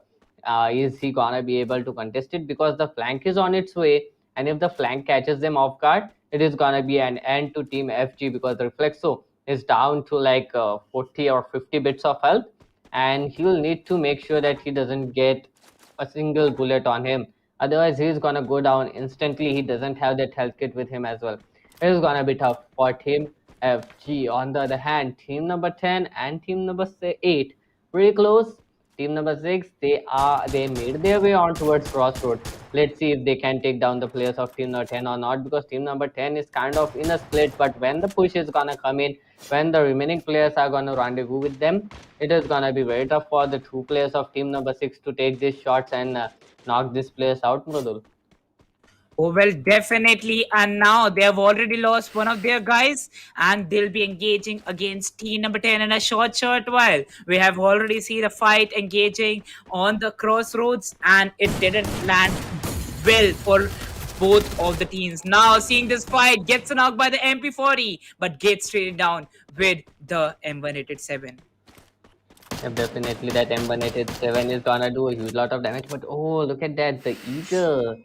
is he gonna be able to contest it? Because the flank is on its way, and if the flank catches them off guard, it is gonna be an end to team FG, because Reflexo is down to like 40 or 50 bits of health, and he'll need to make sure that he doesn't get a single bullet on him. Otherwise, he's gonna go down instantly. He doesn't have that health kit with him as well. It is gonna be tough for team FG. On the other hand, team number 10 and team number 8 pretty close. Team number 6, they made their way on towards crossroad. Let's see if they can take down the players of team number 10 or not, because team number 10 is kind of in a split. But when the push is gonna come in, when the remaining players are gonna rendezvous with them, it is gonna be very tough for the 2 players of team number 6 to take these shots and knock these players out, Mradul. Oh, well, definitely. And now they have already lost one of their guys, and they'll be engaging against team number 10 in a short while. We have already seen a fight engaging on the crossroads, and it didn't land well for both of the teams. Now, seeing this fight, gets knocked by the MP40, but gets traded down with the M187. Yep, definitely that M187 is gonna do a huge lot of damage. But oh, look at that, the eagle.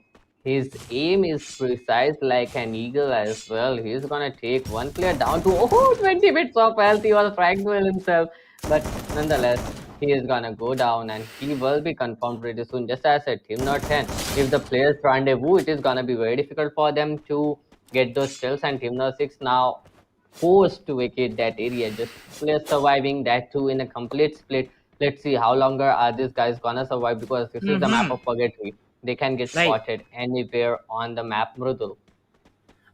His aim is precise like an eagle as well. He's gonna take one player down to 20 bits of health. He was trying to heal himself, but nonetheless, he is gonna go down and he will be confirmed pretty soon. Just as I said, team number 10, if the players rendezvous, it is gonna be very difficult for them to get those kills. And team number 6 now, forced to vacate that area. Just players surviving that too in a complete split. Let's see how longer are these guys gonna survive, because this is the map Mm-hmm. of purgatory. They can get Right. spotted anywhere on the map, Mrudul.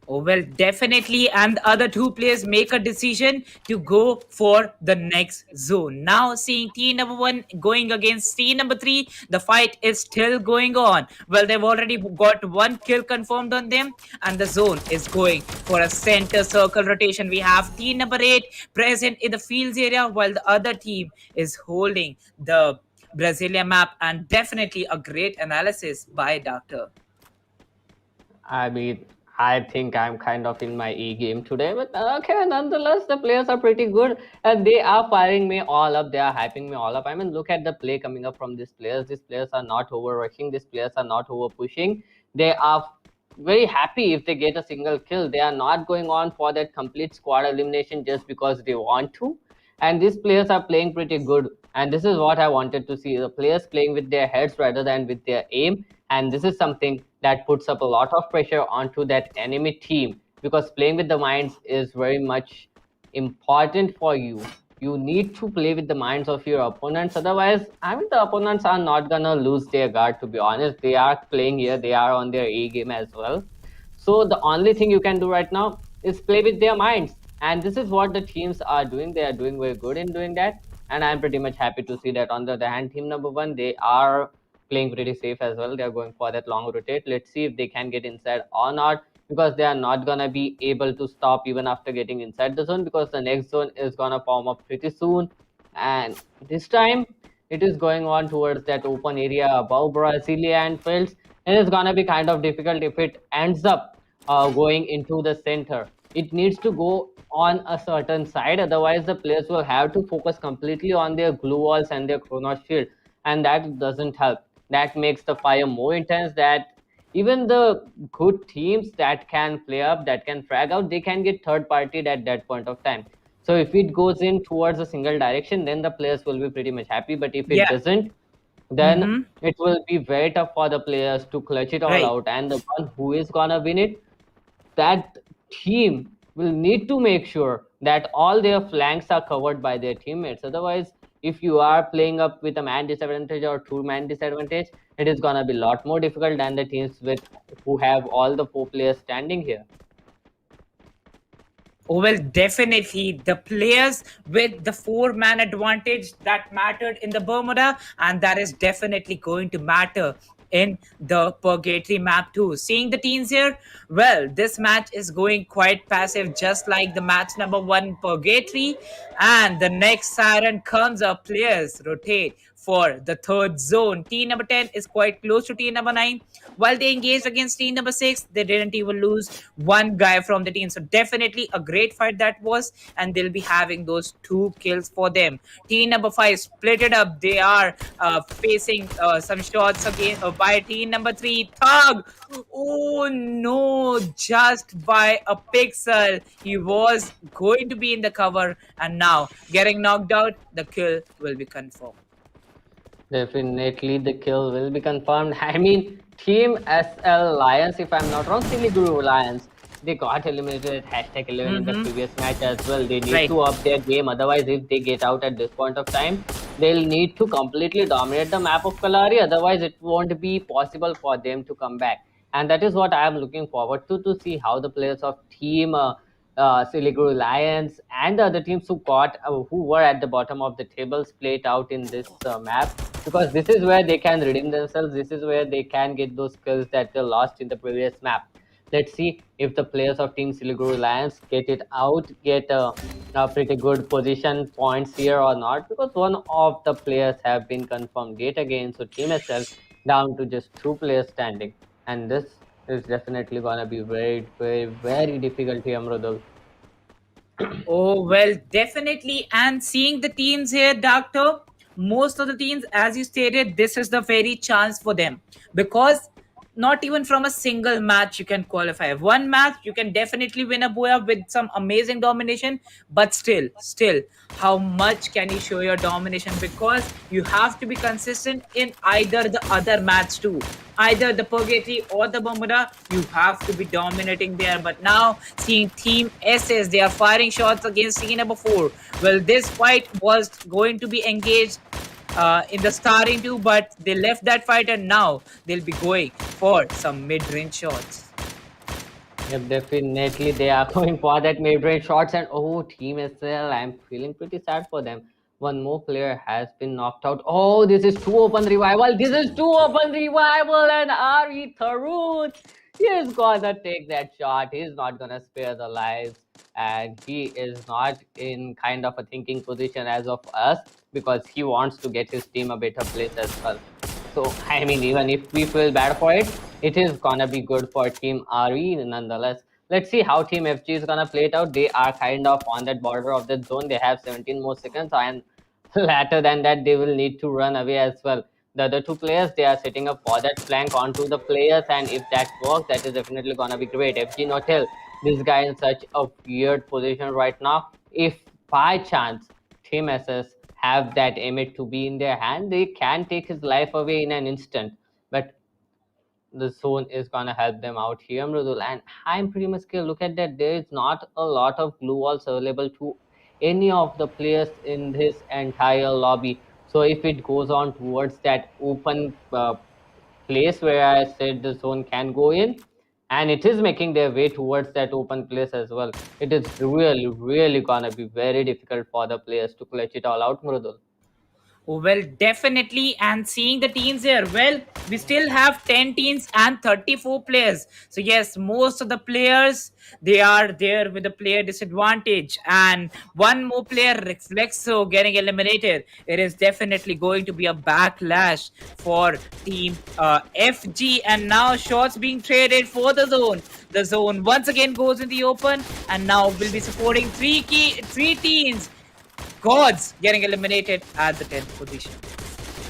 Oh, well, definitely. And the other two players make a decision to go for the next zone. Now, seeing team number one going against team number three, the fight is still going on. Well, they've already got one kill confirmed on them, and the zone is going for a center circle rotation. We have team number eight present in the fields area, while the other team is holding the Brasilia map, and definitely a great analysis by Doctor. I mean, I think I'm kind of in my A game today, but okay, nonetheless, the players are pretty good and they are firing me all up. They are hyping me all up. I mean, look at the play coming up from these players. These players are not over rushing, these players are not over pushing. They are very happy if they get a single kill. They are not going on for that complete squad elimination just because they want to. And these players are playing pretty good. And this is what I wanted to see, the players playing with their heads rather than with their aim. And this is something that puts up a lot of pressure onto that enemy team, because playing with the minds is very much important for you. You need to play with the minds of your opponents. Otherwise, I mean, the opponents are not gonna lose their guard, to be honest. They are playing here, they are on their A game as well. So the only thing you can do right now is play with their minds. And this is what the teams are doing. They are doing very good in doing that. And I'm pretty much happy to see that. On the other hand, team number one, they are playing pretty safe as well. They're going for that long rotate. Let's see if they can get inside or not, because they are not gonna be able to stop even after getting inside the zone, because the next zone is gonna form up pretty soon. And this time it is going on towards that open area above Brasilia and fields, and it's gonna be kind of difficult if it ends up going into the center. It needs to go on a certain side, otherwise the players will have to focus completely on their glue walls and their chrono shield, and that doesn't help. That makes the fire more intense. That even the good teams that can play up, that can frag out, they can get third partied at that point of time. So if it goes in towards a single direction, then the players will be pretty much happy. But if it Yeah. doesn't, then Mm-hmm. it will be very tough for the players to clutch it all Right. out. And the one who is gonna win it, that team will need to make sure that all their flanks are covered by their teammates. Otherwise, if you are playing up with a man disadvantage or two-man disadvantage, it is gonna be a lot more difficult than the teams with who have all the four players standing here. Oh, well, definitely the players with the four-man advantage that mattered in the Bermuda, and that is definitely going to matter in the Purgatory map too. Seeing the teams here, well, this match is going quite passive, just like the match number one Purgatory. And the next siren comes up, players rotate for the third zone. Team number 10 is quite close to team number 9. While they engaged against team number 6, they didn't even lose one guy from the team. So definitely a great fight that was, and they'll be having those two kills for them. Team number 5 split it up. They are facing some shots again by team number 3. Thug! Oh no, just by a pixel. He was going to be in the cover, and now getting knocked out, the kill will be confirmed. Definitely the kill will be confirmed. I mean, Team SL Lions, if I'm not wrong, Siliguru Lions, they got eliminated at hashtag 11 in the Mm-hmm. previous match as well. They need Right. to up their game. Otherwise, if they get out at this point of time, they'll need to completely dominate the map of Kalari. Otherwise, it won't be possible for them to come back. And that is what I am looking forward to see how the players of Team Siliguru Lions and the other teams who were at the bottom of the tables play it out in this map, because this is where they can redeem themselves. This is where they can get those skills that they lost in the previous map. Let's see if the players of Team Siliguru Lions get it out, get a pretty good position points here or not, because one of the players have been confirmed yet again. So Team SL down to just two players standing, and this is definitely gonna be very, very, very difficult here, Mrudul. Oh, well, definitely. And seeing the teams here, Doctor, most of the teams, as you stated, this is the very chance for them, because not even from a single match you can qualify. One match you can definitely win a Boya with some amazing domination, but still, how much can you show your domination? Because you have to be consistent in either the other match too. Either the Purgatory or the Bermuda, you have to be dominating there. But now, seeing Team SS, they are firing shots against team number 4. Well, this fight was going to be engaged in the starting too, but they left that fight and now they'll be going for some mid-range shots. Yep, definitely they are going for that mid-range shots. And oh, Team SL, I'm feeling pretty sad for them. One more player has been knocked out. Oh, this is two open revival. This is two open revival, and RE Tharun, he is gonna take that shot. He's not gonna spare the lives, and he is not in kind of a thinking position as of us, because he wants to get his team a better place as well. So, I mean, even if we feel bad for it, it is gonna be good for Team RE nonetheless. Let's see how Team FG is gonna play it out. They are kind of on that border of the zone. They have 17 more seconds, and later than that, they will need to run away as well. The other two players, they are setting up for that flank onto the players, and if that works, that is definitely gonna be great. FG Notel, this guy in such a weird position right now. If by chance Team SS have that Emmet to be in their hand, they can take his life away in an instant. But the zone is gonna help them out here, Mridul. And I'm pretty much scared. Look at that. There is not a lot of glue walls available to any of the players in this entire lobby. So if it goes on towards that open place where I said the zone can go in, and it is making their way towards that open place as well, it is really gonna be very difficult for the players to clutch it all out, Mridul. Well, definitely. And seeing the teams here, well, we still have 10 teams and 34 players. So, yes, most of the players, they are there with a player disadvantage. And one more player, Reflexo, getting eliminated. It is definitely going to be a backlash for Team FG. And now shots being traded for the zone. The zone once again goes in the open. And now will be supporting three teams. Gods getting eliminated at the 10th position.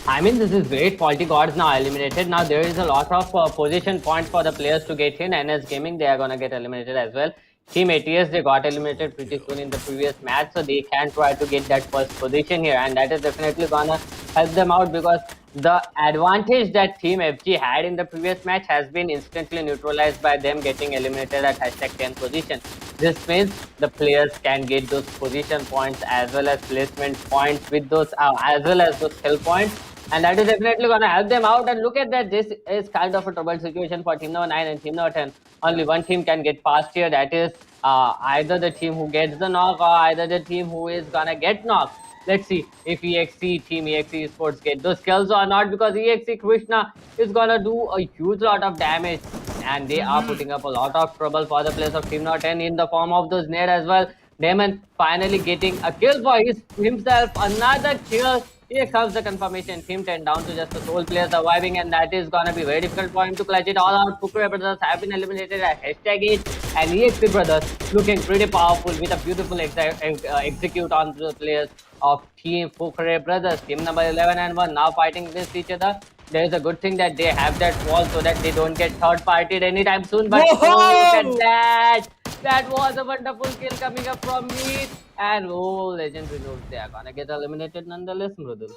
I mean, this is great. Faulty Gods now eliminated. Now there is a lot of position points for the players to get in. NS Gaming, they are going to get eliminated as well. Team ATS, they got eliminated pretty soon in the previous match, so they can try to get that first position here, and that is definitely going to help them out, because the advantage that Team FG had in the previous match has been instantly neutralized by them getting eliminated at hashtag 10 position. This means the players can get those position points as well as placement points with those as well as those skill points, and that is definitely going to help them out. And look at that, this is kind of a troubled situation for Team number 9 and Team number 10. Only one team can get past here, that is either the team who gets the knock or either the team who is going to get knocked. Let's see if Team EXE Sports get those kills or not, because EXE Krishna is going to do a huge lot of damage, and they are putting up a lot of trouble for the players of Team number 10 in the form of those nade as well. Damon finally getting a kill for himself, another kill. Here comes the confirmation. Team 10 down to just the sole player surviving, and that is gonna be very difficult for him to clutch it all out. Fukure brothers have been eliminated at hashtag 8, and EXP brothers looking pretty powerful with a beautiful execute on the players of Team Fukure brothers. Team number 11 and 1 now fighting against each other. There is a good thing that they have that wall so that they don't get third partied anytime soon. But oh, look at that! That was a wonderful kill coming up from me. And oh, legendary notes, they are gonna get eliminated nonetheless, Mridul.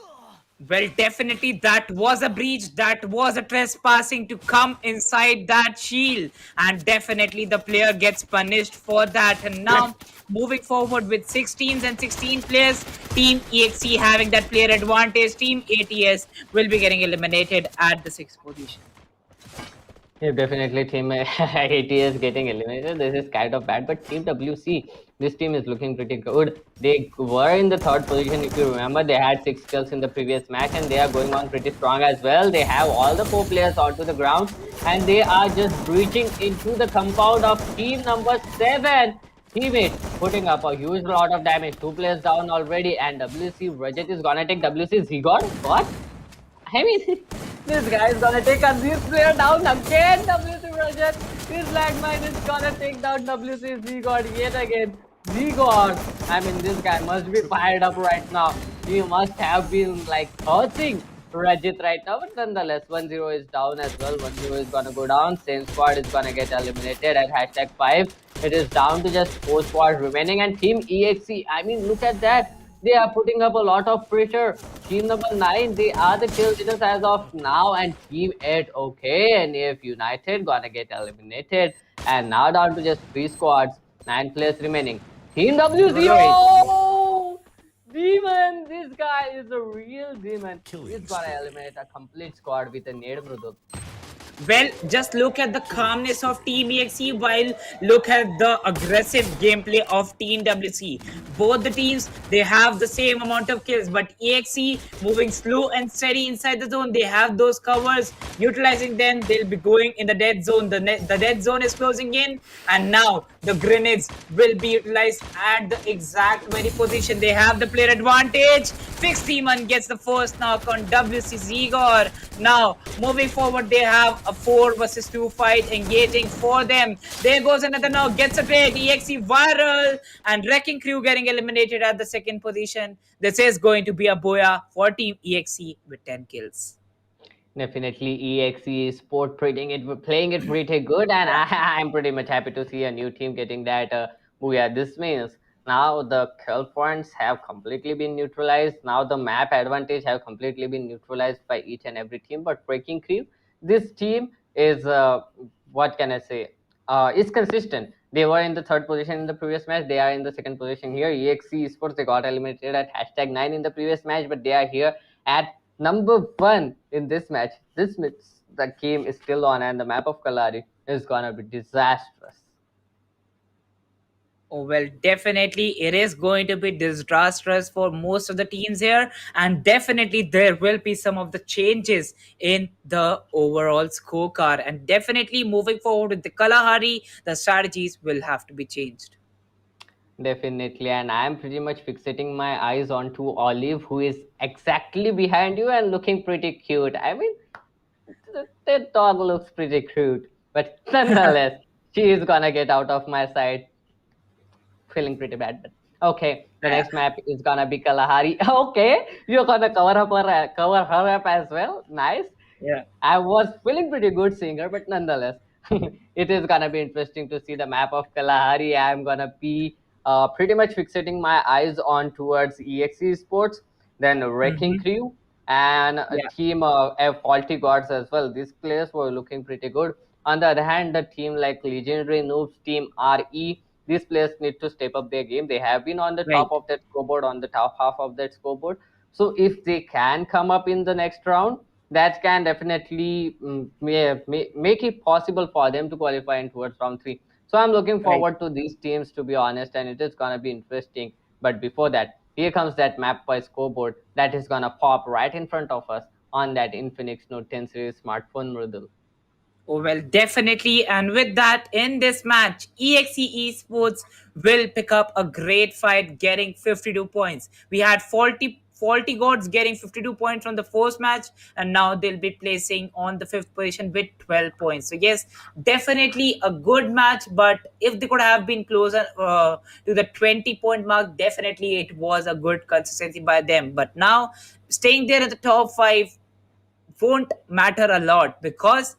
Well, definitely that was a breach, that was a trespassing to come inside that shield, and definitely the player gets punished for that. And now moving forward with 16s and 16 players, Team EXE having that player advantage, Team ATS will be getting eliminated at the 6th position. Yeah, definitely Team ATS getting eliminated. This is kind of bad, but Team WC, this team is looking pretty good. They were in the 3rd position, if you remember. They had 6 kills in the previous match, and they are going on pretty strong as well. They have all the 4 players onto the ground, and they are just breaching into the compound of team number 7. Teammate putting up a huge lot of damage. 2 players down already, and WC Rajat is gonna take WC Zygon. What? I mean, this guy is gonna take a this player down again. WC Rajat, this landmine is gonna take down WC Zygon yet again. Zygon, I mean, this guy must be fired up right now. He must have been like hurting Rajit right now, but nonetheless, 1-0 is down as well. 1-0 is gonna go down. Same squad is gonna get eliminated at #5. It is down to just 4 squads remaining, and Team EXE. I mean, look at that. They are putting up a lot of pressure. Team number 9, they are the kill leaders as of now, and Team 8, okay, and if United gonna get eliminated, and now down to just 3 squads, 9 players remaining. Team WZ, Right. oh! Demon! This guy is a real demon. He's gonna eliminate a complete squad with a nade, Mrudul. Well, just look at the calmness of Team EXE while look at the aggressive gameplay of Team WC. Both the teams, they have the same amount of kills, but EXE moving slow and steady inside the zone. They have those covers, utilizing them. They'll be going in the dead zone. The dead zone is closing in, and now the grenades will be utilized at the exact very position. They have the player advantage. Fixed Demon gets the first knock on WC Zigor. Now, moving forward, they have a 4 versus 2 fight engaging for them. There goes another knock, gets a trade. EXE viral, and Wrecking Crew getting eliminated at the second position. This is going to be a boya for Team EXE with 10 kills. Definitely, EXE is playing it pretty good, and I'm pretty much happy to see a new team getting that booyah. This means now the kill points have completely been neutralized. Now the map advantage have completely been neutralized by each and every team. But Breaking Crew, this team is what can I say? It's consistent. They were in the third position in the previous match. They are in the second position here. EXE Esports, they got eliminated at #9 in the previous match, but they are here at number 1 in this match. This match, the game is still on, and the map of Kalari is gonna be disastrous. Oh, well, definitely it is going to be disastrous for most of the teams here, and definitely there will be some of the changes in the overall scorecard. And definitely moving forward with the Kalahari, the strategies will have to be changed. Definitely, and I'm pretty much fixating my eyes onto Olive, who is exactly behind you and looking pretty cute. I mean, the dog looks pretty cute, but nonetheless, she is gonna get out of my sight. Feeling pretty bad, but okay. The next map is gonna be Kalahari. Okay, you're gonna cover her up as well. Nice. Yeah. I was feeling pretty good seeing her, but nonetheless, it is gonna be interesting to see the map of Kalahari. I'm gonna be pretty much fixating my eyes on towards EXE Sports, then Wrecking Crew, and a Yeah. team of Faulty Gods as well. These players were looking pretty good. On the other hand, the team like Legendary Noobs, Team RE, these players need to step up their game. They have been on the Right. top of that scoreboard, on the top half of that scoreboard. So if they can come up in the next round, that can definitely make it possible for them to qualify in towards round 3. So I'm looking Right. forward to these teams, to be honest, and it is gonna be interesting. But before that, here comes that map by scoreboard that is gonna pop right in front of us on that Infinix Note 10 series smartphone, Mridul. Oh, well, definitely. And with that, in this match, EXE Esports will pick up a great fight, getting 52 points. We had faulty gods getting 52 points from the first match, and now they'll be placing on the 5th position with 12 points. So, yes, definitely a good match, but if they could have been closer to the 20-point mark, definitely it was a good consistency by them. But now, staying there in the top 5 won't matter a lot because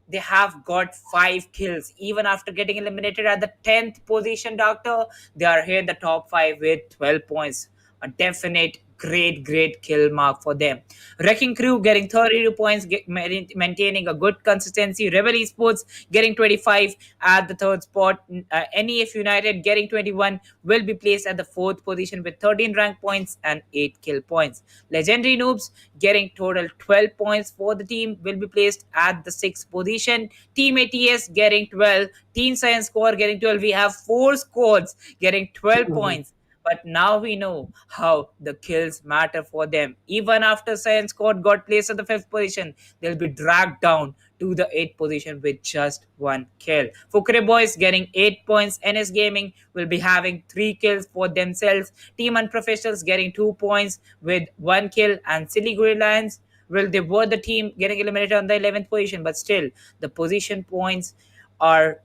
they have got 5 kills even after getting eliminated at the 10th position. Doctor, they are here in the top 5 with 12 points, a definite great kill mark for them. Wrecking Crew getting 32 points, maintaining a good consistency. Rebel Esports getting 25 at the 3rd spot. NEF United getting 21 will be placed at the 4th position with 13 rank points and 8 kill points. Legendary Noobs getting total 12 points for the team will be placed at the 6th position. Team ATS getting 12. Team Science Squad getting 12. We have 4 squads getting 12 points. But now we know how the kills matter for them. Even after Science Squad got placed at the 5th position, they'll be dragged down to the 8th position with just 1 kill. Fukre Boys getting 8 points. NS Gaming will be having 3 kills for themselves. Team Unprofessionals getting 2 points with 1 kill. And Silly Grey Lions, well, they were the team getting eliminated on the 11th position, but still the position points are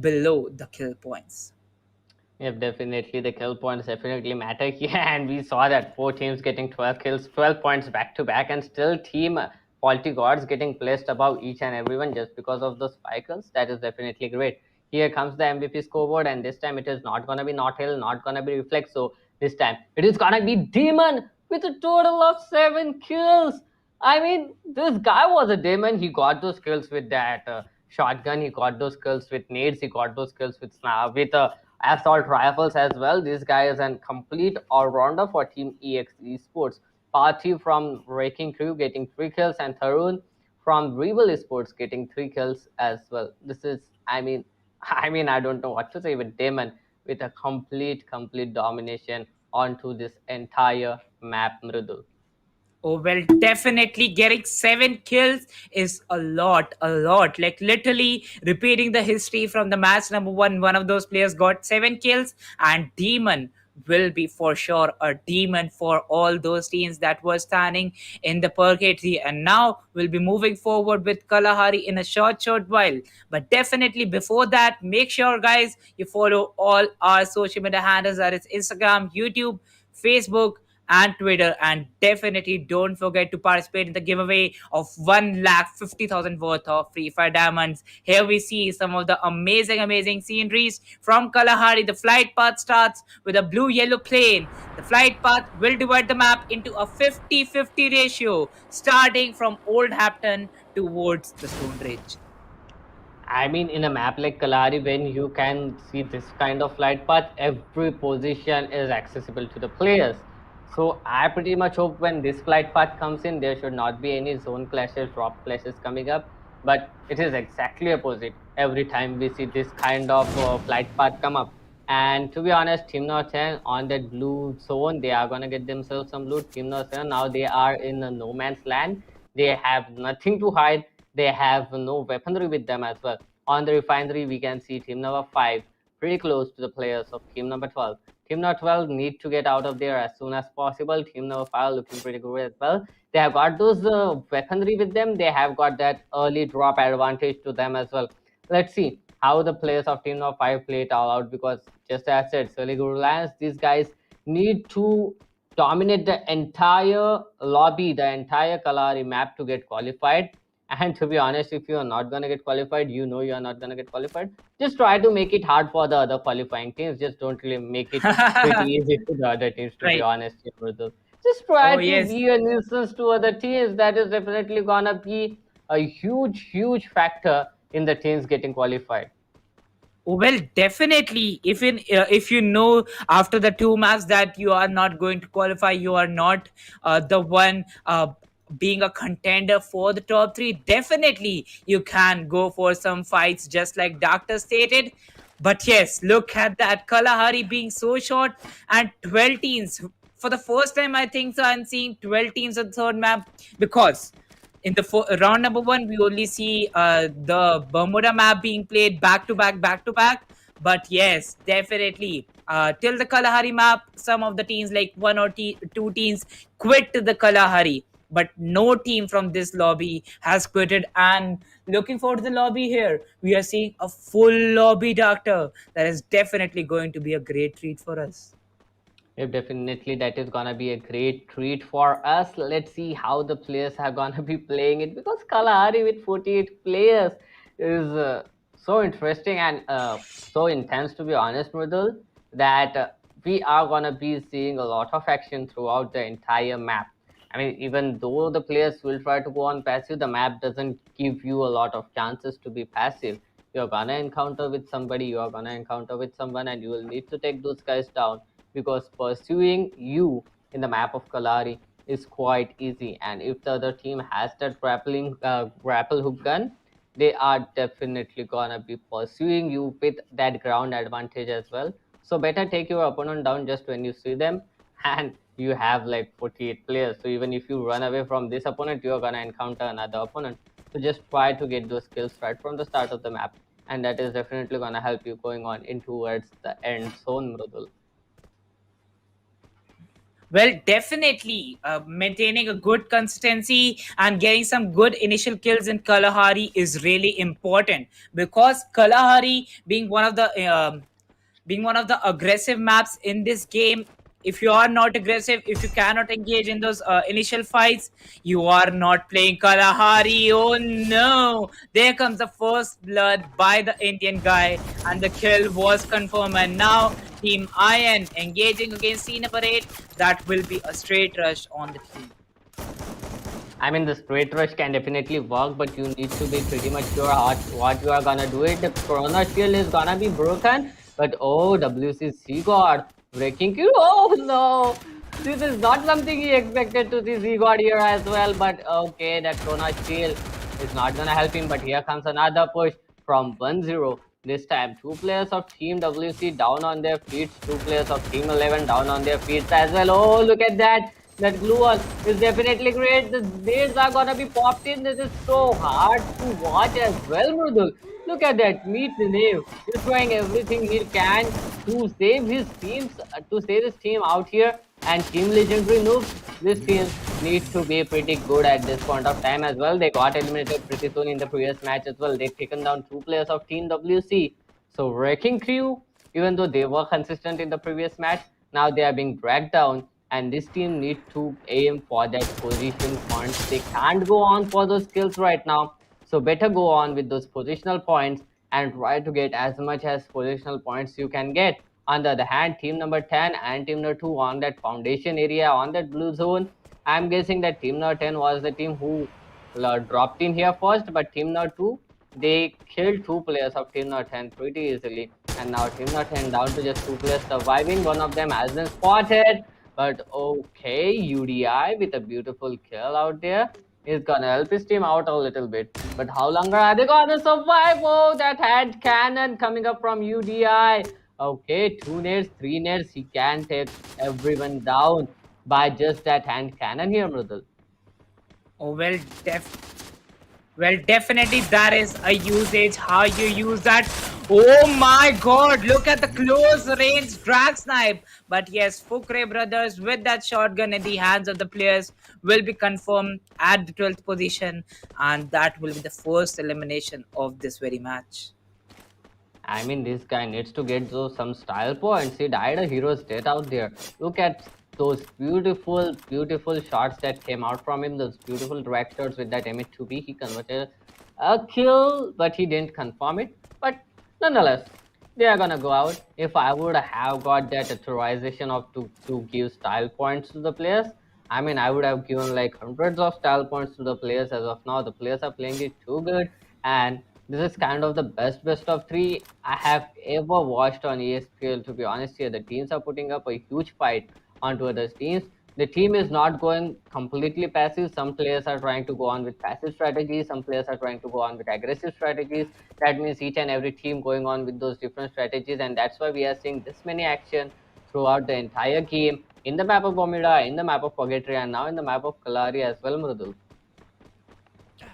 below the kill points. Yep, definitely the kill points definitely matter here, and we saw that four teams getting 12 kills, 12 points back to back, and still team Faulty Gods getting placed above each and everyone just because of those 5 kills. That is definitely great. Here comes the MVP scoreboard, and this time it is not gonna be Not Hill, not gonna be Reflex. So this time it is gonna be Demon with a total of 7 kills. I mean, this guy was a demon. He got those kills with that shotgun. He got those kills with nades. He got those kills with assault rifles as well. This guy is a complete all-rounder for Team EX Esports. Parthy from Wrecking Crew getting 3 kills, and Tarun from Rebel Esports getting 3 kills as well. This is, I don't know what to say with Damon with a complete domination onto this entire map, Mridul. Oh, well, definitely getting 7 kills is a lot, a lot. Like literally repeating the history from the match number one. One of those players got 7 kills, and Demon will be for sure a demon for all those teams that were standing in the purgatory. And now we'll be moving forward with Kalahari in a short while. But definitely before that, make sure, guys, you follow all our social media handles, that is Instagram, YouTube, Facebook, and Twitter. And definitely don't forget to participate in the giveaway of 1,50,000 worth of Free Fire Diamonds. Here we see some of the amazing sceneries from Kalahari. The flight path starts with a blue-yellow plane. The flight path will divide the map into a 50-50 ratio, starting from Old Hampton towards the Stone Ridge. I mean, in a map like Kalahari, when you can see this kind of flight path, every position is accessible to the players. So I pretty much hope when this flight path comes in, there should not be any zone clashes, drop clashes coming up. But it is exactly opposite every time we see this kind of flight path come up. And to be honest, Team North 10 on that blue zone, they are gonna get themselves some loot. Team North 10 now they are in a no man's land. They have nothing to hide. They have no weaponry with them as well. On the refinery, we can see team number 5 pretty close to the players of team number 12. Team number 12 need to get out of there as soon as possible. Team number 5 looking pretty good as well. They have got those weaponry with them. They have got that early drop advantage to them as well. Let's see how the players of team number 5 play it all out, because just as I said, Surly Guru Lions, these guys need to dominate the entire lobby, the entire Kalahari map to get qualified. And to be honest, if you are not going to get qualified, you know you are not going to get qualified. Just try to make it hard for the other qualifying teams. Just don't really make it pretty easy to the other teams, to be Right. honest. Just try Oh, to yes. be a nuisance to other teams. That is definitely going to be a huge factor in the teams getting qualified. Well, definitely. If you know after the two maps that you are not going to qualify, you are not the one being a contender for the top three. Definitely, you can go for some fights, just like Doctor stated. But yes, look at that Kalahari being so short, and 12 teams for the first time. I think so. I'm seeing 12 teams on the third map, because in the round number one, we only see the Bermuda map being played back to back. But yes, definitely. Till the Kalahari map, some of the teams, like one or two teams, quit the Kalahari. But no team from this lobby has quitted. And looking forward to the lobby here, we are seeing a full lobby, Doctor. That is definitely going to be a great treat for us. Yep, definitely that is gonna be a great treat for us. Let's see how the players are gonna be playing it, because Kalahari with 48 players is so interesting and so intense, to be honest, Mridul, that we are gonna be seeing a lot of action throughout the entire map. I mean, even though the players will try to go on passive, the map doesn't give you a lot of chances to be passive. You're gonna encounter with somebody, you are gonna encounter with someone, and you will need to take those guys down, because pursuing you in the map of Kalahari is quite easy. And if the other team has that grapple hook gun, they are definitely gonna be pursuing you with that ground advantage as well. So better take your opponent down just when you see them, and you have like 48 players. So even if you run away from this opponent, you are gonna encounter another opponent. So just try to get those kills right from the start of the map, and that is definitely gonna help you going on in towards the end zone, Mrudul. Well, definitely maintaining a good consistency and getting some good initial kills in Kalahari is really important, because Kalahari being one of being one of the aggressive maps in this game. If you are not aggressive, if you cannot engage in those initial fights, you are not playing Kalahari. Oh no! There comes the first blood by the Indian guy, and the kill was confirmed. And now Team Iron engaging against Team number 8. That will be a straight rush on the team. I mean, the straight rush can definitely work, but you need to be pretty much sure what you are gonna do it. The Corona shield is gonna be broken, but oh, WCC God breaking you. Oh no, this is not something he expected to see Z God here as well. But okay, that Corona shield is not gonna help him. But here comes another push from 1-0. This time, 2 players of Team WC down on their feet, 2 players of Team 11 down on their feet as well. Oh, look at that. That glue wall is definitely great. The nades are gonna be popped in. This is so hard to watch as well, Mrudul. Look at that. Meet the name. He's trying everything he can to save his teams, to save his team out here. And Team Legendary Noobs, this team needs to be pretty good at this point of time as well. They got eliminated pretty soon in the previous match as well. They've taken down 2 players of Team WC. So Wrecking Crew, even though they were consistent in the previous match, now they are being dragged down. And this team needs to aim for that position points. They can't go on for those kills right now. So better go on with those positional points and try to get as much as positional points you can get. On the other hand, team number 10 and team number 2 on that foundation area, on that blue zone. I'm guessing that team number 10 was the team who dropped in here first, but team number 2, they killed 2 players of team number 10 pretty easily. And now team number 10 down to just 2 players surviving. One of them has been spotted. But okay, UDI with a beautiful kill out there is gonna help his team out a little bit. But how long are they gonna survive? Oh, that hand cannon coming up from UDI. Okay, 2 nades, 3 nades. He can take everyone down by just that hand cannon here, Mrudul. Oh, well, definitely that is a usage, how you use that. Oh my god, look at the close range drag snipe. But yes, Fukre brothers with that shotgun in the hands of the players will be confirmed at the 12th position, and that will be the first elimination of this very match. I mean, this guy needs to get some style points. He died a hero's death out there. Look at those beautiful, beautiful shots that came out from him. Those beautiful drag shots with that M2B. He converted a kill, but he didn't confirm it. But nonetheless, they are gonna go out. If I would have got that authorization of to give style points to the players, I mean, I would have given like hundreds of style points to the players. As of now, the players are playing it too good, and this is kind of the best of 3 I have ever watched on ESPL. To be honest here, the teams are putting up a huge fight onto other teams. The team is not going completely passive. Some players are trying to go on with passive strategies. Some players are trying to go on with aggressive strategies. That means each and every team going on with those different strategies, and that's why we are seeing this many action throughout the entire game in the map of Bermuda, in the map of Purgatory, and now in the map of Kalahari as well, Mrudul.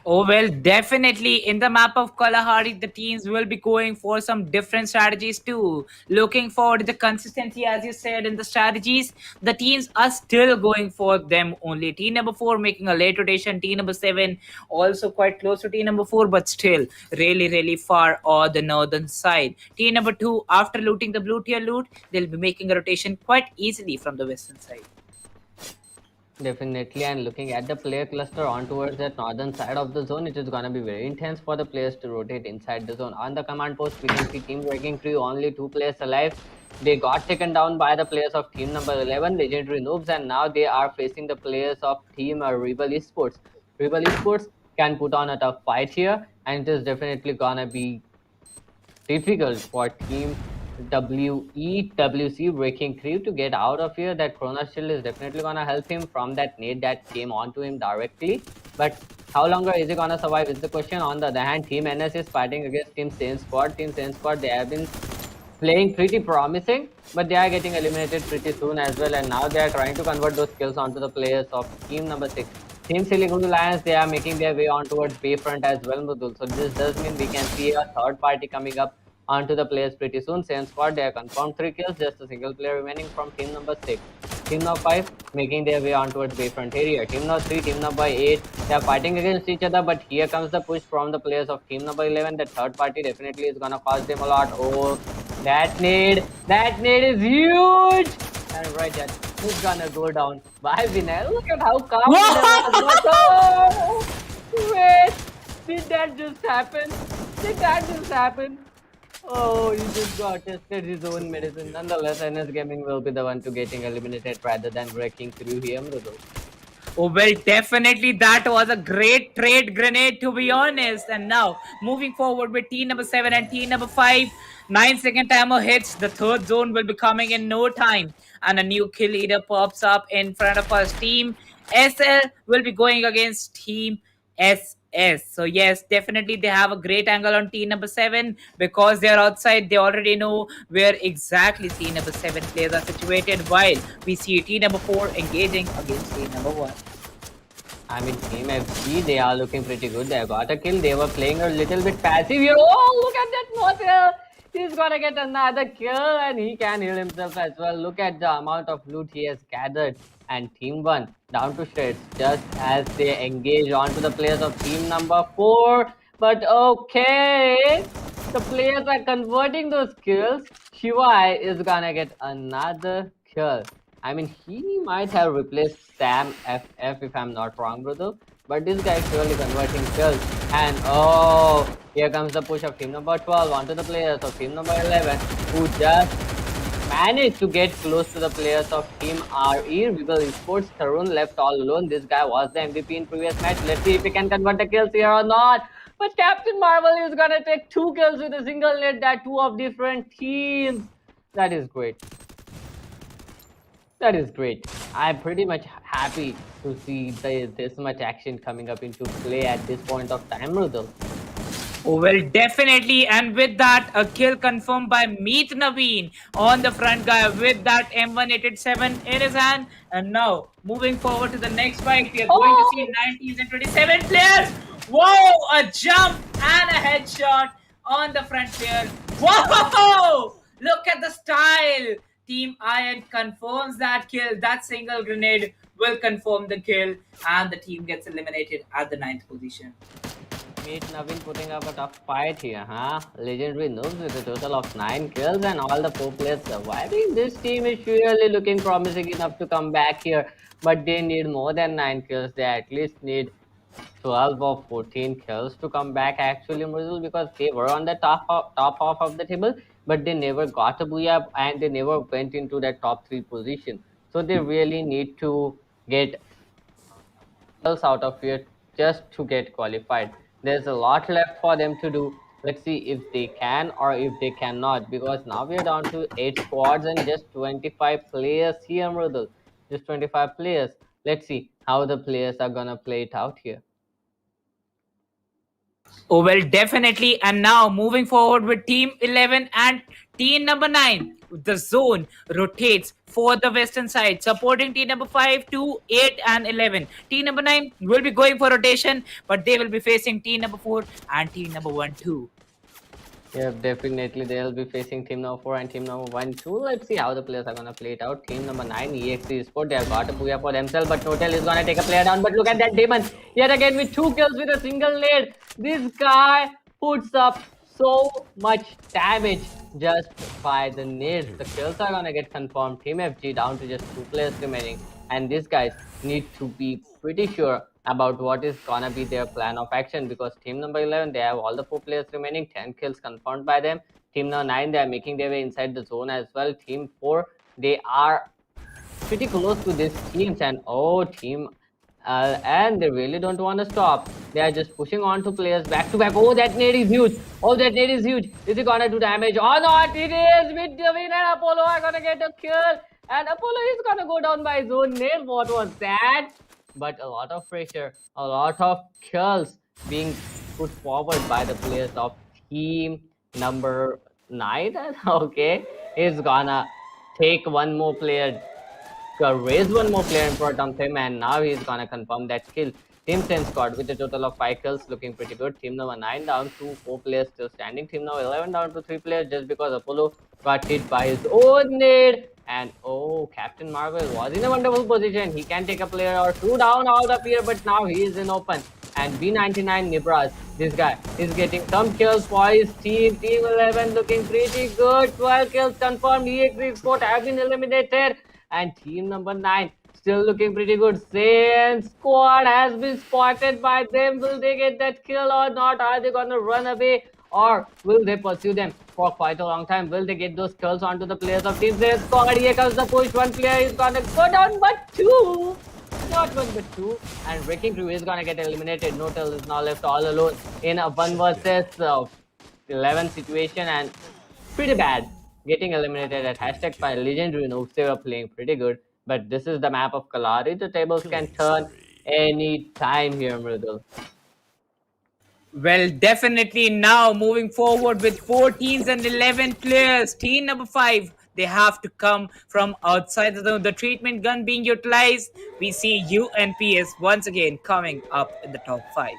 Oh, well, definitely in the map of Kalahari, the teams will be going for some different strategies too. Looking forward to the consistency, as you said, in the strategies. The teams are still going for them only. Team number 4 making a late rotation. Team number 7 also quite close to team number 4, but still really, really far on the northern side. Team number 2, after looting the blue tier loot, they'll be making a rotation quite easily from the western side. Definitely, and looking at the player cluster on towards that northern side of the zone, it is gonna be very intense for the players to rotate inside the zone. On the command post, we can see Team Wrecking Crew, only 2 players alive. They got taken down by the players of team number 11, Legendary Noobs, and now they are facing the players of team Rebel Esports. Rebel Esports can put on a tough fight here, and it is definitely gonna be difficult for team WC Wrecking Crew to get out of here. That Chrono Shield is definitely gonna help him from that nade that came onto him directly. But how longer is he gonna survive is the question. On the other hand, Team NS is fighting against Team Sane Squad. Team Sane Squad, they have been playing pretty promising, but they are getting eliminated pretty soon as well. And now they are trying to convert those skills onto the players of team number 6. Team Silicon Alliance, they are making their way on towards Bayfront as well, Mudul. So this does mean we can see a third party coming up onto the players pretty soon. Same squad, they are confirmed 3 kills, just a single player remaining from team number 6. Team number 5 making their way on towards Bayfront area. Team number 3, team number 8, they are fighting against each other, but here comes the push from the players of team number 11. The third party definitely is gonna cost them a lot. Oh, That need is huge. And right there, who's gonna go down by Vinay? Look at how calm Vinay was. But oh, wait, did that just happen? Did that just happen? Oh, he just got tested his own medicine. Nonetheless, NS Gaming will be the one to getting eliminated rather than breaking through him. Oh, well, definitely that was a great trade grenade, to be honest. And now, moving forward with team number 7 and team number 5, 9-second timer hits. The third zone will be coming in no time. And a new kill leader pops up in front of us. Team SL will be going against Team SS. So yes, definitely they have a great angle on team number 7 because they're outside. They already know where exactly team number 7 players are situated. While we see team number 4 engaging against team number 1. I mean, Team FG, they are looking pretty good. They got a kill. They were playing a little bit passive here. Oh, look at that Motel. He's gonna get another kill and he can heal himself as well. Look at the amount of loot he has gathered. And Team 1 down to shreds just as they engage onto the players of team number 4. But okay, the players are converting those kills. Shivai is gonna get another kill. I mean, he might have replaced Sam FF if I'm not wrong, brother. But this guy is surely converting kills. And oh, here comes the push of team number 12 onto the players of team number 11 who just managed to get close to the players of team RE. Rebel Esports, Tarun left all alone. This guy was the MVP in previous match. Let's see if he can convert the kills here or not. But Captain Marvel is gonna take 2 kills with a single net, that 2 of different teams. That is great. That is great. I'm pretty much happy to see this much action coming up into play at this point of time, Rudol. Oh, well, definitely. And with that, a kill confirmed by Meet Naveen on the front guy with that M187 in his hand. And now, moving forward to the next fight, we are going to see 19s and 27 players. Whoa, a jump and a headshot on the front player. Whoa, look at the style. Team Iron confirms that kill. That single grenade will confirm the kill. And the team gets eliminated at the 9th position. Meet Naveen putting up a tough fight here, huh? Legendary noobs with a total of 9 kills and all the 4 players surviving. This team is surely looking promising enough to come back here. But they need more than 9 kills. They at least need 12 or 14 kills to come back actually, Mridul, because they were on the top half of the table, but they never got a booyah and they never went into that top 3 position. So they really need to get kills out of here just to get qualified. There's a lot left for them to do. Let's see if they can or if they cannot, because now we're down to 8 squads and just 25 players here, Mridul. Just 25 players. Let's see how the players are gonna play it out here. Oh, well, definitely. And now moving forward with team 11 and team number 9. The zone rotates for the western side, supporting team number 5, 2, 8, and 11. Team number 9 will be going for rotation, but they will be facing team number 4 and team number 1, 2. Yeah, definitely they'll be facing team number 4 and team number 1 too. Let's see how the players are gonna play it out. Team number 9, EXE Sport, they have got a booyah for themselves, but Notel is gonna take a player down. But look at that Demon, yet again with 2 kills with a single nade. This guy puts up so much damage just by the nades. The kills are gonna get confirmed. Team FG down to just 2 players remaining, and these guys need to be pretty sure about what is gonna be their plan of action, because team number 11, they have all the 4 players remaining, 10 kills confirmed by them. Team number 9, they are making their way inside the zone as well. Team 4, they are pretty close to these teams, and oh, team and they really don't want to stop. They are just pushing on to players back to back. Oh, that nade is huge. Oh, that nade is huge. Is it gonna do damage or not? It is. With Devin and Apollo are gonna get a kill, and Apollo is gonna go down by his own nade. What was that? But a lot of pressure, a lot of kills being put forward by the players of team number 9. Okay, he's gonna take one more player, raise one more player in front of him, and now he's gonna confirm that kill. Team 10 squad with a total of 5 kills, looking pretty good. Team number 9 down to 4 players still standing. Team number 11 down to 3 players just because Apollo got hit by his own nade. And oh, Captain Marvel was in a wonderful position. He can take a player or 2 down out of here, but now he is in open. And B99 Nibras, this guy is getting some kills for his team. Team 11 looking pretty good. 12 kills confirmed. EXE Sport have been eliminated. And team number 9 still looking pretty good. Saiyan squad has been spotted by them. Will they get that kill or not? Are they gonna run away? Or will they pursue them for quite a long time? Will they get those kills onto the players of Team Saiyan squad? Here comes the push. One player is gonna go down, but two. Not one but two. And Wrecking Crew is gonna get eliminated. Notel is now left all alone in a 1 versus 11 situation, and pretty bad. Getting eliminated at hashtag by legendary noobs. They were playing pretty good. But this is the map of Kalari. The tables can turn any time here, Mridul. Well, definitely now moving forward with 4 teams and 11 players. Team number 5, they have to come from outside the treatment gun being utilized. We see UNPS once again coming up in the top 5.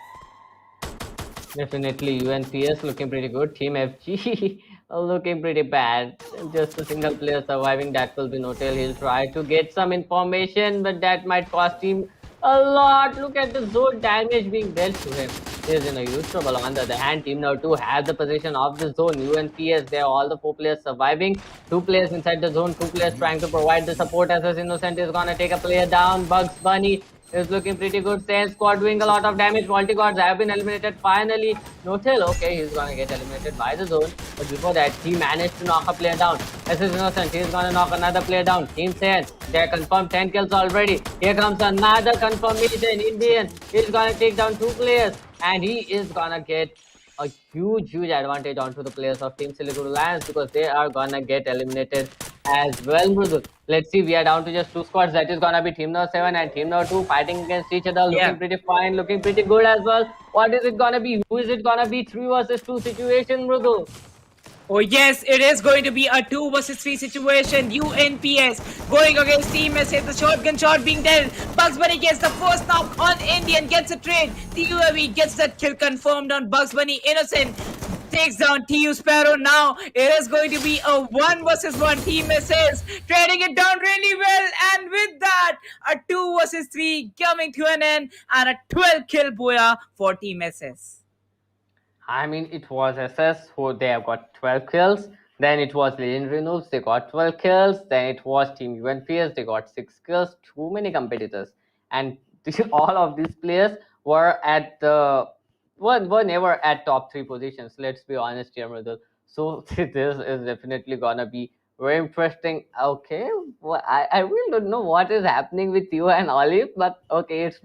Definitely UNPS looking pretty good. Team FG looking pretty bad. Just a single player surviving. That will be Notel. He'll try to get some information, but that might cost him a lot. Look at the zone damage being dealt to him. He's in a huge trouble. On the other hand, team number 2 have the possession of the zone. UNPS, they're all the 4 players surviving. 2 players inside the zone. 2 players trying to provide the support. SS Innocent is gonna take a player down. Bugs Bunny is looking pretty good. Saiyan squad doing a lot of damage. Multi-gods have been eliminated finally. Notel, okay, he's gonna get eliminated by the zone. But before that, he managed to knock a player down. This is Innocent, he's gonna knock another player down. Team Saiyan, they're confirmed 10 kills already. Here comes another confirmation. Indian, he's gonna take down 2 players. And he is gonna get a huge advantage onto the players of Team Silicon Alliance, because they are gonna get eliminated as well, Mridul. Let's see, we are down to just 2 squads. That is gonna be Team number 7 and Team number 2 fighting against each other. Looking pretty fine, looking pretty good as well. What is it gonna be? Who is it gonna be? 3 versus 2 situation, Mridul. Oh yes, it is going to be a 2 versus 3 situation. UNPS going against Team SA. The shotgun shot being dealt. Bugs Bunny gets the first knock on Indian, gets a trade. TUAV gets that kill confirmed on Bugs Bunny. Innocent takes down TU Sparrow. Now it is going to be a 1 versus 1. Team SS trading it down really well. And with that, a 2 versus 3 coming to an end. And a 12 kill booyah for Team SS. I mean, it was SS who they have got 12 kills. Then it was Legendary Noobs, they got 12 kills. Then it was Team UNPS, they got 6 kills. Too many competitors. And all of these players were at the were never at top 3 positions. Let's be honest here, Mridul. So this is definitely gonna be very interesting. Okay, well, I really don't know what is happening with you and Olive, but okay, it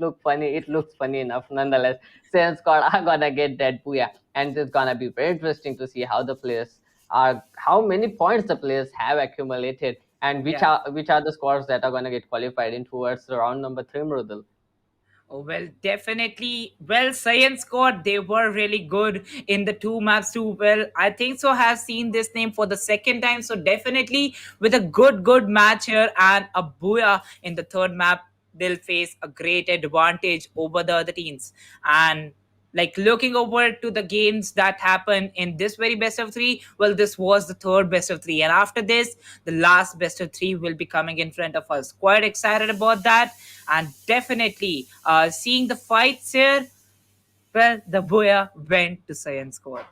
looks funny enough nonetheless. Saiyan squad are gonna get that booyah, and it's gonna be very interesting to see how the players are, how many points the players have accumulated, and which are the squads that are gonna get qualified in towards the round number 3, Mridul. Oh, well, definitely. Well, Science Squad, they were really good in the 2 maps too. Well, I think so. Have seen this name for the second time. So definitely with a good match here and a booyah in the 3rd map, they'll face a great advantage over the other teams. And like looking over to the games that happened in this very best of 3, well, this was the 3rd best of 3, and after this the last best of 3 will be coming in front of us. Quite excited about that, and definitely seeing the fights here. Well, the booyah went to Saiyan squad.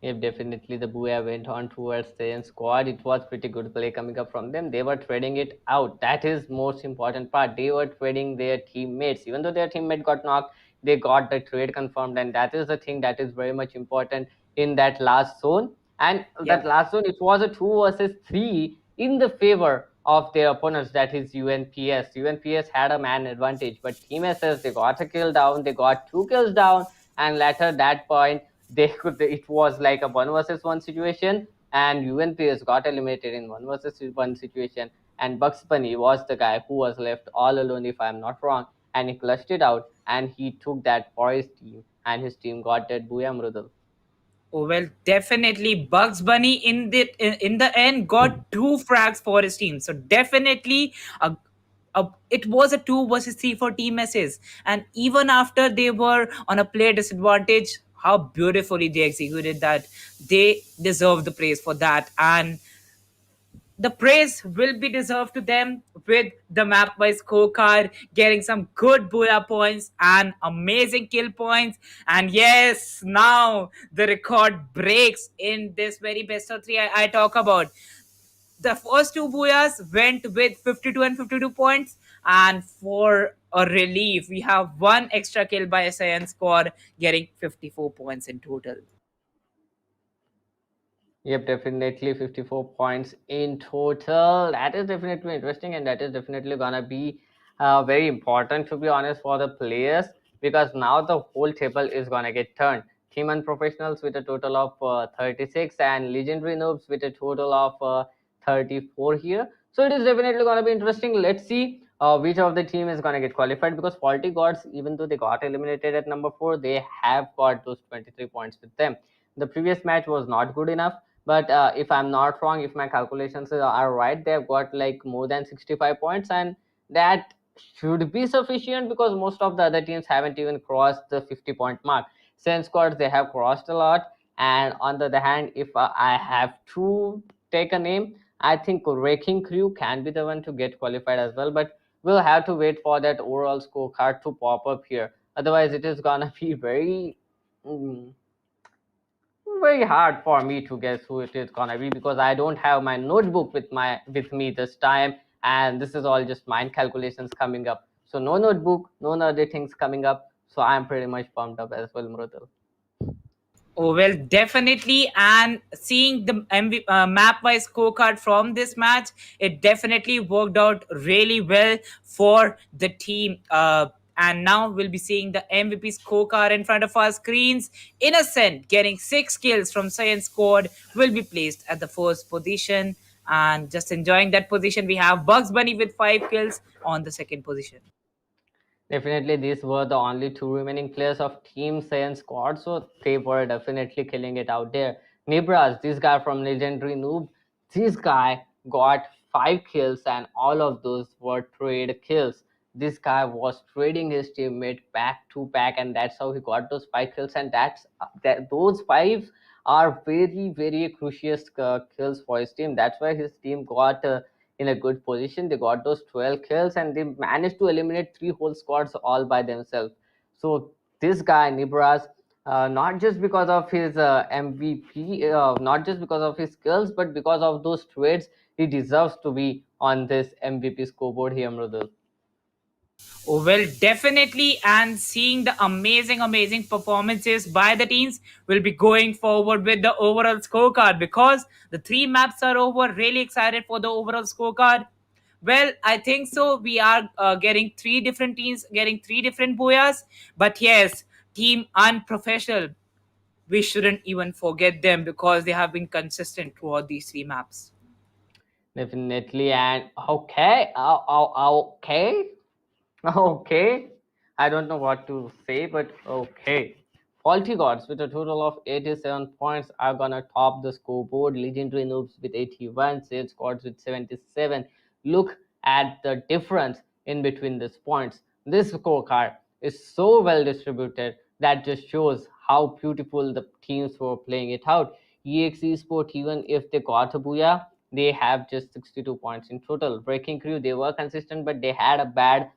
If definitely the booyah went on towards the squad, it was pretty good play coming up from them. They were trading it out. That is most important part. They were trading their teammates. Even though their teammate got knocked, they got the trade confirmed, and that is the thing that is very much important in that last zone. And that last zone, it was a 2 versus 3 in the favor of their opponents, that is UNPS. UNPS had a man advantage, but Team SS, they got a kill down, they got 2 kills down, and later that point, it was like a 1 versus 1 situation, and UNPS got eliminated in 1 versus 1 situation, and Bugs Bunny was the guy who was left all alone, if I'm not wrong, and he clutched it out, and he took that for his team, and his team got that booyah, Mridul. Oh, well, definitely Bugs Bunny in the end got 2 frags for his team. So definitely it was a 2 versus 3 for Team SS. And even after they were on a player disadvantage, how beautifully they executed that. They deserve the praise for that. And the praise will be deserved to them with the map wise scorecard, getting some good Booyah points and amazing kill points. And yes, now the record breaks in this very best of three I talk about. The first two Booyahs went with 52 and 52 points. And for a relief, we have one extra kill by SIN squad getting 54 points in total. Yep, definitely 54 points in total. That is definitely interesting, and that is definitely gonna be very important, to be honest, for the players, because now the whole table is gonna get turned. Team Unprofessionals with a total of 36, and Legendary Noobs with a total of 34 here. So it is definitely gonna be interesting. Let's see which of the team is gonna get qualified, because Faulty Gods, even though they got eliminated at number 4, they have got those 23 points with them. The previous match was not good enough, but if I'm not wrong, if my calculations are right, they've got like more than 65 points, and that should be sufficient, because most of the other teams haven't even crossed the 50-point mark. Sense squads, they have crossed a lot. And on the other hand, if I have to take a name, I think Wrecking Crew can be the one to get qualified as well, but we'll have to wait for that overall scorecard to pop up here. Otherwise, it is gonna be very hard for me to guess who it is gonna be, because I don't have my notebook with me this time, and this is all just mind calculations coming up. So no notebook, no other things coming up. So I'm pretty much pumped up as well, Mrudal. Oh, well, definitely. And seeing the map wise scorecard from this match, it definitely worked out really well for the team. And now we'll be seeing the MVP scorecard in front of our screens. Innocent getting 6 kills from Science Squad will be placed at the first position. And just enjoying that position, we have Bugs Bunny with 5 kills on the second position. Definitely, these were the only two remaining players of Team Saiyan squad, so they were definitely killing it out there. Nibras, this guy from Legendary Noob, this guy got 5 kills, and all of those were trade kills. This guy was trading his teammate back to back, and that's how he got those 5 kills. And those 5 are very crucial kills for his team. That's why his team got in a good position. They got those 12 kills, and they managed to eliminate 3 whole squads all by themselves. So this guy Nibras, not just because of his MVP, not just because of his skills, but because of those trades, he deserves to be on this MVP scoreboard here, Mrudul. Oh, well, definitely. And seeing the amazing performances by the teams, will be going forward with the overall scorecard, because the 3 maps are over. Really excited for the overall scorecard. Well, I think so. We are getting 3 different teams, getting 3 different Booyahs. But yes, Team Unprofessional, we shouldn't even forget them, because they have been consistent throughout these 3 maps. Definitely. And okay, okay. Okay, I don't know what to say, but okay. Faulty Gods with a total of 87 points are gonna top the scoreboard. Legendary Noobs with 81, Sales Gods with 77. Look at the difference in between these points. This scorecard is so well distributed that just shows how beautiful the teams were playing it out. EXE Sport, even if they got a booyah, they have just 62 points in total. Breaking Crew, they were consistent, but they had a bad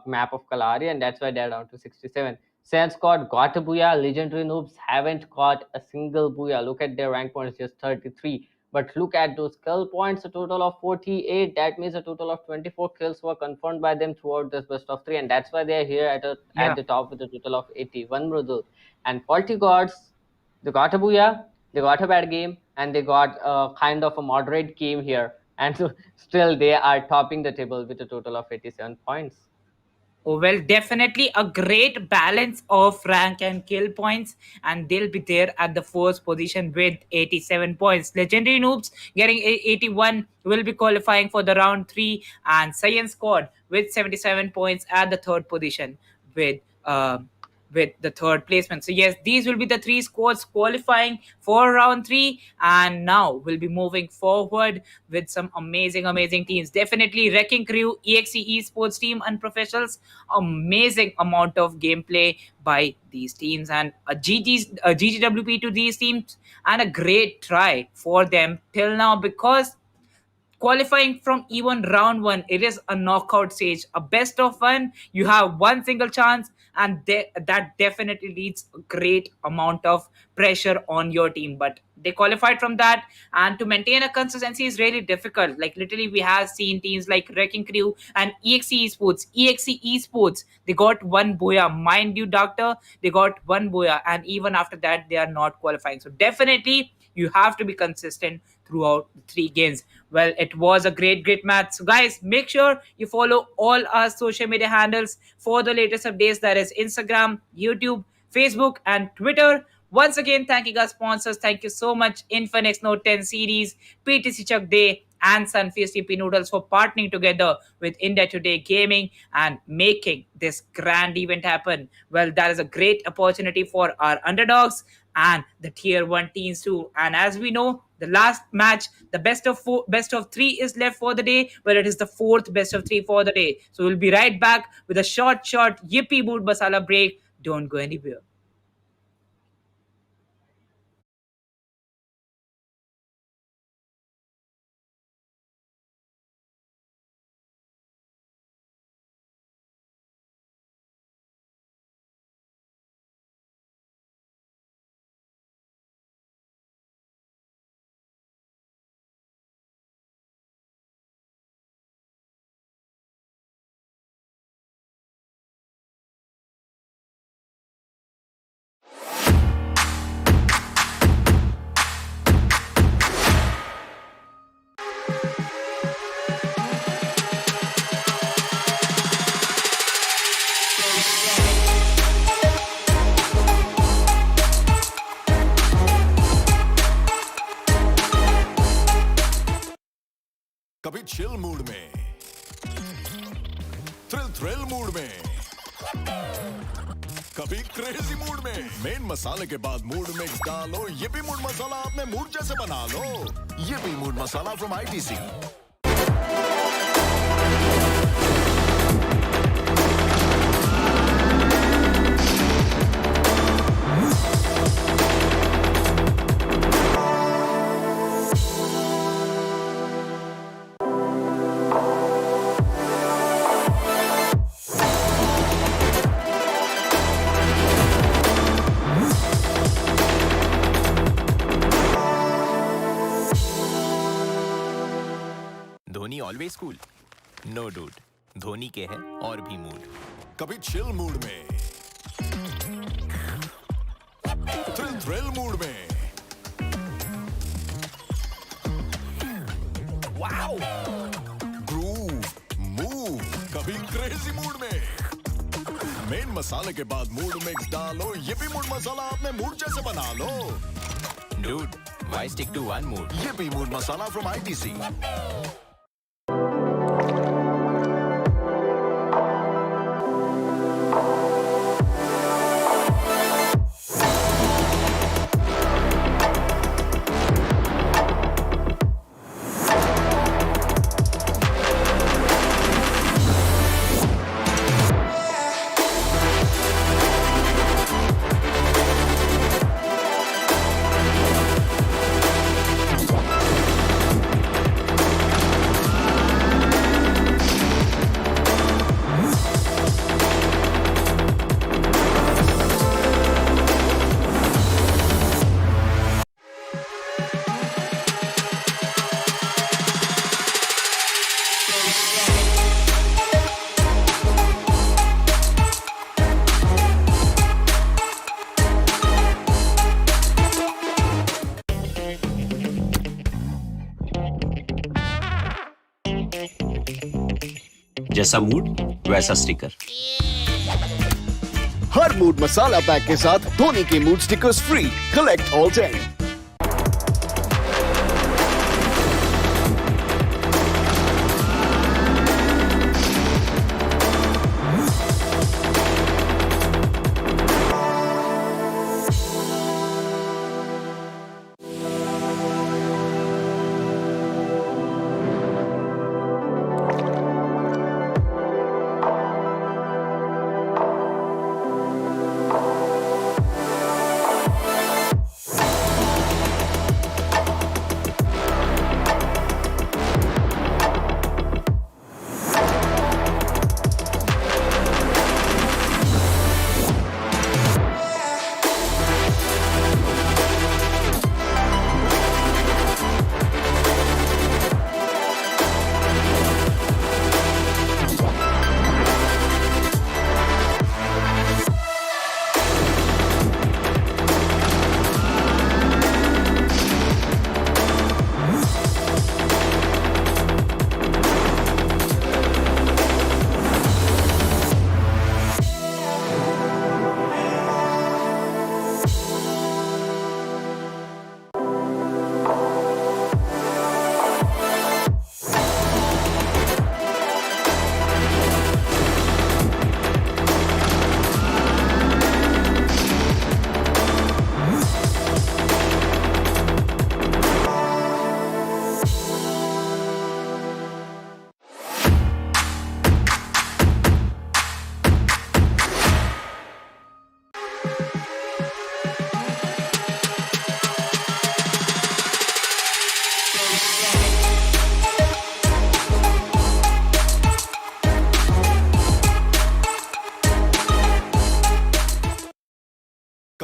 map of Kalari, and that's why they're down to 67. Sans got a booyah. Legendary Noobs haven't got a single booyah. Look at their rank points, just 33. But look at those kill points, a total of 48. That means a total of 24 kills were confirmed by them throughout this best of 3, and that's why they're here at the top with a total of 81, Mrudul. And Faulty Gods, they got a booyah, they got a bad game, and they got a kind of a moderate game here. And so still they are topping the table with a total of 87 points. Oh, well, definitely a great balance of rank and kill points, and they'll be there at the first position with 87 points. Legendary Noobs getting 81 will be qualifying for the round 3, and Science Squad with 77 points at the third position with the third placement. So yes, these will be the 3 squads qualifying for round 3, and now we'll be moving forward with some amazing teams. Definitely Wrecking Crew, EXE Esports team, and Professionals. Amazing amount of gameplay by these teams, and a GGWP to these teams, and a great try for them till now, because qualifying from even round one, it is a knockout stage, a best of one. You have one single chance, and that definitely leads a great amount of pressure on your team. But they qualified from that, and to maintain a consistency is really difficult. Like literally, we have seen teams like Wrecking Crew and EXE Esports. They got one boya, mind you, doctor. They got one boya, and even after that, they are not qualifying. So definitely, you have to be consistent throughout the three games. Well, it was a great match. So, guys, make sure you follow all our social media handles for the latest updates. That is Instagram, YouTube, Facebook, and Twitter. Once again, thanking our sponsors. Thank you so much, Infinix Note 10 series, PTC Chuck Day, and Sunfeast TP Noodles for partnering together with India Today Gaming and making this grand event happen. Well, that is a great opportunity for our underdogs and the tier 1 teams too. And as we know, the last match, the best of 3 is left for the day, but it is the fourth best of 3 for the day. So we'll be right back with a short YiPPee Mood Masala break. Don't go anywhere. कभी chill mood में, thrill mood में, कभी crazy mood में। Main मसाले के बाद mood mix डालो, YiPPee mood masala अपने मूड जैसे बना लो। YiPPee mood masala from ITC। Dhoni always cool, no dude. Dhoni के है और भी मूड। कभी चिल मूड में, थ्रिल मूड में, वाओ, ग्रूव, मूव, कभी क्रेजी मूड में। मेन मसाले के बाद मूड मिक्स डालो, YiPPee मूड मसाला अपने मूड जैसे बना लो। Dude, why stick to one mood? YiPPee mood masala from ITC। जैसा मूड वैसा स्टिकर। हर मूड मसाला पैक के साथ धोनी के mood stickers free. Collect all 10।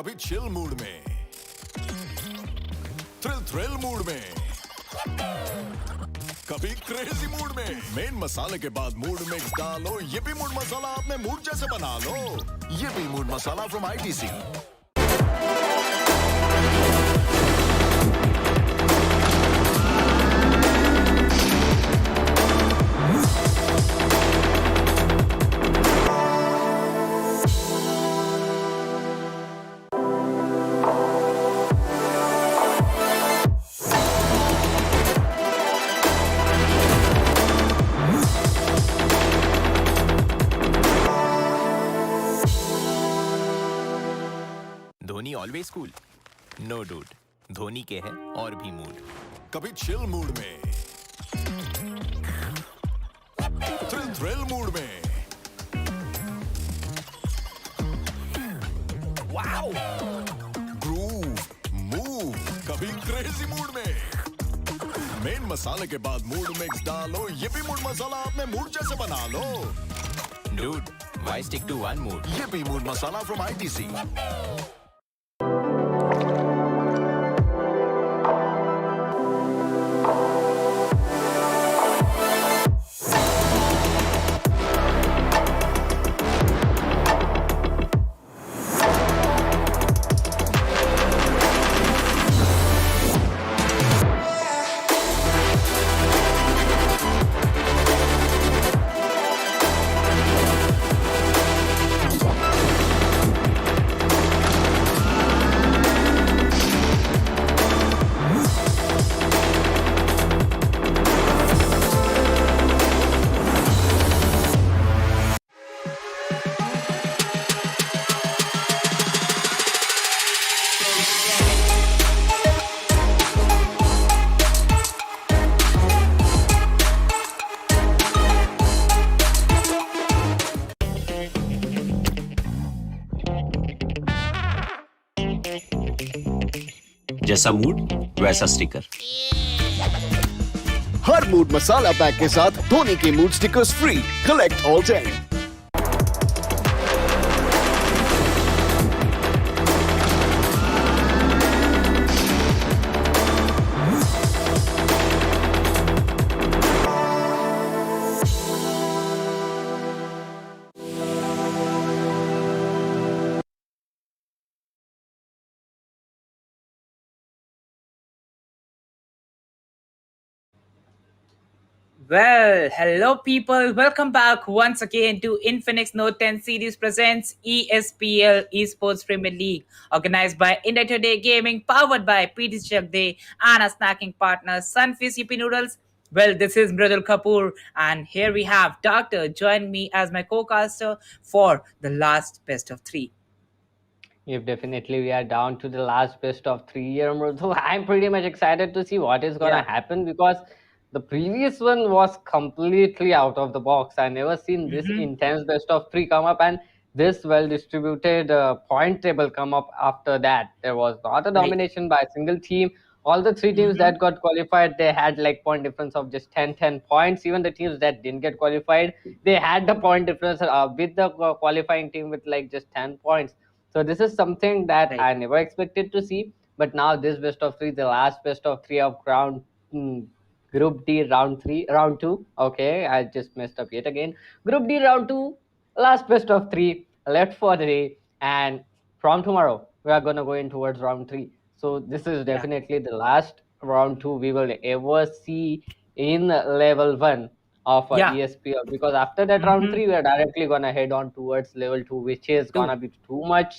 कभी चिल मूड में, थ्रिल मूड में, कभी क्रेजी मूड में। मेन मसाले के बाद मूड मिक्स डालो, YiPPee मूड मसाला अपने मूड जैसे बना लो। YiPPee mood masala from ITC। Dhoni always cool, no dude. Dhoni के है और भी मूड। कभी चिल मूड में, थ्रिल मूड में, वाओ, ग्रूव, मूव, कभी क्रेजी मूड में। मेन मसाले के बाद मूड मिक्स डालो, YiPPee मूड मसाला अपने मूड जैसे बना लो। Dude, why stick to one mood? YiPPee mood masala from ITC। जैसा मूड वैसा स्टिकर। हर मूड मसाला पैक के साथ धोनी के mood stickers free. Collect all 10। Well, hello people. Welcome back once again to Infinix Note 10 series presents ESPL Esports Premier League, organized by India Today Gaming, powered by PUNJABI and a snacking partner Sunfish YiPPee Noodles. Well, this is Mridul Kapoor, and here we have Doctor join me as my co-caster for the last best of three. If definitely we are down to the last best of 3 year, so I'm pretty much excited to see what is gonna happen, because the previous one was completely out of the box. I never seen this intense best of 3 come up, and this well distributed point table come up after that. There was not a domination by a single team. All the 3 teams that got qualified, they had like point difference of just 10 points. Even the teams that didn't get qualified, they had the point difference with the qualifying team with like just 10 points. So this is something that I never expected to see. But now this best of 3, the last best of 3 of Group D round 2. Okay, I just messed up yet again. Group D round 2, last best of 3 left for the day, and from tomorrow we are gonna go in towards round 3. So this is definitely the last round 2 we will ever see in level 1 of ESPL, because after that round 3 we are directly gonna head on towards level 2, which is gonna be too much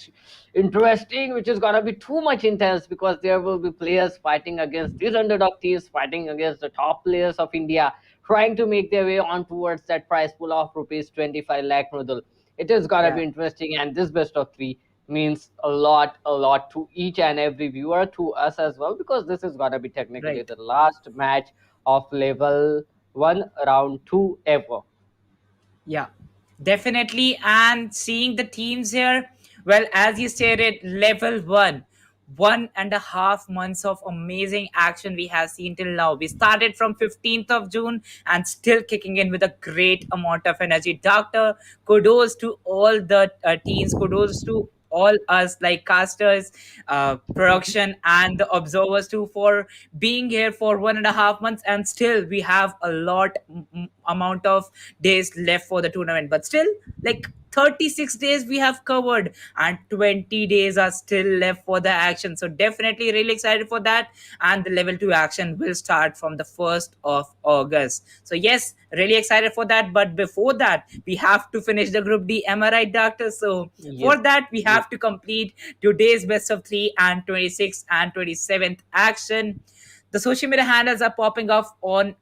interesting, which is gonna be too much intense, because there will be players fighting against these underdog teams, fighting against the top players of India, trying to make their way on towards that prize pool of rupees 25 lakh. Mridul, it is gonna be interesting, and this best of 3 means a lot to each and every viewer, to us as well, because this is gonna be technically the last match of level 1 round 2 ever. Yeah, definitely. And seeing the teams here, well, as you stated, level 1.5 months of amazing action we have seen till now. We started from 15th of June and still kicking in with a great amount of energy. Doctor, kudos to all the teams, kudos to all us like casters, production, and the observers too for being here for 1.5 months, and still we have a lot amount of days left for the tournament. But still, like 36 days we have covered, and 20 days are still left for the action. So definitely really excited for that. And the level 2 action will start from the 1st of August. So yes, really excited for that. But before that, we have to finish the group D. Am I right, doctor? So Yep. for that, we Yep. have to complete today's best of 3 and 26th and 27th action. The social media handles are popping up on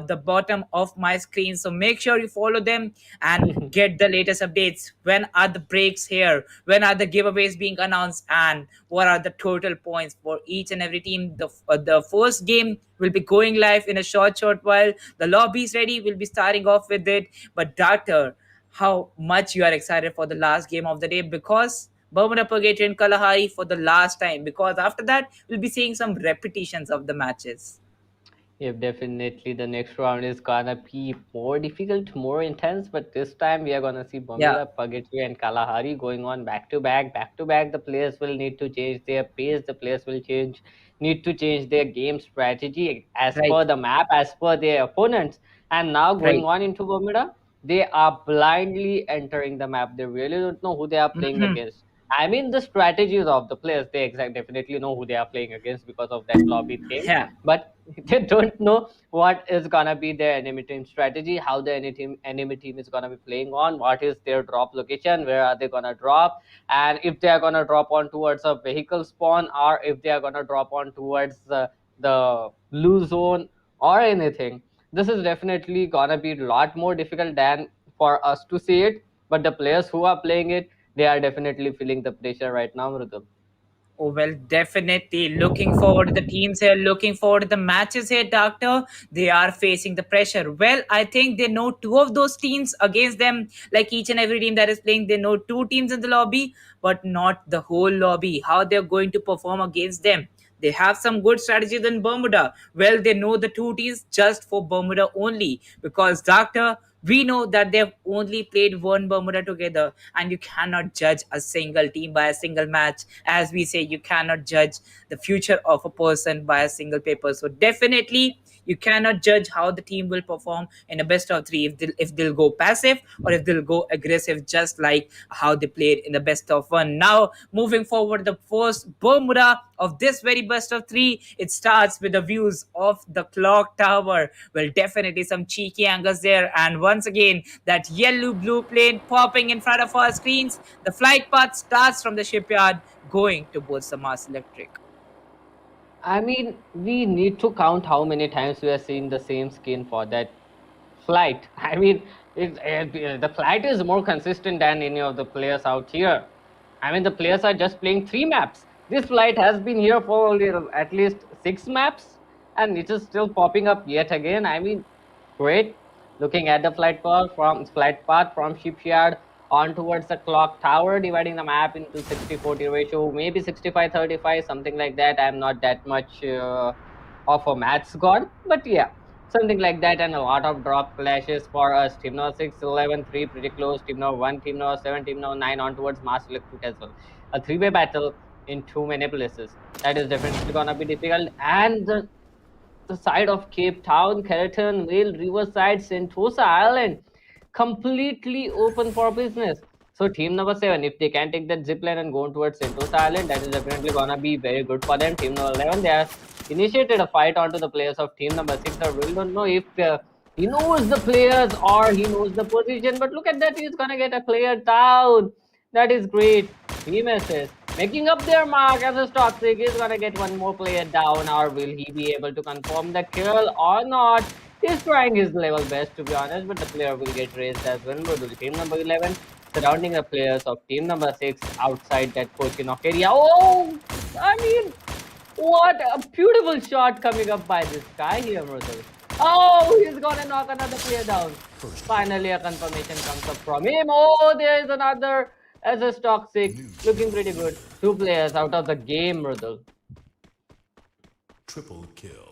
the bottom of my screen, so make sure you follow them and get the latest updates. When are the breaks here? When are the giveaways being announced? And what are the total points for each and every team? The first game will be going live in a short while. The lobby is ready. We'll be starting off with it. But doctor, how much you are excited for the last game of the day, because Bermuda Purgatory and Kalahari for the last time, because after that we'll be seeing some repetitions of the matches. Yep, definitely. The next round is gonna be more difficult, more intense, but this time we are gonna see Yeah, Bermuda, Purgatory, and Kalahari going on back to back, back to back. The players will need to change their pace. The players will need to change their game strategy as right, per the map, as per their opponents. And now going right. on into Bermuda, they are blindly entering the map. They really don't know who they are playing Mhm. against. I mean, the strategies of the players, they definitely know who they are playing against because of that lobby thing, Yeah. but they don't know what is gonna be their enemy team strategy, how the enemy team is gonna be playing on, what is their drop location, where are they gonna drop, and if they are gonna drop on towards a vehicle spawn, or if they are gonna drop on towards the blue zone or anything. This is definitely gonna be a lot more difficult than for us to see it, but the players who are playing it, they are definitely feeling the pressure right now, Mridul. Oh, well, definitely. Looking forward to the teams here, looking forward to the matches here, Doctor. They are facing the pressure. Well, I think they know two of those teams against them, like each and every team that is playing. They know two teams in the lobby, but not the whole lobby. How they're going to perform against them. They have some good strategies in Bermuda. Well, they know the two teams just for Bermuda only, because, Doctor, we know that they've only played one Bermuda together, and you cannot judge a single team by a single match. As we say, you cannot judge the future of a person by a single paper. So definitely you cannot judge how the team will perform in a best of three, if they'll go passive or if they'll go aggressive, just like how they played in the best of one. Now, moving forward, the first Bermuda of this very best of three, it starts with the views of the clock tower. Well, definitely some cheeky angles there. And once again, that yellow blue plane popping in front of our screens. The flight path starts from the shipyard going towards the Mars Electric. I mean, we need to count how many times we are seeing the same skin for that flight. I mean, the flight is more consistent than any of the players out here. I mean, the players are just playing 3 maps. This flight has been here for at least 6 maps, and it is still popping up yet again. I mean, great. Looking at the flight path from shipyard on towards the clock tower, dividing the map into 60-40 ratio, maybe 65-35, something like that. I'm not that much of a maths god, but yeah, something like that. And a lot of drop clashes for us. Team number 6, 11, 3, pretty close. Team number 1, team number 7, team number 9 on towards Mars Electric as well. A three-way battle in too many places. That is definitely gonna be difficult. And the side of Cape Town, Keraton, Vale, Riverside, Sentosa Island, completely open for business. So team number 7, if they can take that zip line and go towards Sentosa Island, that is definitely gonna be very good for them. Team number 11, they have initiated a fight onto the players of team number 6. I really don't know if he knows the players or he knows the position, but look at that, he's gonna get a player down. That is great. Team SS making up their mark as a toxic is gonna get one more player down, or will he be able to confirm the kill or not? He's trying his level best, to be honest, but the player will get raised as well. But team number 11 surrounding the players of team number 6 outside that Cochinok area. Oh, I mean, what a beautiful shot coming up by this guy here, Myrtle. Oh, he's gonna knock another player down. Finally, a confirmation comes up from him. Oh, there is another SS Toxic, looking pretty good. 2 players out of the game, Myrtle. Triple kill.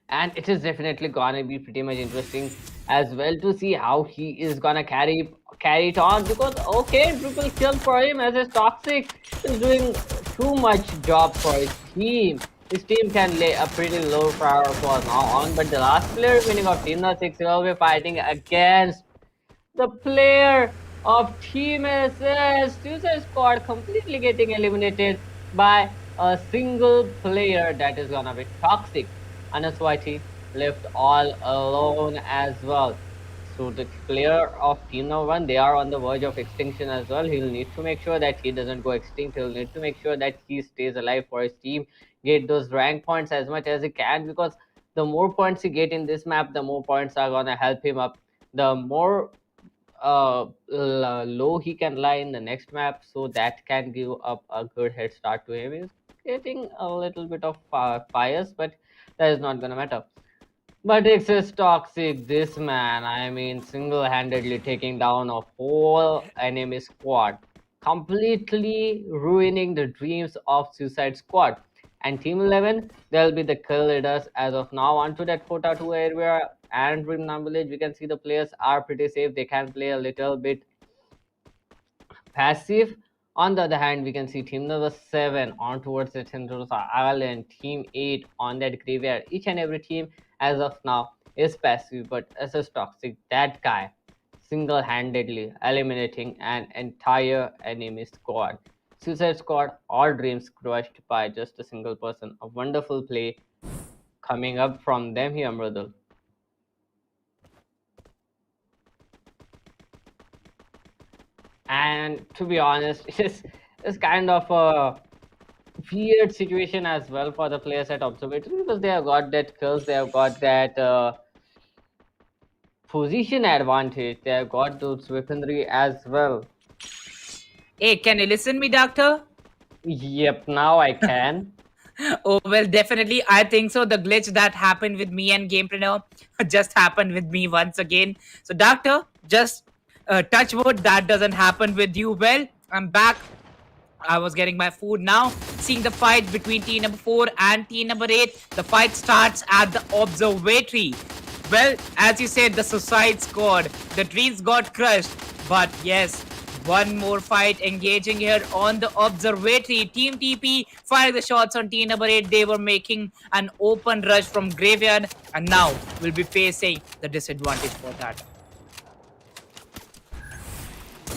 And it is definitely gonna be pretty much interesting as well to see how he is gonna carry carry it on because okay, triple kill for him as his Toxic is doing too much job for his team. His team can lay a pretty low power for now on, but the last player remaining of Team No 6 will be fighting against the player of Team SS. Suicide Squad completely getting eliminated by a single player that is gonna be Toxic. And YT left all alone as well. So the player of Team Number 1, they are on the verge of extinction as well. He'll need to make sure that he doesn't go extinct. He'll need to make sure that he stays alive for his team, get those rank points as much as he can, because the more points he get in this map, the more points are gonna help him up. The more low he can lie in the next map, so that can give up a good head start to him. He's getting a little bit of fires, but that is not gonna matter. But it's just Toxic, this man, I mean, single-handedly taking down a whole enemy squad, completely ruining the dreams of Suicide Squad. And Team 11, they'll be the kill leaders as of now. Onto that 4-2 area and Dream Village, we can see the players are pretty safe. They can play a little bit passive. On the other hand, we can see Team number 7 on towards the Tendrils Island, Team 8 on that graveyard. Each and every team as of now is passive, but SS Toxic, that guy, single-handedly eliminating an entire enemy squad. Suicide Squad, all dreams crushed by just a single person. A wonderful play coming up from them here, Mridul. And to be honest, it's kind of a weird situation as well for the players at Observatory, because they have got that kills, they have got that position advantage, they have got those weaponry as well. Hey, can you listen me, Doctor? Yep, now I can. Oh, well, definitely. I think so. The glitch that happened with me and Gamepreneur just happened with me once again. So, Doctor, just touch wood, that doesn't happen with you. Well, I'm back. I was getting my food now. Seeing the fight between team number 4 and team number 8. The fight starts at the observatory. Well, as you said, the Suicide Squad, the dreams got crushed. But yes, one more fight engaging here on the observatory. Team TP fired the shots on team number 8. They were making an open rush from graveyard, and now we'll be facing the disadvantage for that.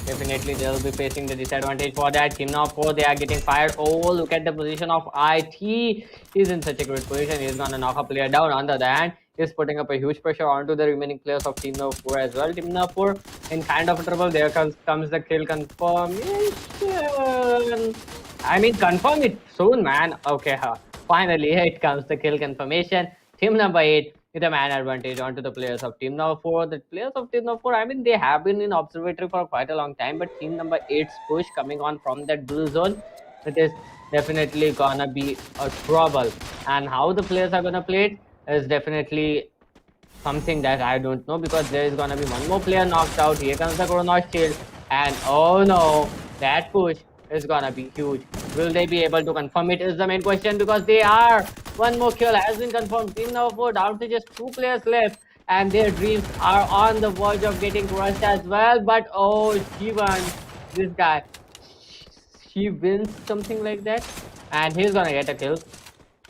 Definitely they'll be facing the disadvantage for that. Team now 4, they are getting fired. Oh, look at the position of IT. He's in such a great position. He's gonna knock a player down. On the other hand, he's putting up a huge pressure onto the remaining players of Team number 4 as well. Team number 4 in kind of trouble. There comes the kill confirmation. I mean, confirm it soon, man. Okay, finally it comes the kill confirmation. Team number 8 with a man advantage onto the players of Team number 4. The players of Team number 4, I mean, they have been in observatory for quite a long time, but Team number 8's push coming on from that blue zone, it is definitely gonna be a trouble. And how the players are gonna play it is definitely something that I don't know, because there is gonna be one more player knocked out. Here comes the Chronos shield, and oh no, that push is gonna be huge. Will they be able to confirm it is the main question, because they are. One more kill has been confirmed. Team number 4 down to just 2 players left, and their dreams are on the verge of getting crushed as well. But oh, she won. This guy, he wins something like that, and he's gonna get a kill,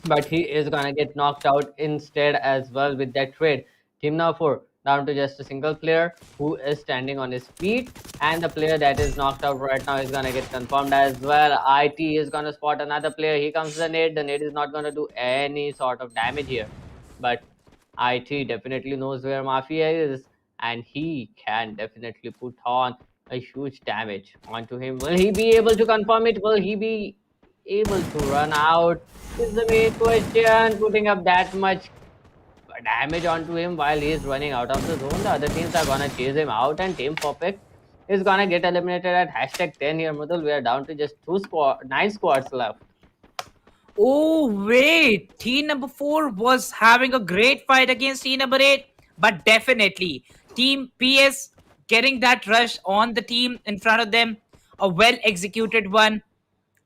but he is gonna get knocked out instead as well with that trade. Team number 4 down to just a single player who is standing on his feet, and the player that is knocked out right now is gonna get confirmed as well. IT is gonna spot another player. Here comes the nade. The nade is not gonna do any sort of damage here, but IT definitely knows where Mafia is, and he can definitely put on a huge damage onto him. Will he be able to confirm it? Will he be able to run out? Is the main question. Putting up that much damage onto him while he is running out of the zone. The other teams are gonna chase him out, and Team Perfect is gonna get eliminated at #10 here, Mudul. We are down to just 9 squads left. Oh, wait. Team number 4 was having a great fight against team number 8, but definitely Team PS getting that rush on the team in front of them. A well executed one.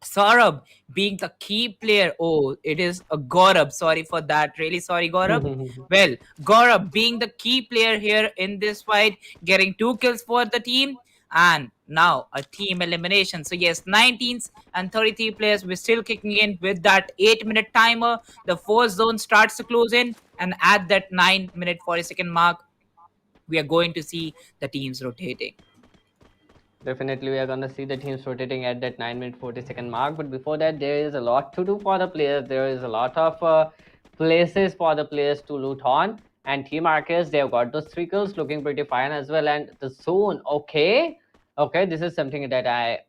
Saurabh being the key player. Oh, it is a Gaurav. Sorry for that. Really sorry, Gaurav. Well, Gaurav being the key player here in this fight, getting 2 kills for the team. and now a team elimination. So yes, 19s and 33 players, we're still kicking in with that 8-minute timer. The first zone starts to close in, and at that 9-minute 40-second mark, we are going to see the teams rotating. Definitely, we are going to see the teams rotating at that 9-minute 40-second mark. But before that, there is a lot to do for the players. There is a lot of places for the players to loot on. And Team Arceus, they have got those 3 kills looking pretty fine as well. And the zone, okay. Okay, this is something that I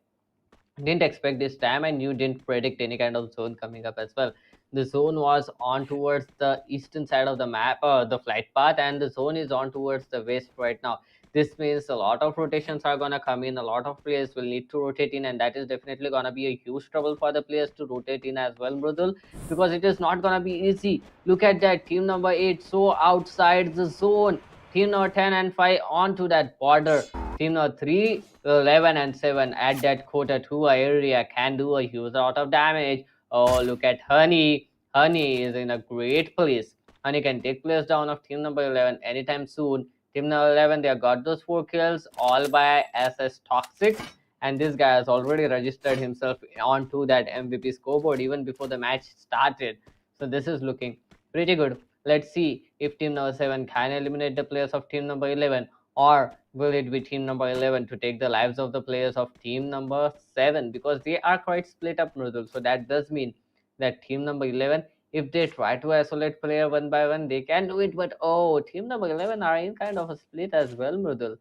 didn't expect this time, and you didn't predict any kind of zone coming up as well. The zone was on towards the eastern side of the map, the flight path, and the zone is on towards the west right now. This means a lot of rotations are going to come in, a lot of players will need to rotate in, and that is definitely going to be a huge trouble for the players to rotate in as well, Mrudul, because it is not going to be easy. Look at that, team number 8 so outside the zone, team number 10 and 5 onto that border, team number 3, 11 and 7 at that quota 2 area can do a huge lot of damage. Oh, look at Honey. Honey is in a great place. Honey can take place down of team number 11 anytime soon. Team number 11, they have got those 4 kills all by SS Toxic. And this guy has already registered himself onto that MVP scoreboard even before the match started. So this is looking pretty good. Let's see if team number 7 can eliminate the players of team number 11, or will it be team number 11 to take the lives of the players of team number 7, because they are quite split up, Mrudul. So that does mean that team number 11, if they try to isolate player one by one, they can do it. But oh, team number 11 are in kind of a split as well, Mrudul.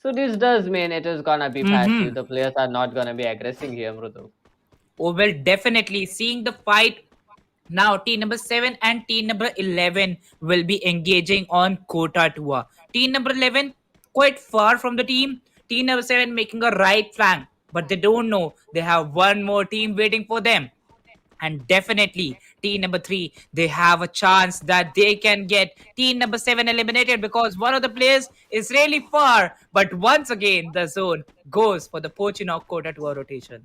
So this does mean it is gonna be passive. The players are not gonna be aggressing here, Mrudul. Oh, well, definitely seeing the fight now. Team number 7 and team number 11 will be engaging on Kota Tua. Team number 11 quite far from the team. Team number 7 making a right flank, but they don't know they have one more team waiting for them. And definitely team number 3, they have a chance that they can get team number 7 eliminated, because one of the players is really far. But once again, the zone goes for the Pochinok Kota Tua rotation.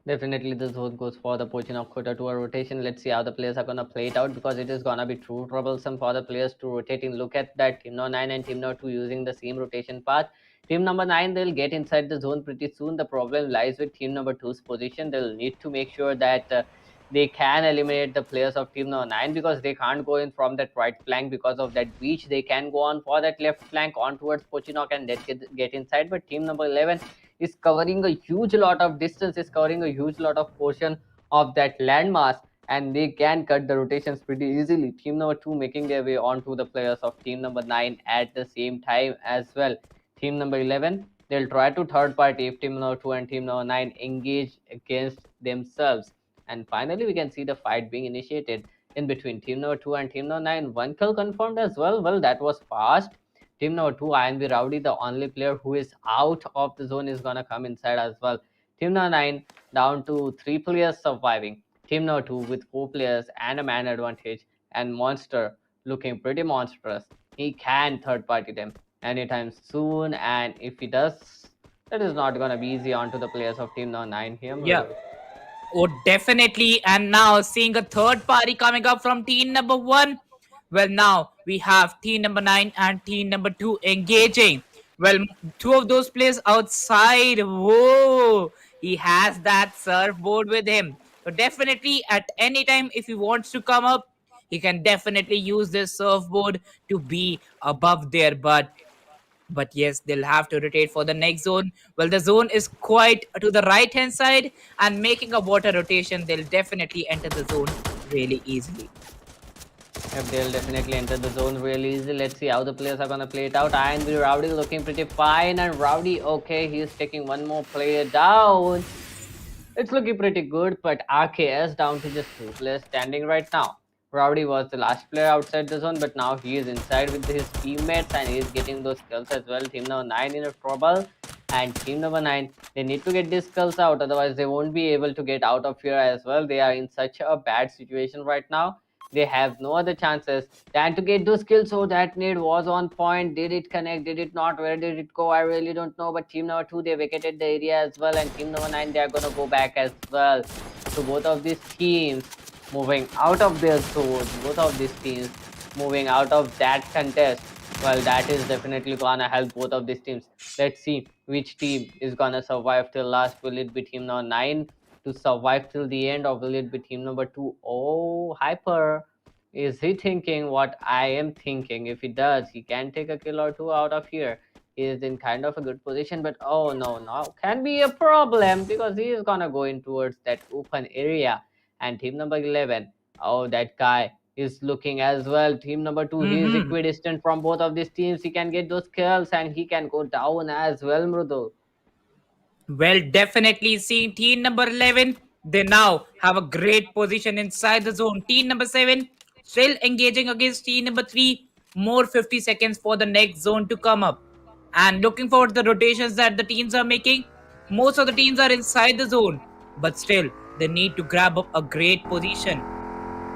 Definitely, the zone goes for the poaching of Kota to a rotation. Let's see how the players are gonna play it out, because it is gonna be true troublesome for the players to rotate in. Look at that, team number 9 and team number 2 using the same rotation path. Team number 9, they'll get inside the zone pretty soon. The problem lies with team number 2's position. They'll need to make sure that they can eliminate the players of team number 9, because they can't go in from that right flank because of that beach. They can go on for that left flank on towards Pochinok and get inside. But team number 11 is covering a huge lot of distance, is covering a huge lot of portion of that landmass, and they can cut the rotations pretty easily. Team number 2 making their way onto the players of team number 9 at the same time as well. Team number 11, they'll try to third party if team number 2 and team number 9 engage against themselves. And finally, we can see the fight being initiated in between team number 2 and team number 9. 1 kill confirmed as well. Well, that was fast. Team number 2, INB Rowdy, the only player who is out of the zone, is gonna come inside as well. Team number 9 down to 3 players surviving. Team number 2 with 4 players and a man advantage, and Monster looking pretty monstrous. He can third party them anytime soon, and if he does, that is not gonna be easy onto the players of team number 9 here. Yeah. Oh, definitely. And now seeing a third party coming up from team number 1. Well, now we have team number 9 and team number 2 engaging. Well, 2 of those players outside. Whoa, he has that surfboard with him. So definitely at any time, if he wants to come up, he can definitely use this surfboard to be above there. But yes, they'll have to rotate for the next zone. Well, the zone is quite to the right hand side, and making a water rotation, they'll definitely enter the zone really easily. Yep, they'll definitely enter the zone really easy. Let's see how the players are gonna play it out. INB Rowdy looking pretty fine, and Rowdy, okay, he's taking one more player down. It's looking pretty good, but RKS down to just 2 players standing right now. Rowdy was the last player outside the zone, but now he is inside with his teammates, and he is getting those kills as well. Team number 9 in a trouble, and team number 9, they need to get these kills out, otherwise they won't be able to get out of here as well. They are in such a bad situation right now. They have no other chances than to get those kills. So that nade was on point. Did it connect? Did it not? Where did it go? I really don't know. But team number 2, they vacated the area as well, and team number 9, they are gonna go back as well. So both of these teams moving out of their zone, both of these teams moving out of that contest. Well, that is definitely gonna help both of these teams. Let's see which team is gonna survive till last. Will it be team number 9 to survive till the end, or will it be team number 2? Oh, YiPPee, is he thinking what I am thinking? If he does, he can take a kill or two out of here. He is in kind of a good position, but oh no, now can be a problem because he is gonna go in towards that open area. And team number 11, oh, that guy is looking as well. Team number 2, he is Mhm. equidistant from both of these teams. He can get those kills and he can go down as well, Mrudul. Well, definitely seeing team number 11. They now have a great position inside the zone. Team number 7 still engaging against team number 3. More 50 seconds for the next zone to come up. And looking forward to the rotations that the teams are making. Most of the teams are inside the zone, but still they need to grab up a great position,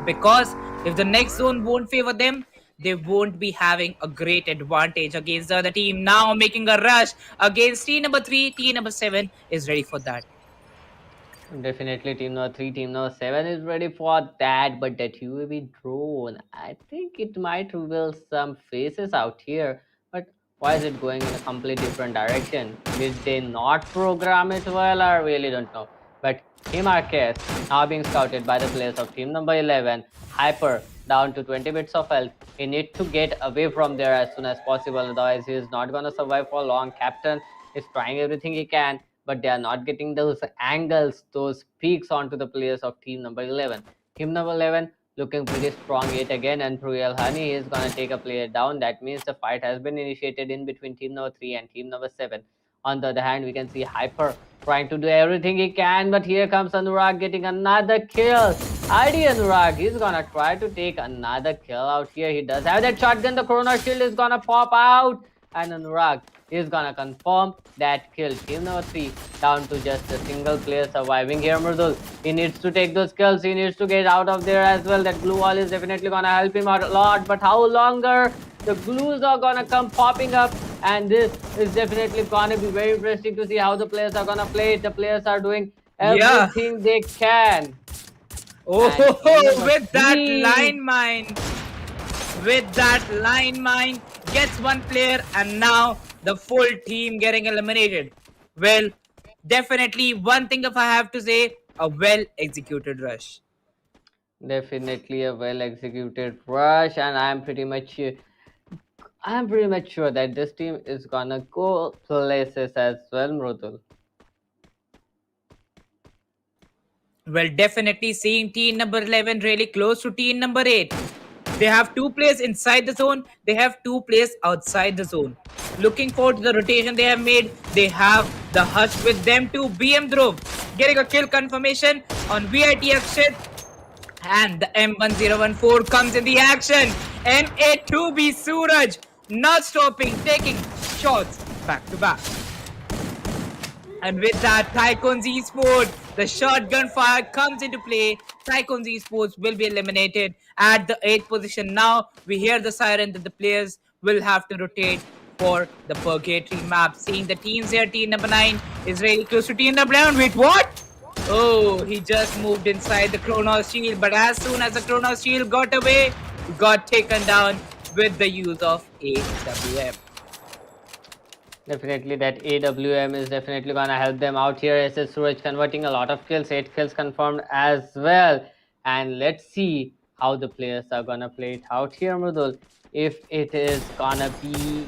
because if the next zone won't favor them, they won't be having a great advantage against the other team. Now making a rush against team number 3, team number 7 is ready for that. Definitely team number 3, team number 7 is ready for that, but that UAV drone, I think it might reveal some faces out here, but why is it going in a complete different direction? Did they not program it well? I really don't know. But Team Arcus now being scouted by the players of team number 11, YiPPee down to 20 bits of health. He needs to get away from there as soon as possible, otherwise he is not gonna survive for long. Captain is trying everything he can, but they are not getting those angles, those peaks onto the players of team number 11. Team number 11 looking pretty strong yet again, and Real Honey is going to take a player down. That means the fight has been initiated in between team number 3 and team number 7. On the other hand, we can see YiPPee trying to do everything he can, but here comes Anurag getting another kill. ID Anurag, he's gonna try to take another kill out here. He does have that shotgun, the Chrono Shield is gonna pop out, and Anurag is gonna confirm that kill. Team number 3 down to just a single player surviving here, Murdul. He needs to take those kills, he needs to get out of there as well. That glue wall is definitely gonna help him out a lot, but how longer? The glues are gonna come popping up, and this is definitely gonna be very interesting to see how the players are gonna play it. The players are doing everything they can. Oh, with that three. line mine, with that line mine, gets one player, and now the full team getting eliminated. Well, definitely one thing if I have to say, a well executed rush. Definitely a well executed rush, and I'm pretty much sure that this team is gonna go places as well, Mrudul. Well, definitely seeing team number 11 really close to team number 8. They have 2 players inside the zone, they have 2 players outside the zone. Looking forward to the rotation they have made. They have the Hush with them too. BM Dhruv getting a kill confirmation on VIT and the M1014 comes in the action. MA2B Suraj not stopping, taking shots back to back. And with that, Tycoons Esports, the shotgun fire comes into play. Tycoons Esports will be eliminated at the 8th position. Now we hear the siren that the players will have to rotate for the Purgatory map. Seeing the teams here, team number 9 is really close to team number 11. Wait, what? Oh, he just moved inside the Chronos Shield, but as soon as the Chronos Shield got away, he got taken down with the use of AWM. Definitely that AWM is definitely gonna help them out here. SS Suraj converting a lot of kills, 8 kills confirmed as well. And let's see how the players are gonna play it out here, Mrudul. If it is gonna be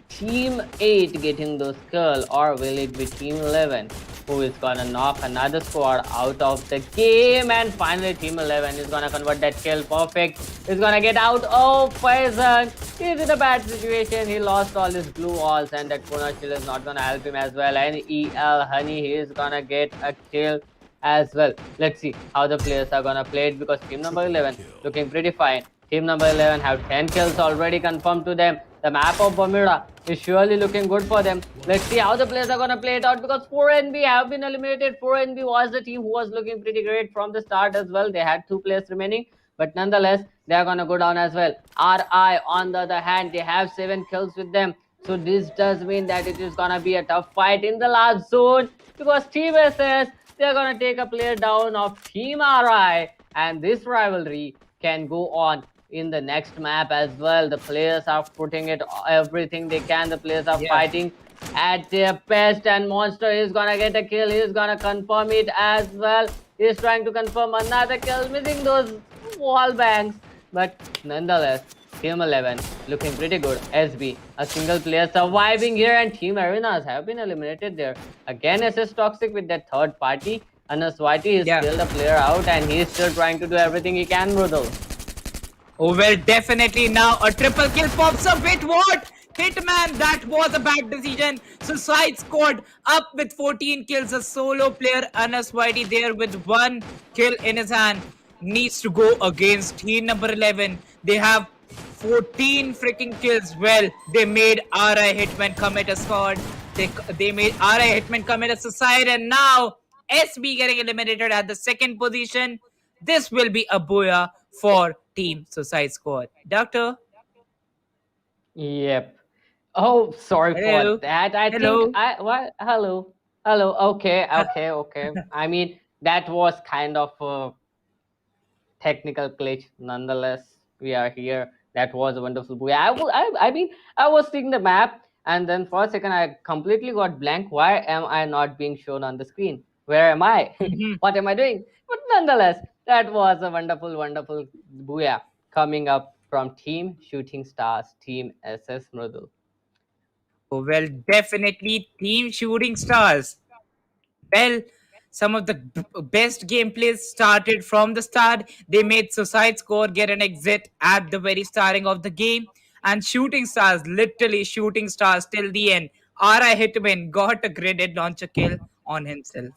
Team 8 getting those kills, or will it be Team 11 who is gonna knock another squad out of the game? And finally Team 11 is gonna convert that kill. Perfect. He's gonna get out. Oh, Faizan, he's in a bad situation. He lost all his glue walls, and that Chrono Shield is not gonna help him as well. And EL Honey, he is gonna get a kill as well. Let's see how the players are gonna play it, because team number 11 looking pretty fine. Team number 11 have 10 kills already confirmed to them. The map of Bermuda is surely looking good for them. Let's see how the players are gonna play it out, because 4NB have been eliminated. 4NB was the team who was looking pretty great from the start as well. They had 2 players remaining, but nonetheless they are gonna go down as well. RI on the other hand, they have 7 kills with them. So this does mean that it is gonna be a tough fight in the last zone, because Team SS, they're gonna take a player down of Team RI, and this rivalry can go on in the next map as well. The players are putting it everything they can. The players are fighting at their best, and Monster is gonna get a kill. He's gonna confirm it as well. He's trying to confirm another kill, missing those wall bangs, but nonetheless, Team 11 looking pretty good. SB, a single player surviving here, and Team Arenas have been eliminated there. Again, SS Toxic with that third party. Anas Whitey is Yeah. still the player out, and he's still trying to do everything he can, Rudol. Oh, well, definitely now a triple kill pops up. Wait, what? Hitman, that was a bad decision. Suicide Squad up with 14 kills. A solo player, Anas Whitey, there with one kill in his hand, needs to go against team number 11. They have 14 freaking kills. Well, they made RI Hitman commit a squad. They made RI Hitman commit a suicide, and now SB getting eliminated at the second position. This will be a booyah for Team Suicide Squad. Doctor? Yep. Oh, sorry for Hello? that. I think Hello? what? Hello, hello. Okay, okay, okay. I mean, that was kind of a technical glitch. Nonetheless, we are here. That was a wonderful movie. I mean, I was seeing the map, and then for a second, I completely got blank. Why am I not being shown on the screen? Where am I? Mhm. What am I doing? But nonetheless, that was a wonderful, wonderful booyah coming up from Team Shooting Stars, Team SS Mrudul. Oh, well, definitely Team Shooting Stars. Well, some of the best gameplays started from the start. They made Suicide Squad get an exit at the very starting of the game. And Shooting Stars, literally Shooting Stars till the end. RI Hitman got a graded launcher kill on himself.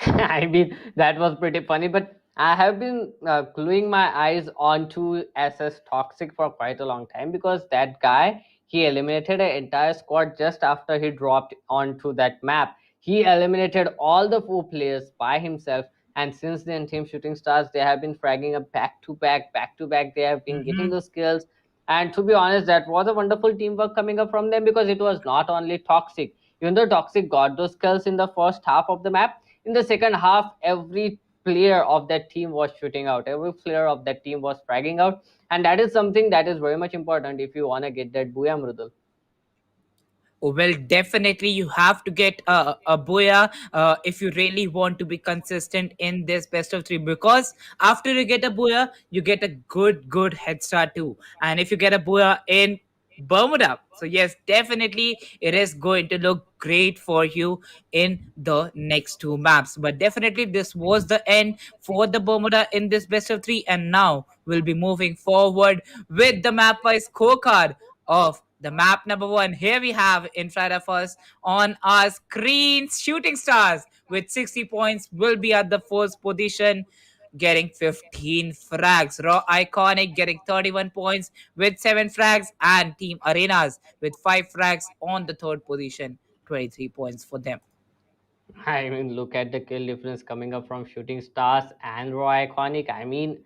I mean, that was pretty funny, but I have been gluing my eyes onto SS Toxic for quite a long time because that guy, he eliminated an entire squad just after he dropped onto that map. He eliminated all the four players by himself, and since then, Team Shooting Stars, they have been fragging up back to back, back to back. They have been getting Mhm. those kills, and to be honest, that was a wonderful teamwork coming up from them because it was not only Toxic. Even though Toxic got those kills in the first half of the map, in the second half, every player of that team was shooting out, every player of that team was fragging out, and that is something that is very much important if you want to get that booyah, Mrudul. Oh, well, definitely you have to get a Boya if you really want to be consistent in this best of three. Because after you get a Boya, you get a good head start too. And if you get a Boya in Bermuda, so yes, definitely it is going to look great for you in the next two maps. But definitely this was the end for the Bermuda in this best of three, and now we'll be moving forward with the map wise scorecard of the map number one. Here we have in front of us on our screens Shooting Stars with 60 points will be at the first position, getting 15 frags. Raw Iconic getting 31 points with 7 frags, and Team Arenas with 5 frags on the third position, 23 points for them. I mean, look at the kill difference coming up from Shooting Stars and Raw Iconic. I mean,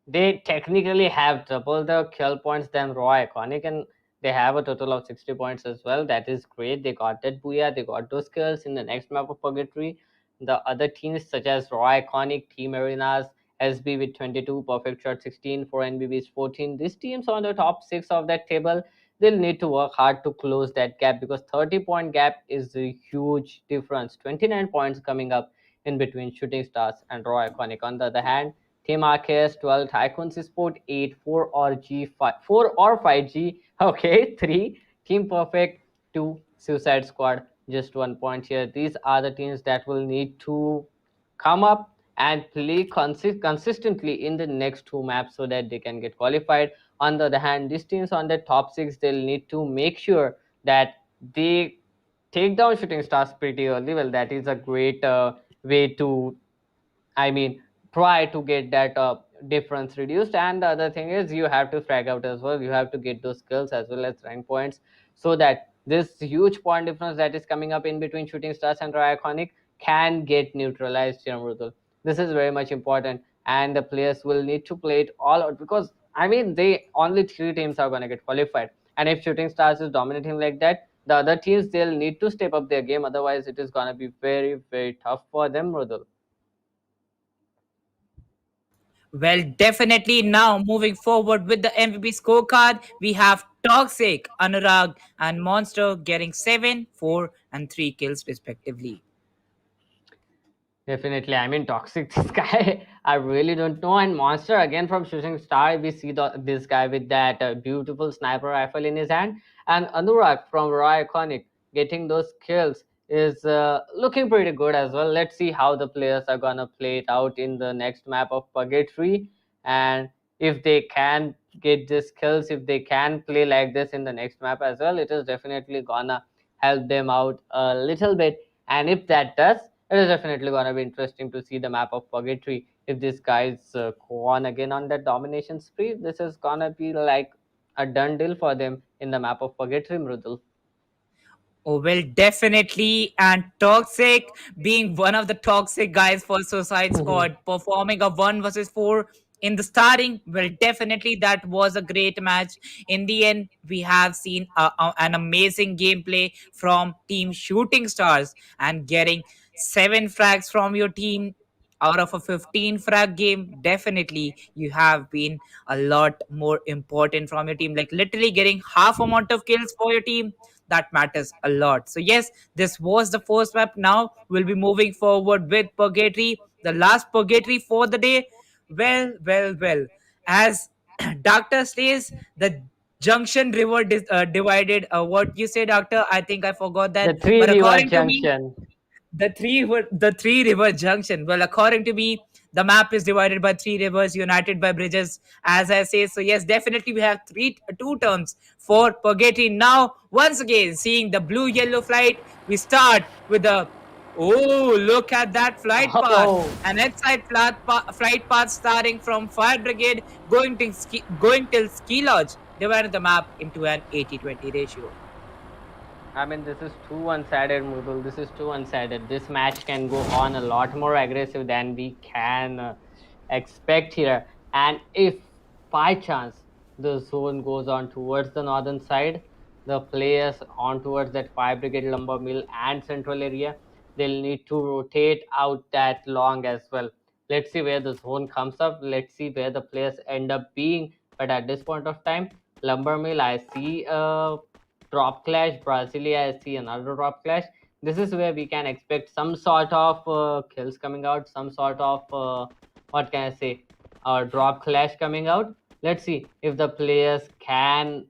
they technically have double the kill points than Raw Iconic, and they have a total of 60 points as well. That is great. They got that booyah, they got those kills in the next map of Purgatory. The other teams, such as Raw Iconic, Team Arenas, SB with 22, Perfect Shot 16, for NBB's 14. These teams are on the top 6 of that table. They'll need to work hard to close that gap because 30-point gap is a huge difference. 29 points coming up in between Shooting Stars and Raw Iconic. On the other hand, Team RKS 12, Tycoons Sport 8, 4 or G5, 4 or 5G, okay, 3, Team Perfect 2, Suicide Squad, just 1 point here. These are the teams that will need to come up and play consistently in the next two maps so that they can get qualified. On the other hand, these teams on the top 6, they'll need to make sure that they take down Shooting Stars pretty early. Well, that is a great way to, I mean, try to get that difference reduced. And the other thing is you have to frag out as well. You have to get those skills as well as rank points so that this huge point difference that is coming up in between Shooting Stars and Raw Iconic can get neutralized here, Mrudul. This is very much important, and the players will need to play it all out because I mean, they only 3 teams are going to get qualified, and if Shooting Stars is dominating like that, the other teams they'll need to step up their game. Otherwise, it is going to be very tough for them, Mrudul. Well, definitely now moving forward with the MVP scorecard, we have Toxic, Anurag, and Monster getting 7, 4, and 3 kills respectively. Definitely, I mean, toxic. This guy, I really don't know. And Monster again from Shooting Star, we see this guy with that beautiful sniper rifle in his hand, and Anurag from Raw Iconic getting those kills is looking pretty good as well. Let's see how the players are gonna play it out in the next map of Purgatory, and if they can get these kills, if they can play like this in the next map as well, it is definitely gonna help them out a little bit. And if that does, it is definitely going to be interesting to see the map of Purgatory. If this guy's go on again on that domination spree, this is going to be like a done deal for them in the map of Purgatory, Mrudul. Oh, well, definitely. And Toxic being one of the toxic guys for Suicide Squad, performing a 1 versus 4 in the starting. Well, definitely that was a great match. In the end, we have seen an amazing gameplay from Team Shooting Stars, and getting 7 frags from your team out of a 15 frag game. Definitely you have been a lot more important from your team, like literally getting half amount of kills for your team. That matters a lot. So yes, this was the first map. Now we'll be moving forward with Purgatory, the last Purgatory for the day. Well, as Doctor says, the Junction River divided. What you say, Doctor? I think I forgot The that, Three but River according to me, Junction. the three river junction. Well, according to me, the map is divided by three rivers, united by bridges, as I say. So yes, definitely we have two turns for Purgatory. Now, once again, seeing the blue yellow flight, we start with the, oh, look at that flight path. Oh, An outside flight path starting from Fire Brigade, going till Ski Lodge, dividing the map into an 80-20 ratio. I mean, this is too one-sided, Mudul. This is too one-sided. This match can go on a lot more aggressive than we can expect here. And if by chance the zone goes on towards the northern side, the players on towards that 5 Brigade Lumber Mill and central area, they'll need to rotate out that long as well. Let's see where the zone comes up. Let's see where the players end up being. But at this point of time, Lumber Mill, I see drop clash. Brasilia, I see another drop clash. This is where we can expect some sort of kills coming out, some sort of what can I say, drop clash coming out. Let's see if the players can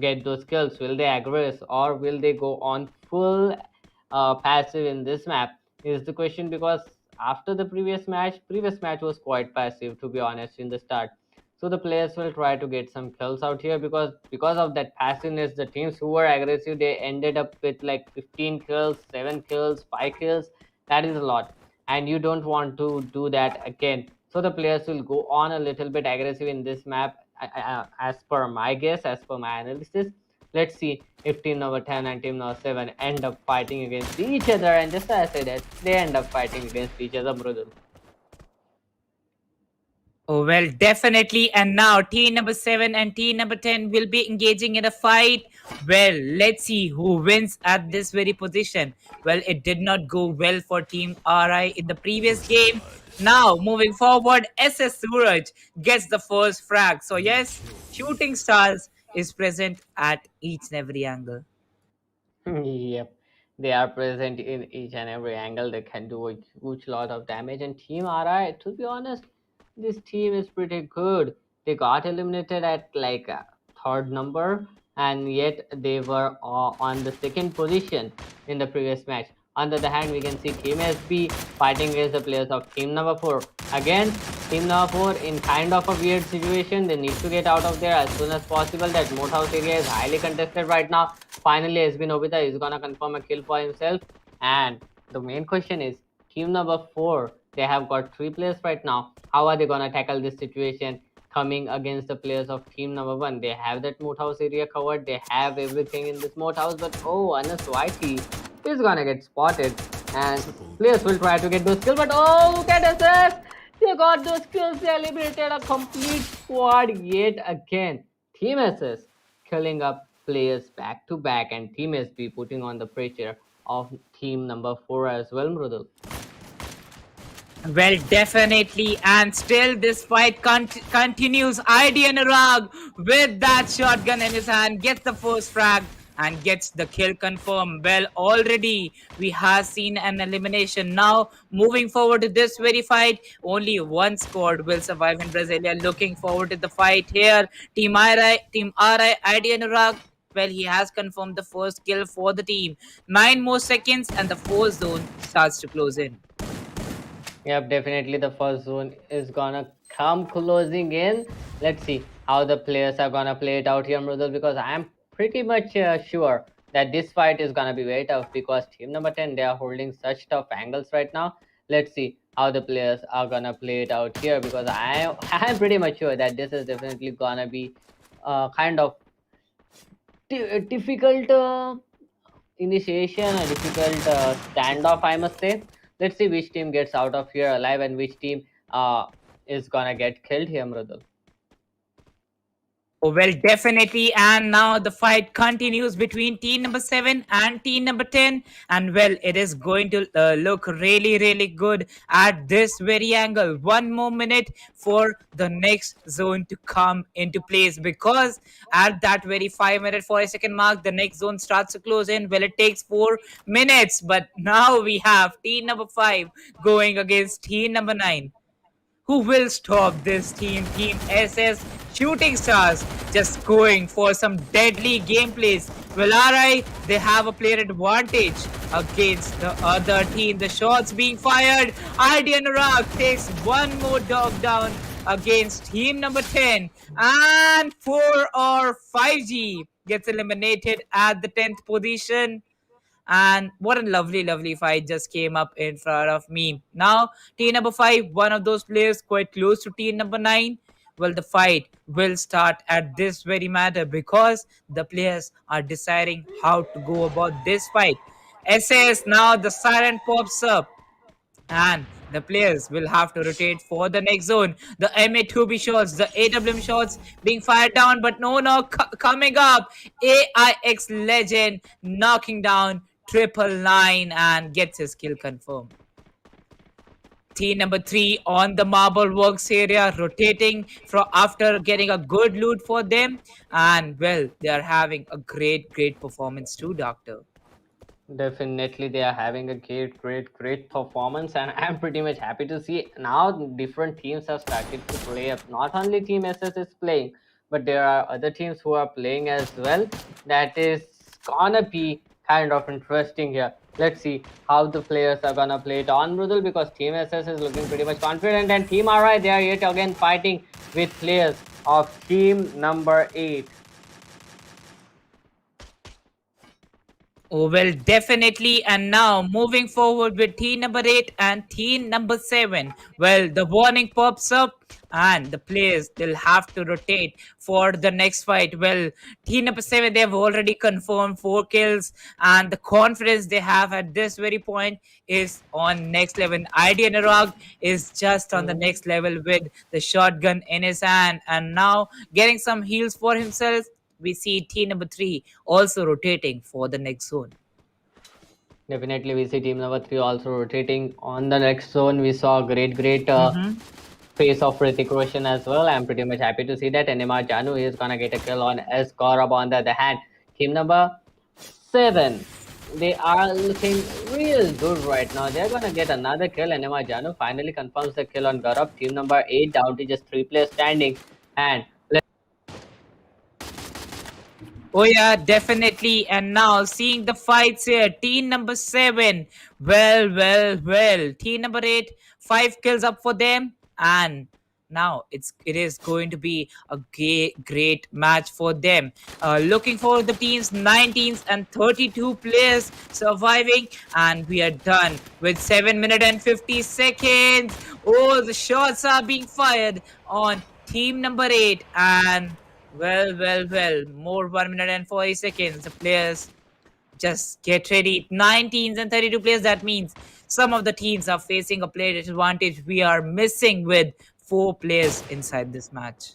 get those kills. Will they aggress or will they go on full passive in this map? Is the question, because after the previous match was quite passive, to be honest, in the start. So the players will try to get some kills out here, because of that passiveness, the teams who were aggressive, they ended up with like 15 kills, 7 kills, 5 kills. That is a lot, and you don't want to do that again. So the players will go on a little bit aggressive in this map, as per my guess, as per my analysis. Let's see if team number 10 and team number 7 end up fighting against each other, and just as I said that, they end up fighting against each other, Mrudul. Oh, well, definitely. And now, team number 7 and team number 10 will be engaging in a fight. Well, let's see who wins at this very position. Well, it did not go well for Team RI in the previous game. Now, moving forward, SS Suraj gets the first frag. So, yes, Shooting Stars is present at each and every angle. Yep, they are present in each and every angle. They can do a huge lot of damage. And Team RI, to be honest, this team is pretty good. They got eliminated at like third number, and yet they were on the second position in the previous match. On the other hand, we can see Team SB fighting against the players of Team number 4. Again, Team number 4 in kind of a weird situation. They need to get out of there as soon as possible. That moat house area is highly contested right now. Finally, SB Nobita is gonna confirm a kill for himself. And the main question is, Team number 4, they have got 3 players right now. How are they gonna tackle this situation coming against the players of team number 1? They have that moat house area covered. They have everything in this moat house, but oh, Anas YT is gonna get spotted, and players will try to get those kills. But oh, look at SS! They got those kills. They eliminated a complete squad yet again. Team SS killing up players back to back, and Team SB putting on the pressure of team number 4 as well, Mrudul. Well, definitely, and still this fight continues. ID Anurag with that shotgun in his hand gets the first frag and gets the kill confirmed. Well, already we have seen an elimination. Now, moving forward to this very fight, only one squad will survive in Brasilia. Looking forward to the fight here. Team RI, ID Anurag. Well, he has confirmed the first kill for the team. 9 more seconds, and the fourth zone starts to close in. Yep, definitely the first zone is gonna come closing in. Let's see how the players are gonna play it out here, Mrudul, because I'm pretty much sure that this fight is gonna be very tough because team number 10, they are holding such tough angles right now. Let's see how the players are gonna play it out here because I'm pretty much sure that this is definitely gonna be kind of difficult initiation, a difficult standoff, I must say. Let's see which team gets out of here alive and which team is gonna get killed here, Mrudul. Oh, well, definitely. And now the fight continues between team number 7 and team number 10. And well, it is going to look really, really good at this very angle. 1 more minute for the next zone to come into place because at that very 5 minute 40 second mark, the next zone starts to close in. Well, it takes 4 minutes, but now we have team number 5 going against team number 9. Who will stop this team? Team SS Shooting Stars just going for some deadly gameplays. Well, alright, they have a player advantage against the other team. The shots being fired. ID Anurag takes one more dog down against team number 10. And 4 or 5G gets eliminated at the 10th position. And what a lovely fight just came up in front of me. Now team number 5, one of those players quite close to team number 9. Well, the fight will start at this very matter because the players are deciding how to go about this fight. SS, now the siren pops up and the players will have to rotate for the next zone. The MA2B shots, the AWM shots being fired down, but coming up. AIX legend knocking down 999 and gets his kill confirmed. Team number 3 on the marble works area, rotating from after getting a good loot for them, and well, they are having a great performance too, Doctor. Definitely, they are having a great performance, and I'm pretty much happy to see now different teams have started to play up. Not only Team SS is playing, but there are other teams who are playing as well. That is gonna be kind of interesting here. Let's see how the players are gonna play it on, Mrudul, because Team SS is looking pretty much confident, and Team RI, they are yet again fighting with players of team number 8. Oh, well, definitely. And now moving forward with team number 8 and team number 7. Well, the warning pops up and the players, they'll have to rotate for the next fight. Well, team number 7, they have already confirmed 4 kills and the confidence they have at this very point is on next level. ID Anurag is just on the next level with the shotgun in his hand and now getting some heals for himself. We see team number 3 also rotating for the next zone. Definitely, we see team number 3 also rotating on the next zone. We saw great face of Ritik Roshan as well. I'm pretty much happy to see that. NMR Janu is gonna get a kill on S. Gaurav on the other hand. Team number 7, they are looking real good right now. They're gonna get another kill. NMR Janu finally confirms the kill on Gaurav. Team number 8 down to just 3 players standing. And oh yeah, definitely. And now seeing the fights here, team number 7. Well. Team number 8, 5 kills up for them. And now it is going to be a great match for them. Looking for the teams 19 and 32 players surviving. And we are done with 7 minutes and 50 seconds. Oh, the shots are being fired on team number 8. And well, more 1 minute and 40 seconds. The players just get ready. 19 and 32 players. That means some of the teams are facing a player disadvantage. We are missing with 4 players inside this match.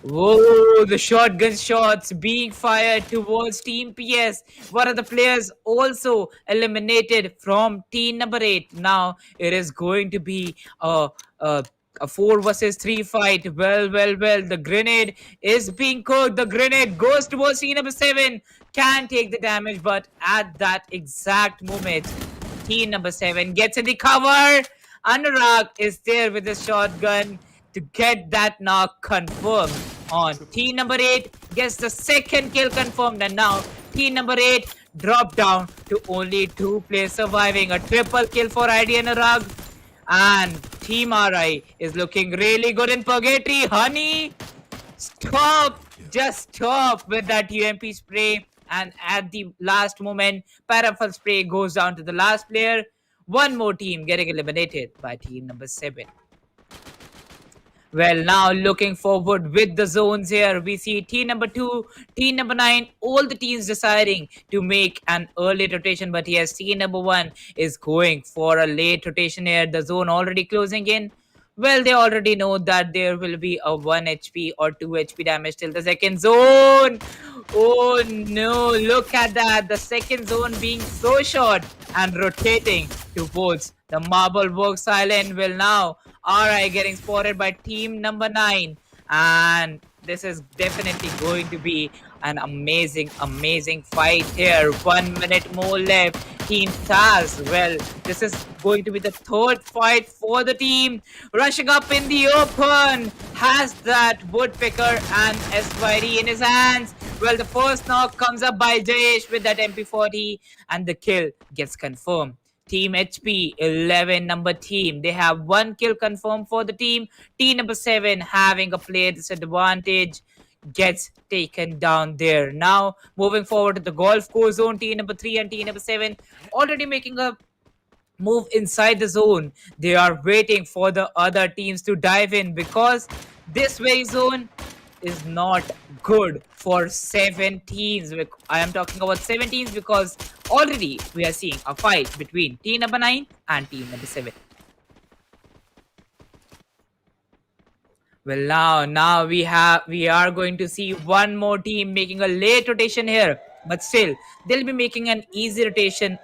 Whoa, the shotgun shots being fired towards Team PS. One of the players also eliminated from team number 8. Now it is going to be a, a 4 versus 3 fight. Well. The grenade is being cooked. The grenade goes towards team number 7. Can take the damage, but at that exact moment, team number 7 gets in the cover. Anurag is there with his shotgun to get that knock confirmed on. Team number 8 gets the second kill confirmed, and now team number 8 dropped down to only 2 players surviving. A triple kill for ID Anurag, and Team RI is looking really good in Purgatory. Honey, stop! Just stop with that UMP spray. And at the last moment, Paraffin spray goes down to the last player. One more team getting eliminated by team number 7. Well, now looking forward with the zones here, we see team number 2, team number 9, all the teams deciding to make an early rotation. But yes, team number 1 is going for a late rotation here. The zone already closing in. Well, they already know that there will be a 1 HP or 2 HP damage till the second zone. Oh no, look at that. The second zone being so short and rotating towards the Marble Works Island. Will now RI getting spotted by team number 9. And this is definitely going to be an amazing fight here. 1 minute more left. Team Taz, well, this is going to be the third fight for the team. Rushing up in the open, has that woodpecker and SYD in his hands. Well, the first knock comes up by Jayesh with that MP40, and the kill gets confirmed. Team HP 11 number team, they have 1 kill confirmed for the team. Team number 7 having a player disadvantage gets taken down there. Now moving forward to the golf course zone, team number 3 and team number 7 already making a move inside the zone. They are waiting for the other teams to dive in, because this very zone is not good for 7 teams. I am talking about 7 teams, because already we are seeing a fight between team number 9 and team number 7. Well, now we are going to see one more team making a late rotation here, but still they'll be making an easy rotation,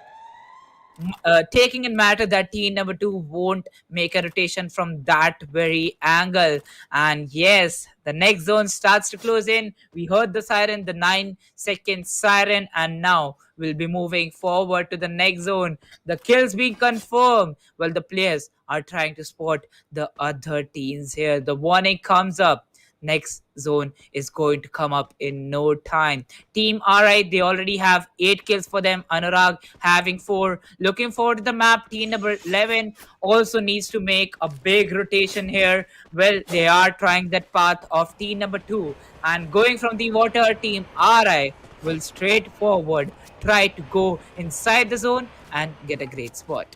taking in matter that team number 2 won't make a rotation from that very angle. And yes, the next zone starts to close in. We heard the siren, the 9-second siren, and now we'll be moving forward to the next zone. The kills being confirmed. Well, the players are trying to spot the other teams here. The warning comes up. Next zone is going to come up in no time. Team RI, they already have 8 kills for them. Anurag having 4. Looking forward to the map. Team number 11 also needs to make a big rotation here. Well, they are trying that path of team number 2. And going from the water, team RI will straightforward try to go inside the zone and get a great spot.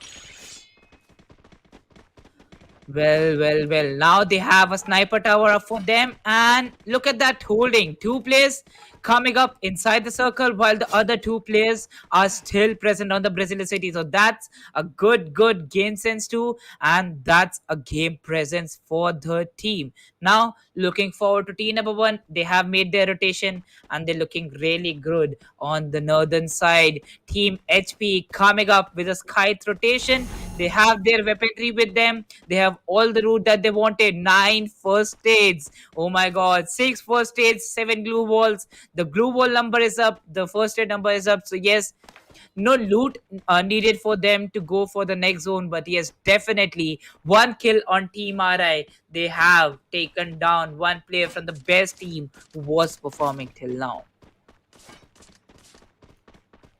Well. Now they have a sniper tower for them, and look at that holding. 2 players coming up inside the circle while the other 2 players are still present on the Brazilian city. So that's a good game sense too, and that's a game presence for the team. Now looking forward to team number 1. They have made their rotation and they're looking really good on the northern side. Team HP coming up with a scythe rotation. They have their weaponry with them. They have all the loot that they wanted. 9 first aids. Oh my god. 6 first aids, 7 glue walls. The glue wall number is up. The first aid number is up. So yes, no loot needed for them to go for the next zone. But yes, definitely 1 kill on Team RI. They have taken down 1 player from the best team who was performing till now.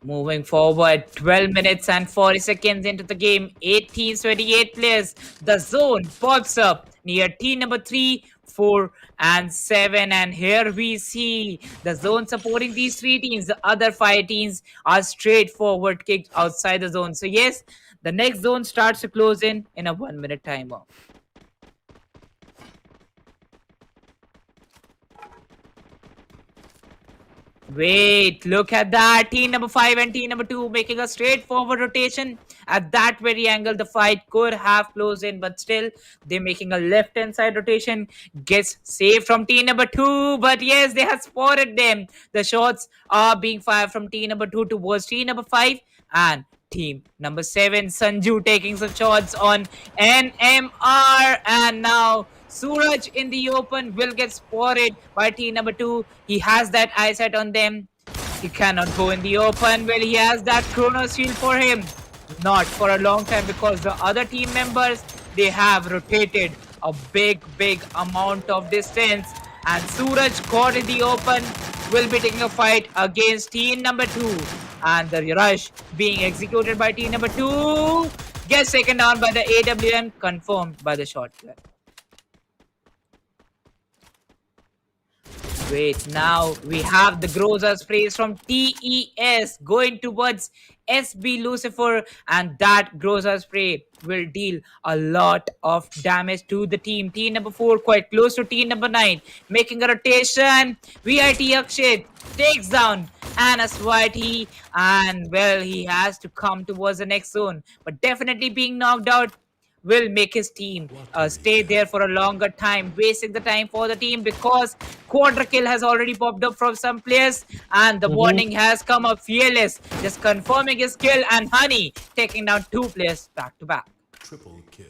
Moving forward, 12 minutes and 40 seconds into the game, 28 players. The zone pops up near team number 3, 4, and 7. And here we see the zone supporting these 3 teams. The other 5 teams are straightforward kicked outside the zone. So yes, the next zone starts to close in a 1 minute timer. Wait, look at that. Team number 5 and team number 2 making a straightforward rotation. At that very angle, the fight could have closed in, but still, they're making a left hand side rotation. Gets saved from team number 2, but yes, they have spotted them. The shots are being fired from team number 2 towards team number 5, and team number 7, Sanju, taking some shots on NMR, and now Suraj in the open will get spotted by team number 2. He has that eyesight on them. He cannot go in the open. Well, he has that chrono shield for him. Not for a long time, because the other team members, they have rotated a big amount of distance, and Suraj caught in the open will be taking a fight against team number 2, and the rush being executed by team number 2 gets taken down by the AWM, confirmed by the shot clock. Wait, now we have the Groza sprays from TES going towards SB Lucifer, and that Groza spray will deal a lot of damage to the team. Team number 4 quite close to team number 9, making a rotation. VIT Akshay takes down Anas YT, and well, he has to come towards the next zone, but definitely being knocked out will make his team stay there for a longer time, wasting the time for the team, because quarter kill has already popped up from some players, and the warning has come up. Fearless just confirming his kill, and Honey taking down 2 players back to back.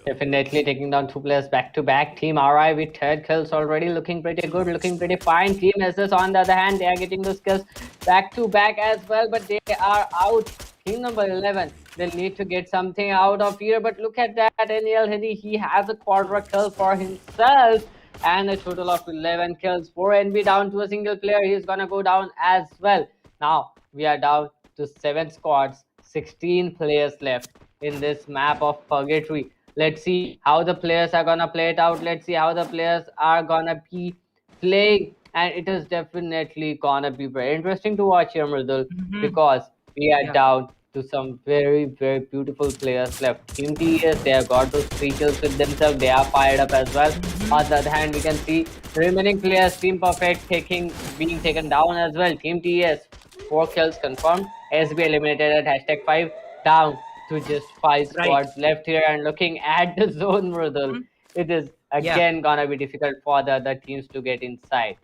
Definitely taking down 2 players back to back. Team RI with 3rd kills already, looking pretty good, looking pretty fine. Team SS on the other hand, they are getting those kills back to back as well, but they are out. Team number 11, they'll need to get something out of here, but look at that. NL Hedi, he has a quarter kill for himself, and a total of 11 kills. 4NB down to a single player, he's gonna go down as well. Now we are down to 7 squads, 16 players left in this map of Purgatory. Let's see how the players are gonna play it out. Let's see how the players are gonna be playing, and it is definitely gonna be very interesting to watch here, Mridul, because we are down to some very beautiful players left. Team TES, they have got those 3 kills with themselves. They are fired up as well. On the other hand, we can see the remaining players, Team Perfect being taken down as well. Team TES, 4 kills confirmed. SB eliminated at #5, down to just 5 squads left here. And looking at the zone, Mridul, it is again gonna be difficult for the other teams to get inside.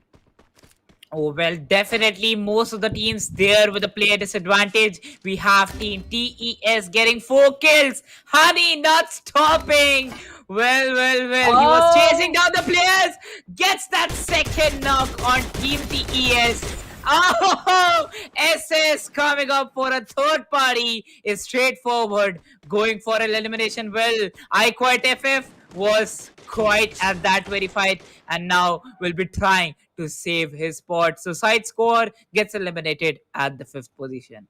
Oh, well, definitely most of the teams there with a player disadvantage. We have team TES getting 4 kills. Honey not stopping. Well, he was chasing down the players. Gets that second knock on team TES. Oh, SS coming up for a 3rd party is straightforward, going for an elimination. Well, I Quite FF was quite at that very fight, and now will be trying to save his spot. So side score gets eliminated at the 5th position.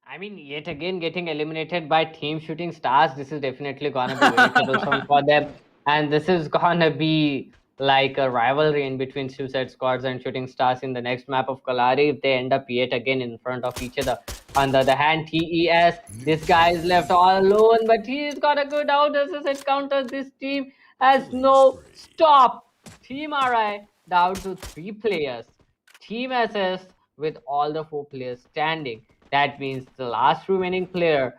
I mean, yet again getting eliminated by Team Shooting Stars. This is definitely gonna be very troublesome for them, and this is gonna be like a rivalry in between Suicide Squads and Shooting Stars in the next map of Kalari if they end up yet again in front of each other. On the other hand, TES, this guy is left all alone, but he's got a good out SS counter. This team has no stop. Team RI down to 3 players. Team SS with all the 4 players standing. That means the last remaining player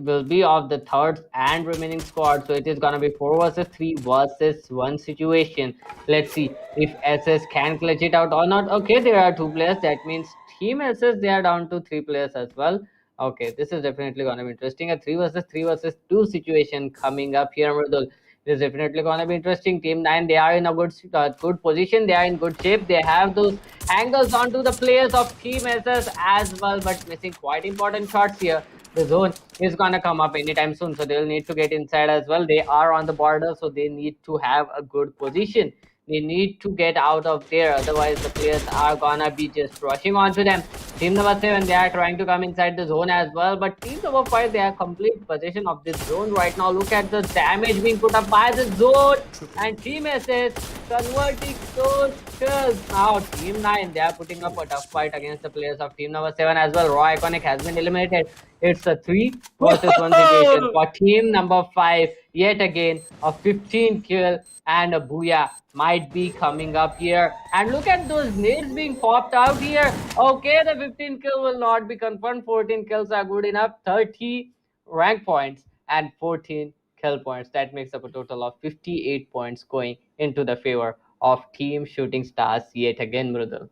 will be of the 3rd and remaining squad. So it is gonna be 4 versus 3 versus 1 situation. Let's see if SS can clutch it out or not. Okay, there are 2 players. That means Team SS, they are down to 3 players as well. Okay, this is definitely gonna be interesting. A 3 versus 2 situation coming up here, Mridul. It is definitely gonna be interesting. Team 9, they are in a good position. They are in good shape. They have those angles onto the players of Team SS as well, but missing quite important shots here. The zone is gonna come up anytime soon, so they'll need to get inside as well. They are on the border, so they need to have a good position. They need to get out of there, otherwise the players are gonna be just rushing onto them. Team number 7, they are trying to come inside the zone as well, but team number 5, they have complete possession of this zone right now. Look at the damage being put up by the zone, and Team SS converting those kills. Now Team 9, they are putting up a tough fight against the players of team number 7 as well. Raw Iconic has been eliminated. It's a 3 versus 1 situation for team number 5. Yet again, a 15 kill and a booyah might be coming up here. And look at those nades being popped out here. Okay, the 15 kill will not be confirmed. 14 kills are good enough. 30 rank points and 14 kill points. That makes up a total of 58 points going into the favor of Team Shooting Stars yet again, Mrudal.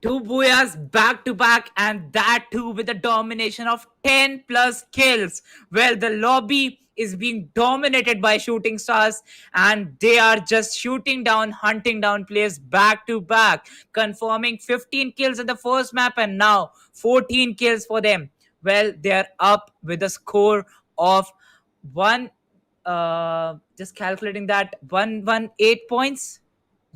Two booyahs back to back, and that too with a domination of 10 plus kills. Well, the lobby is being dominated by shooting stars, and they are just shooting down, hunting down players back to back, confirming 15 kills in the first map and now 14 kills for them. Well, they are up with a score of one. Just calculating that 118 points.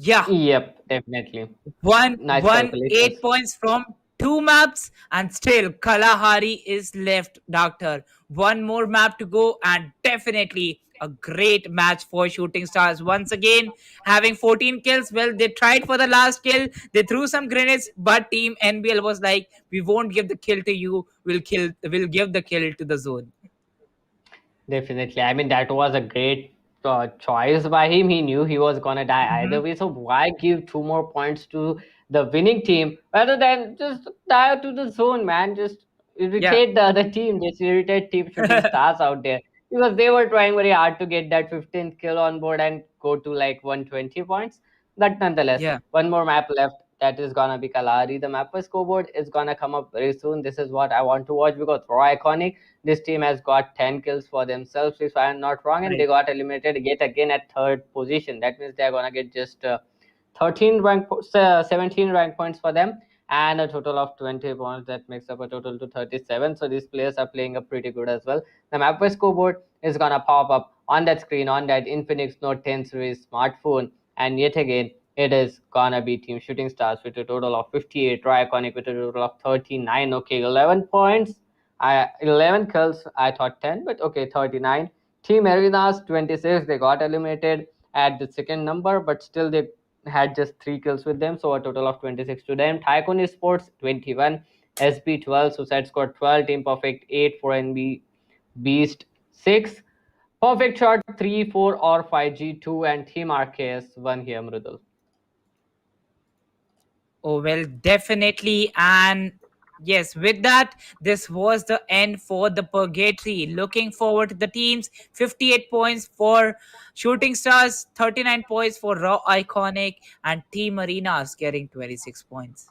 Yeah, Yep, definitely. one Nice one eight calculations. points from two maps, and still Kalahari is left, doctor. One more map to go, and definitely a great match for shooting stars once again, having 14 kills. Well, they tried for the last kill, they threw some grenades, but team NBL was like, we won't give the kill to you, we'll give the kill to the zone. Definitely. I mean, that was a great choice by him. He knew he was gonna die either Mhm. way. So why give 2 more points to the winning team rather than just die to the zone, man? Just Yeah. irritate the other team. Just irritate Team Shooting Stars out there because they were trying very hard to get that 15th kill on board and go to like 120 points. But nonetheless, Yeah. one more map left. That is gonna be Kalari. The map scoreboard is gonna come up very soon. This is what I want to watch because Raw Iconic, this team has got 10 kills for themselves, if I'm not wrong, and they Right. got eliminated yet again at third position. That means they're gonna get just 13 17 rank points for them, and a total of 20 points. That makes up a total to 37. So these players are playing up pretty good as well. The map scoreboard is gonna pop up on that screen on that Infinix Note 10 series smartphone, and yet again it is gonna be Team Shooting Stars with a total of 58, Iconic with a total of 39. Okay, 11 points. 11 kills. I thought 10, but okay, 39. Team Arenas 26. They got eliminated at the second number, but still they had just 3 kills with them, so a total of 26 to them. Tycoon Sports 21, SB 12, Suicide Squad 12, Team Perfect 8, 4NB Beast 6, Perfect Shot 3, 4, or 5G 2, and Team RKS 1 here, Mrudal. Oh, well, definitely. And yes, with that, this was the end for the Purgatory. Looking forward to the teams. 58 points for Shooting Stars, 39 points for Raw Iconic, and Team Arenas getting 26 points.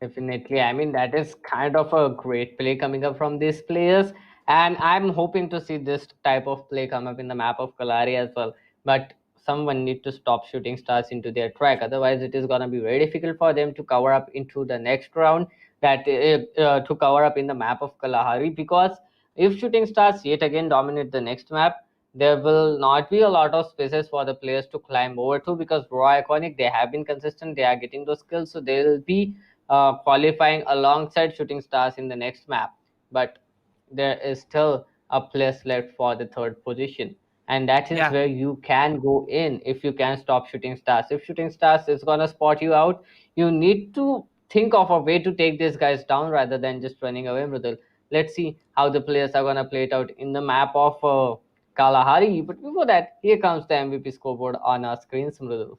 Definitely. I mean, that is kind of a great play coming up from these players. And I'm hoping to see this type of play come up in the map of Kalari as well. But someone need to stop shooting stars into their track. Otherwise, it is going to be very difficult for them to cover up into the next round, that to cover up in the map of Kalahari. Because if shooting stars yet again dominate the next map, there will not be a lot of spaces for the players to climb over to, because Raw Iconic, they have been consistent, they are getting those skills, so they will be qualifying alongside shooting stars in the next map. But there is still a place left for the third position, and that is Yeah. where you can go in if you can stop shooting stars. If shooting stars is gonna spot you out, you need to think of a way to take these guys down rather than just running away, Mridul. Let's see how the players are gonna play it out in the map of Kalahari. But before that, here comes the MVP scoreboard on our screens, Mridul.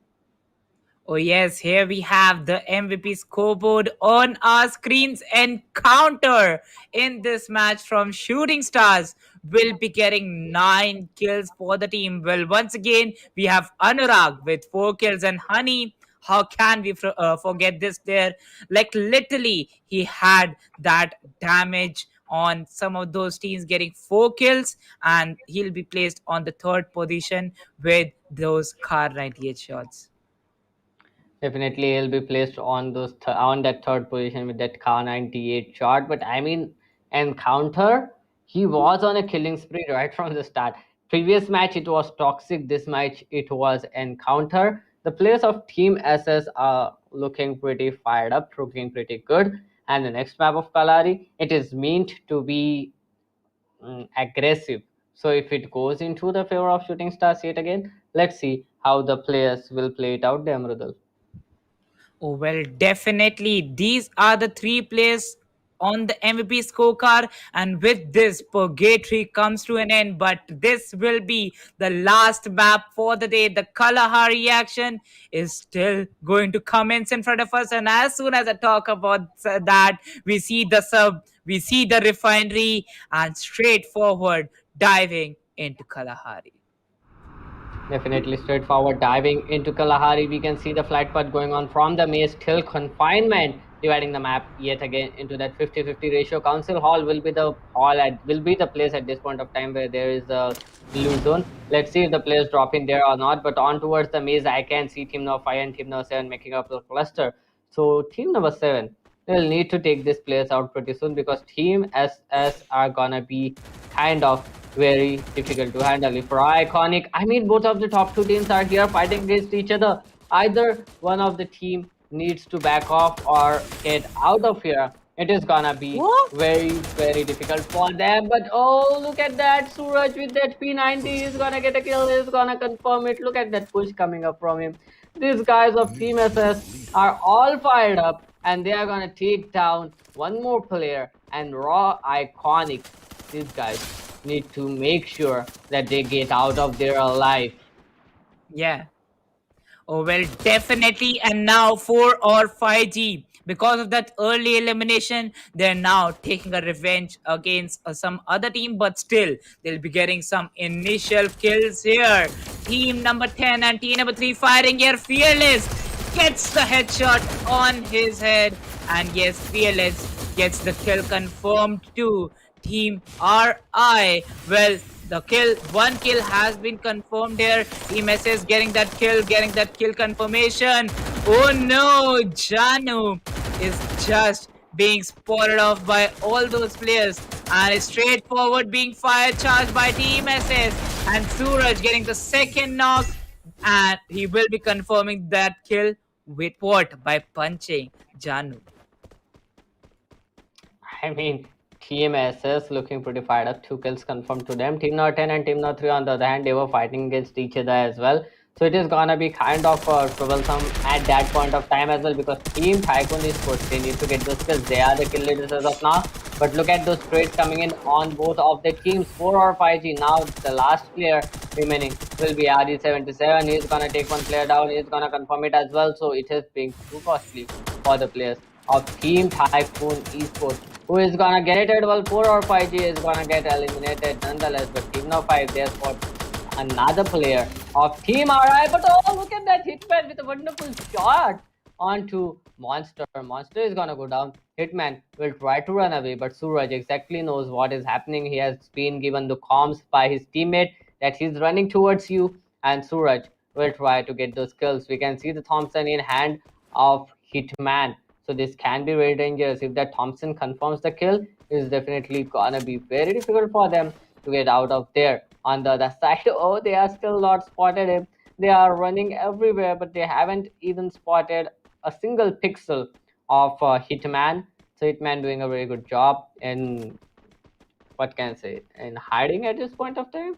Oh, yes, here we have the MVP scoreboard on our screens. Encounter in this match from Shooting Stars will be getting 9 kills for the team. Well, once again, we have Anurag with 4 kills, and Honey. How can we forget this there? Like, literally, he had that damage on some of those teams getting 4 kills, and he'll be placed on the third position with those Car 98 shots. Definitely, he'll be placed on on that third position with that Car 98 shot. But I mean, Encounter, he was on a killing spree right from the start. Previous match it was Toxic. This match it was Encounter. The players of Team SS are looking pretty fired up, looking pretty good. And the next map of Kalari, it is meant to be aggressive. So if it goes into the favor of Shooting Stars yet again, let's see how the players will play it out, Demrudal. Oh, well, definitely. These are the three players on the MVP scorecard. And with this, Purgatory comes to an end. But this will be the last map for the day. The Kalahari action is still going to commence in front of us. And as soon as I talk about that, we see the sub We see the refinery and straightforward diving into Kalahari. Definitely straightforward diving into Kalahari. We can see the flight path going on from the maze till confinement, dividing the map yet again into that 50-50 ratio. Council Hall will be the place at this point of time where there is a blue zone. Let's see if the players drop in there or not. But on towards the maze, I can see team number 5 and team number 7 making up the cluster. So team number 7 will need to take these players out pretty soon because team SS are gonna be kind of very difficult to handle. If Raw Iconic, I mean, both of the top two teams are here fighting against each other. Either one of the team needs to back off or get out of here. It is gonna be very, very difficult for them. But oh, look at that. Suraj with that P90 is gonna get a kill. He's gonna confirm it. Look at that push coming up from him. These guys of Team SS are all fired up and they are gonna take down one more player and Raw Iconic. These guys need to make sure that they get out of there alive. Yeah. Oh, well, definitely. And now 4 or 5G. Because of that early elimination, they're now taking a revenge against some other team, but still, they'll be getting some initial kills here. Team number 10 and team number 3 firing here. Fearless gets the headshot on his head. And yes, Fearless gets the kill confirmed too. Team RI. Well, one kill has been confirmed here. Team SS getting that kill confirmation. Oh no, Janu is just being spotted off by all those players and is straightforward being fire charged by Team SS. And Suraj getting the second knock, and he will be confirming that kill with what? By punching Janu. I mean, Team SS looking pretty fired up. 2 kills confirmed to them. Team number 10 and Team number 3 on the other hand, they were fighting against each other as well. So it is gonna be kind of troublesome at that point of time as well because Team Tycoon Esports, they need to get those kills. They are the kill leaders as of now. But look at those trades coming in on both of the teams. 4 or 5G. Now the last player remaining will be RD77. He's gonna take one player down. He's gonna confirm it as well. So it is being too costly for the players of Team Tycoon Esports. Who is gonna get it? Well, 4 or 5G is gonna get eliminated nonetheless. But Team number 5, there's got another player of Team RI. But oh, look at that Hitman with a wonderful shot onto Monster. Monster is gonna go down. Hitman will try to run away, but Suraj exactly knows what is happening. He has been given the comms by his teammate that he's running towards you, and Suraj will try to get those kills. We can see the Thompson in hand of Hitman. So this can be very dangerous. If that Thompson confirms the kill, it's definitely gonna be very difficult for them to get out of there. On the other side, oh, they are still not spotted him. They are running everywhere, but they haven't even spotted a single pixel of Hitman. So Hitman doing a very good job in, what can I say, in hiding at this point of time.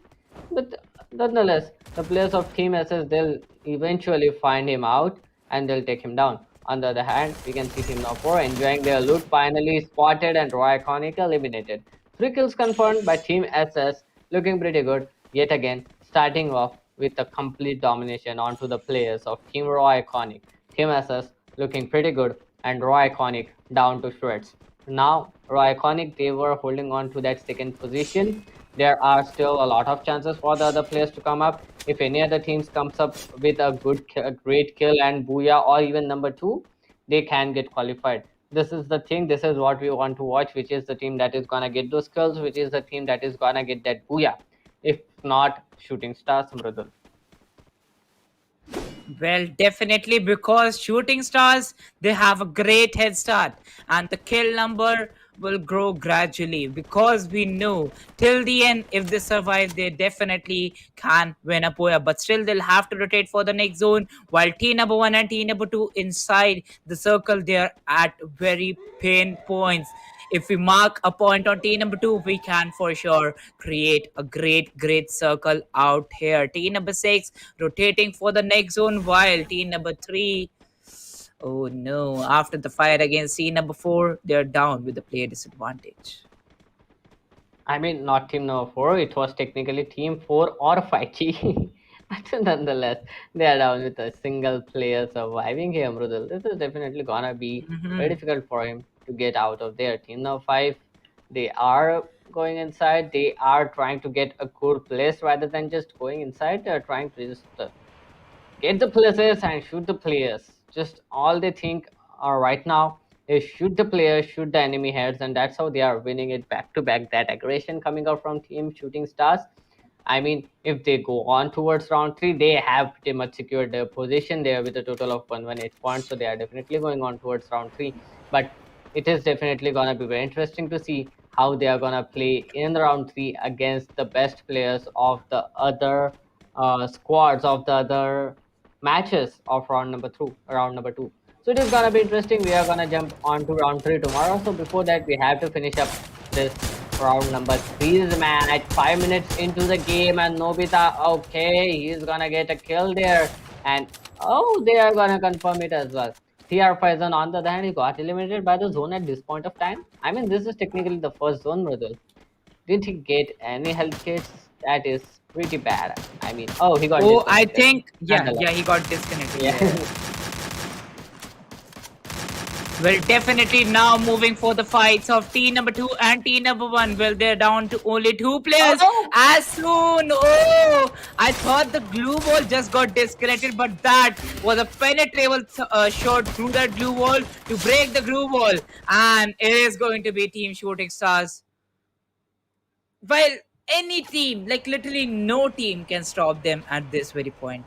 But nonetheless, the players of Team SS, they'll eventually find him out and they'll take him down. On the other hand, we can see Team number 4 enjoying their loot, finally spotted and Raw Iconic eliminated. 3 kills confirmed by Team SS, looking pretty good yet again, starting off with a complete domination onto the players of Team Raw Iconic. Team SS looking pretty good and Raw Iconic down to shreds. Now, Raw Iconic, they were holding on to that second position. There are still a lot of chances for the other players to come up. If any other teams comes up with a great kill and booyah or even number 2, they can get qualified. This is the thing. This is what we want to watch. Which is the team that is gonna get those kills? Which is the team that is gonna get that booyah? If not, Shooting Stars, Mridul. Well, definitely, because Shooting Stars, they have a great head start and the kill number will grow gradually because we know till the end, if they survive, they definitely can win a Poya, but still they'll have to rotate for the next zone, while team number 1 and team number 2 inside the circle, they are at very pain points. If we mark a point on team number 2, we can for sure create a great circle out here. Team number 6 rotating for the next zone, while team number 3, oh no, after the fight against team number 4, they're down with the player disadvantage. I mean, not team number 4, it was technically team 4 or 5G. But nonetheless, they are down with a single player surviving here, Mrudal. This is definitely gonna be very difficult for him to get out of there. Team number 5, They are going inside. They are trying to get a good place rather than just going inside. They're trying to just get the places and shoot the players. Just all they think right now is shoot the players, shoot the enemy heads, and that's how they are winning it back to back. That aggression coming out from Team Shooting Stars. I mean, if they go on towards round 3, they have pretty much secured their position there with a total of 118 points. So they are definitely going on towards round 3. But it is definitely going to be very interesting to see how they are going to play in round 3 against the best players of the other squads, of the other matches of round number 2. So it is going to be interesting. We are going to jump on to round 3 tomorrow. So before that, we have to finish up this round number 3's match. 5 minutes into the game, and Nobita, okay, he's gonna get a kill there, and oh, they are gonna confirm it as well. TR Faizan, on the other hand, he got eliminated by the zone at this point of time. I mean, this is technically the first zone riddle. Did he get any health kits? That is pretty bad. I mean, oh, he got Oh, I disconnected. think, yeah, Nonetheless. he got disconnected. Yeah. Yeah. Well, definitely now moving for the fights of team number 2 and team number 1. Well, they're down to only 2 players as soon. Oh, I thought the glue wall just got disconnected, but that was a penetrable shot through that glue wall to break the glue wall. And it is going to be Team Shooting Stars. Well, any team, like literally no team can stop them at this very point.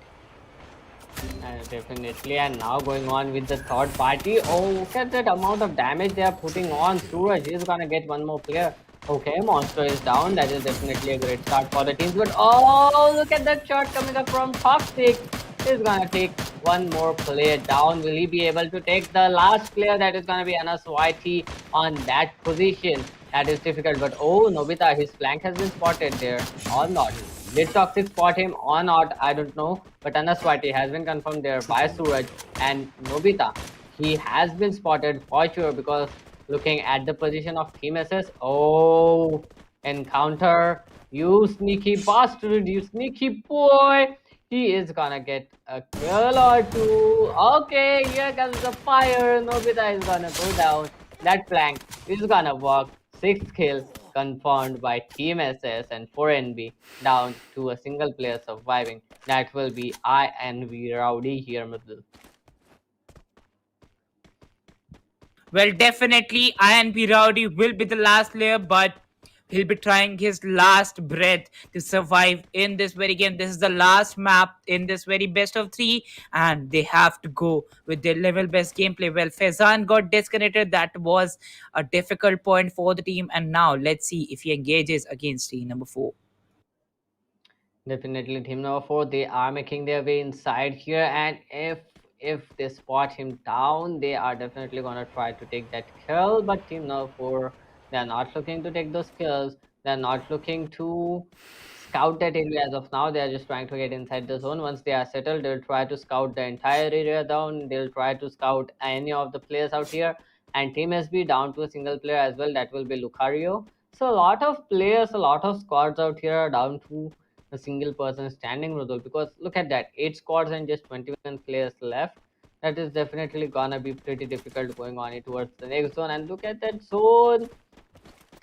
Definitely, and now going on with the third party. Oh, look at that amount of damage they are putting on. Suraj is gonna get one more player. Okay, Monster is down. That is definitely a great start for the teams. But oh, look at that shot coming up from Toxic. He's gonna take one more player down. Will he be able to take the last player? That is gonna be Anas YT on that position. That is difficult. But oh, Nobita, his flank has been spotted there or not. Did Toxic spot him or not? I don't know. But Anas YT has been confirmed there by Suraj and Nobita. He has been spotted for sure, because looking at the position of Team SS, oh, encounter, you sneaky bastard, you sneaky boy. He is gonna get a kill or 2. Okay, here comes the fire. Nobita is gonna go down. That flank is gonna work. 6th kill confirmed by Team SS, and 4NB down to a single player surviving. That will be INV Rowdy here, middle. Well, definitely INB Rowdy will be the last player, but he'll be trying his last breath to survive in this very game. This is the last map in this very best of 3, and they have to go with their level best gameplay. Well, Faizan got disconnected. That was a difficult point for the team, and now let's see if he engages against team number 4. Definitely team number 4, they are making their way inside here, and if they spot him down, they are definitely gonna try to take that kill. But team number 4, they are not looking to take those kills. They're not looking to scout that area as of now. They are just trying to get inside the zone. Once they are settled, they'll try to scout the entire area down. They'll try to scout any of the players out here. And team SB down to a single player as well. That will be Lucario. So a lot of players, a lot of squads out here are down to a single person standing, Rudol, because look at that, 8 squads and just 21 players left. That is definitely gonna be pretty difficult going on towards the next zone. And look at that zone.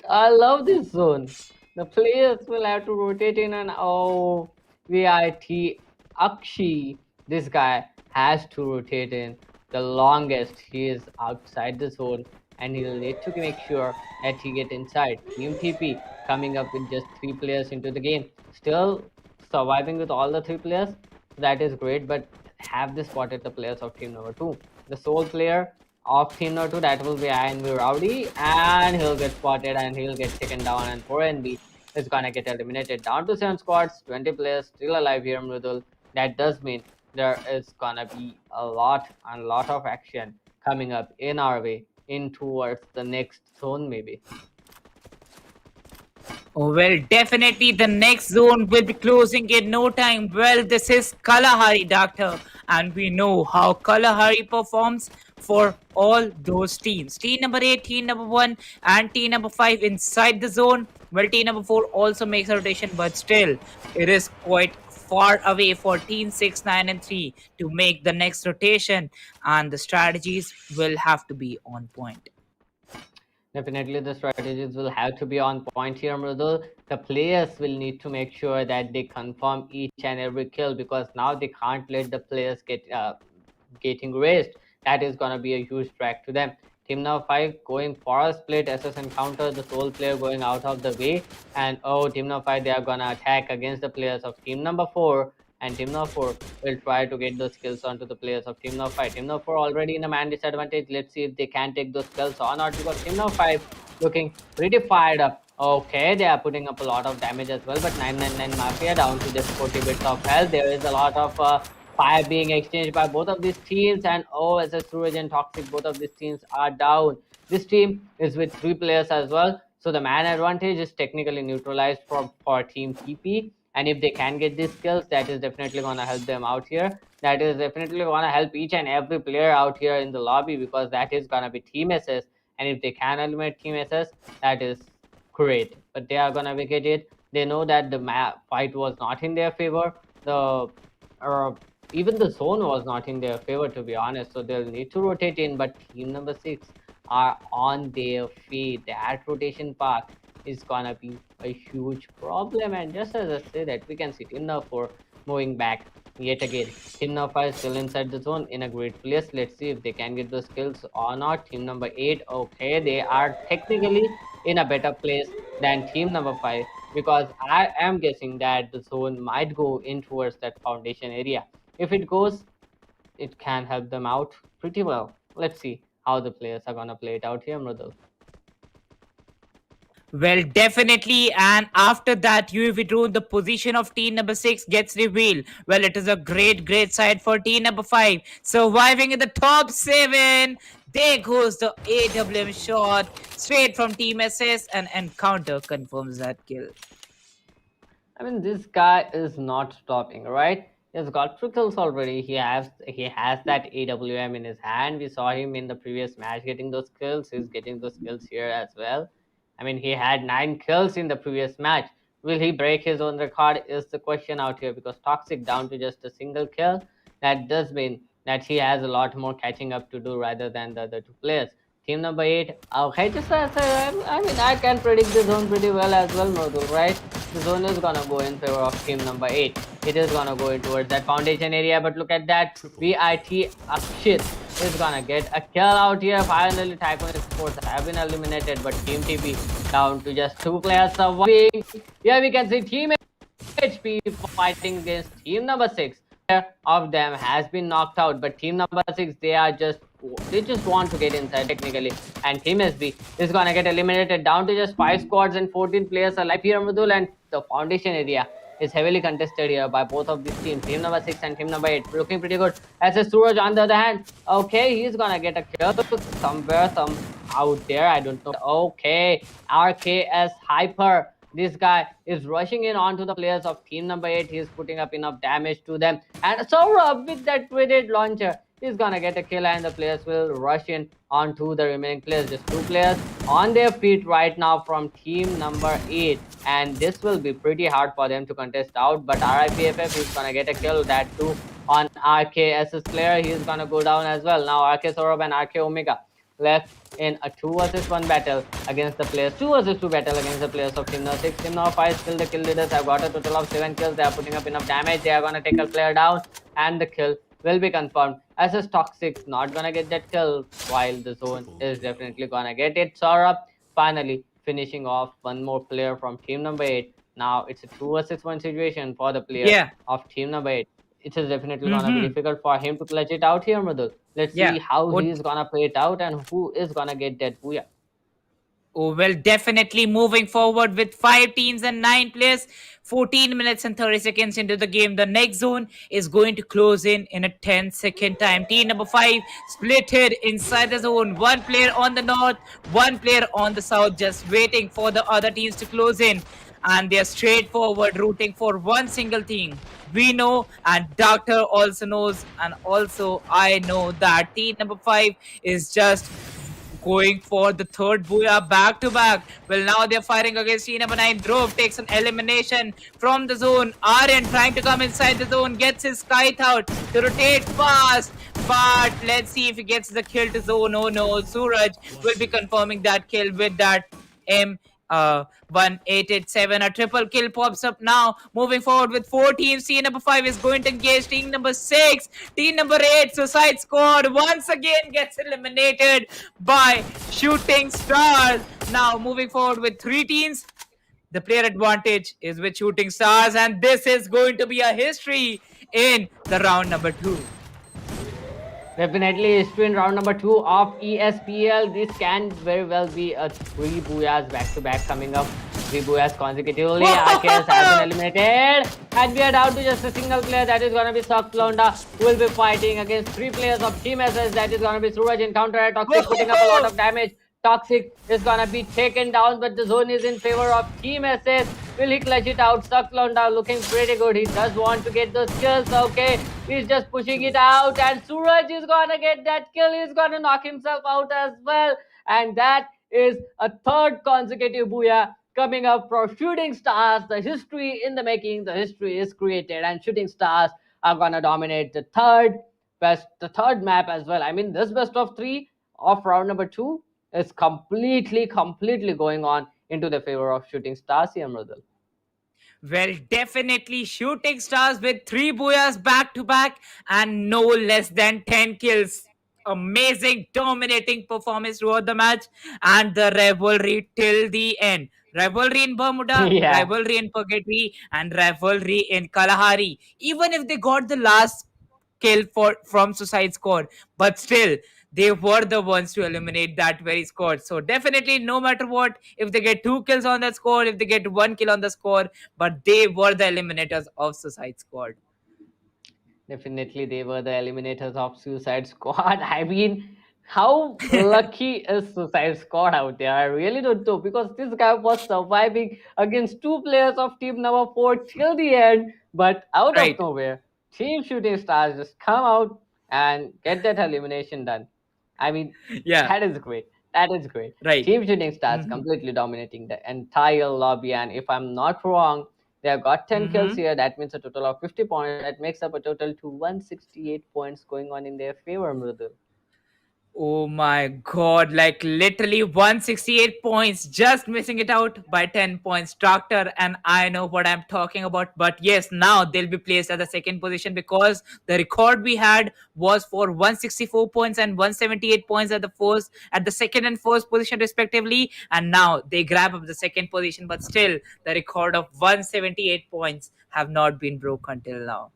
I love this zone. The players will have to rotate in, and oh, VIT Akshi, this guy has to rotate in the longest. He is outside the zone, and he'll need to make sure that he get inside. Team TP coming up with just 3 players into the game, still surviving with all the 3 players. That is great, but have they spotted the players of team number 2? The sole player of team number 2, that will be INV Rowdy, and he'll get spotted and he'll get taken down, and 4NB is gonna get eliminated. Down to 7 squads, 20 players still alive here, Mridul. That does mean there is gonna be a lot of action coming up in our way in towards the next zone, maybe. Oh, well, definitely the next zone will be closing in no time. Well, this is Kalahari, Doctor, and we know how Kalahari performs for all those teams. Team number 8, team number 1, and team number 5 inside the zone. Well, team number 4 also makes a rotation, but still, it is quite far away for team 6, 9, and 3 to make the next rotation, and the strategies will have to be on point. Definitely, the strategies will have to be on point here, Mridul. The players will need to make sure that they confirm each and every kill, because now they can't let the players getting raised. That is gonna be a huge track to them. Team number 5 going for a split SS encounter, the sole player going out of the way, and oh, team number 5, they are gonna attack against the players of team number 4, and team number 4 will try to get those kills onto the players of team number 5. Team number 4 already in a man disadvantage. Let's see if they can take those kills or not, because team number 5 looking pretty fired up. Okay, they are putting up a lot of damage as well, but 999 Mafia down to just 40 bits of health. There is a lot of fire being exchanged by both of these teams, and oh, as a Suraj and Toxic, both of these teams are down. This team is with 3 players as well, so the man advantage is technically neutralized for team PP, and if they can get these kills, that is definitely going to help them out here. That is definitely going to help each and every player out here in the lobby, because that is going to be team SS, and if they can eliminate team SS, that is great. But they are going to get it. They know that the fight was not in their favor. The even the zone was not in their favor, to be honest, so they'll need to rotate in. But team number 6 are on their feet. That rotation path is gonna be a huge problem, and just as I say that, we can see team number 4 moving back yet again. Team number 5 still inside the zone in a great place. Let's see if they can get those kills or not. Team number 8, okay, they are technically in a better place than team number 5, because I am guessing that the zone might go in towards that foundation area. If it goes, it can help them out pretty well. Let's see how the players are gonna play it out here, Mridul. Well, definitely. And after that, UAV drone, the position of team number 6 gets revealed. Well, it is a great side for team number 5. Surviving in the top 7. There goes the AWM shot straight from team SS, and encounter confirms that kill. I mean, this guy is not stopping, right? He's got 2 kills already. He has that AWM in his hand. We saw him in the previous match getting those kills. He's getting those kills here as well. I mean, he had 9 kills in the previous match. Will he break his own record is the question out here, because Toxic down to just a single kill. That does mean that he has a lot more catching up to do rather than the other 2 players. Team number 8, okay, just as I mean, I can predict the zone pretty well as well, Nodul, right? The zone is gonna go in favor of team number 8. It is gonna go in towards that foundation area, but look at that. YiPPee Akshit is gonna get a kill out here. Finally, Tycoon Sports have been eliminated, but Team TP down to just 2 players surviving. Here we can see Team HP fighting against team number 6. Of them has been knocked out, but team number 6, they just want to get inside technically, and team SB is gonna get eliminated down to just 5 squads and 14 players alive here, Mridul, and the foundation area is heavily contested here by both of these teams, team number 6 and team number 8, looking pretty good. As a Suraj on the other hand, okay, he's gonna get a kill somewhere, some out there, I don't know. Okay, RKS Hyper, this guy is rushing in onto the players of team number 8. He's putting up enough damage to them, and Saurabh with that grenade launcher, he's gonna get a kill, and the players will rush in onto the remaining players. Just 2 players on their feet right now from team number 8, and this will be pretty hard for them to contest out. But RIPFF is gonna get a kill, that too on RKS's player. He's gonna go down as well. Now RK Saurabh and RK Omega left in a 2 versus 1 battle against the players, 2 versus 2 battle against the players of team number 6. Team number 5 still the kill leaders, have got a total of 7 kills. They are putting up enough damage. They are gonna take a player down, and the kill will be confirmed. As is Toxic not gonna get that kill, while the zone is definitely gonna get it. Saurabh finally finishing off 1 more player from team number 8. Now it's a 2 versus 1 situation for the player of team number 8. It is definitely gonna be difficult for him to clutch it out here, Mridul. Let's see how he's gonna play it out and who is gonna get that booyah. Oh, well, definitely moving forward with 5 teams and 9 players. 14 minutes and 30 seconds into the game. The next zone is going to close in a 10-second time. Team number 5 splitted inside the zone. 1 player on the north, 1 player on the south, just waiting for the other teams to close in. And they're straightforward rooting for one single thing. We know, and Doctor also knows, and also I know that team number 5 is just going for the 3rd booyah back to back. Well, now they're fighting against team number 9. Drove takes an elimination from the zone. Aryan trying to come inside the zone, gets his kite out to rotate fast. but let's see if he gets the kill to zone. Oh no, Suraj will be confirming that kill with that M 1887. A triple kill pops up now. Moving forward with 4 teams. Team number 5 is going to engage team number 6. Team number 8, Suicide Squad, once again gets eliminated by Shooting Stars. Now moving forward with 3 teams. The player advantage is with Shooting Stars, and this is going to be a history in the round number 2. Definitely history in round number 2 of ESPL. This can very well be a 3 booyahs back to back coming up. 3 booyahs consecutively. Arceus has been eliminated. And we are down to just a single player, that is gonna be Sock Londa, who will be fighting against 3 players of Team SS. That is gonna be Suraj in counter Toxic, putting up a lot of damage. Toxic is gonna be taken down, but the zone is in favor of Team SS. Will he clutch it out? Sucklonda looking pretty good. He does want to get those kills. Okay, he's just pushing it out, and Suraj is gonna get that kill. He's gonna knock himself out as well, and that is a 3rd consecutive booyah coming up for Shooting Stars. The history in the making. The history is created, and Shooting Stars are gonna dominate the third map as well. I mean, this best of 3 of round number 2 is completely going on into the favor of Shooting Stars here, Mridul. Well, definitely Shooting Stars with 3 booyahs back to back and no less than 10 kills. Amazing, dominating performance throughout the match, and the rivalry till the end. Rivalry in Bermuda, Yeah. rivalry in Purgatory, and rivalry in Kalahari. Even if they got the last kill from Suicide Squad, but still they were the ones to eliminate that very squad. So definitely, no matter what, if they get 2 kills on that squad, if they get 1 kill on the squad, but they were the eliminators of Suicide Squad. Definitely, they were the eliminators of Suicide Squad. I mean, how lucky is Suicide Squad out there? I really don't know, because this guy was surviving against 2 players of team number 4 till the end, but out Right. of nowhere, Team Shooting Stars just come out and get that elimination done. I mean, Yeah. that is great. That is great. Right. Team Shooting Stars completely dominating the entire lobby, and if I'm not wrong, they have got 10 kills here. That means a total of 50 points. That makes up a total to 168 points going on in their favor, Mridul. Oh my god, like literally 168 points, just missing it out by 10 points. Tractor, and I know what I'm talking about. But yes, now they'll be placed at the 2nd position, because the record we had was for 164 points and 178 points at the 2nd and 1st position respectively. And now they grab up the 2nd position, but still the record of 178 points have not been broken until now.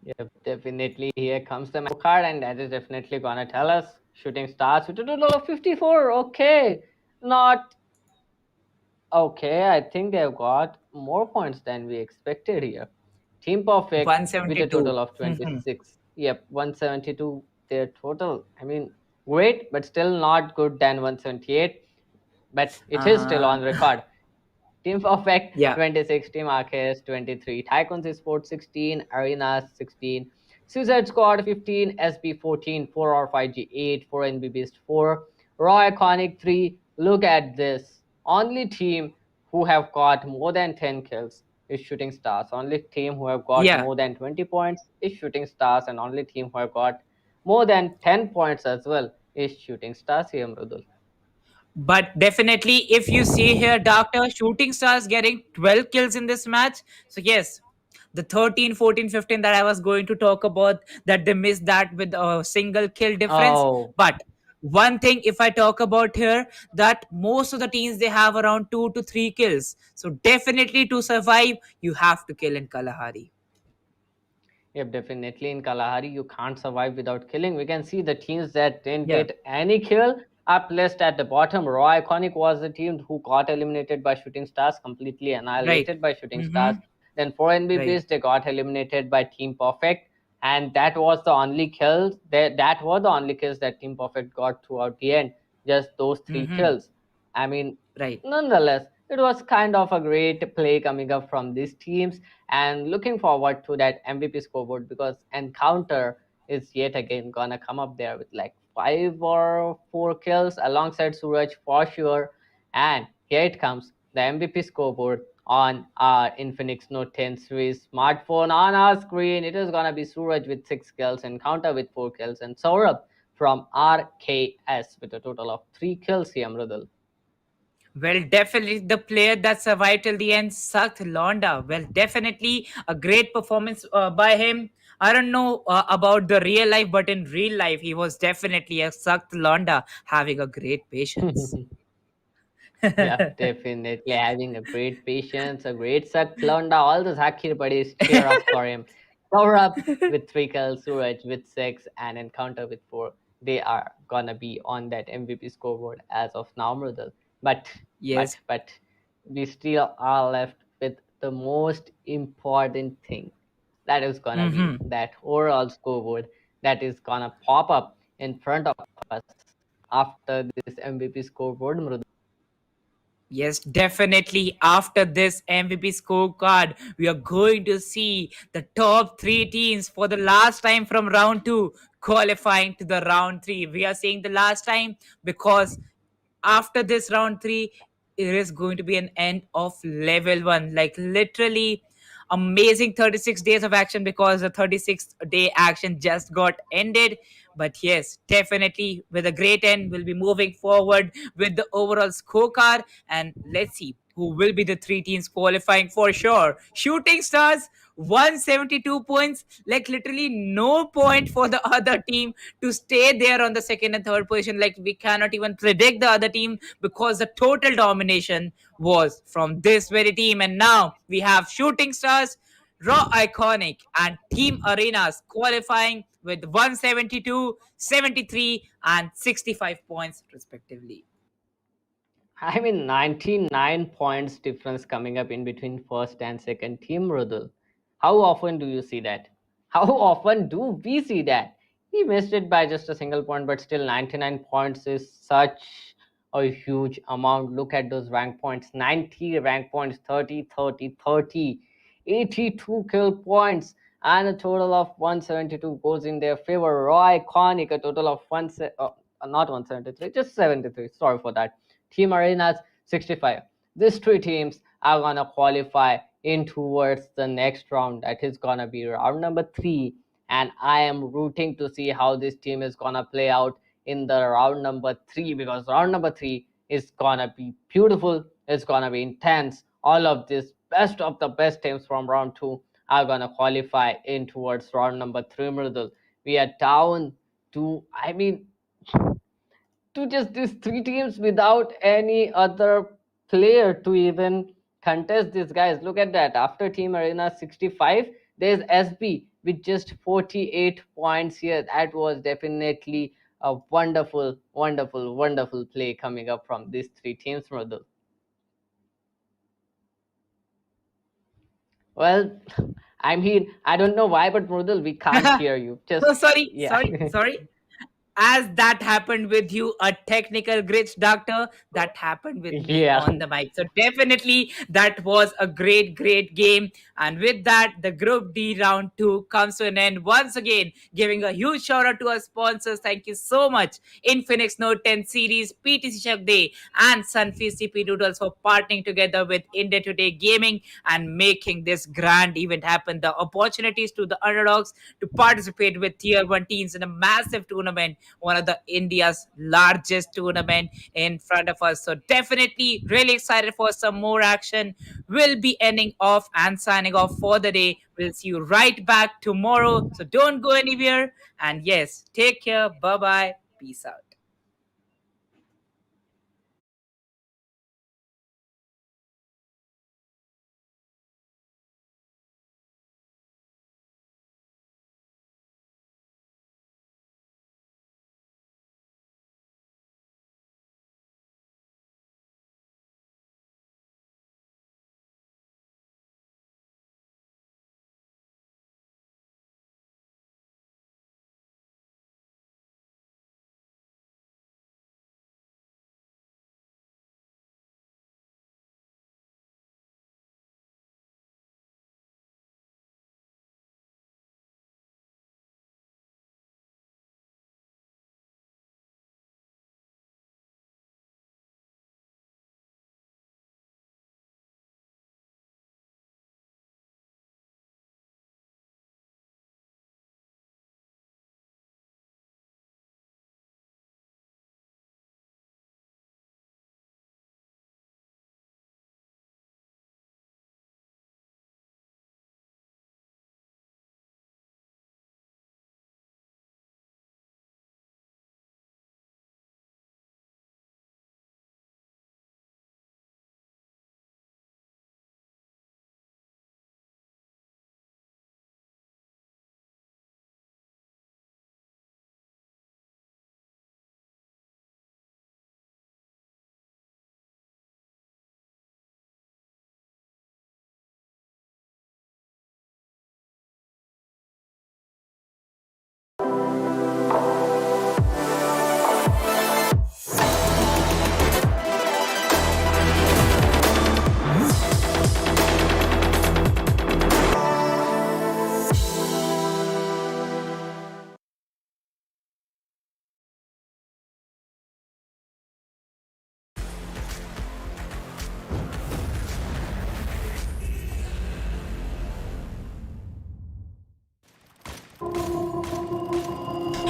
Yep, definitely. Here comes the map card, and that is definitely gonna tell us Shooting Stars with a total of 54. Okay, not okay. I think they've got more points than we expected here. Team Perfect with a 172. total of 26. Yep, 172 their total. I mean, great, but still not good than 178. But it is still on record. Team Perfect, Yeah. 26, Team Arceus, 23, Tycoons Esports, 16, Arenas, 16, Suicide Squad, 15, SB, 14, 4R5G, 8, 4NB Beast, 4, Raw Iconic, 3. Look at this. Only team who have got more than 10 kills is Shooting Stars. Only team who have got Yeah. more than 20 points is Shooting Stars, and only team who have got more than 10 points as well is Shooting Stars here, Mridul. But definitely, if you see here, Doctor, Shooting Stars getting 12 kills in this match. So yes, the 13, 14, 15 that I was going to talk about, that they missed that with a single kill difference. Oh. But one thing, if I talk about here, that most of the teams, they have around 2 to 3 kills. So definitely, to survive, you have to kill in Kalahari. Yep, definitely in Kalahari, you can't survive without killing. We can see the teams that didn't Yeah. get any kill are placed at the bottom. Raw Iconic was the team who got eliminated by Shooting Stars, completely annihilated by Shooting Stars. Then 4NB Right. Beast, they got eliminated by Team Perfect, and that was the only kills. That were the only kills that Team Perfect got throughout the end. Just those 3 kills. I mean, Right. nonetheless, it was kind of a great play coming up from these teams, and looking forward to that MVP scoreboard, because Encounter is yet again gonna come up there with like 5 or 4 kills alongside Suraj for sure. And here it comes, the MVP scoreboard on our Infinix Note 10 series smartphone. On our screen, it is gonna be Suraj with 6 kills, Encounter with 4 kills, and Saurabh from RKS with a total of 3 kills here, Mrudal. Well, definitely the player that survived till the end, Sakht Londa. Well, definitely a great performance by him. I don't know about the real life, but in real life, he was definitely a Sakht Londa having a great patience. Yeah, definitely having a great patience, a great suck, Londa, all the Zakir buddies cheer up for him. Power up with 3 kills, Suraj with 6, and Encounter with 4. They are gonna be on that MVP scoreboard as of now, Mrudal. But, Yes. but we still are left with the most important thing. That is gonna be Mm-hmm. that overall scoreboard that is gonna pop up in front of us after this MVP scoreboard, Mrudal. Yes, definitely. After this MVP scorecard, we are going to see the top three teams for the last time from round two qualifying to the round three. We are saying the last time because after this round three, it is going to be an end of level one. Like literally amazing 36 days of action because the 36th day action just got ended. But yes, definitely with a great end, we'll be moving forward with the overall scorecard. And let's see who will be the three teams qualifying for sure. Shooting Stars, 172 points, like literally no point for the other team to stay there on the second and third position. Like we cannot even predict the other team because the total domination was from this very team. And now we have Shooting Stars, Raw Iconic, and Team Arenas qualifying with 172, 73, and 65 points respectively. I mean, 99 points difference coming up in between first and second team, Rudul. How often do you see that? How often do we see that? He missed it by just a single point, but still 99 points is such a huge amount. Look at those rank points, 90 rank points, 30, 30, 30, 82 kill points, and a total of 172 goes in their favor. Raw Iconic, a total of not 173, just 73. Sorry for that. Team Arenas 65. These three teams are gonna qualify in towards the next round. That is gonna be round number 3. And I am rooting to see how this team is gonna play out in the round number 3, because round number 3 is gonna be beautiful. It's gonna be intense. All of this best of the best teams from round 2 are gonna qualify in towards round number 3. Mridul. We are down to, I mean, to just these three teams without any other player to even contest these guys. Look at that. After Team Arena 65, there's SB with just 48 points here. That was definitely a wonderful, wonderful, wonderful play coming up from these three teams, Mradul. Well, I mean, I don't know why, but Mradul, we can't hear you. Just, So sorry, yeah. sorry. As that happened with you, a technical glitch, doctor, that happened with me Yeah. on the mic. So definitely that was a great game. And with that, the Group D round 2 comes to an end. Once again, giving a huge shout out to our sponsors. Thank you so much, Infinix Note 10 series, PTC Shak Day, and Sunfeast CP Doodles for partnering together with India Today Gaming and making this grand event happen. The opportunities to the underdogs to participate with tier 1 teams in a massive tournament, one of the India's largest tournament in front of us. So definitely really excited for some more action. We'll be ending off and signing off for the day. We'll see you right back tomorrow. So don't go anywhere. And yes, take care. Bye bye. Peace out.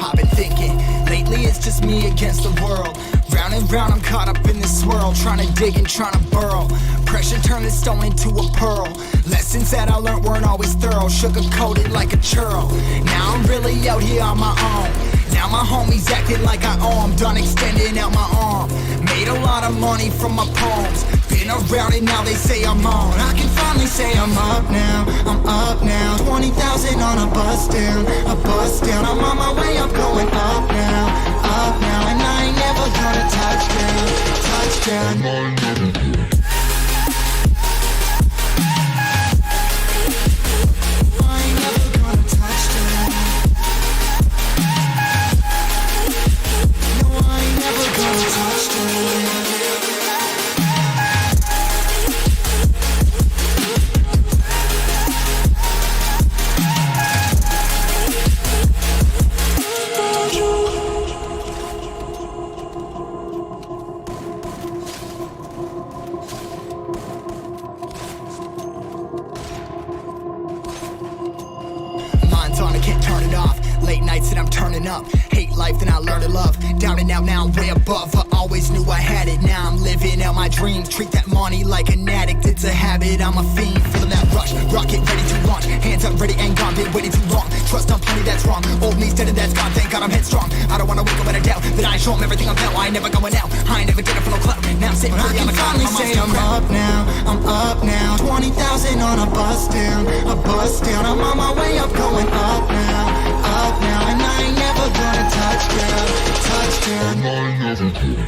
I've been thinking, lately it's just me against the world. Round and round I'm caught up in this swirl, trying to dig and trying to burrow. Pressure turned this stone into a pearl. Lessons that I learned weren't always thorough, sugar-coated like a churl. Now I'm really out here on my own. Now my homies acting like I owe 'em, done extending out my arm. Made a lot of money from my poems. Been around it, now they say I'm on. I can finally say I'm up now, I'm up now. 20,000 on a bus down, a bus down. I'm on my way up, going up now, and I ain't never gonna touchdown, touchdown. Up. Hate life, then I learn to love. Down and out, now I'm way above. I always knew I had it, now I'm living out my dreams. Treat that money like an addict, it's a habit, I'm a fiend. Feeling that rush, rocket ready to launch. Hands up, ready and gone, been waiting too long. Trust on plenty, that's wrong. Old me's dead and that's gone, thank God I'm headstrong. I don't wanna wake up in a doubt that I show 'em everything I'm about. I ain't never going out, I ain't never getting for no clout. Now I'm sitting pretty on the cloud. I can finally say I'm up now, I'm up now. 20,000 on a bus down, a bus down. I'm on my way up, going up now, and I ain't never gonna touchdown, touchdown. I ain't never gonna.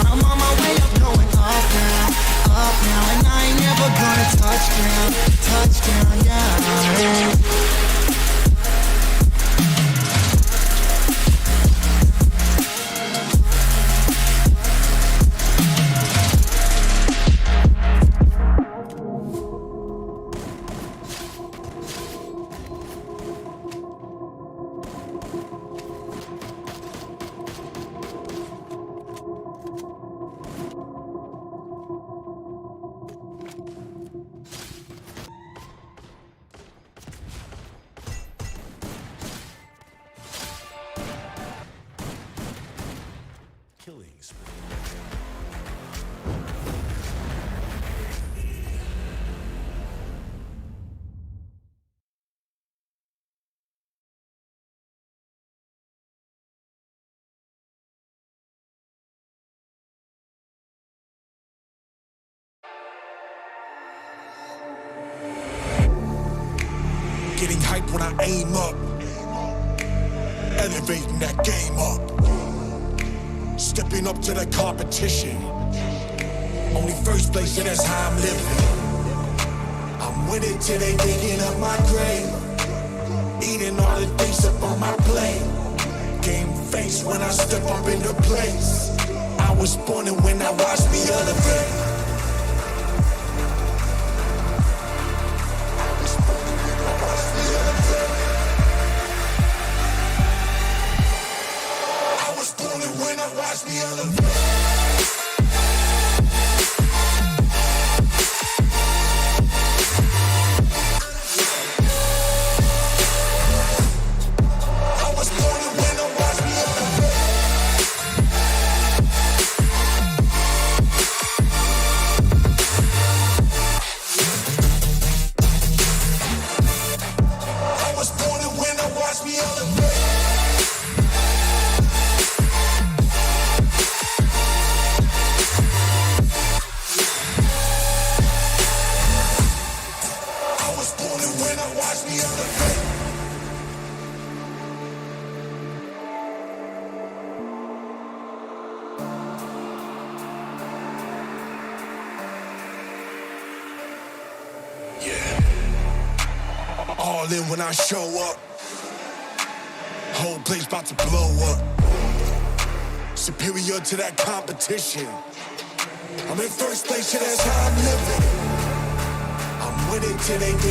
I'm on my way up, going up now, and I ain't never gonna touchdown, yeah. Getting hype when I aim up, elevating that game up, stepping up to the competition. Only first place, and that's how I'm living. I'm winning till they digging up my grave, eating all the things up on my plate. Game face when I step up into place. I was born and when I watched me elevate. Watch me elevate. All in when I show up. Whole place about to blow up. Superior to that competition. I'm in first place, and that's how I'm living. I'm winning till they